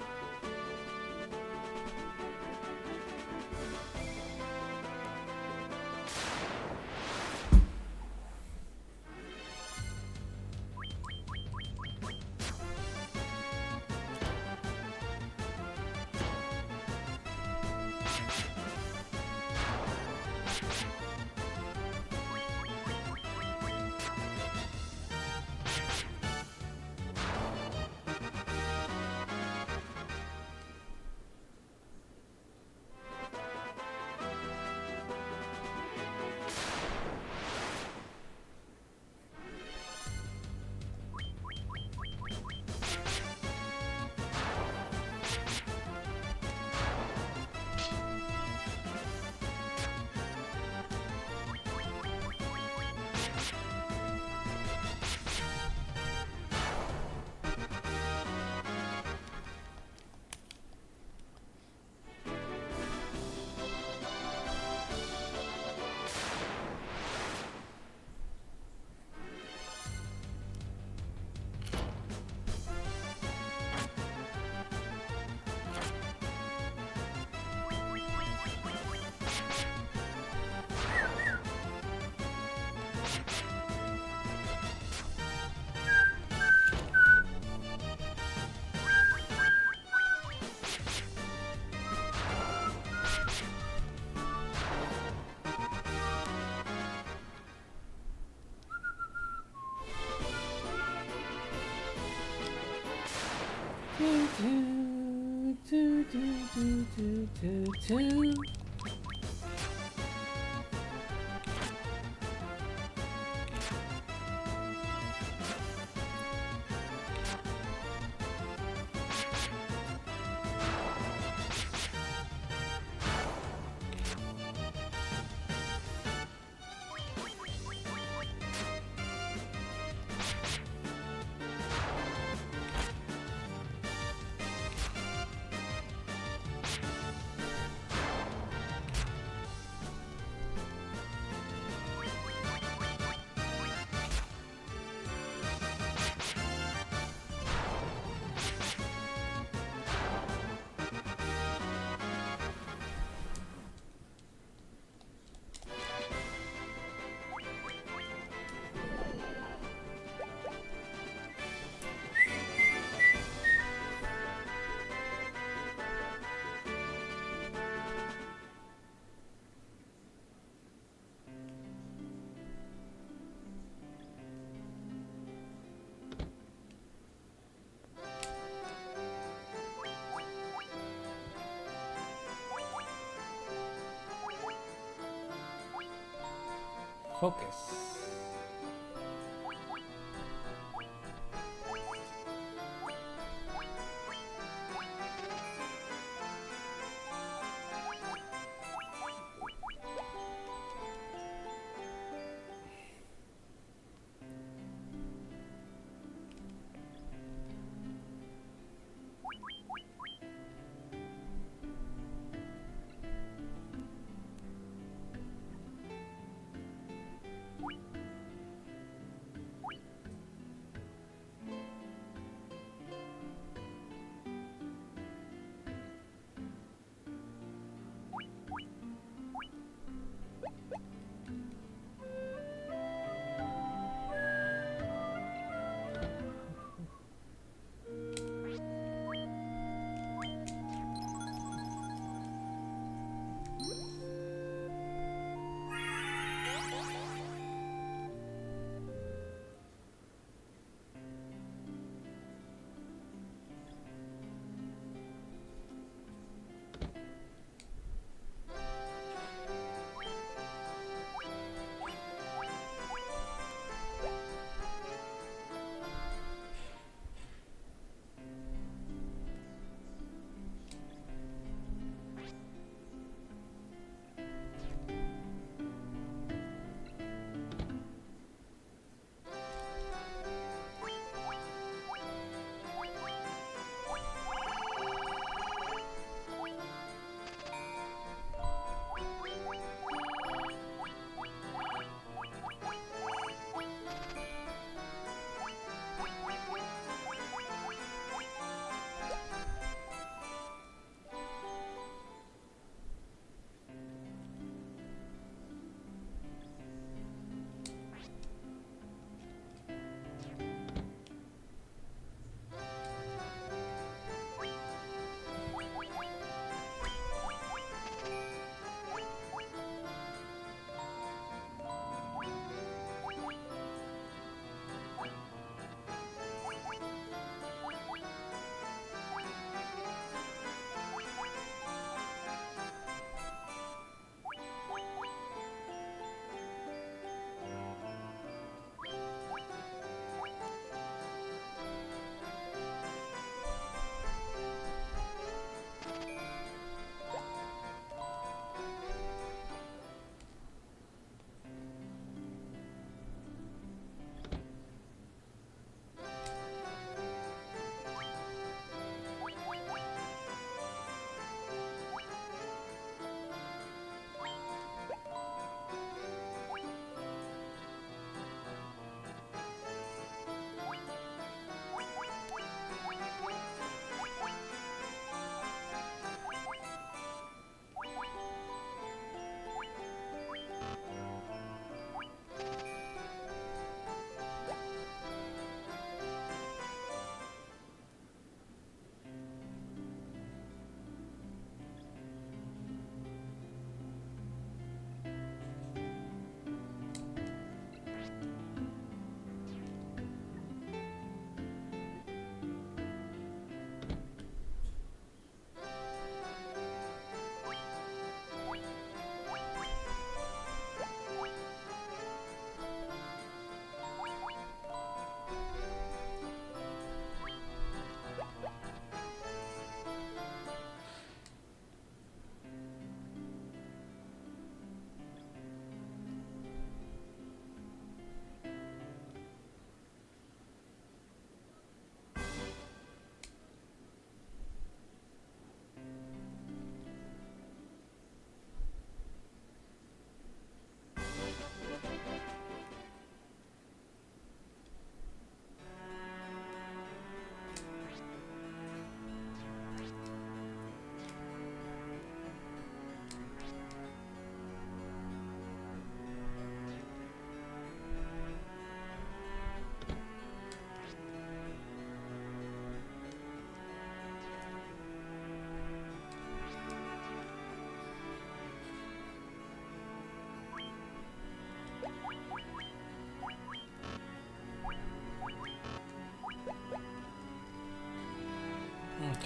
Focus.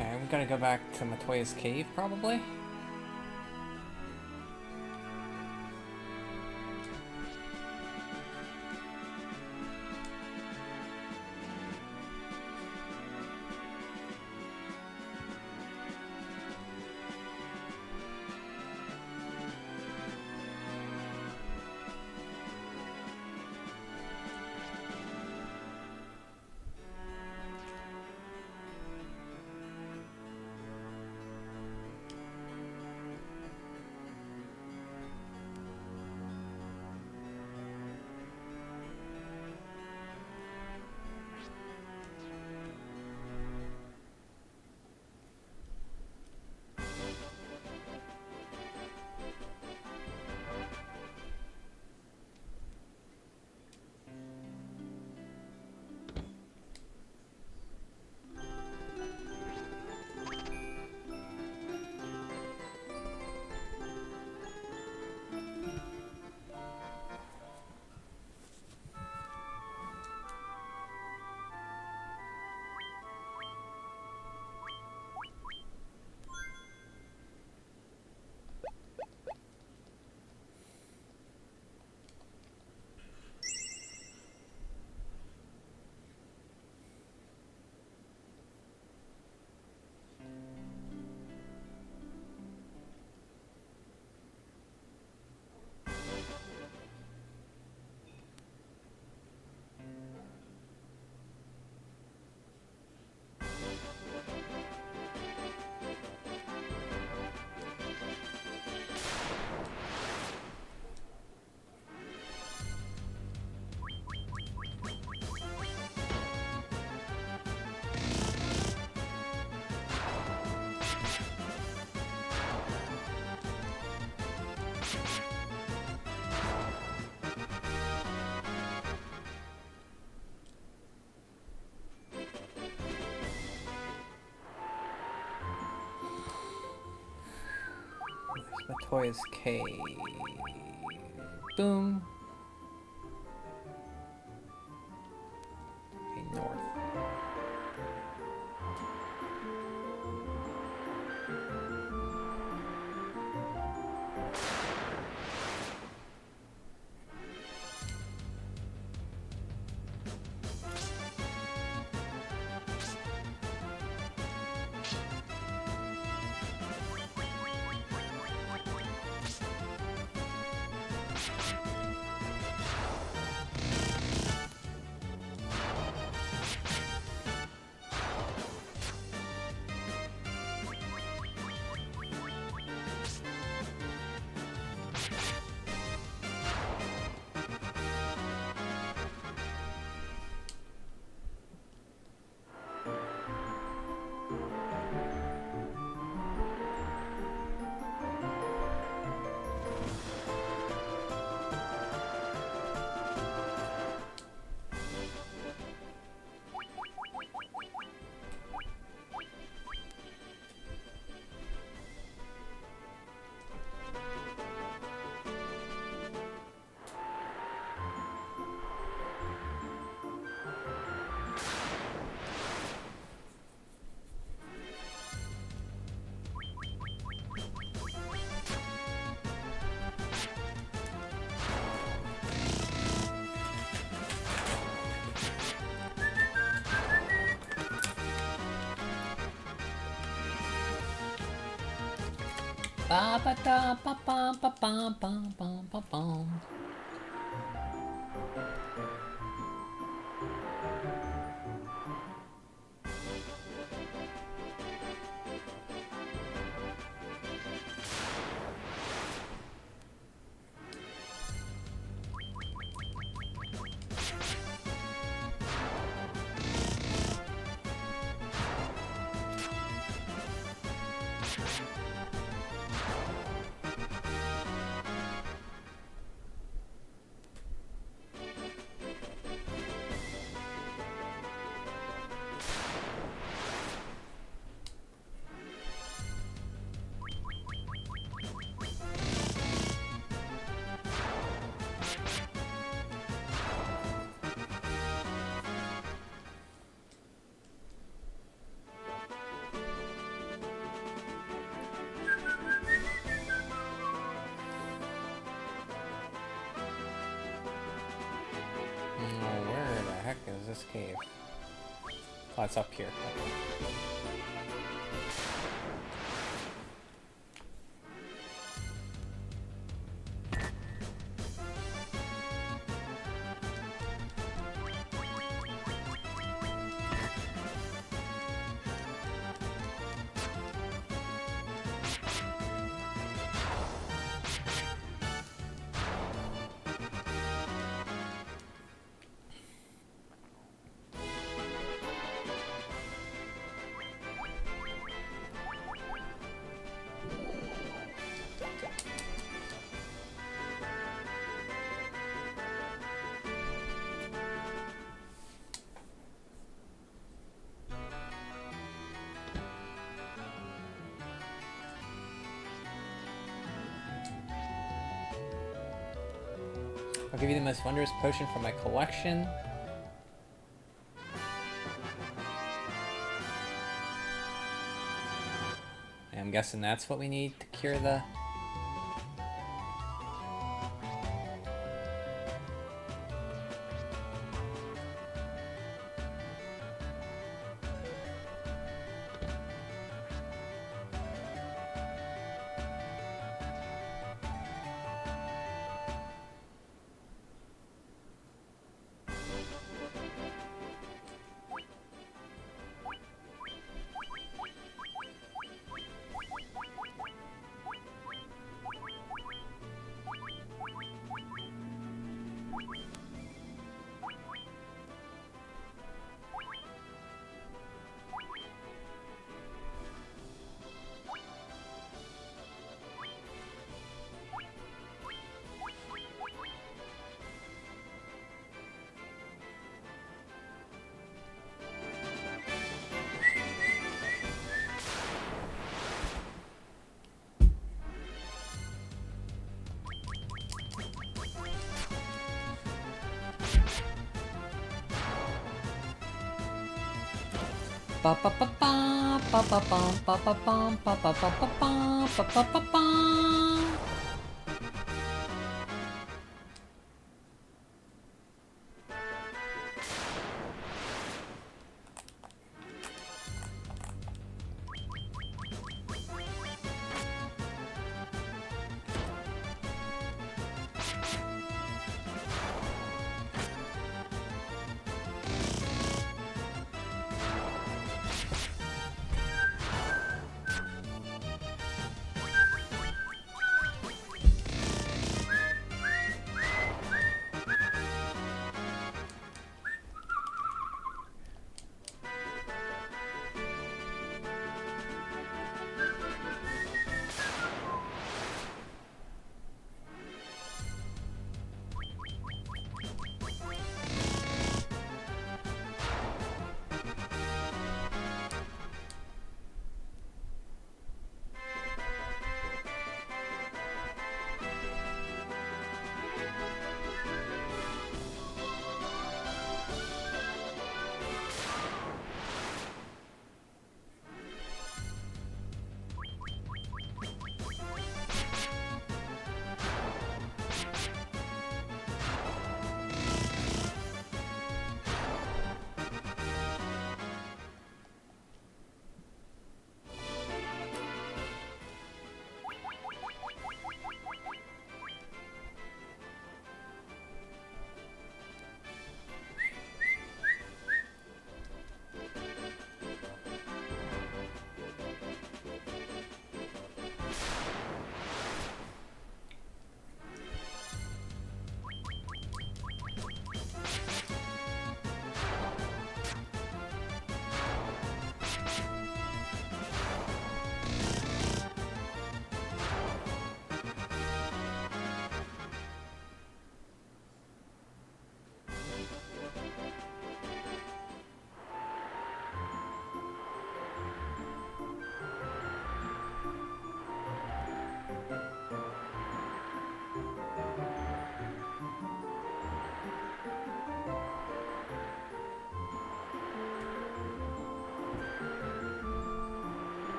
Okay, I'm gonna go back to Matoya's cave, probably. Matoya's cave. Boom. Okay, north. Ba ba da ba ba ba ba ba ba ba ba. Where the heck is this cave? Oh, it's up here. Okay. I'll give you the most wondrous potion from my collection. I'm guessing that's what we need to cure the... Ba ba ba ba ba ba ba ba ba ba ba ba ba ba ba ba ba.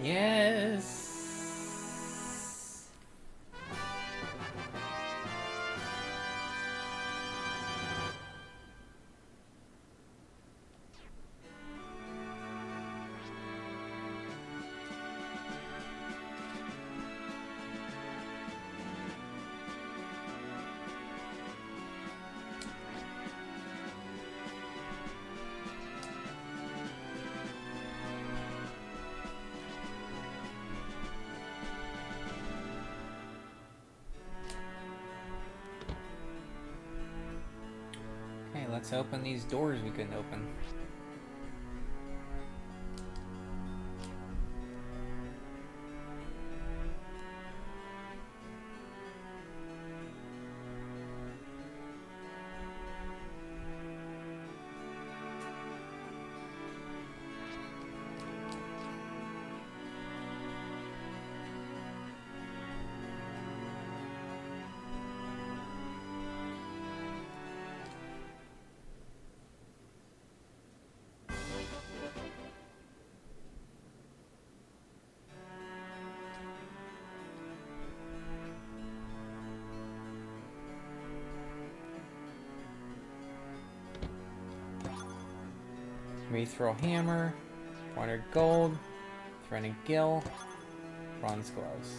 Yes. Okay, let's open these doors we couldn't open. Mithril hammer, 400 gold, Threnic gill, bronze gloves.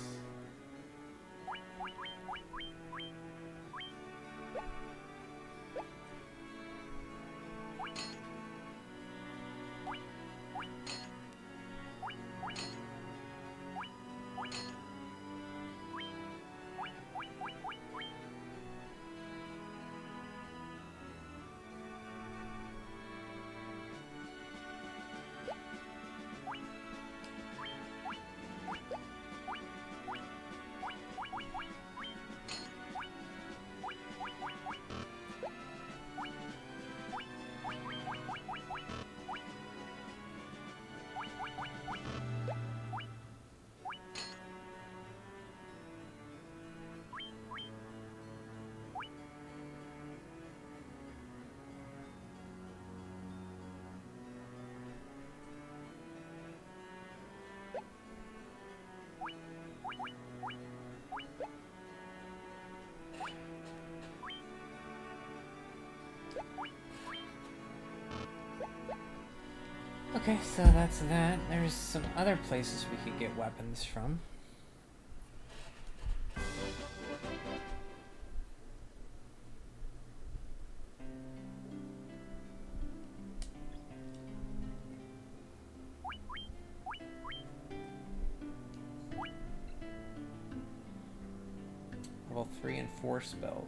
Okay, so that's that. There's some other places we could get weapons from. Level 3 and 4 spells.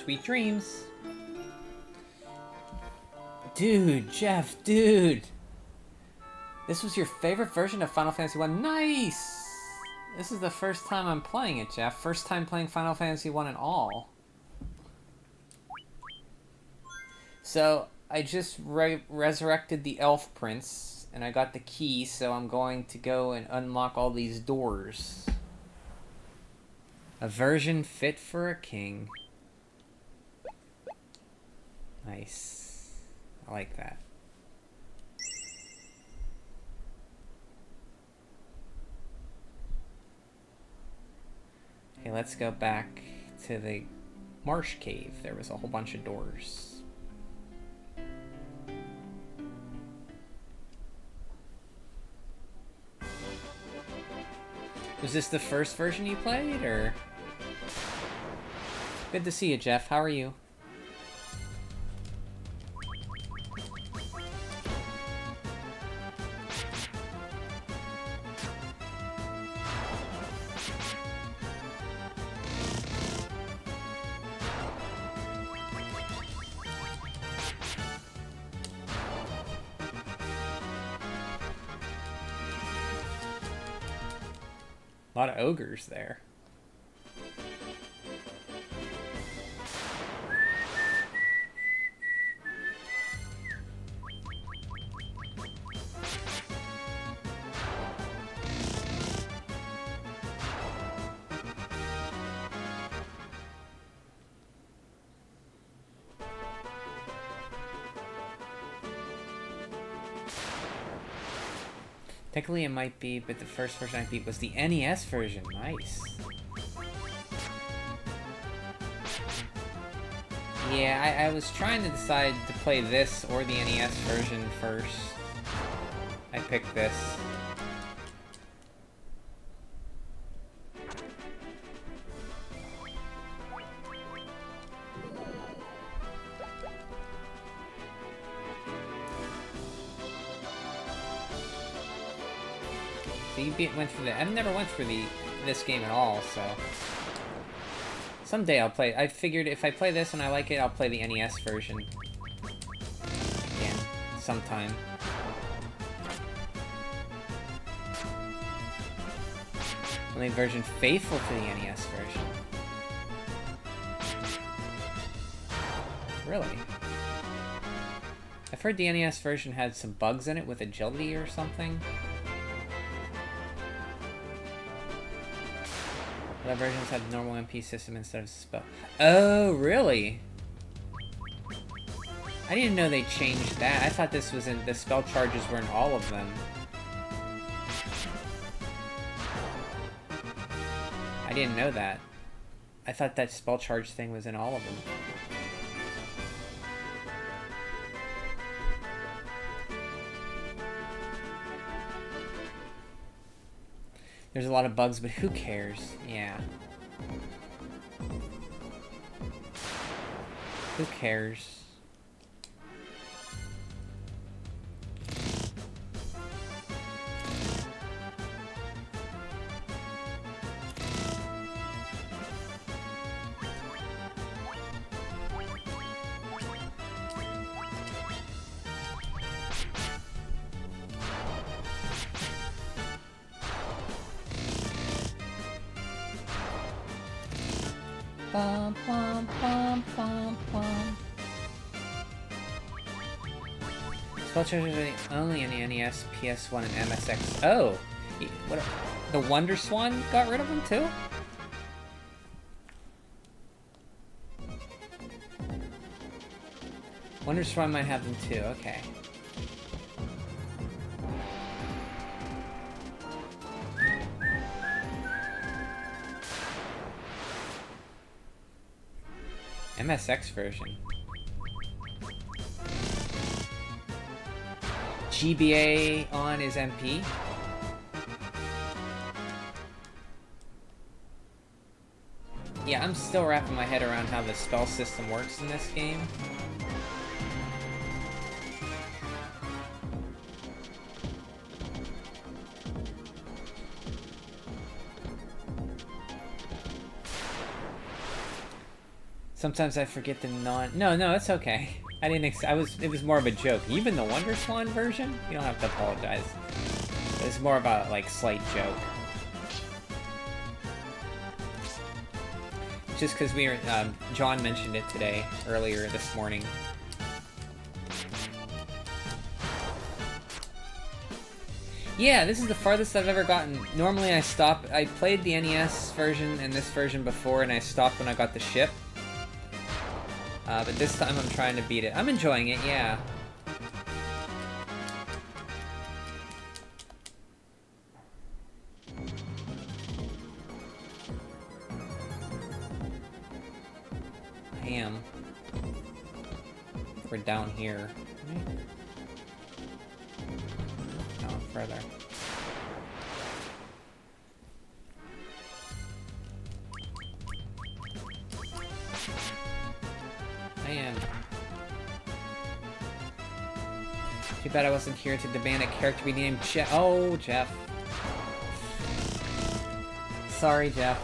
Sweet dreams. Dude, Jeff, dude. This was your favorite version of Final Fantasy 1. Nice! This is the first time I'm playing it, Jeff. First time playing Final Fantasy 1 at all. So, I just resurrected the Elf Prince, and I got the key, so I'm going to go and unlock all these doors. A version fit for a king. Nice. I like that. Okay, let's go back to the marsh cave. There was a whole bunch of doors. Was this the first version you played, or? Good to see you, Jeff. How are you? A lot of ogres there. Technically it might be, but the first version I beat was the NES version. Nice. Yeah, I was trying to decide to play this or the NES version first. I picked this. So you went through the... I've never went through this game at all, so... Someday I'll play... I figured if I play this and I like it, I'll play the NES version. Again, sometime. Only version faithful to the NES version. Really? I've heard the NES version had some bugs in it with agility or something. Other versions have normal MP system instead of spell. Oh, really? I didn't know they changed that. I thought this was in the spell charges were in all of them. I didn't know that. I thought that spell charge thing was in all of them. There's a lot of bugs, but who cares? Yeah. Who cares? Bum, bum, bum, bum, bum. Spell charges only in the NES, PS1, and MSX. Oh! What? The Wonder Swan got rid of them too? Wonder Swan might have them too, okay. MSX version. GBA on is MP. Yeah, I'm still wrapping my head around how the spell system works in this game. Sometimes I forget the No, it's okay. I didn't it was more of a joke. Even the Wonder Swan version? You don't have to apologize. It's more of a, like, slight joke. Just because we were, John mentioned it today, earlier this morning. Yeah, this is the farthest I've ever gotten. Normally I played the NES version and this version before, and I stopped when I got the ship. But this time I'm trying to beat it. I'm enjoying it, yeah. I am. We're down here. No, further. I am. Too bad I wasn't here to demand a character be named Jeff. Oh, Jeff. Sorry, Jeff.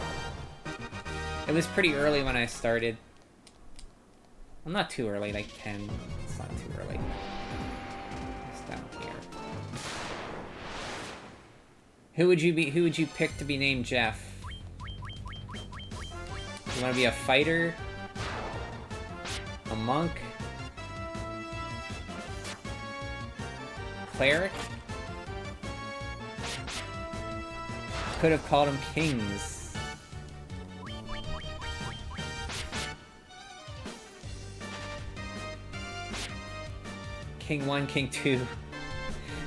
It was pretty early when I started. Well, not too early, like 10. It's not too early. It's down here. Who would you pick to be named Jeff? You want to be a fighter? A monk? Cleric? Could have called him kings. King 1, King 2.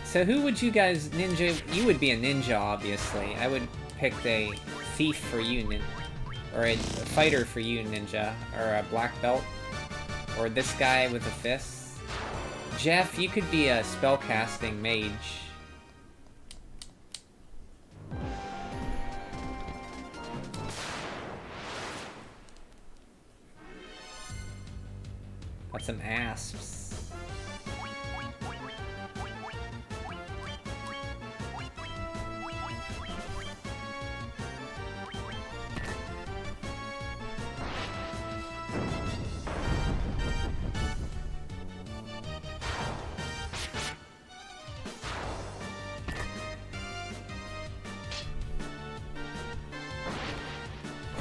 So who would you guys ninja? You would be a ninja, obviously. I would pick a thief for you, or a fighter for you, ninja, or a black belt. Or this guy with a fist. Jeff, you could be a spellcasting mage. Got some asps.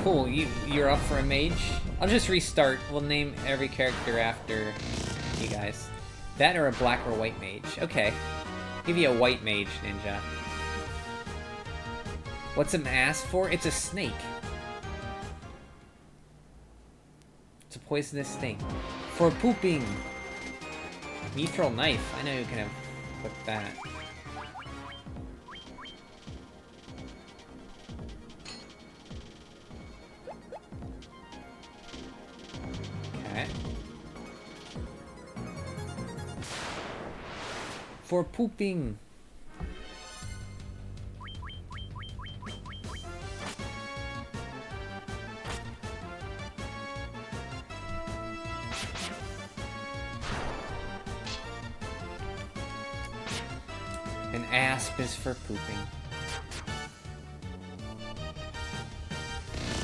Cool, you're up for a mage? I'll just restart. We'll name every character after you guys. That or a black or white mage. Okay. Give you a white mage, ninja. What's an ass for? It's a snake. It's a poisonous snake. For pooping. Mithril knife. I know you can have put that. For pooping. An asp is for pooping.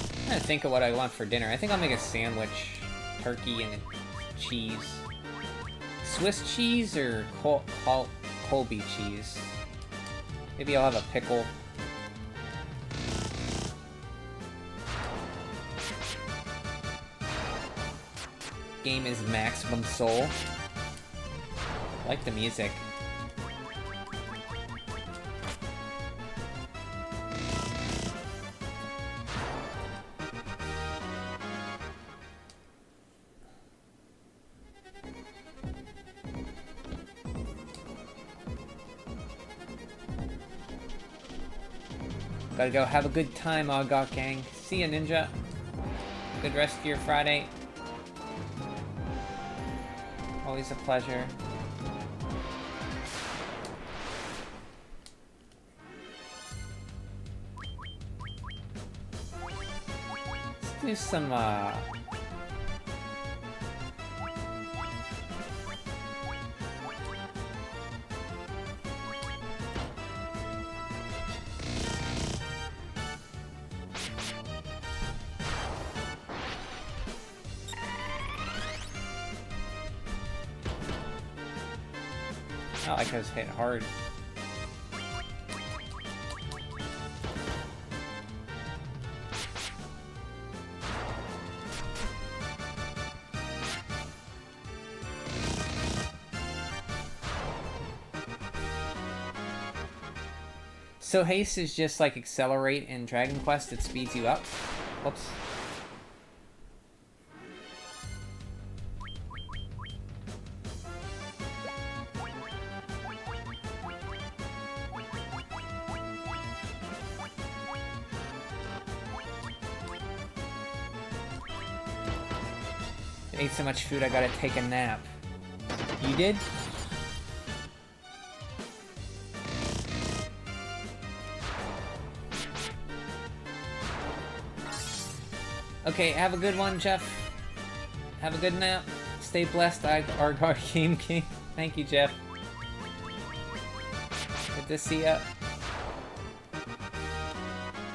I'm trying to think of what I want for dinner. I think I'll make a sandwich. Turkey and cheese. Swiss cheese or Colby cheese? Maybe I'll have a pickle. Game is Maximum Soul. I like the music. Gotta go have a good time, Ogok Gang. See ya, Ninja. Good rest of your Friday. Always a pleasure. Let's do some, not like I was hit hard. So haste is just like accelerate in Dragon Quest, it speeds you up. Whoops. I ate so much food I gotta take a nap. You did? Okay, have a good one, Jeff. Have a good nap. Stay blessed, Argar Game King. Thank you, Jeff. Good to see ya.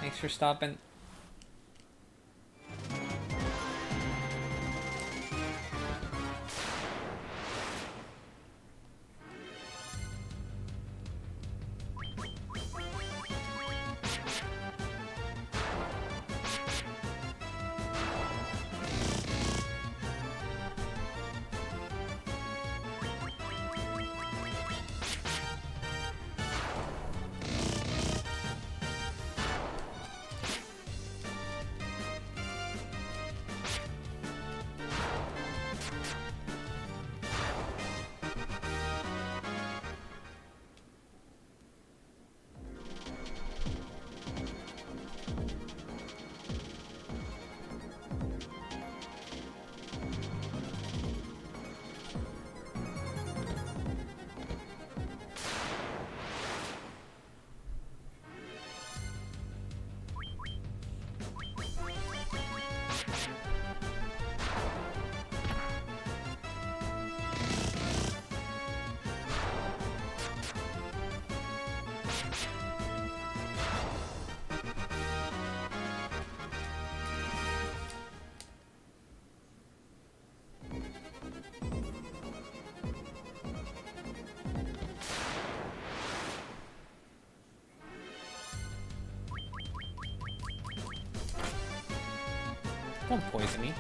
Thanks for stopping. Don't poison me.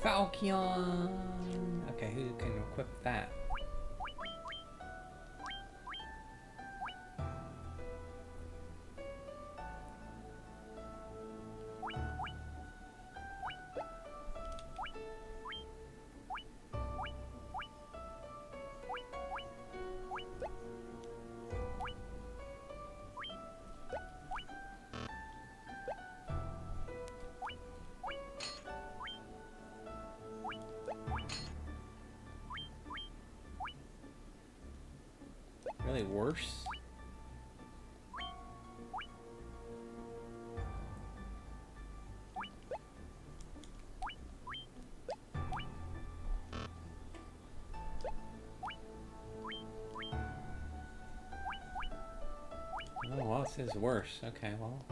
Falcon! Okay, who can equip that? Really worse? Oh, well, this is worse. Okay, well.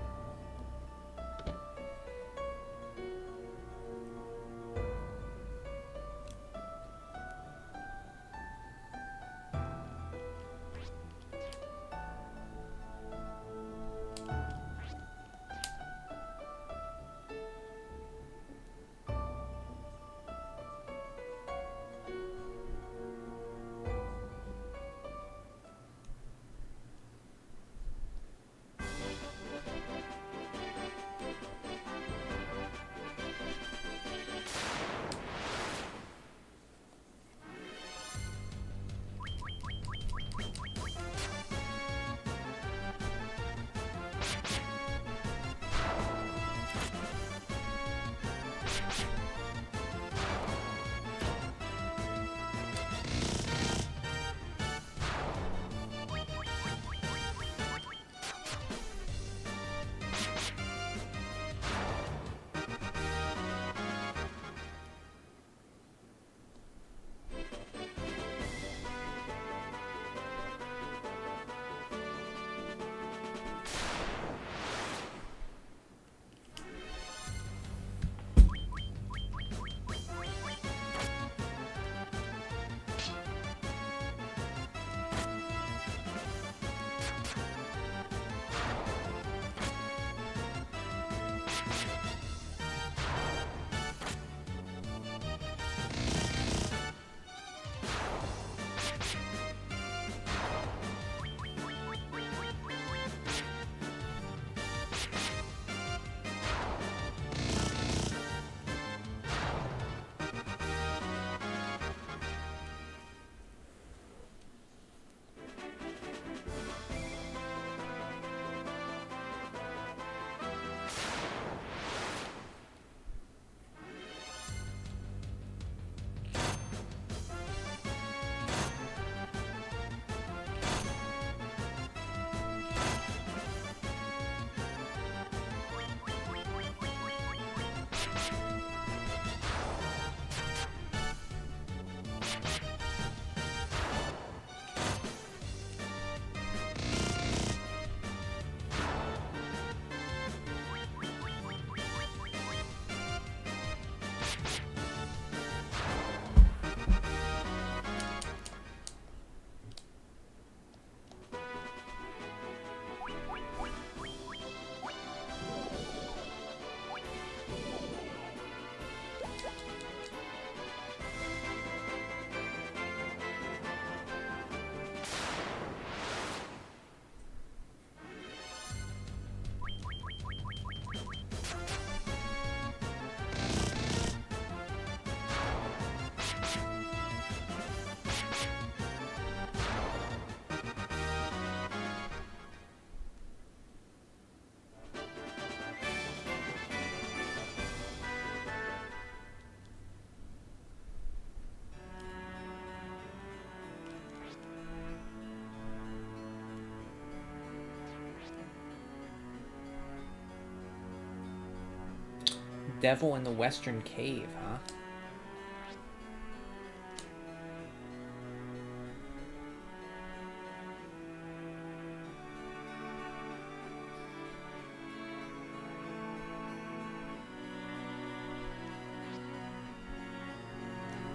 Devil in the Western Cave, huh?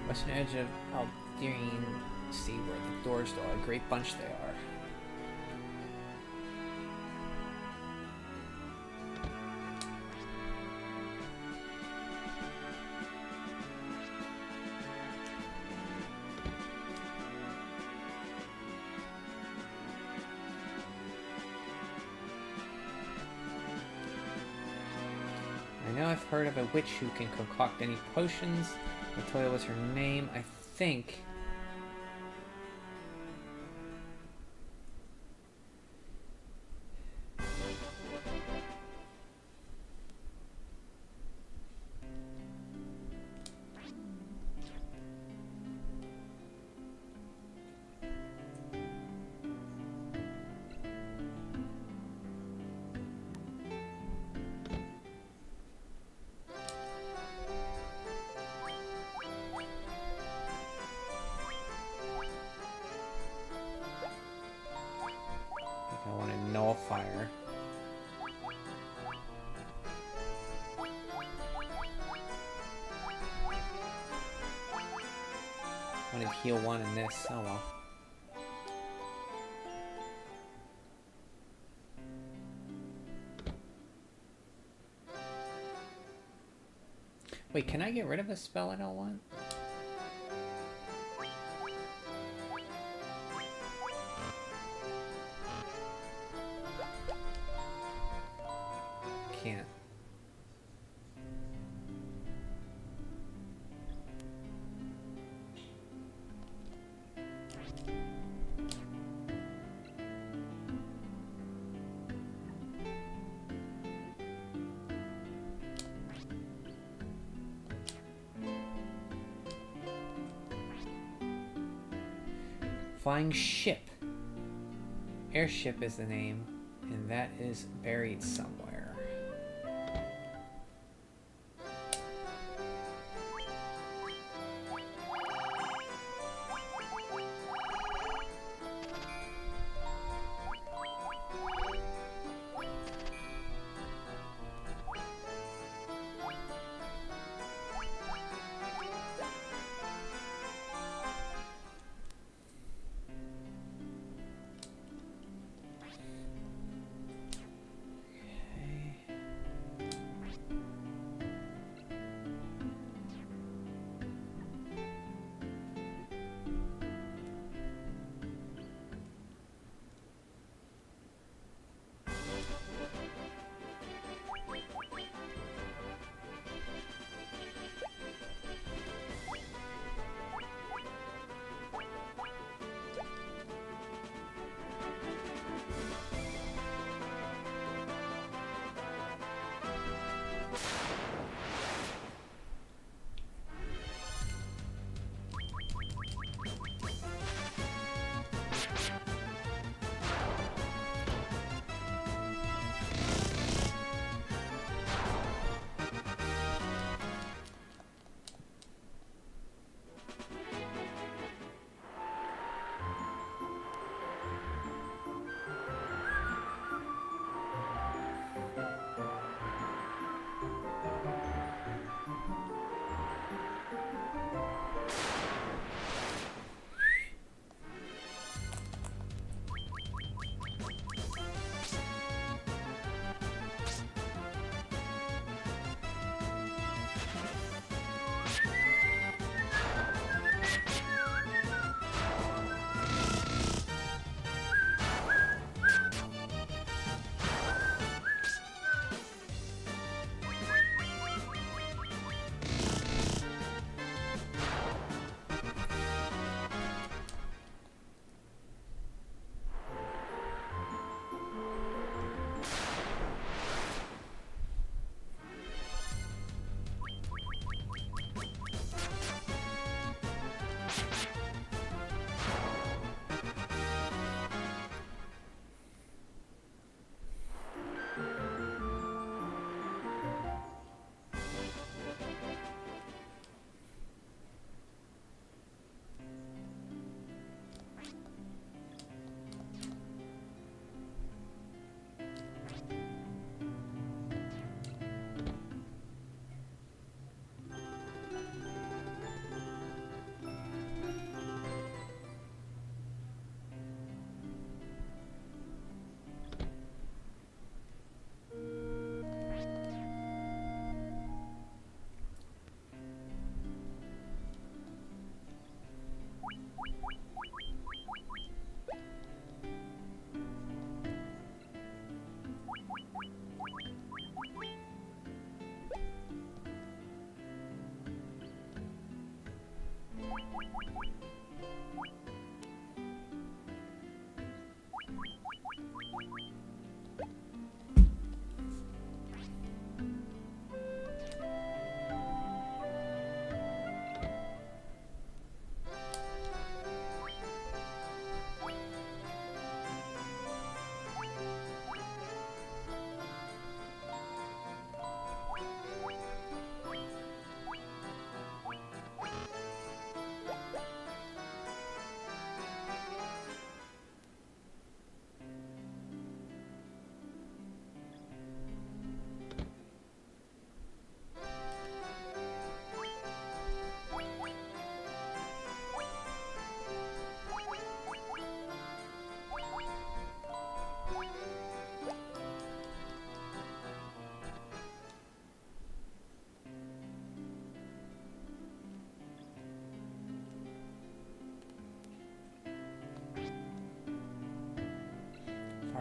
Western edge of Alderian Sea where the doors are. A great bunch they are. know I've heard of a witch who can concoct any potions. Latoya was her name. I think... I want a nullifier. I want to heal one in this. Oh well. Wait, can I get rid of a spell I don't want? Can't. Flying ship. Airship is the name, and that is buried somewhere.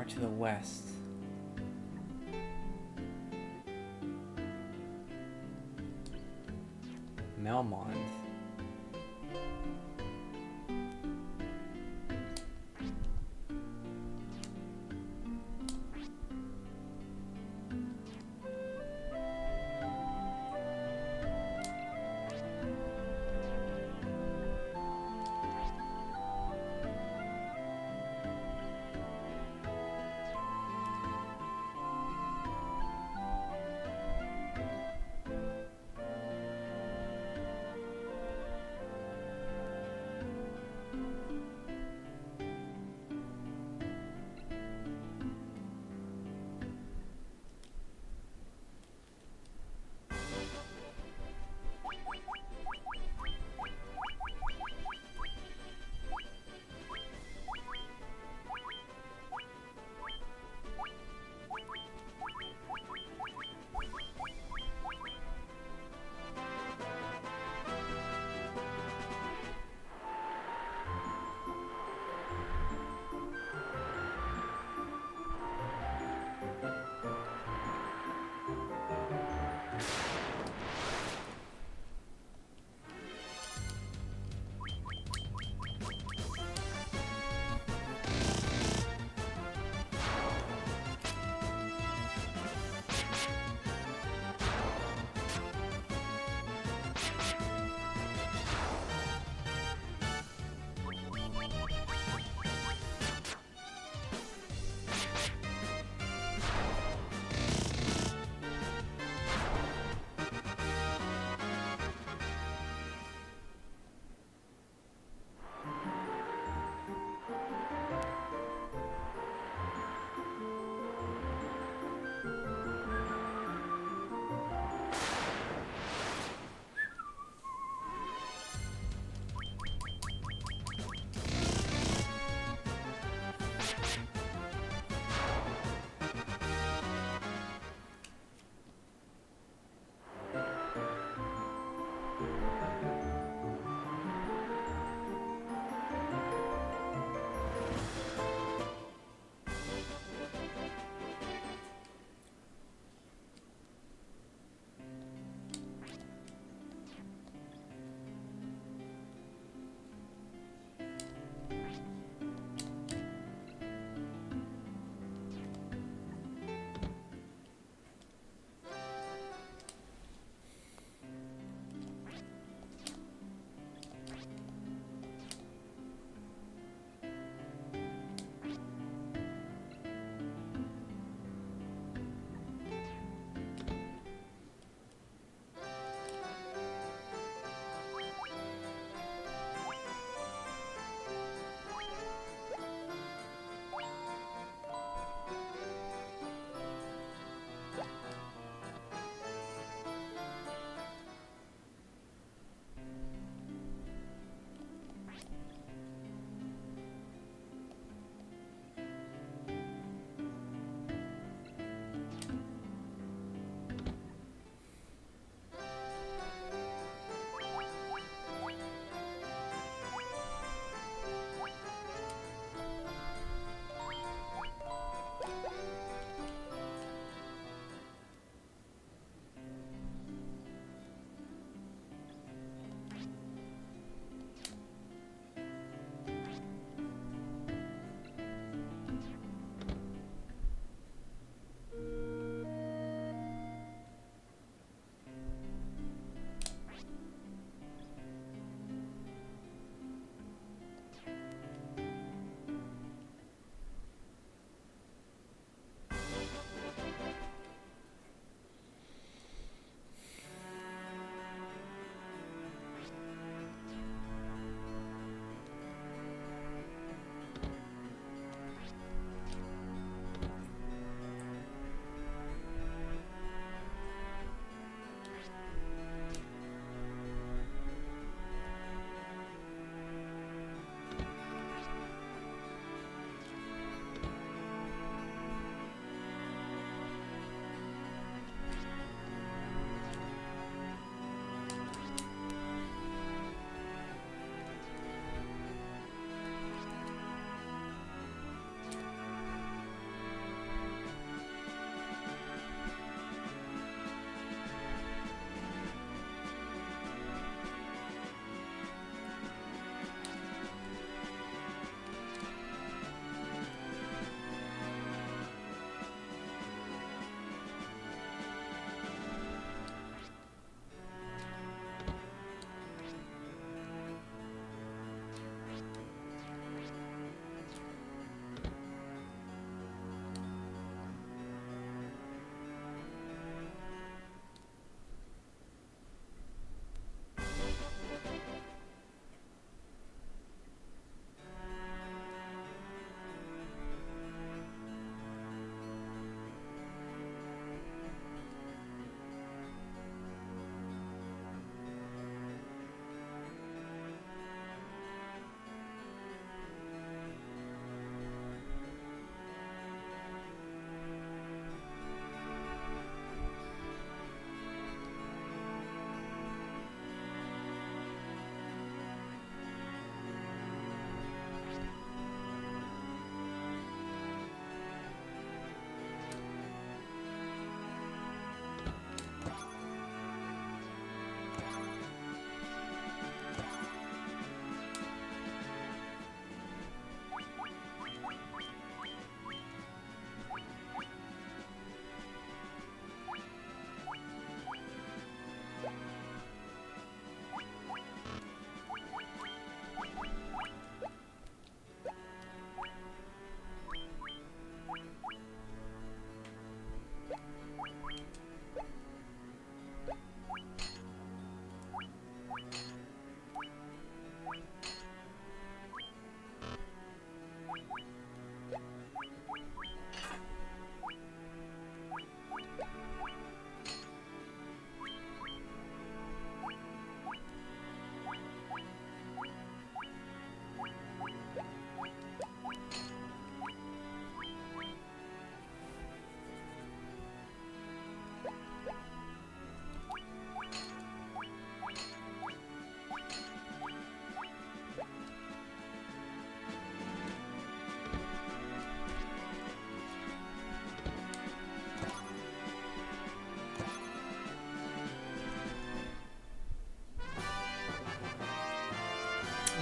to the west. Melmond.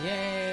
Yay!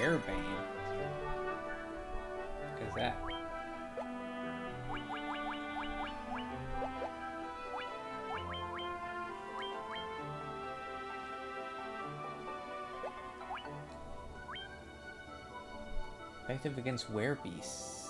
Werebane. What is that? Effective against werebeasts.